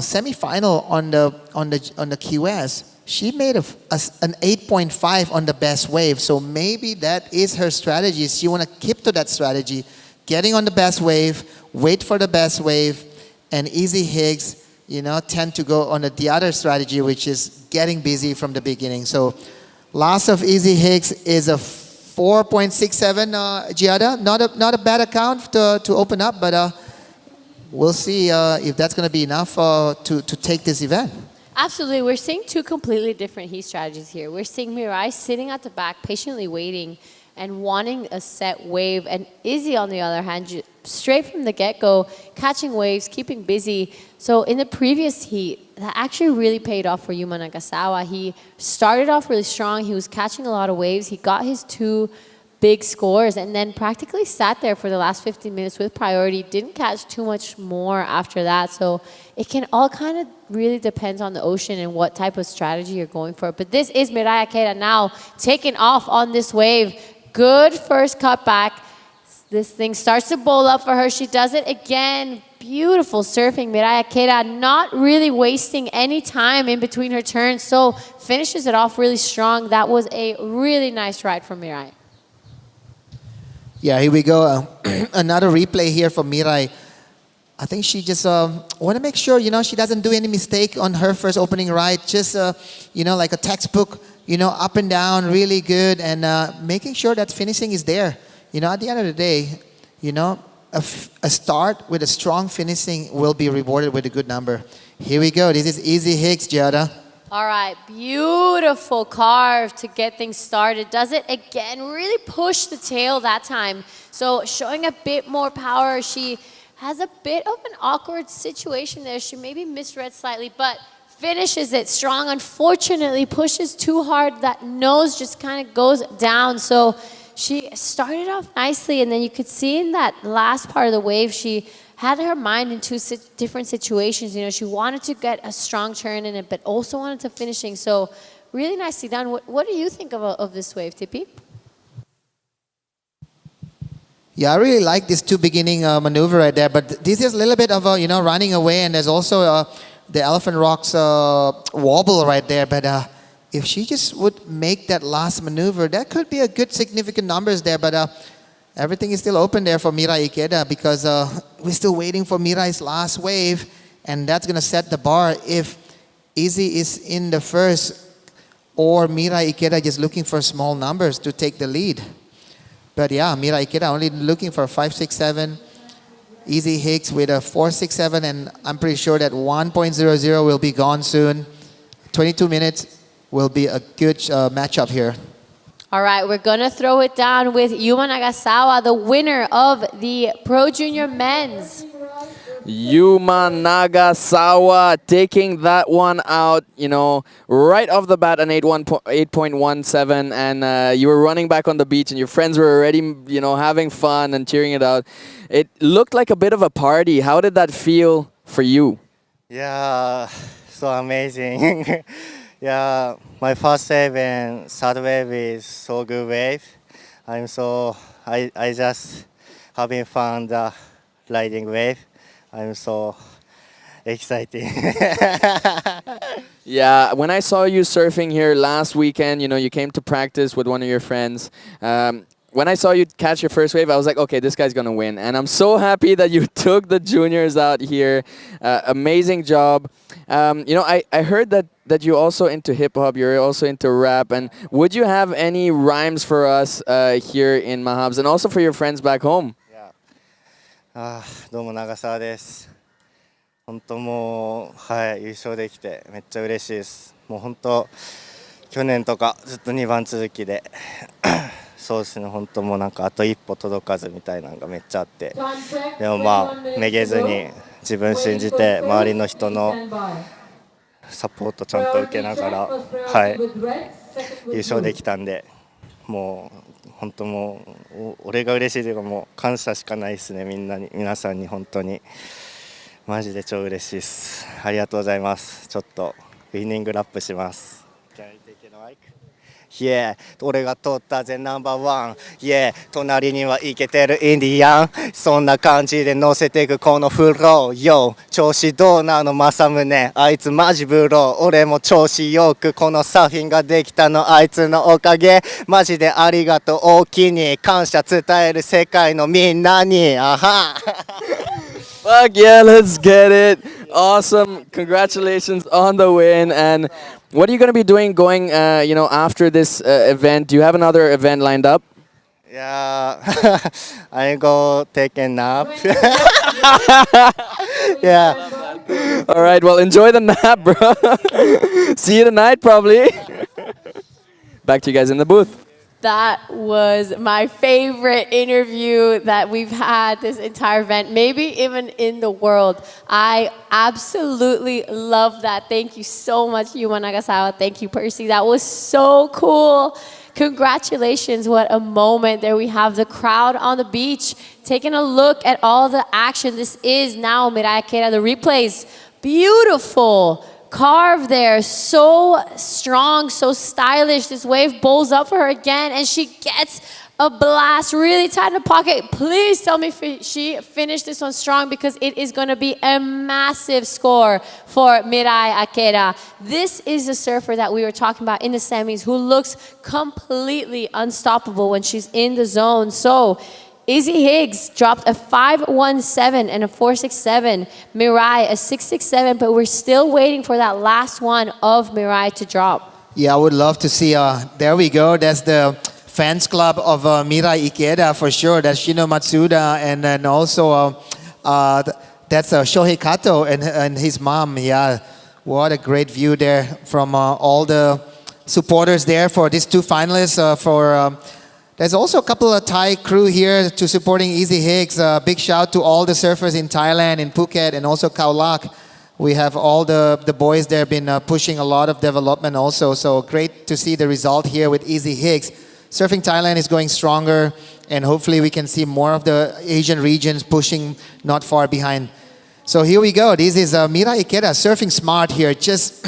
semi-final on the QS, she made an 8.5 on the best wave. So maybe that is her strategy. She want to keep to that strategy, getting on the best wave, wait for the best wave, and Izzy Higgs, tend to go on the other strategy, which is getting busy from the beginning. So loss of Izzy Higgs is a 4.67, Giada. Not a bad account to open up, but we'll see if that's going to be enough to take this event. Absolutely. We're seeing two completely different heat strategies here. We're seeing Mirai sitting at the back, patiently waiting and wanting a set wave. And Izzy, on the other hand, straight from the get-go, catching waves, keeping busy. So in the previous heat, that actually really paid off for Yuma Nagasawa. He started off really strong. He was catching a lot of waves. He got his 2 big scores and then practically sat there for the last 15 minutes with priority. Didn't catch too much more after that. So it can all kind of really depends on the ocean and what type of strategy you're going for. But this is Mirai Ikeda now taking off on this wave. Good first cut back. This thing starts to bowl up for her. She does it again. Beautiful surfing. Mirai Ikeda not really wasting any time in between her turns. So finishes it off really strong. That was a really nice ride from Mirai. Yeah, here we go. Another replay here for Mirai. I think she just want to make sure, she doesn't do any mistake on her first opening ride. Just, like a textbook, up and down, really good. And making sure that finishing is there. At the end of the day, a start with a strong finishing will be rewarded with a good number. Here we go. This is Izzy Higgs, Giada. All right, beautiful carve to get things started. Does it again, really push the tail that time. So showing a bit more power. She has a bit of an awkward situation there. She maybe misread slightly, but finishes it strong. Unfortunately, pushes too hard. That nose just kind of goes down. So she started off nicely, and then you could see in that last part of the wave, she had her mind in two different situations. You know, she wanted to get a strong turn in it, but also wanted to finishing. So really nicely done. What do you think of this wave, Tippy? Yeah, I really like this two beginning maneuver right there, but this is a little bit of a, you know, running away, and there's also the Elephant Rocks wobble right there, but if she just would make that last maneuver, that could be a good significant numbers there, but everything is still open there for Mirai Ikeda because we're still waiting for Mirai's last wave, and that's going to set the bar if Izzy is in the first or Mirai Ikeda just looking for small numbers to take the lead. But yeah, Mirai Ikeda only looking for 5.67. Izzy Higgs with a 4.67, and I'm pretty sure that 1.00 will be gone soon. 22 minutes will be a good matchup here. All right, we're going to throw it down with Yuma Nagasawa, the winner of the Pro Junior Men's. Yuma Nagasawa taking that one out, you know, right off the bat, an 8.17, and you were running back on the beach and your friends were already, you know, having fun and cheering it out. It looked like a bit of a party. How did that feel for you? Yeah, so amazing. Yeah, my first wave and third wave is so good wave. I just having fun the riding wave. I'm so excited. Yeah, when I saw you surfing here last weekend, you know, you came to practice with one of your friends. When I saw you catch your first wave, I was like, okay, this guy's going to win. And I'm so happy that you took the juniors out here. Amazing job. You know, I heard that you're also into hip-hop, you're also into rap. And would you have any rhymes for us here in Mahabs and also for your friends back home? どうも長澤です。本当もうはい優勝できてめっちゃ嬉しいです。もう本当去年とかずっと2番続きでそうですね本当もうなんかあと一歩届かずみたいなのがめっちゃあって、でもまあめげずに自分信じて周りの人のサポートちゃんと受けながらはい優勝できたんで、もう。本当もう俺が嬉しいというかもう感謝しかないですね皆さんに本当にマジで超嬉しいです。ありがとうございます。ちょっとウィニングラップします。Yeah 俺が取ったぜナンバーワン Yeah 隣にはイケてるインディアンそんな感じで乗せていくこのフロー Yo 調子どうなの正宗あいつマジブロー俺も調子よくこのサーフィンができたのあいつのおかげマジでありがとう大きに感謝伝える世界のみんなにあはFuck yeah, let's get it. Awesome. Congratulations on the win. And what are you going to be doing going, you know, after this event? Do you have another event lined up? Yeah, I go take a nap. Yeah. All right, well, enjoy the nap, bro. See you tonight, probably. Back to you guys in the booth. That was my favorite interview that we've had this entire event, maybe even in the world. I absolutely love that. Thank you so much, Yuma Nagasawa. Thank you, Percy. That was so cool. Congratulations. What a moment. There we have the crowd on the beach taking a look at all the action. This is now Mirai Ikeda, the replays. Beautiful. Carve there, so strong, so stylish. This wave bowls up for her again, and she gets a blast really tight in the pocket. Please tell me she finished this one strong because it is going to be a massive score for Mirai Ikeda. This is the surfer that we were talking about in the semis who looks completely unstoppable when she's in the zone. So Izzy Higgs dropped a 5.17 and a 4.67. Mirai a 6.67, but we're still waiting for that last one of Mirai to drop. Yeah, I would love to see. There we go. That's the fans club of Mirai Ikeda for sure. That's Shino Matsuda, and then also that's Shohei Kato and his mom. Yeah, what a great view there from all the supporters there for these two finalists. There's also a couple of Thai crew here to supporting Izzy Higgs. Big shout to all the surfers in Thailand, in Phuket, and also Khao Lak. We have all the boys there been pushing a lot of development also. So great to see the result here with Izzy Higgs. Surfing Thailand is going stronger, and hopefully we can see more of the Asian regions pushing not far behind. So here we go. This is Mira Ikeda surfing smart here, just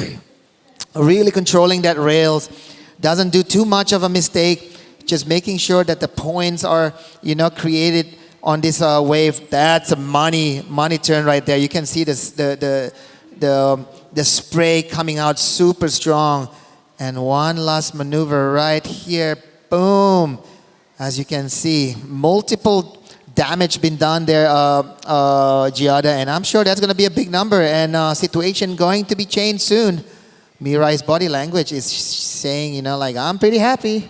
really controlling that rails. Doesn't do too much of a mistake, just making sure that the points are, created on this wave. That's a money turn right there. You can see this, the spray coming out super strong. And one last maneuver right here. Boom. As you can see, multiple damage been done there, Giada. And I'm sure that's going to be a big number and situation going to be changed soon. Mirai's body language is saying, I'm pretty happy.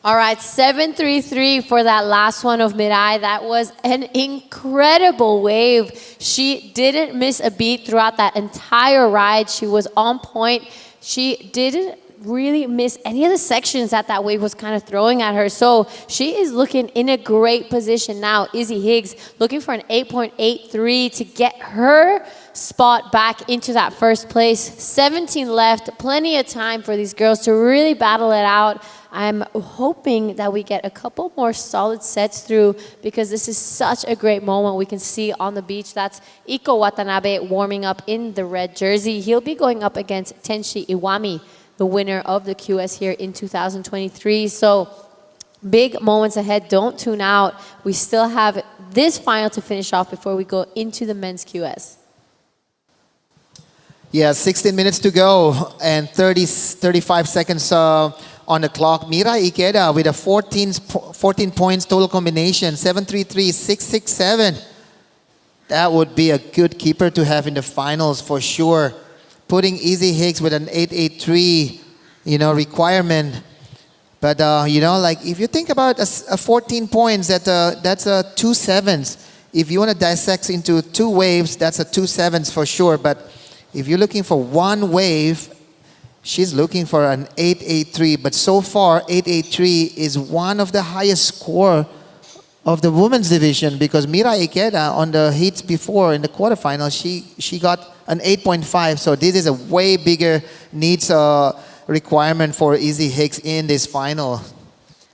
All right, 733 for that last one of Mirai. That was an incredible wave. She didn't miss a beat throughout that entire ride. She was on point. She didn't really miss any of the sections that wave was kind of throwing at her. So she is looking in a great position now. Izzy Higgs looking for an 8.83 to get her spot back into that first place. 17 left, plenty of time for these girls to really battle it out. I'm hoping that we get a couple more solid sets through because this is such a great moment we can see on the beach. That's Iko Watanabe warming up in the red jersey. He'll be going up against Tenshi Iwami, the winner of the QS here in 2023. So big moments ahead. Don't tune out. We still have this final to finish off before we go into the men's QS. Yeah, 16 minutes to go and 35 seconds on the clock. Mira Ikeda with a 14 points total combination, 733, 667. That would be a good keeper to have in the finals for sure. Putting Izzy Higgs with an 883, requirement. But, if you think about a 14 points, that's a 2 sevens. If you want to dissect into 2 waves, that's a 2 sevens for sure. But if you're looking for 1 wave, she's looking for an 883. But so far, 883 is one of the highest score of the women's division because Mira Ikeda on the heats before in the quarterfinals, she got an 8.5. So this is a way bigger needs requirement for Izzy Higgs in this final.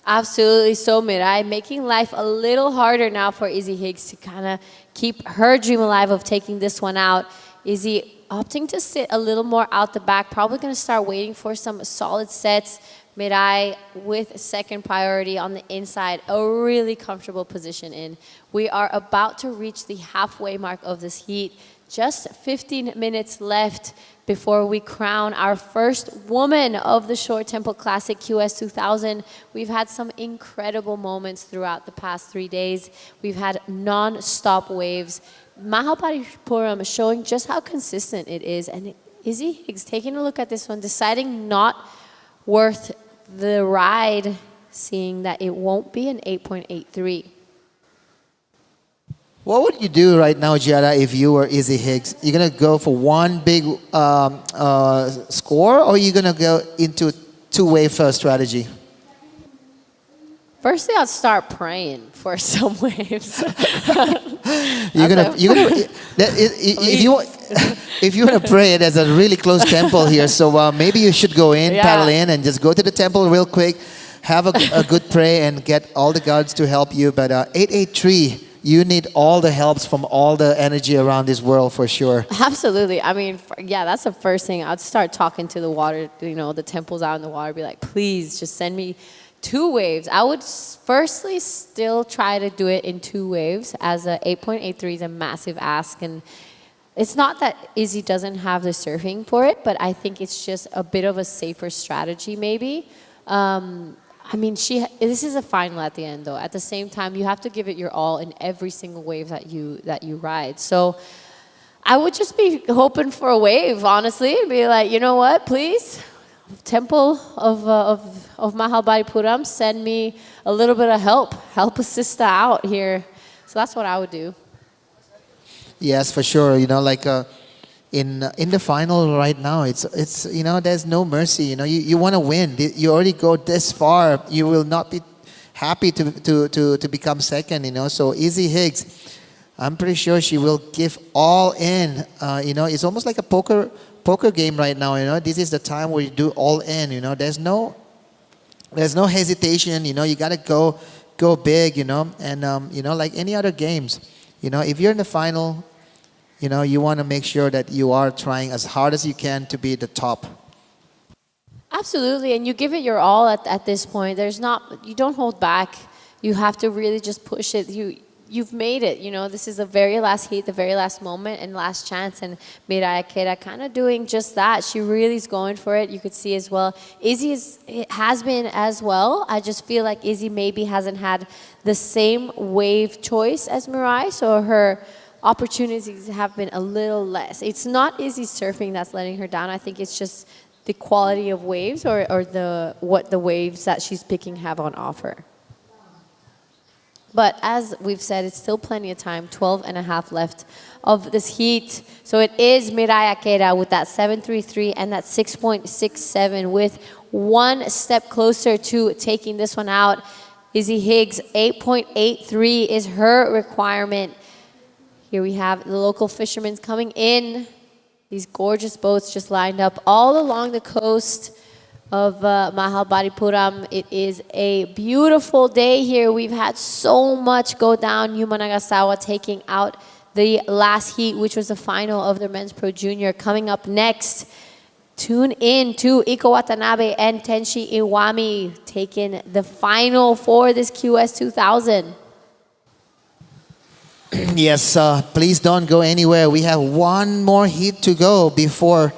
Absolutely. So Mirai making life a little harder now for Izzy Higgs to kind of keep her dream alive of taking this one out. Izzy opting to sit a little more out the back, probably going to start waiting for some solid sets. Mirai with second priority on the inside, a really comfortable position in. We are about to reach the halfway mark of this heat. Just 15 minutes left before we crown our first woman of the Short Tempo Classic QS 2000. We've had some incredible moments throughout the past 3 days. We've had non-stop waves. Mahabalipuram showing just how consistent it is. And Izzy Higgs taking a look at this one, deciding not worth the ride, seeing that it won't be an 8.83. What would you do right now, Giada, if you were Izzy Higgs? You're going to go for one big score, or you're going to go into 2-wave first strategy? Firstly, I'll start praying for some waves. If you want to pray, there's a really close temple here, so maybe you should go in, paddle in, and just go to the temple real quick, have a good pray, and get all the gods to help you. But 883, you need all the helps from all the energy around this world for sure. Absolutely. I mean, that's the first thing. I'd start talking to the water, the temples out in the water, be like, please just send me 2 waves. I would firstly still try to do it in 2 waves, as a 8.83 is a massive ask. And it's not that Izzy doesn't have the surfing for it, but I think it's just a bit of a safer strategy maybe. I mean, this is a final at the end, though. At the same time, you have to give it your all in every single wave that you ride. So I would just be hoping for a wave, honestly. Be like, you know what, please, Temple of Mahabalipuram, send me a little bit of help a sister out here. So that's what I would do. Yes, for sure. In the final right now, it's there's no mercy. You want to win. You already go this far. You will not be happy to become second. So Izzy Higgs, I'm pretty sure she will give all in. It's almost like a poker game right now. This is the time where you do all in. There's no There's no hesitation. You got to go big. And like any other games, if you're in the final, you want to make sure that you are trying as hard as you can to be the top. Absolutely, and you give it your all at this point. You don't hold back. You have to really just push it. You've made it. This is the very last heat, the very last moment, and last chance. And Mirai Akeda kind of doing just that. She really is going for it. You could see as well. Izzy has been as well. I just feel like Izzy maybe hasn't had the same wave choice as Mirai, so her opportunities have been a little less. It's not Izzy's surfing that's letting her down. I think it's just the quality of waves or what the waves that she's picking have on offer. But as we've said, it's still plenty of time, 12 and a half left of this heat. So it is Mirai Akeda with that 7.33 and that 6.67 with one step closer to taking this one out. Izzy Higgs, 8.83 is her requirement. Here we have the local fishermen coming in. These gorgeous boats just lined up all along the coast of Mahabalipuram. It is a beautiful day here. We've had so much go down. Yuma Nagasawa taking out the last heat, which was the final of the Men's Pro Junior. Coming up next, tune in to Iko Watanabe and Tenshi Iwami taking the final for this QS 2000. Yes, please don't go anywhere. We have one more heat to go before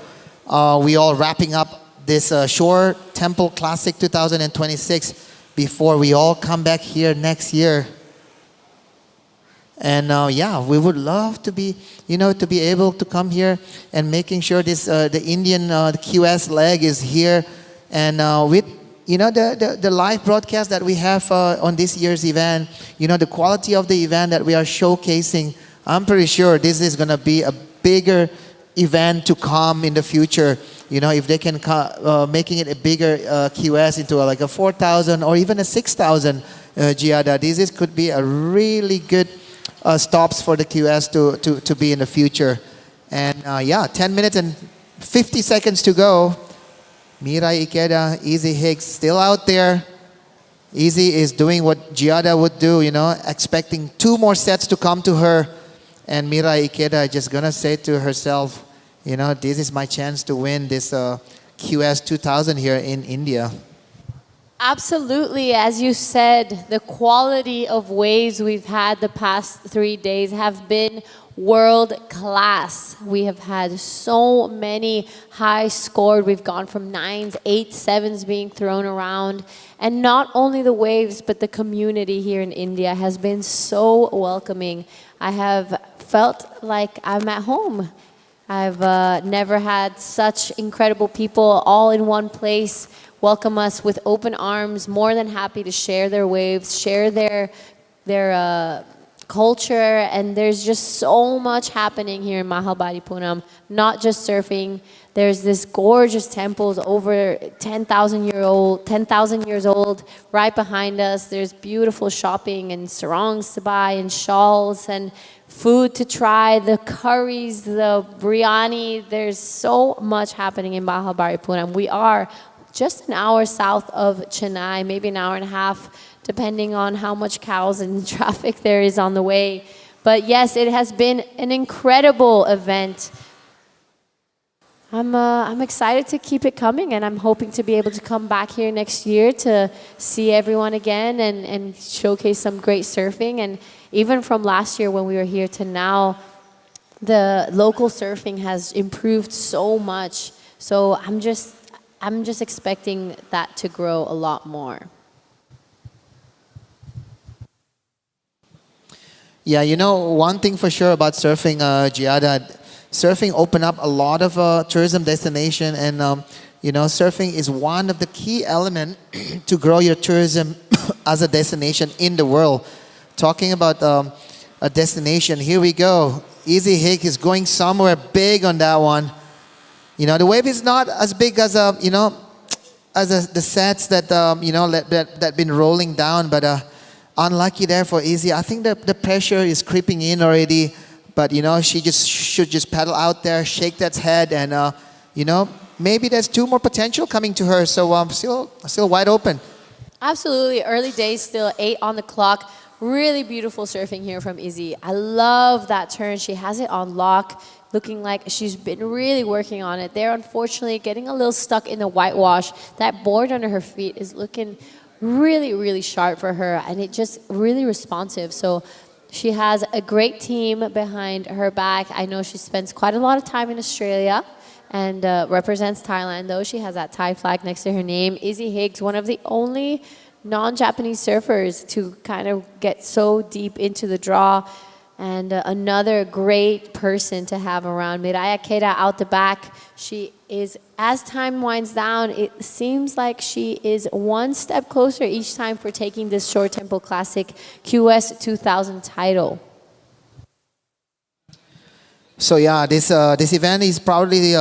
we all wrapping up this Shore Temple Classic 2026 before we all come back here next year. And we would love to be, to be able to come here and making sure this the Indian the QS leg is here, and with the live broadcast that we have on this year's event, the quality of the event that we are showcasing. I'm pretty sure this is going to be a bigger event to come in the future. If they can making it a bigger QS into like a 4,000 or even a 6,000 Giada, this could be a really good stops for the QS to be in the future. And 10 minutes and 50 seconds to go. Mirai Ikeda, Izzy Higgs still out there. Izzy is doing what Giada would do, expecting 2 more sets to come to her. And Mirai Ikeda just gonna say to herself, this is my chance to win this QS 2000 here in India. Absolutely. As you said, the quality of waves we've had the past 3 days have been world class. We have had so many high scored. We've gone from 9s, 8s, 7s being thrown around. And not only the waves, but the community here in India has been so welcoming. I have felt like I'm at home. I've never had such incredible people all in one place welcome us with open arms, more than happy to share their waves, share their culture, and there's just so much happening here in Mahabalipuram, not just surfing. There's this gorgeous temples over 10,000 years old right behind us. There's beautiful shopping and sarongs to buy and shawls and food to try, the curries, the biryani. There's so much happening in Mahabalipuram. We are just an hour south of Chennai, maybe an hour and a half, depending on how much cows and traffic there is on the way. But yes, it has been an incredible event. I'm excited to keep it coming, and I'm hoping to be able to come back here next year to see everyone again and showcase some great surfing. And even from last year when we were here to now, the local surfing has improved so much. So I'm just expecting that to grow a lot more. Yeah, one thing for sure about surfing, Giada, surfing opened up a lot of tourism destination, and surfing is one of the key elements to grow your tourism as a destination in the world. Talking about a destination, here we go. Izzy Higgs is going somewhere big on that one. The wave is not as big as the sets that that been rolling down, but unlucky there for Izzy. I think the pressure is creeping in already, but she should just paddle out there, shake that head, and maybe there's 2 more potential coming to her. So still wide open. Absolutely. Early days still, 8 on the clock. Really beautiful surfing here from Izzy. I love that turn. She has it on lock, looking like she's been really working on it. They're unfortunately getting a little stuck in the whitewash. That board under her feet is looking really, really sharp for her, and it just really responsive. So she has a great team behind her back. I know she spends quite a lot of time in Australia and represents Thailand, though. She has that Thai flag next to her name. Izzy Higgs, one of the only non-Japanese surfers to kind of get so deep into the draw, and another great person to have around. Miraya Keita out the back. She is, as time winds down, it seems like she is one step closer each time for taking this Short Tempo Classic QS 2000 title. So yeah, this event is proudly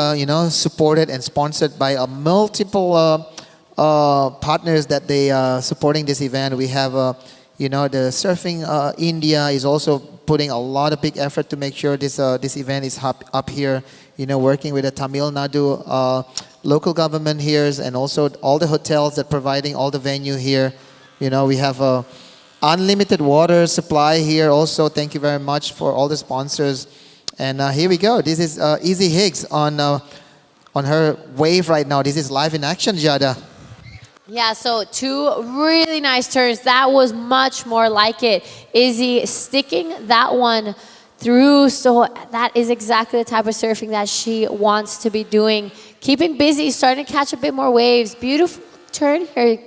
supported and sponsored by multiple partners that they are supporting this event. We have the Surfing India is also putting a lot of big effort to make sure this event is up here. Working with the Tamil Nadu local government here, and also all the hotels that providing all the venue here. We have unlimited water supply here. Also, thank you very much for all the sponsors. And here we go. This is Izzy Higgs on her wave right now. This is live in action, Jada. Yeah, so 2 really nice turns. That was much more like it. Izzy sticking that one through. So that is exactly the type of surfing that she wants to be doing. Keeping busy, starting to catch a bit more waves. Beautiful turn here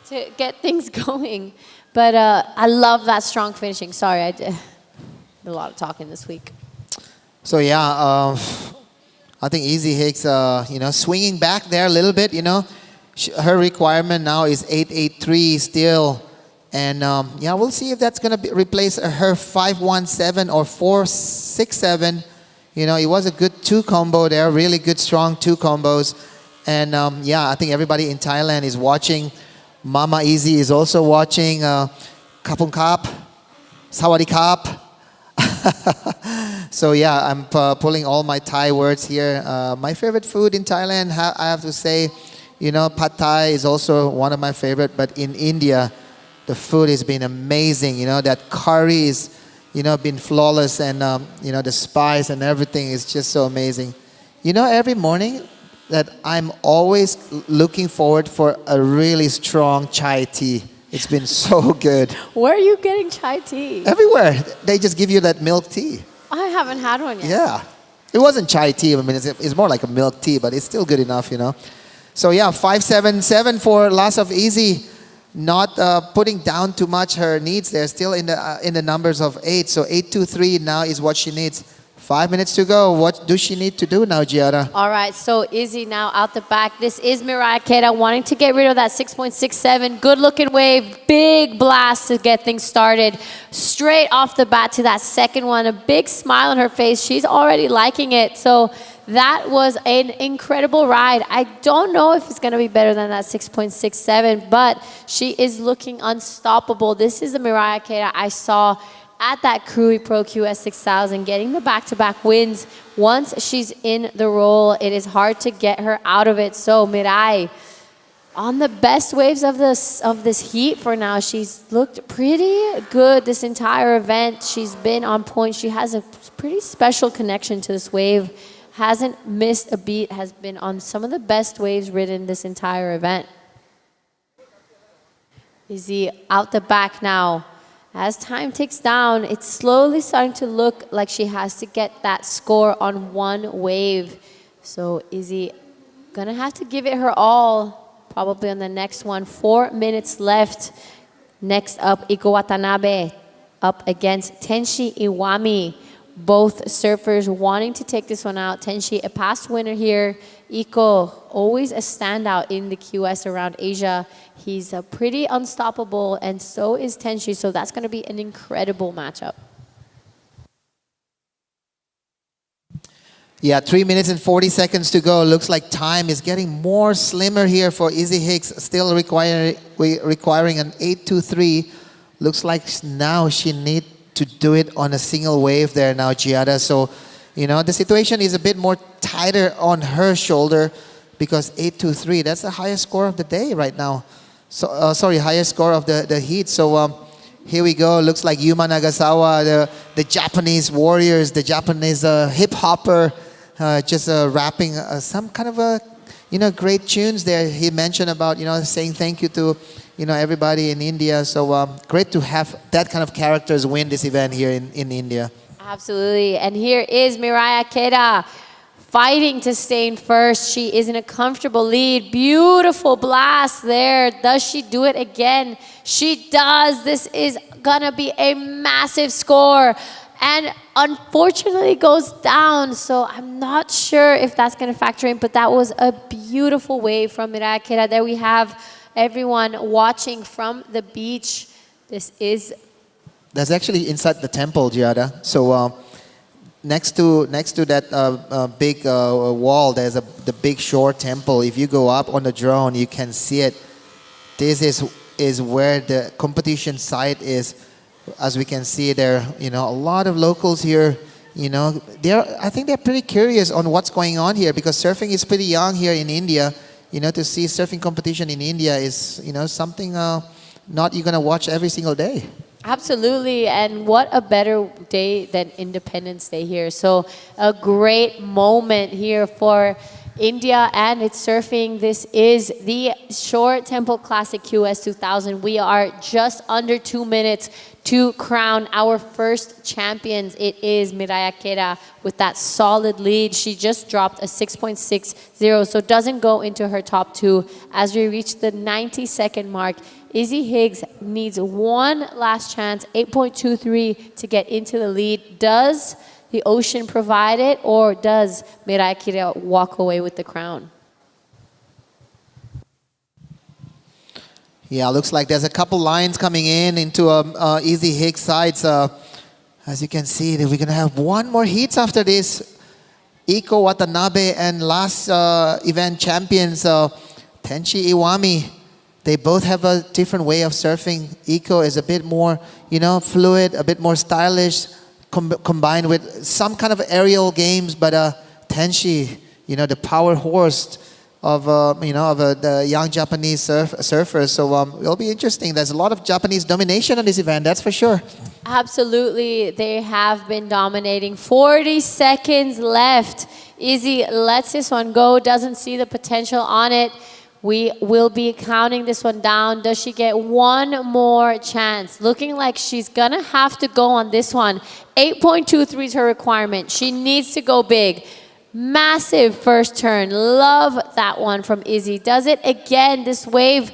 to get things going. But I love that strong finishing. Sorry, I did a lot of talking this week. So yeah, I think Izzy Higgs, swinging back there a little bit. Her requirement now is 883 still, and we'll see if that's gonna replace her 517 or 467. It was a good 2 combo there, really good strong 2 combos, and I think everybody in Thailand is watching. Mama Izzy is also watching. Kapung Kap, Sawadee Kap. So yeah, I'm pulling all my Thai words here. My favorite food in Thailand, I have to say, Pad Thai is also one of my favorite. But in India, the food has been amazing. That curry is, been flawless, and the spice and everything is just so amazing. Every morning that I'm always looking forward for a really strong chai tea. It's been so good. Where are you getting chai tea? Everywhere. They just give you that milk tea. I haven't had one yet. Yeah. It wasn't chai tea. I mean, it's more like a milk tea, but it's still good enough, So yeah, 577 for loss of Izzy. Not putting down too much her needs. They're still in the numbers of 8. So 823 now is what she needs. 5 minutes to go. What does she need to do now, Giada? All right, so Izzy now out the back. This is Miraya Keita wanting to get rid of that 6.67. Good-looking wave. Big blast to get things started. Straight off the bat to that second one. A big smile on her face. She's already liking it. So that was an incredible ride. I don't know if it's going to be better than that 6.67, but she is looking unstoppable. This is the Miraya Keita I saw at that Krui Pro QS 6000, getting the back-to-back wins. Once she's in the role, it is hard to get her out of it. So Mirai, on the best waves of this heat for now, she's looked pretty good this entire event. She's been on point. She has a pretty special connection to this wave. Hasn't missed a beat, has been on some of the best waves ridden this entire event. Izzy out the back now. As time ticks down, it's slowly starting to look like she has to get that score on one wave. So Izzy gonna have to give it her all, probably on the next one. 4 minutes left. Next up, Iko Watanabe up against Tenshi Iwami. Both surfers wanting to take this one out. Tenshi, a past winner here. Iko, always a standout in the QS around Asia. He's pretty unstoppable, and so is Tenshi. So that's going to be an incredible matchup. Yeah, 3 minutes and 40 seconds to go. Looks like time is getting more slimmer here for Izzy Higgs. Still requiring an 823. Looks like now she needs to do it on a single wave there now, Giada. So, the situation is a bit more tighter on her shoulder. because 8.23, that's the highest score of the day right now. So highest score of the heat. So here we go. Looks like Yuma Nagasawa, the Japanese warriors, the Japanese hip hopper, just rapping some kind of great tunes there. He mentioned about saying thank you to everybody in India. So great to have that kind of characters win this event here in India. Absolutely. And here is Mirai Ikeda fighting to stay in first. She is in a comfortable lead. Beautiful blast there. Does she do it again? She does. This is gonna be a massive score. And unfortunately goes down. So I'm not sure if that's gonna factor in, but that was a beautiful wave from Mirai Ikeda. There we have everyone watching from the beach. That's actually inside the temple, Giada. So next to that big wall, there's the big shore temple. If you go up on the drone, you can see it. This is where the competition site is. As we can see there, a lot of locals here. I think they're pretty curious on what's going on here because surfing is pretty young here in India. To see surfing competition in India is something not you're gonna watch every single day. Absolutely, and what a better day than Independence Day here. So a great moment here for India and its surfing. This is the Shore Temple Classic QS 2000. We are just under 2 minutes to crown our first champions. It is Mirai Ikeda with that solid lead. She just dropped a 6.60, so doesn't go into her top two. As we reach the 90-second mark, Izzy Higgs needs one last chance, 8.23 to get into the lead. Does the ocean provide it, or does Mirai Ikeda walk away with the crown? Yeah, looks like there's a couple lines coming into Izzy Higgs sides. As you can see, we're going to have one more heats after this. Iko Watanabe and last event champions, Tenshi Iwami. They both have a different way of surfing. Iko is a bit more, fluid, a bit more stylish, combined with some kind of aerial games. But Tenshi, the power horse of the young Japanese surfers. So it'll be interesting. There's a lot of Japanese domination on this event, that's for sure. Absolutely, they have been dominating. 40 seconds left. Izzy lets this one go, doesn't see the potential on it. We will be counting this one down. Does she get one more chance? Looking like she's gonna have to go on this one. 8.23 is her requirement. She needs to go big. Massive first turn. Love that one from Izzy. Does it again. This wave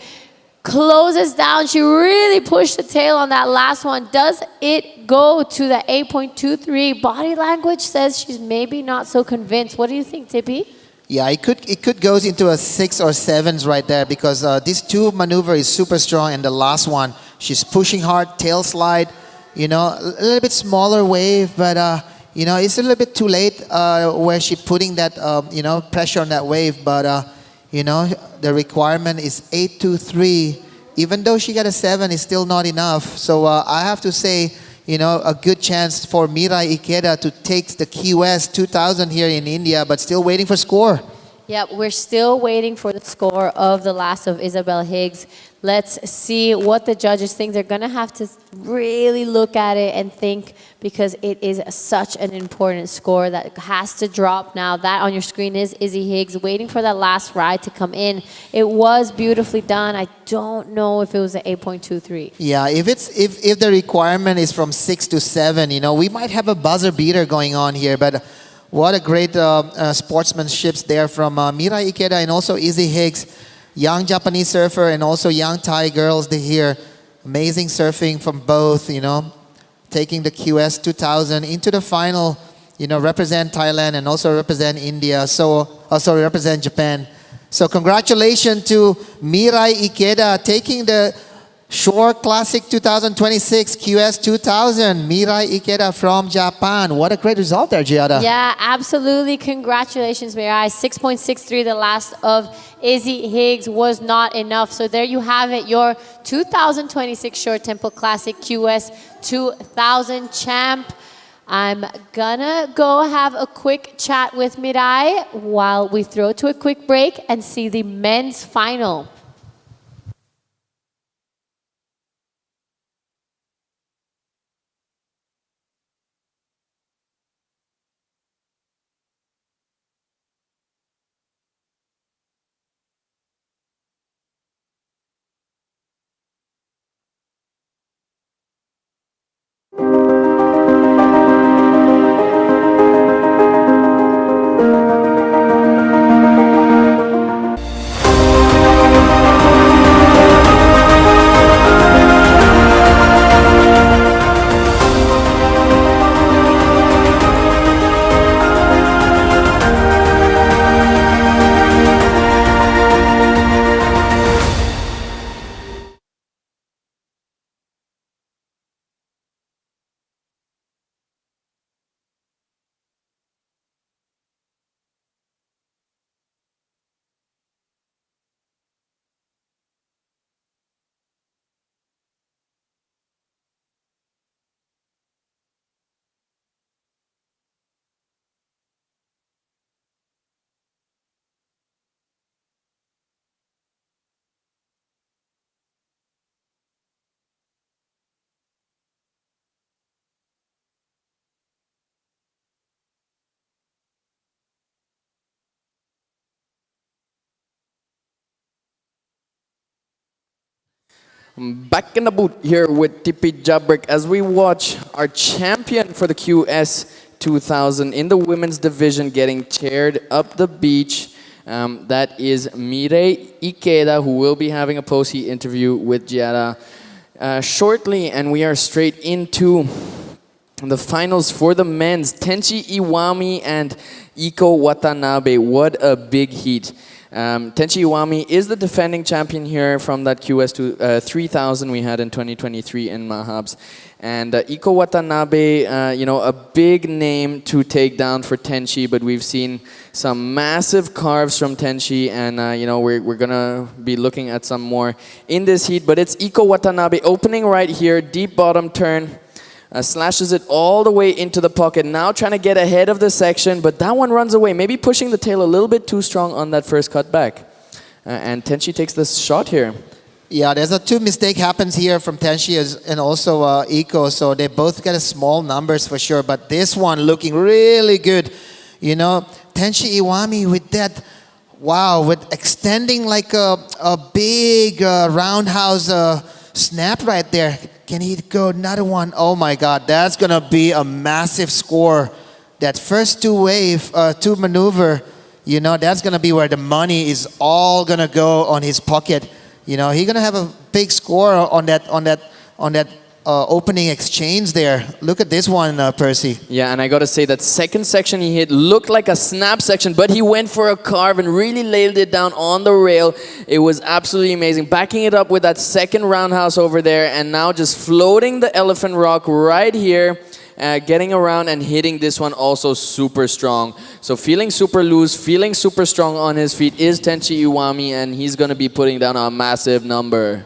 closes down. She really pushed the tail on that last one. Does it go to the 8.23? Body language says she's maybe not so convinced. What do you think, Tippy? Yeah, it could go into a 6 or 7s right there because this two maneuver is super strong, and the last one, she's pushing hard, tail slide, a little bit smaller wave, but it's a little bit too late where she's putting that pressure on that wave, but the requirement is 8.23. Even though she got a 7, it's still not enough. So I have to say, a good chance for Mirai Ikeda to take the QS 2000 here in India, but still waiting for score. Yeah, we're still waiting for the score of the last of Isabel Higgs. Let's see what the judges think. They're going to have to really look at it and think, because it is such an important score that has to drop now. That on your screen is Izzy Higgs waiting for that last ride to come in. It was beautifully done. I don't know if it was an 8.23. Yeah, if the requirement is from 6 to 7, we might have a buzzer beater going on here, but what a great sportsmanship there from Mirai Ikeda and also Izzy Higgs. Young Japanese surfer and also young Thai girls here. Amazing surfing from both, taking the QS 2000 into the final, represent Thailand and also represent India. Represent Japan. So congratulations to Mirai Ikeda taking the Shore Classic 2026 QS 2000. Mirai Ikeda from Japan. What a great result there, Giada. Yeah, absolutely. Congratulations, Mirai. 6.63, the last of Izzy Higgs, was not enough. So there you have it, your 2026 Shore Temple Classic QS 2000 champ. I'm gonna go have a quick chat with Mirai while we throw to a quick break and see the men's final. Back in the booth here with Tipi Jabrek as we watch our champion for the QS 2000 in the women's division getting chaired up the beach. That is Mirei Ikeda, who will be having a post-heat interview with Giada shortly, and we are straight into the finals for the men's. Tenchi Iwami and Iko Watanabe. What a big heat. Tenchi Iwami is the defending champion here from that QS 3000 we had in 2023 in Mahabs. And Iko Watanabe, you know, a big name to take down for Tenchi, but we've seen some massive carves from Tenchi, and you know, we're gonna be looking at some more in this heat. But it's Iko Watanabe opening right here, deep bottom turn. Slashes it all the way into the pocket. Now trying to get ahead of the section, but that one runs away. Maybe pushing the tail a little bit too strong on that first cut back. And Tenchi takes this shot here. Yeah, there's a two mistake happens here from Tenchi and also Iko. So they both get a small numbers for sure. But this one looking really good. You know, Tenchi Iwami with that, wow, with extending like a big roundhouse snap right there. Can he go another one? Oh my God, that's gonna be a massive score. That first two maneuver, you know, that's gonna be where the money is all gonna go on his pocket. You know, he's gonna have a big score on that opening exchange there. Look at this one, Percy. Yeah, and I gotta say that second section he hit looked like a snap section, but he went for a carve and really laid it down on the rail. It was absolutely amazing. Backing it up with that second roundhouse over there, and now just floating the elephant rock right here, getting around and hitting this one also super strong. So feeling super loose, feeling super strong on his feet is Tenchi Iwami, and he's gonna be putting down a massive number.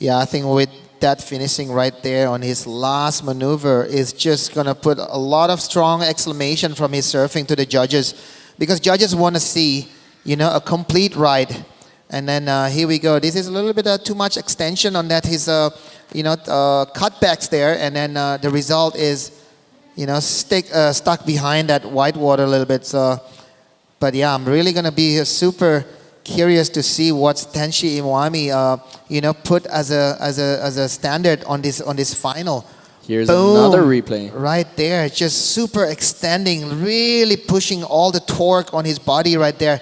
Yeah, I think with that finishing right there on his last maneuver is just gonna put a lot of strong exclamation from his surfing to the judges, because judges want to see, you know, a complete ride. And then here we go. This is a little bit too much extension on that his you know, cutbacks there, and then the result is, you know, stuck behind that white water a little bit. So, but yeah, I'm really gonna be super curious to see what's Tenchi Iwami, you know, put as a standard on this final. Here's Boom. Another replay. Right there, just super extending, really pushing all the torque on his body right there.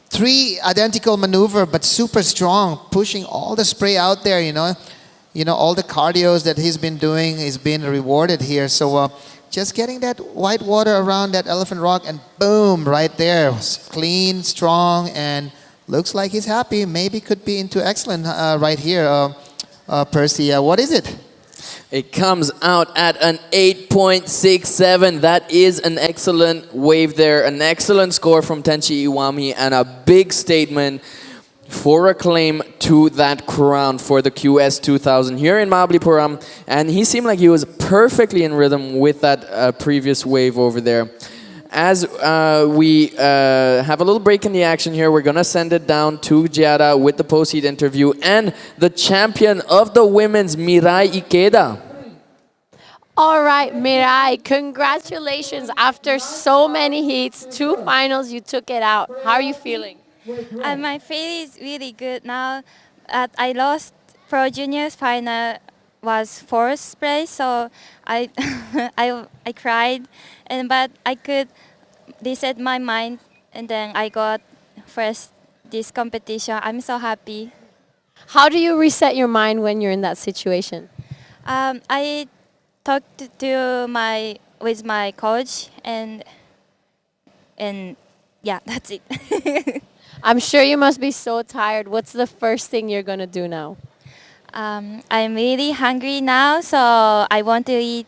Three identical maneuver, but super strong, pushing all the spray out there. You know, all the cardios that he's been doing is being rewarded here. So just getting that white water around that elephant rock, and boom, right there, clean, strong, and looks like he's happy. Maybe could be into excellent right here. Percy, what is it? It comes out at an 8.67. That is an excellent wave there, an excellent score from Tenchi Iwami, and a big statement. for a claim to that crown for the QS 2000 here in Mahabalipuram. And he seemed like he was perfectly in rhythm with that previous wave over there. As we have a little break in the action here, we're going to send it down to Giada with the post-heat interview and the champion of the women's, Mirai Ikeda. All right, Mirai, congratulations. After so many heats, 2 finals, you took it out. How are you feeling? My feeling is really good now. I lost Pro Juniors final was 4th place, so I I cried, but I could reset my mind, and then I got first this competition. I'm so happy. How do you reset your mind when you're in that situation? I talked with my coach, and yeah, that's it. I'm sure you must be so tired. What's the first thing you're going to do now? I'm really hungry now, so I want to eat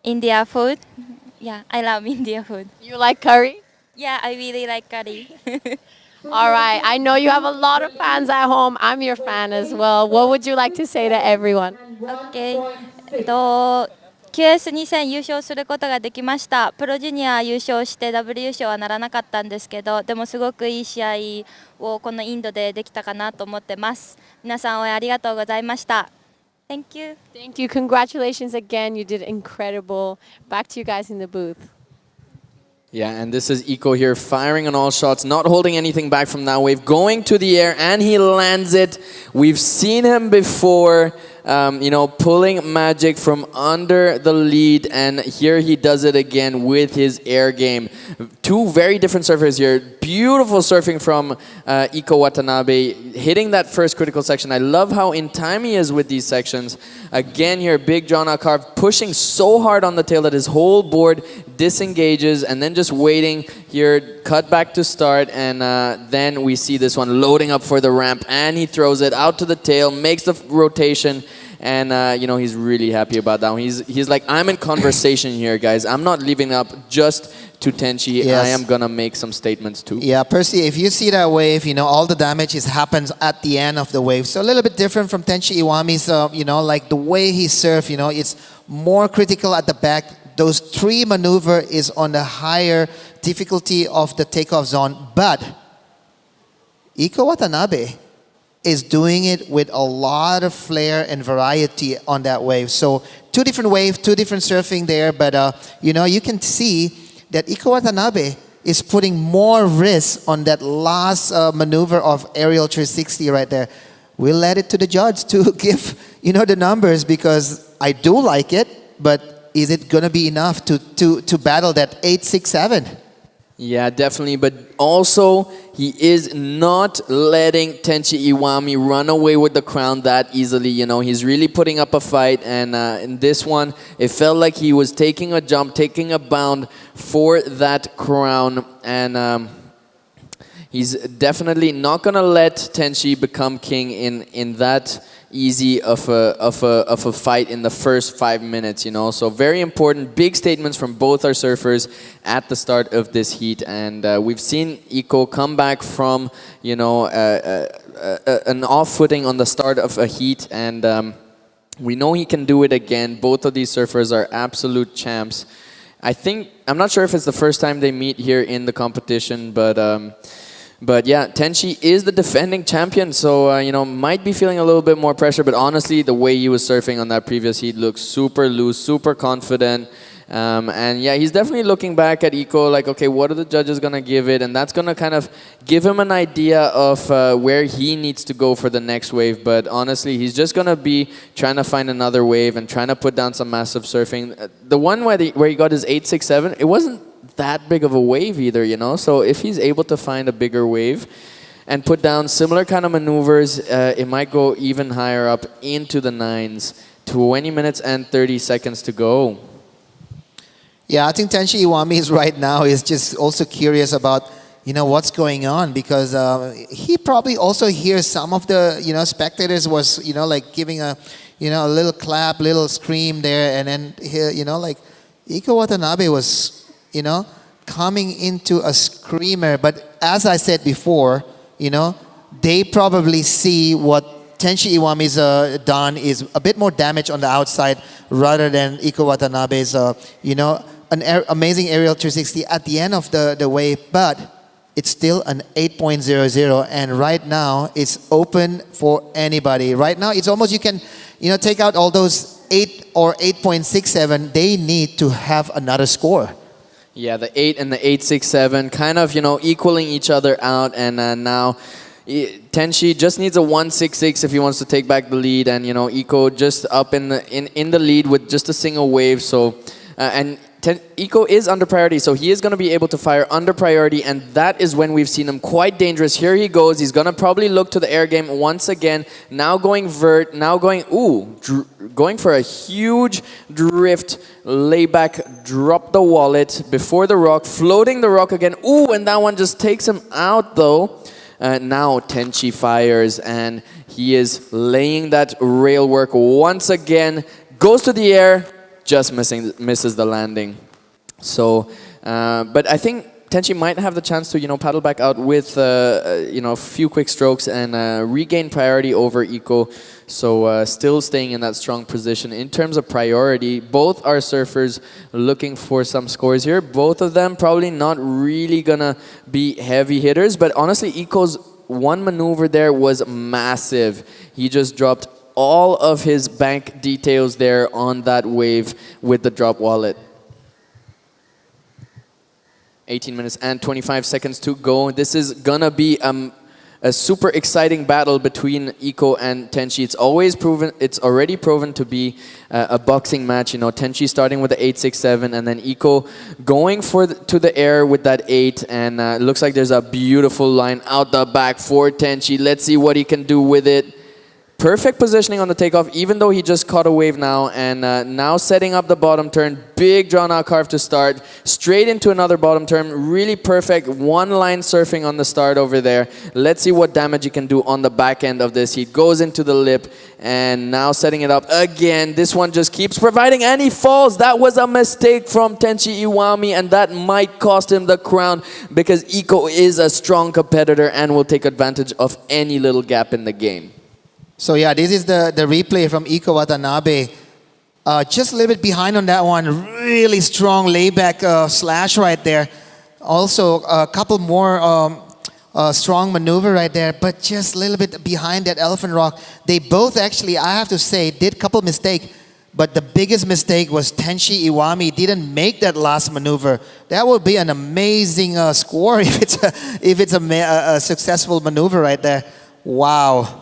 India food. Yeah, I love India food. You like curry? Yeah, I really like curry. All right. I know you have a lot of fans at home. I'm your fan as well. What would you like to say to everyone? Okay. QS2 戦優勝することができました。プロジュニア優勝してダブル優勝はならなかったんですけど、でもすごくいい試合をこのインドでできたかなと思ってます。皆さん応援ありがとうございました。Thank you. Thank you. Congratulations again. You did incredible. Back to you guys in the booth. Yeah, and this is Iko here, firing on all shots, not holding anything back from that wave, going to the air, and he lands it. We've seen him before, pulling magic from under the lead, and here he does it again with his air game. 2 very different surfers here. Beautiful surfing from Iko Watanabe, hitting that first critical section. I love how in time he is with these sections. Again here, Big John Akarv pushing so hard on the tail that his whole board disengages, and then just waiting here, cut back to start, and then we see this one loading up for the ramp, and he throws it out to the tail, makes the rotation, and he's really happy about that one. He's like, I'm in conversation here, guys. I'm not leaving up just to Tenchi. Yes. I am gonna make some statements too. Yeah, Percy, if you see that wave, all the damage happens at the end of the wave. So a little bit different from Tenchi Iwami's, like the way he surfs, it's more critical at the back. Those 3 maneuver is on the higher difficulty of the takeoff zone. But Iko Watanabe is doing it with a lot of flair and variety on that wave. So 2 different waves, 2 different surfing there. But, you can see that Iko Watanabe is putting more risk on that last maneuver of aerial 360 right there. We'll let it to the judge to give, the numbers, because I do like it, but is it going to be enough to battle that 867? Yeah, definitely. But also, he is not letting Tenchi Iwami run away with the crown that easily. He's really putting up a fight. And in this one, it felt like he was taking a jump, taking a bound for that crown. And he's definitely not going to let Tenchi become king in that easy of a fight in the first 5 minutes, So very important, big statements from both our surfers at the start of this heat. And we've seen Iko come back from, an off footing on the start of a heat. And we know he can do it again. Both of these surfers are absolute champs. I'm not sure if it's the first time they meet here in the competition, but yeah, Tenchi is the defending champion, so might be feeling a little bit more pressure. But honestly, the way he was surfing on that previous heat looks super loose, super confident. And yeah, he's definitely looking back at Iko like, okay, what are the judges going to give it? And that's going to kind of give him an idea of where he needs to go for the next wave. But honestly, he's just going to be trying to find another wave and trying to put down some massive surfing. The one where he got his 867, it wasn't that big of a wave either, So if he's able to find a bigger wave and put down similar kind of maneuvers, it might go even higher up into the 9s. 20 minutes and 30 seconds to go. Yeah, I think Tenchi Iwami is just also curious about, what's going on, because he probably also hears some of the, spectators was, like giving a, a little clap, little scream there, and then here, like Iko Watanabe was, coming into a screamer. But as I said before, they probably see what Tenshi Iwami's done is a bit more damage on the outside rather than Iko Watanabe's, amazing aerial 360 at the end of the wave, but it's still an 8.00, and right now it's open for anybody. Right now it's almost, you can, take out all those 8 or 8.67, they need to have another score. Yeah, the 8 and the 8.67 kind of, equaling each other out, and now Tenshi just needs a 1.66 if he wants to take back the lead, and Iko just up in the lead with just a single wave. So and Iko is under priority, so he is going to be able to fire under priority, and that is when we've seen him quite dangerous. Here he goes. He's going to probably look to the air game once again. Now going vert. Now going going for a huge drift, layback, drop the wallet before the rock, floating the rock again. And that one just takes him out though. Now Tenshi fires, and he is laying that rail work once again. Goes to the air, just misses the landing. So, but I think Tenshi might have the chance to, paddle back out with, a few quick strokes and regain priority over Iko. So still staying in that strong position. In terms of priority, both are surfers looking for some scores here. Both of them probably not really gonna be heavy hitters, but honestly, Iko's one maneuver there was massive. He just dropped all of his bank details there on that wave with the drop wallet. 18 minutes and 25 seconds to go. This is gonna be a super exciting battle between Iko and Tenshi. It's already proven to be a boxing match. Tenshi starting with the 8.67, and then Iko going to the air with that 8, and looks like there's a beautiful line out the back for Tenshi. Let's see what he can do with it. Perfect positioning on the takeoff, even though he just caught a wave now, and now setting up the bottom turn. Big drawn out carve to start, straight into another bottom turn. Really perfect one line surfing on the start over there. Let's see what damage he can do on the back end of this. He goes into the lip, and now setting it up again. This one just keeps providing, and he falls. That was a mistake from Tenshi Iwami, and that might cost him the crown, because Iko is a strong competitor and will take advantage of any little gap in the game. So yeah, this is the replay from Iko Watanabe. Just a little bit behind on that one. Really strong layback slash right there. Also a couple more strong maneuver right there, but just a little bit behind that elephant rock. They both actually, I have to say, did a couple mistakes, but the biggest mistake was Tenshi Iwami didn't make that last maneuver. That would be an amazing score if it's a successful maneuver right there. Wow.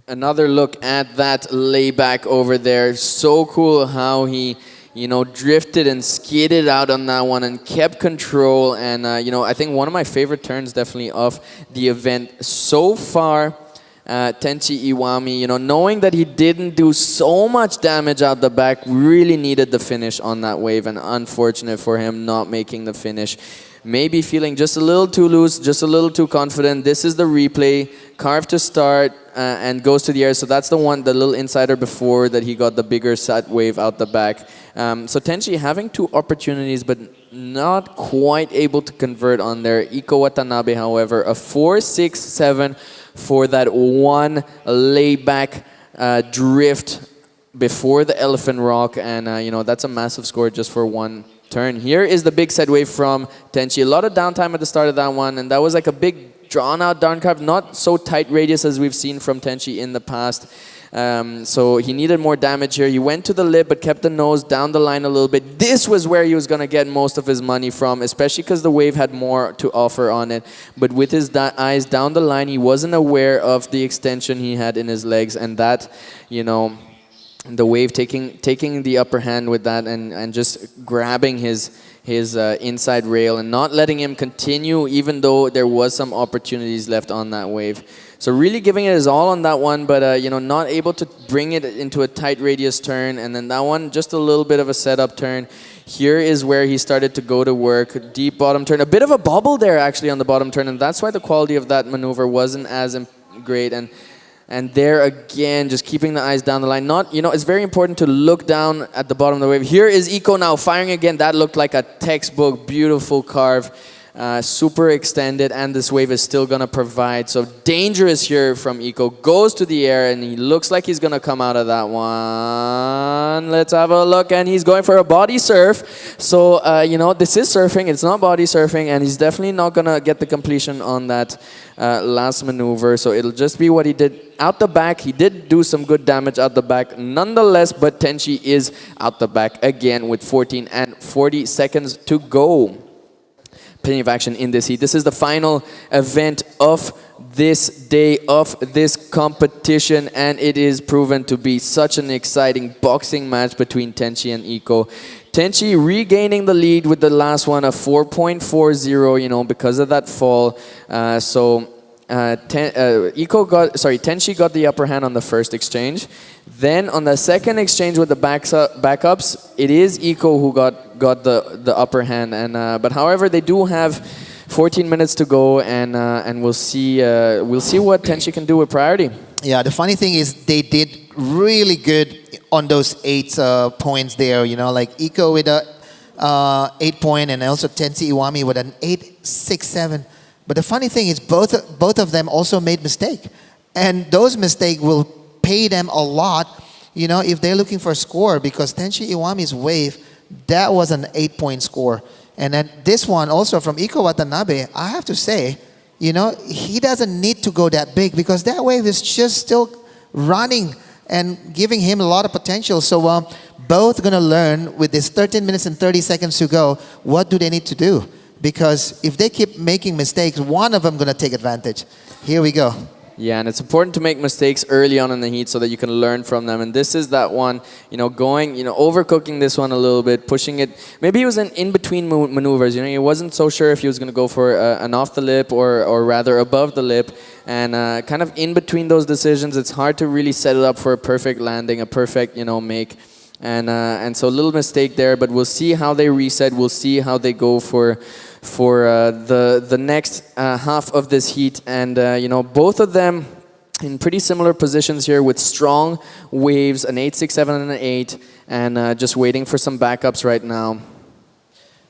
Another look at that layback over there. So cool how he, drifted and skidded out on that one and kept control. And, I think one of my favorite turns definitely of the event so far. Tenshi Iwami, knowing that he didn't do so much damage out the back, really needed the finish on that wave, and unfortunate for him not making the finish. Maybe feeling just a little too loose, just a little too confident. This is the replay, carve to start, and goes to the air. So that's the little insider before that he got the bigger set wave out the back. So Tenshi having two opportunities, but not quite able to convert on there. Iko Watanabe, however, a 4.67 for that one layback drift before the elephant rock, and that's a massive score just for one turn. Here is the big set wave from Tenshi. A lot of downtime at the start of that one, and that was like a big drawn out down carve, not so tight radius as we've seen from Tenshi in the past. So he needed more damage here. He went to the lip but kept the nose down the line a little bit. This was where he was going to get most of his money from, especially because the wave had more to offer on it. But with his eyes down the line, he wasn't aware of the extension he had in his legs, and that, the wave taking the upper hand with that, and just grabbing his inside rail and not letting him continue, even though there was some opportunities left on that wave. So really giving it his all on that one, but not able to bring it into a tight radius turn, and then that one just a little bit of a setup turn. Here is where he started to go to work. Deep bottom turn, a bit of a bobble there actually on the bottom turn, and that's why the quality of that maneuver wasn't as great. And there again, just keeping the eyes down the line. It's very important to look down at the bottom of the wave. Here is Iko now firing again. That looked like a textbook, beautiful carve. super extended, and this wave is still gonna provide. So dangerous here from Iko. Goes to the air, and he looks like he's gonna come out of that one. Let's have a look, and he's going for a body surf. So this is surfing. It's not body surfing, and he's definitely not gonna get the completion on that last maneuver. So it'll just be what he did out the back. He did do some good damage out the back, nonetheless. But Tenchi is out the back again with 14 and 40 seconds to go. Plenty of action in this heat. This is the final event of this day, of this competition, and it is proven to be such an exciting boxing match between Tenchi and Iko. Tenchi regaining the lead with the last one of 4.40, because of that fall. Tenchi got the upper hand on the first exchange. Then on the second exchange with the backups, it is Iko who got the upper hand. But however, they do have 14 minutes to go, and we'll see what Tenchi can do with priority. Yeah, the funny thing is they did really good on those 8 points there. Like Iko with a 8 point, and also Tenchi Iwami with an 8.67. But the funny thing is both of them also made mistake, and those mistakes will pay them a lot, if they're looking for a score, because Tenchi Iwami's wave, that was an 8-point score. And then this one also from Iko Watanabe, I have to say, he doesn't need to go that big, because that wave is just still running and giving him a lot of potential. So both going to learn with this 13 minutes and 30 seconds to go, what do they need to do? Because if they keep making mistakes, one of them going to take advantage. Here we go. Yeah, and it's important to make mistakes early on in the heat so that you can learn from them. And this is that one, overcooking this one a little bit, pushing it. Maybe he was in between maneuvers. He wasn't so sure if he was going to go for an off the lip or rather above the lip. And kind of in between those decisions, it's hard to really set it up for a perfect landing, a perfect, make. And so a little mistake there, but we'll see how they reset. We'll see how they go for the next half of this heat. And both of them in pretty similar positions here with strong waves, an 8.67 and an 8, and just waiting for some backups right now.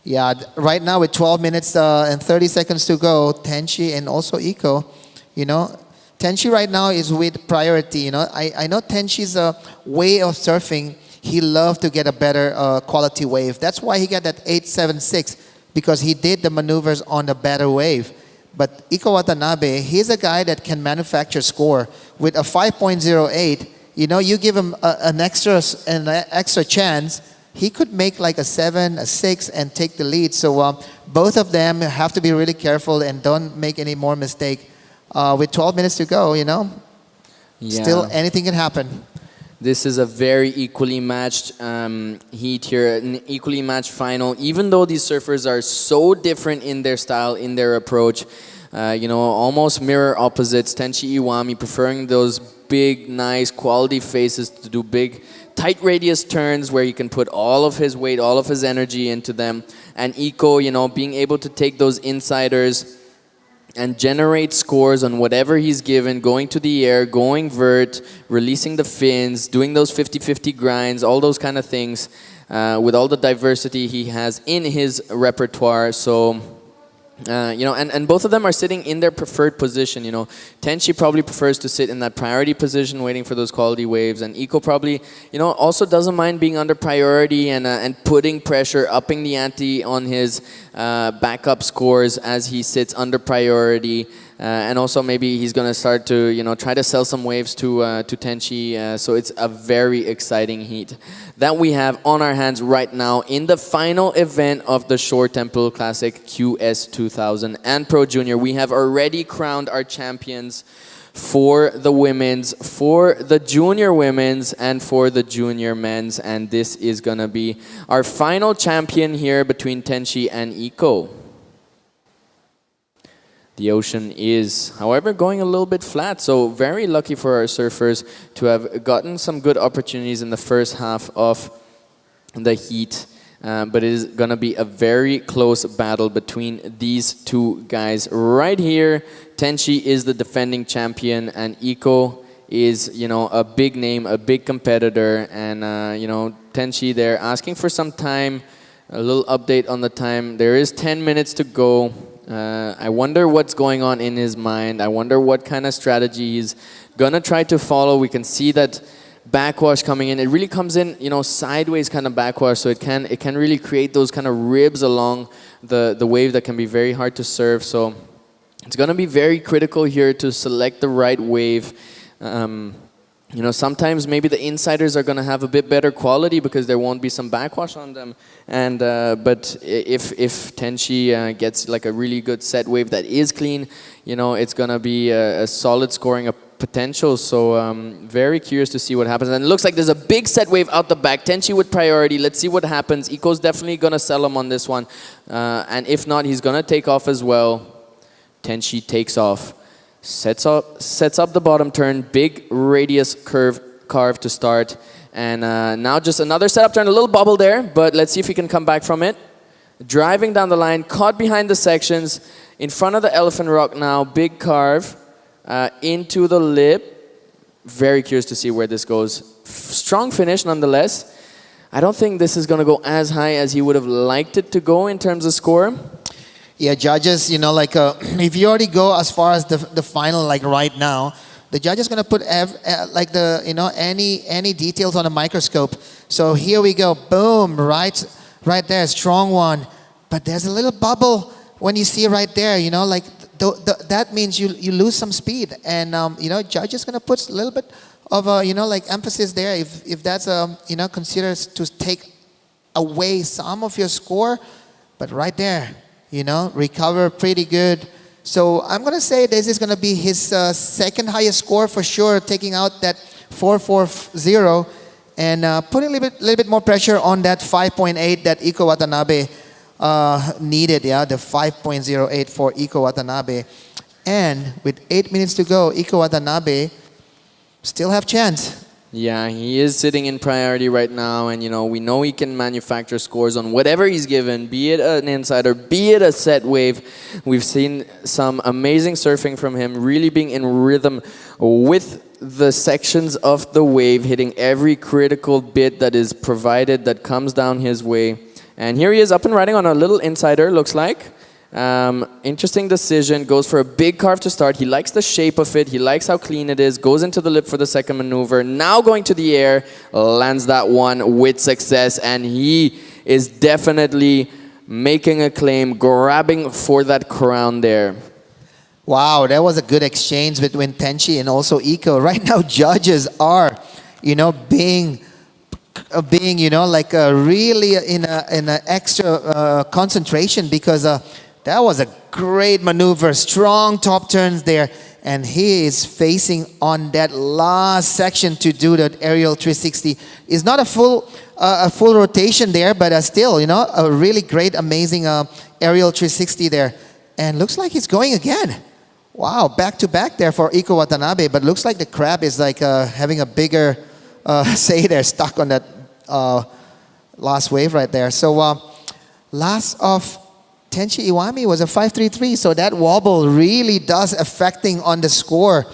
Yeah, right now with 12 minutes and 30 seconds to go, Tenchi and also Iko, Tenchi right now is with priority. I know Tenchi's way of surfing, he loved to get a better quality wave. That's why he got that 8.76, because he did the maneuvers on a better wave. But Iko Watanabe, he's a guy that can manufacture score. With a 5.08, you give him an extra chance, he could make like a 7, a 6, and take the lead. So both of them have to be really careful and don't make any more mistake. With 12 minutes to go, still anything can happen. This is a very equally matched heat here, an equally matched final. Even though these surfers are so different in their style, in their approach, almost mirror opposites. Tenchi Iwami preferring those big, nice, quality faces to do big, tight radius turns where he can put all of his weight, all of his energy into them. And Iko, being able to take those insiders and generate scores on whatever he's given, going to the air, going vert, releasing the fins, doing those 50-50 grinds, all those kind of things, with all the diversity he has in his repertoire. So, and both of them are sitting in their preferred position. Tenchi probably prefers to sit in that priority position, waiting for those quality waves, and Iko probably, also doesn't mind being under priority and putting pressure, upping the ante on his backup scores as he sits under priority. And also maybe he's going to start to, try to sell some waves to Tenchi. So it's a very exciting heat that we have on our hands right now in the final event of the Shore Temple Classic QS 2000 and Pro Junior. We have already crowned our champions for the women's, for the junior women's, and for the junior men's. And this is going to be our final champion here between Tenchi and Iko. The ocean is, however, going a little bit flat, so very lucky for our surfers to have gotten some good opportunities in the first half of the heat. But it is going to be a very close battle between these two guys. Right here, Tenchi is the defending champion, and Iko is, a big name, a big competitor. And, Tenchi there asking for some time, a little update on the time. There is 10 minutes to go. I wonder what's going on in his mind. I wonder what kind of strategy he's gonna try to follow. We can see that backwash coming in. It really comes in, sideways kind of backwash, so it can really create those kind of ribs along the wave that can be very hard to serve. So it's gonna be very critical here to select the right wave. Sometimes maybe the insiders are going to have a bit better quality because there won't be some backwash on them. And but if Tenchi gets like a really good set wave that is clean, it's going to be a solid scoring potential. So very curious to see what happens. And it looks like there's a big set wave out the back. Tenchi with priority. Let's see what happens. Iko's definitely going to sell him on this one. And if not, he's going to take off as well. Tenchi takes off. Sets up the bottom turn, big radius carve to start. And now just another setup turn, a little bubble there, but let's see if he can come back from it. Driving down the line, caught behind the sections, in front of the elephant rock now, big carve, into the lip. Very curious to see where this goes. Strong finish nonetheless. I don't think this is gonna go as high as he would have liked it to go in terms of score. Yeah, judges, if you already go as far as the final, like right now, the judge is going to put any details on a microscope. So here we go, boom, right there, strong one. But there's a little bubble when you see right there, that means you lose some speed. And, judge is going to put a little bit of, emphasis there if that's, considered to take away some of your score. But right there, recover pretty good. So I'm going to say this is going to be his second highest score for sure, taking out that 4.40 and putting a little bit more pressure on that 5.8 that Iko Watanabe needed, the 5.08 for Iko Watanabe. And with 8 minutes to go, Iko Watanabe still have chance. Yeah, he is sitting in priority right now, and we know he can manufacture scores on whatever he's given, be it an insider, be it a set wave. We've seen some amazing surfing from him, really being in rhythm with the sections of the wave, hitting every critical bit that is provided that comes down his way. And here he is up and riding on a little insider, looks like. Interesting decision, goes for a big carve to start. He likes the shape of it, he likes how clean it is, goes into the lip for the second maneuver, now going to the air, lands that one with success, and he is definitely making a claim, grabbing for that crown there. Wow, that was a good exchange between Tenchi and also Iko. Right now, judges are, being really in a extra concentration because that was a great maneuver, strong top turns there, and he is facing on that last section to do that aerial 360. It's not a full rotation there, but still, a really great, amazing aerial 360 there. And looks like he's going again. Wow, back to back there for Iko Watanabe, but looks like the crab is like having a bigger say there, stuck on that last wave right there. So last of Tenchi Iwami was a 5.33, so that wobble really does affecting on the score.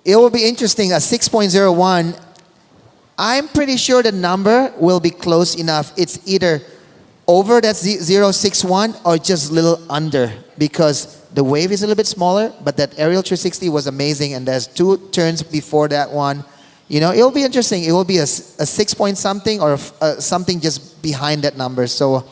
It will be interesting, a 6.01. I'm pretty sure the number will be close enough. It's either over that 0.61 or just a little under, because the wave is a little bit smaller, but that aerial 360 was amazing, and there's 2 turns before that one. It'll be interesting. It will be a 6 point something or something just behind that number. So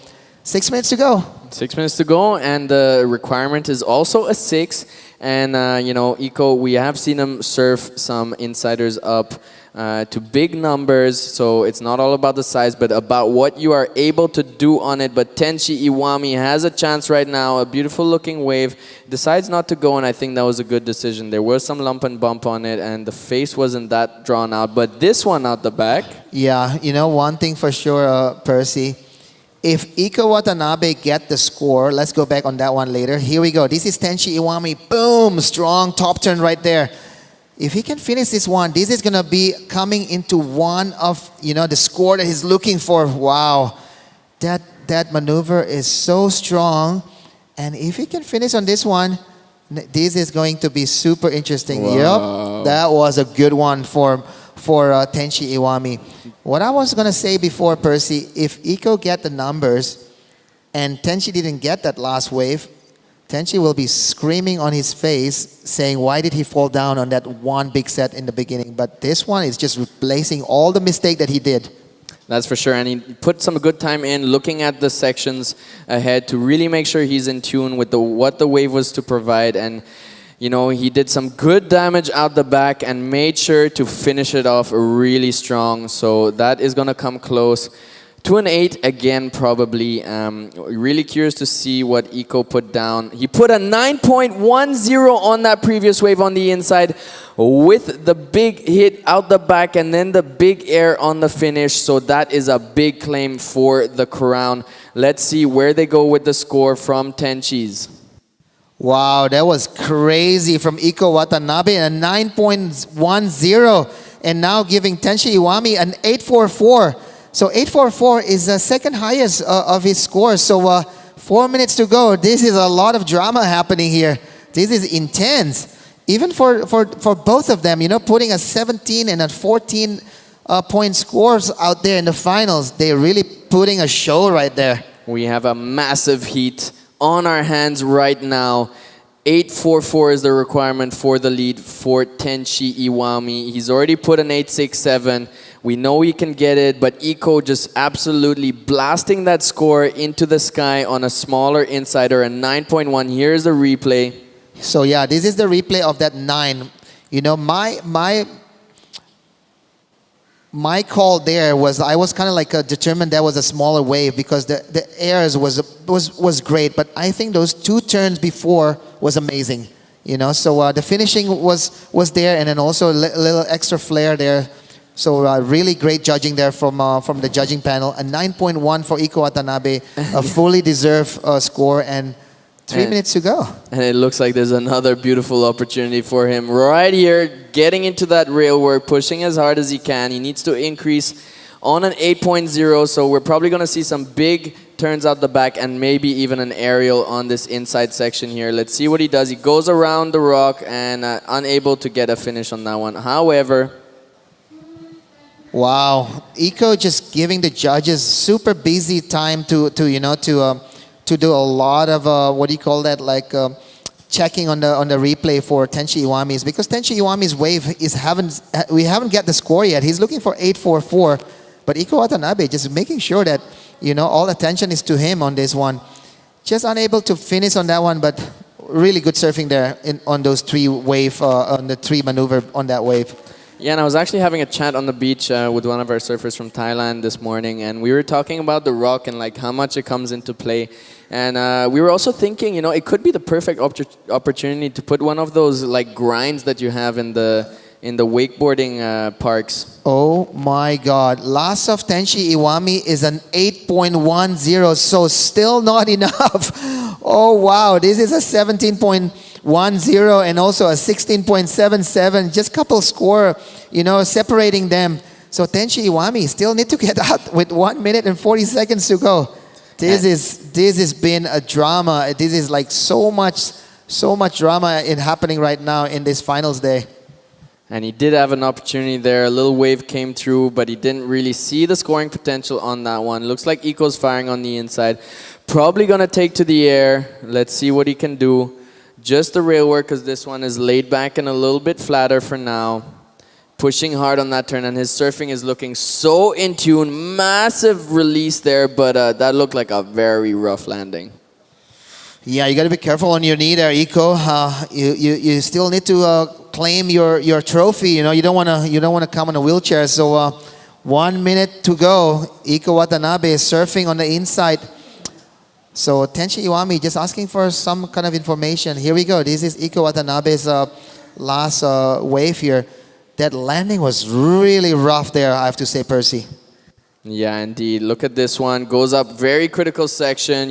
6 minutes to go. 6 minutes to go, and the requirement is also a 6. And, Iko, we have seen him surf some insiders up to big numbers, so it's not all about the size, but about what you are able to do on it. But Tenchi Iwami has a chance right now, a beautiful looking wave, decides not to go, and I think that was a good decision. There was some lump and bump on it, and the face wasn't that drawn out, but this one out the back. Yeah, one thing for sure, Percy. If Iko Watanabe get the score, let's go back on that one later. Here we go. This is Tenchi Iwami. Boom! Strong top turn right there. If he can finish this one, this is going to be coming into one of, the score that he's looking for. Wow. That maneuver is so strong. And if he can finish on this one, this is going to be super interesting. Wow. Yep. That was a good one for Tenchi Iwami. What I was going to say before, Percy, if Iko get the numbers and Tenchi didn't get that last wave, Tenchi will be screaming on his face, saying, why did he fall down on that one big set in the beginning? But this one is just replacing all the mistake that he did. That's for sure, and he put some good time in looking at the sections ahead to really make sure he's in tune with what the wave was to provide. And you know, he did some good damage out the back and made sure to finish it off really strong. So that is going to come close to an 8 again, probably. Really curious to see what Iko put down. He put a 9.10 on that previous wave on the inside with the big hit out the back and then the big air on the finish. So that is a big claim for the crown. Let's see where they go with the score from Tenchi's. Wow, that was crazy from Iko Watanabe, a 9.10, and now giving Tenshi Iwami an 8.44. So 8.44 is the second highest of his score. So 4 minutes to go. This is a lot of drama happening here. This is intense. Even for both of them, you know, putting a 17 and a 14 point scores out there in the finals. They're really putting a show right there. We have a massive heat on our hands right now. 8.44 is the requirement for the lead for Tenshi Iwami. He's already put an 8.67. We know he can get it, but Iko just absolutely blasting that score into the sky on a smaller insider, a 9.1. Here's the replay. So yeah, this is the replay of that 9. You know, my call there was, I was kind of like determined that was a smaller wave because the airs was great, but I think those 2 turns before was amazing. You know, so the finishing was there, and then also a little extra flair there. So really great judging there from the judging panel. A 9.1 for Iko Watanabe, a fully deserved score, and 3 minutes to go. And it looks like there's another beautiful opportunity for him right here, getting into that rail work, pushing as hard as he can. He needs to increase on an 8.0, so we're probably going to see some big turns out the back and maybe even an aerial on this inside section here. Let's see what he does. He goes around the rock and unable to get a finish on that one. However, wow, Iko just giving the judges super busy time to do a lot of what do you call that, like checking on the replay for Tenshi Iwami's, because Tenshi Iwami's wave we haven't got the score yet. He's looking for 8.44, but Iko Watanabe just making sure that all attention is to him on this one. Just unable to finish on that one, but really good surfing there on those 3 wave on the 3 maneuver on that wave. yeah, and I was actually having a chat on the beach with one of our surfers from Thailand this morning, and we were talking about the rock and like how much it comes into play. And we were also thinking, it could be the perfect opportunity to put one of those like grinds that you have in the wakeboarding parks. Oh my God! Last of Tenshi Iwami is an 8.10, so still not enough. Oh wow! This is a 17.10 and also a 16.77. Just couple score, separating them. So Tenshi Iwami still need to get out with 1 minute and 40 seconds to go. This has been a drama. This is like so much drama happening right now in this finals day. And he did have an opportunity there. A little wave came through, but he didn't really see the scoring potential on that one. Looks like Iko's firing on the inside. Probably going to take to the air. Let's see what he can do. Just the rail work, because this one is laid back and a little bit flatter for now. Pushing hard on that turn, and his surfing is looking so in tune. Massive release there, but that looked like a very rough landing. Yeah, you got to be careful on your knee there, Iko. You still need to claim your trophy. You don't want to come in a wheelchair. So 1 minute to go. Iko Watanabe is surfing on the inside. So Tenshi Iwami just asking for some kind of information. Here we go. This is Iko Watanabe's last wave here. That landing was really rough there, I have to say, Percy. Yeah, indeed. Look at this one. Goes up very critical section,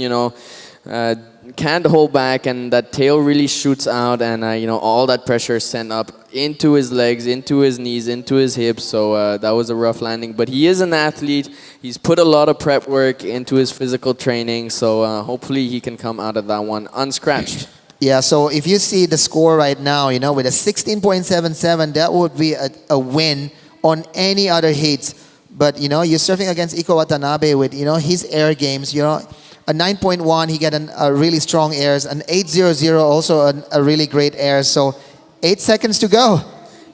can't hold back, and that tail really shoots out, and all that pressure is sent up into his legs, into his knees, into his hips. So that was a rough landing. But he is an athlete. He's put a lot of prep work into his physical training. So hopefully he can come out of that one unscratched. Yeah, so if you see the score right now, with a 16.77, that would be a win on any other heats. But, you're surfing against Iko Watanabe with, his air games, a 9.1, he got a really strong airs, an 8.00 also a really great air. So 8 seconds to go.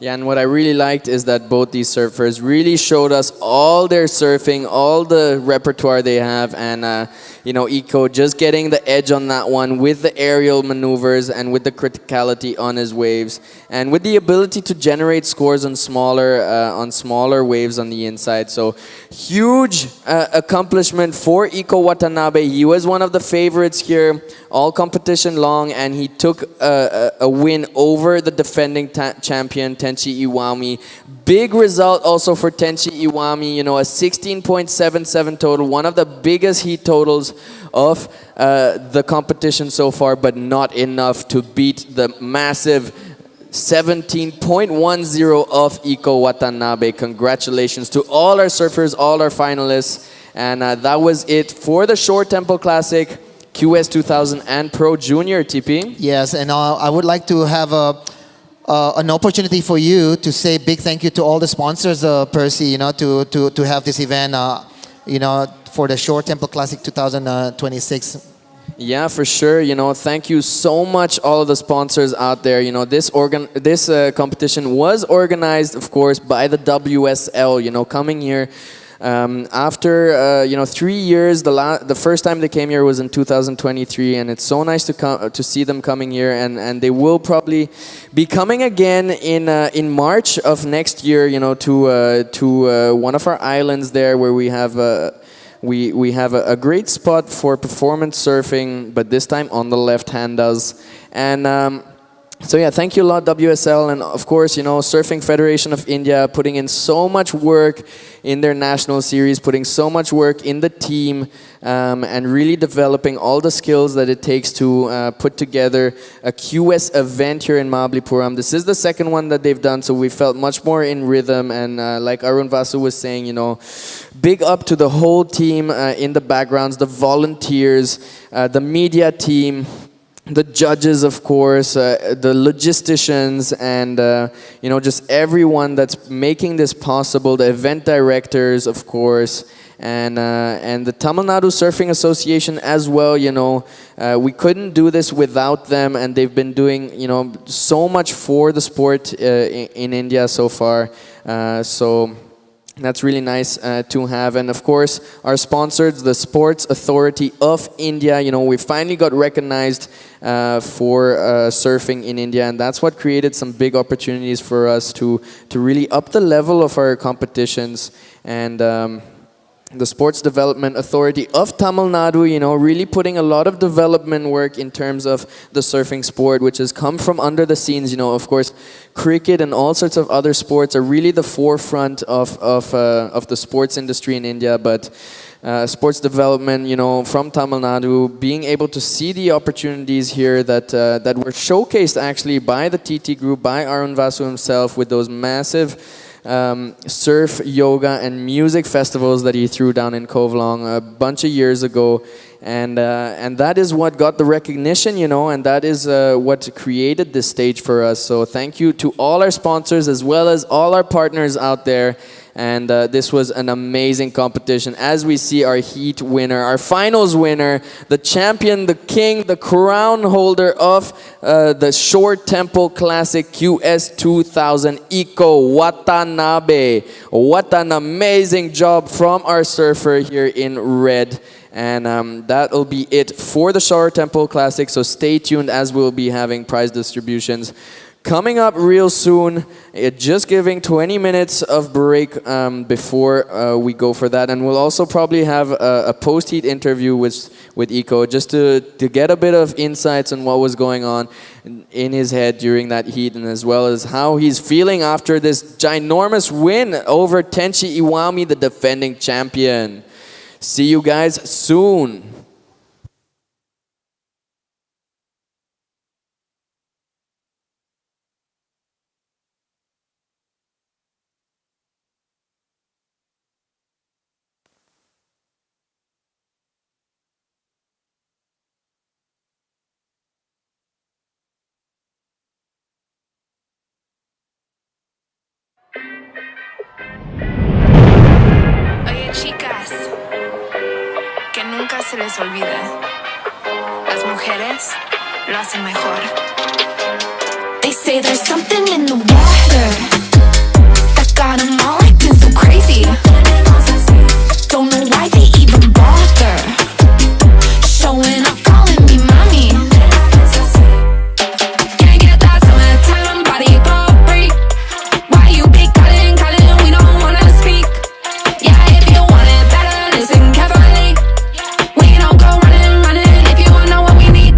Yeah, and what I really liked is that both these surfers really showed us all their surfing, all the repertoire they have, and Eco just getting the edge on that one with the aerial maneuvers and with the criticality on his waves, and with the ability to generate scores on smaller waves on the inside. So huge accomplishment for Iko Watanabe. He was one of the favorites here all competition long, and he took a win over the defending champion Tenchi Iwami. Big result also for Tenchi Iwami, a 16.77 total, one of the biggest heat totals of the competition so far, but not enough to beat the massive 17.10 of Iko Watanabe. Congratulations to all our surfers, all our finalists. And that was it for the Short Tempo Classic, QS 2000 and Pro Junior, TP. Yes, and I would like to have an opportunity for you to say big thank you to all the sponsors, Percy, to have this event, for the Short Tempo Classic 2026. Yeah, for sure. Thank you so much, all of the sponsors out there. This competition was organized, of course, by the WSL. Coming here after 3 years. The first time they came here was in 2023, and it's so nice to see them coming here. And they will probably be coming again in March of next year. To one of our islands there where we have. We have a great spot for performance surfing, but this time on the left hand does. And so yeah, thank you a lot, WSL, and of course, Surfing Federation of India putting in so much work in their national series, putting so much work in the team, and really developing all the skills that it takes to put together a QS event here in Mahabalipuram. This is the second one that they've done, so we felt much more in rhythm. And like Arun Vasu was saying, big up to the whole team in the backgrounds, the volunteers, the media team, the judges, of course, the logisticians, and just everyone that's making this possible. The event directors, of course, and the Tamil Nadu Surfing Association as well. We couldn't do this without them, and they've been doing so much for the sport in India so far. So that's really nice to have. And of course, our sponsors, the Sports Authority of India. We finally got recognized for surfing in India, and that's what created some big opportunities for us to really up the level of our competitions. And the Sports Development Authority of Tamil Nadu, really putting a lot of development work in terms of the surfing sport, which has come from under the scenes. Of course, cricket and all sorts of other sports are really the forefront of the sports industry in India, but sports development, from Tamil Nadu, being able to see the opportunities here that were showcased actually by the TT group, by Arun Vasu himself, with those massive surf, yoga, and music festivals that he threw down in Kovalong a bunch of years ago, and that is what got the recognition, and that is what created this stage for us. So thank you to all our sponsors as well as all our partners out there. And this was an amazing competition. As we see our heat winner, our finals winner, the champion, the king, the crown holder of the Short Tempo Classic QS 2000, Iko Watanabe. What an amazing job from our surfer here in red. And that'll be it for the Short Tempo Classic. So stay tuned, as we'll be having prize distributions coming up real soon. Just giving 20 minutes of break before we go for that. And we'll also probably have a post-heat interview with Iko, just to get a bit of insights on what was going on in his head during that heat, and as well as how he's feeling after this ginormous win over Tenchi Iwami, the defending champion. See you guys soon. Oye chicas, que nunca se les olvide. Las mujeres lo hacen mejor. They say there's something in the water that got them all acting so crazy. Don't know why they even bother showing up, calling me mommy. Can't get that summertime body for free. Why you be calling, calling, we don't wanna speak. Yeah, if you want it better, listen carefully. We don't go running, running if you wanna know what we need.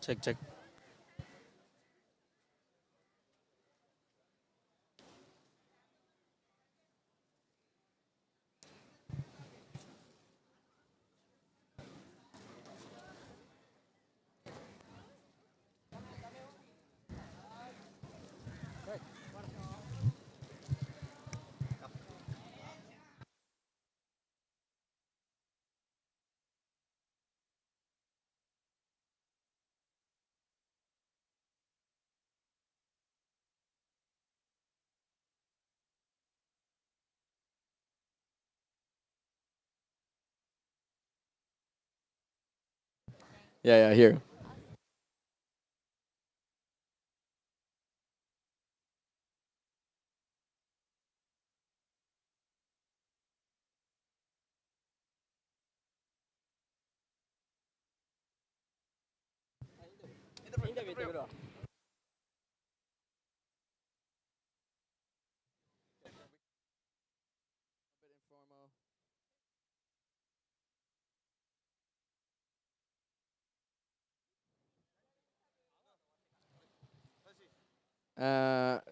Check, check. Yeah, here.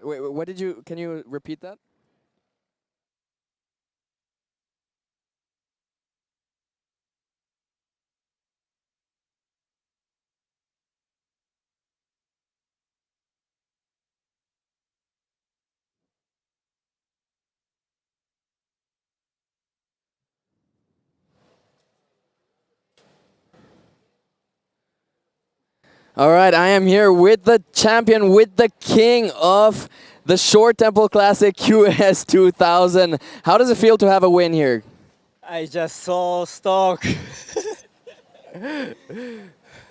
Wait, what did you? Can you repeat that? All right, I am here with the champion, with the king of the Short Temple Classic QS 2000. How does it feel to have a win here? I just so stoked.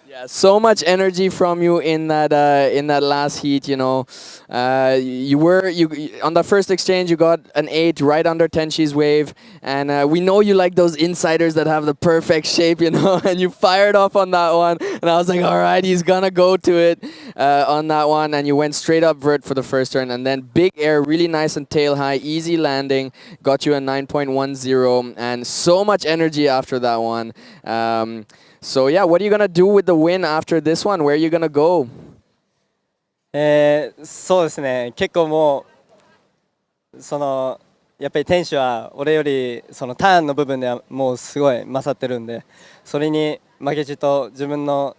Yeah, so much energy from you in that last heat. You know, you on the first exchange you got an 8 right under Tenshi's wave, and we know you like those insiders that have the perfect shape. You know, and you fired off on that one, and I was like, all right, he's gonna go to it on that one, and you went straight up vert for the first turn, and then big air, really nice and tail high, easy landing, got you a 9.10, and so much energy after that one. So yeah, what are you gonna do with the win after this one? Where are you gonna go? そうですね、結構もうやっぱり天使は俺よりそのターンの部分ではもうすごい勝ってるんで、それに負けじと自分の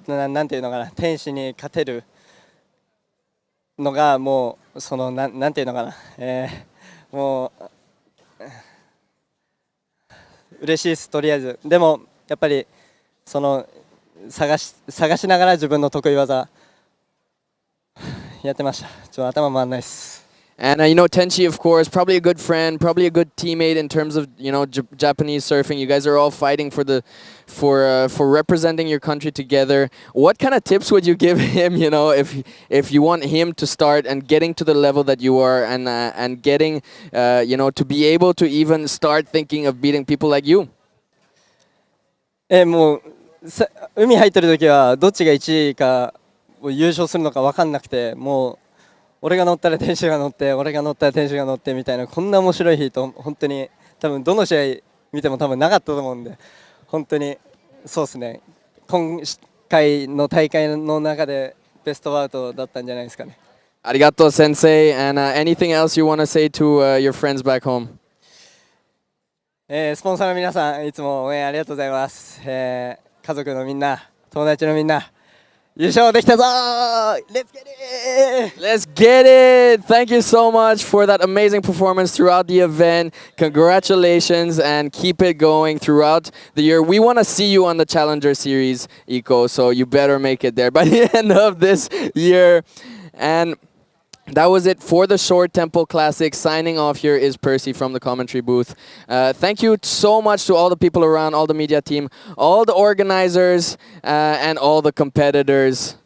なんていうのかな、天使に勝てるのがもうなんていうのかな、もう嬉しいです。とりあえずでもやっぱり探しながら自分の得意技やってました。頭回んないです。And you know, Tenchi, of course, probably a good friend, probably a good teammate in terms of, you know, Japanese surfing. You guys are all fighting for representing your country together. What kind of tips would you give him, you know, if you want him to start and getting to the level that you are, and getting, you know, to be able to even start thinking of beating people like you? もう海入ってる時はどっちが1位か優勝するのか分かんなくて、もう俺が乗ったら天使が乗って、俺が乗ったら天使が乗ってみたいな、こんな面白いヒート本当に多分どの試合見ても多分なかったと思うんで、本当にそうですね、今回の大会の中でベストアウトだったんじゃないですかね。ありがとう Sensei, and anything else you want to say to your friends back home? スポンサーの皆さんいつも応援ありがとうございます。家族のみんな、友達のみんな、優勝できたぞー Let's get it! Let's get it! Thank you so much for that amazing performance throughout the event. Congratulations, and keep it going throughout the year. We want to see you on the Challenger Series, Iko, so you better make it there by the end of this year. And that was it for the Short Temple Classic. Signing off here is Percy from the commentary booth. Thank you so much to all the people around, all the media team, all the organizers, and all the competitors.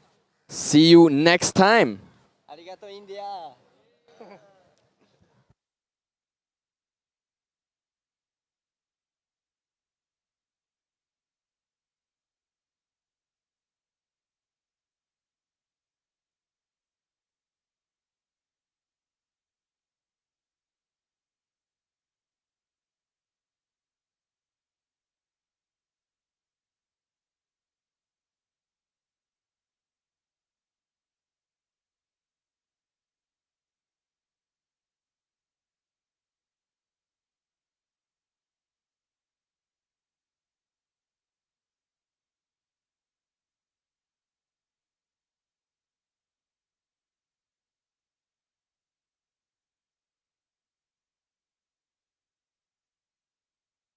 See you next time. ありがとうインディア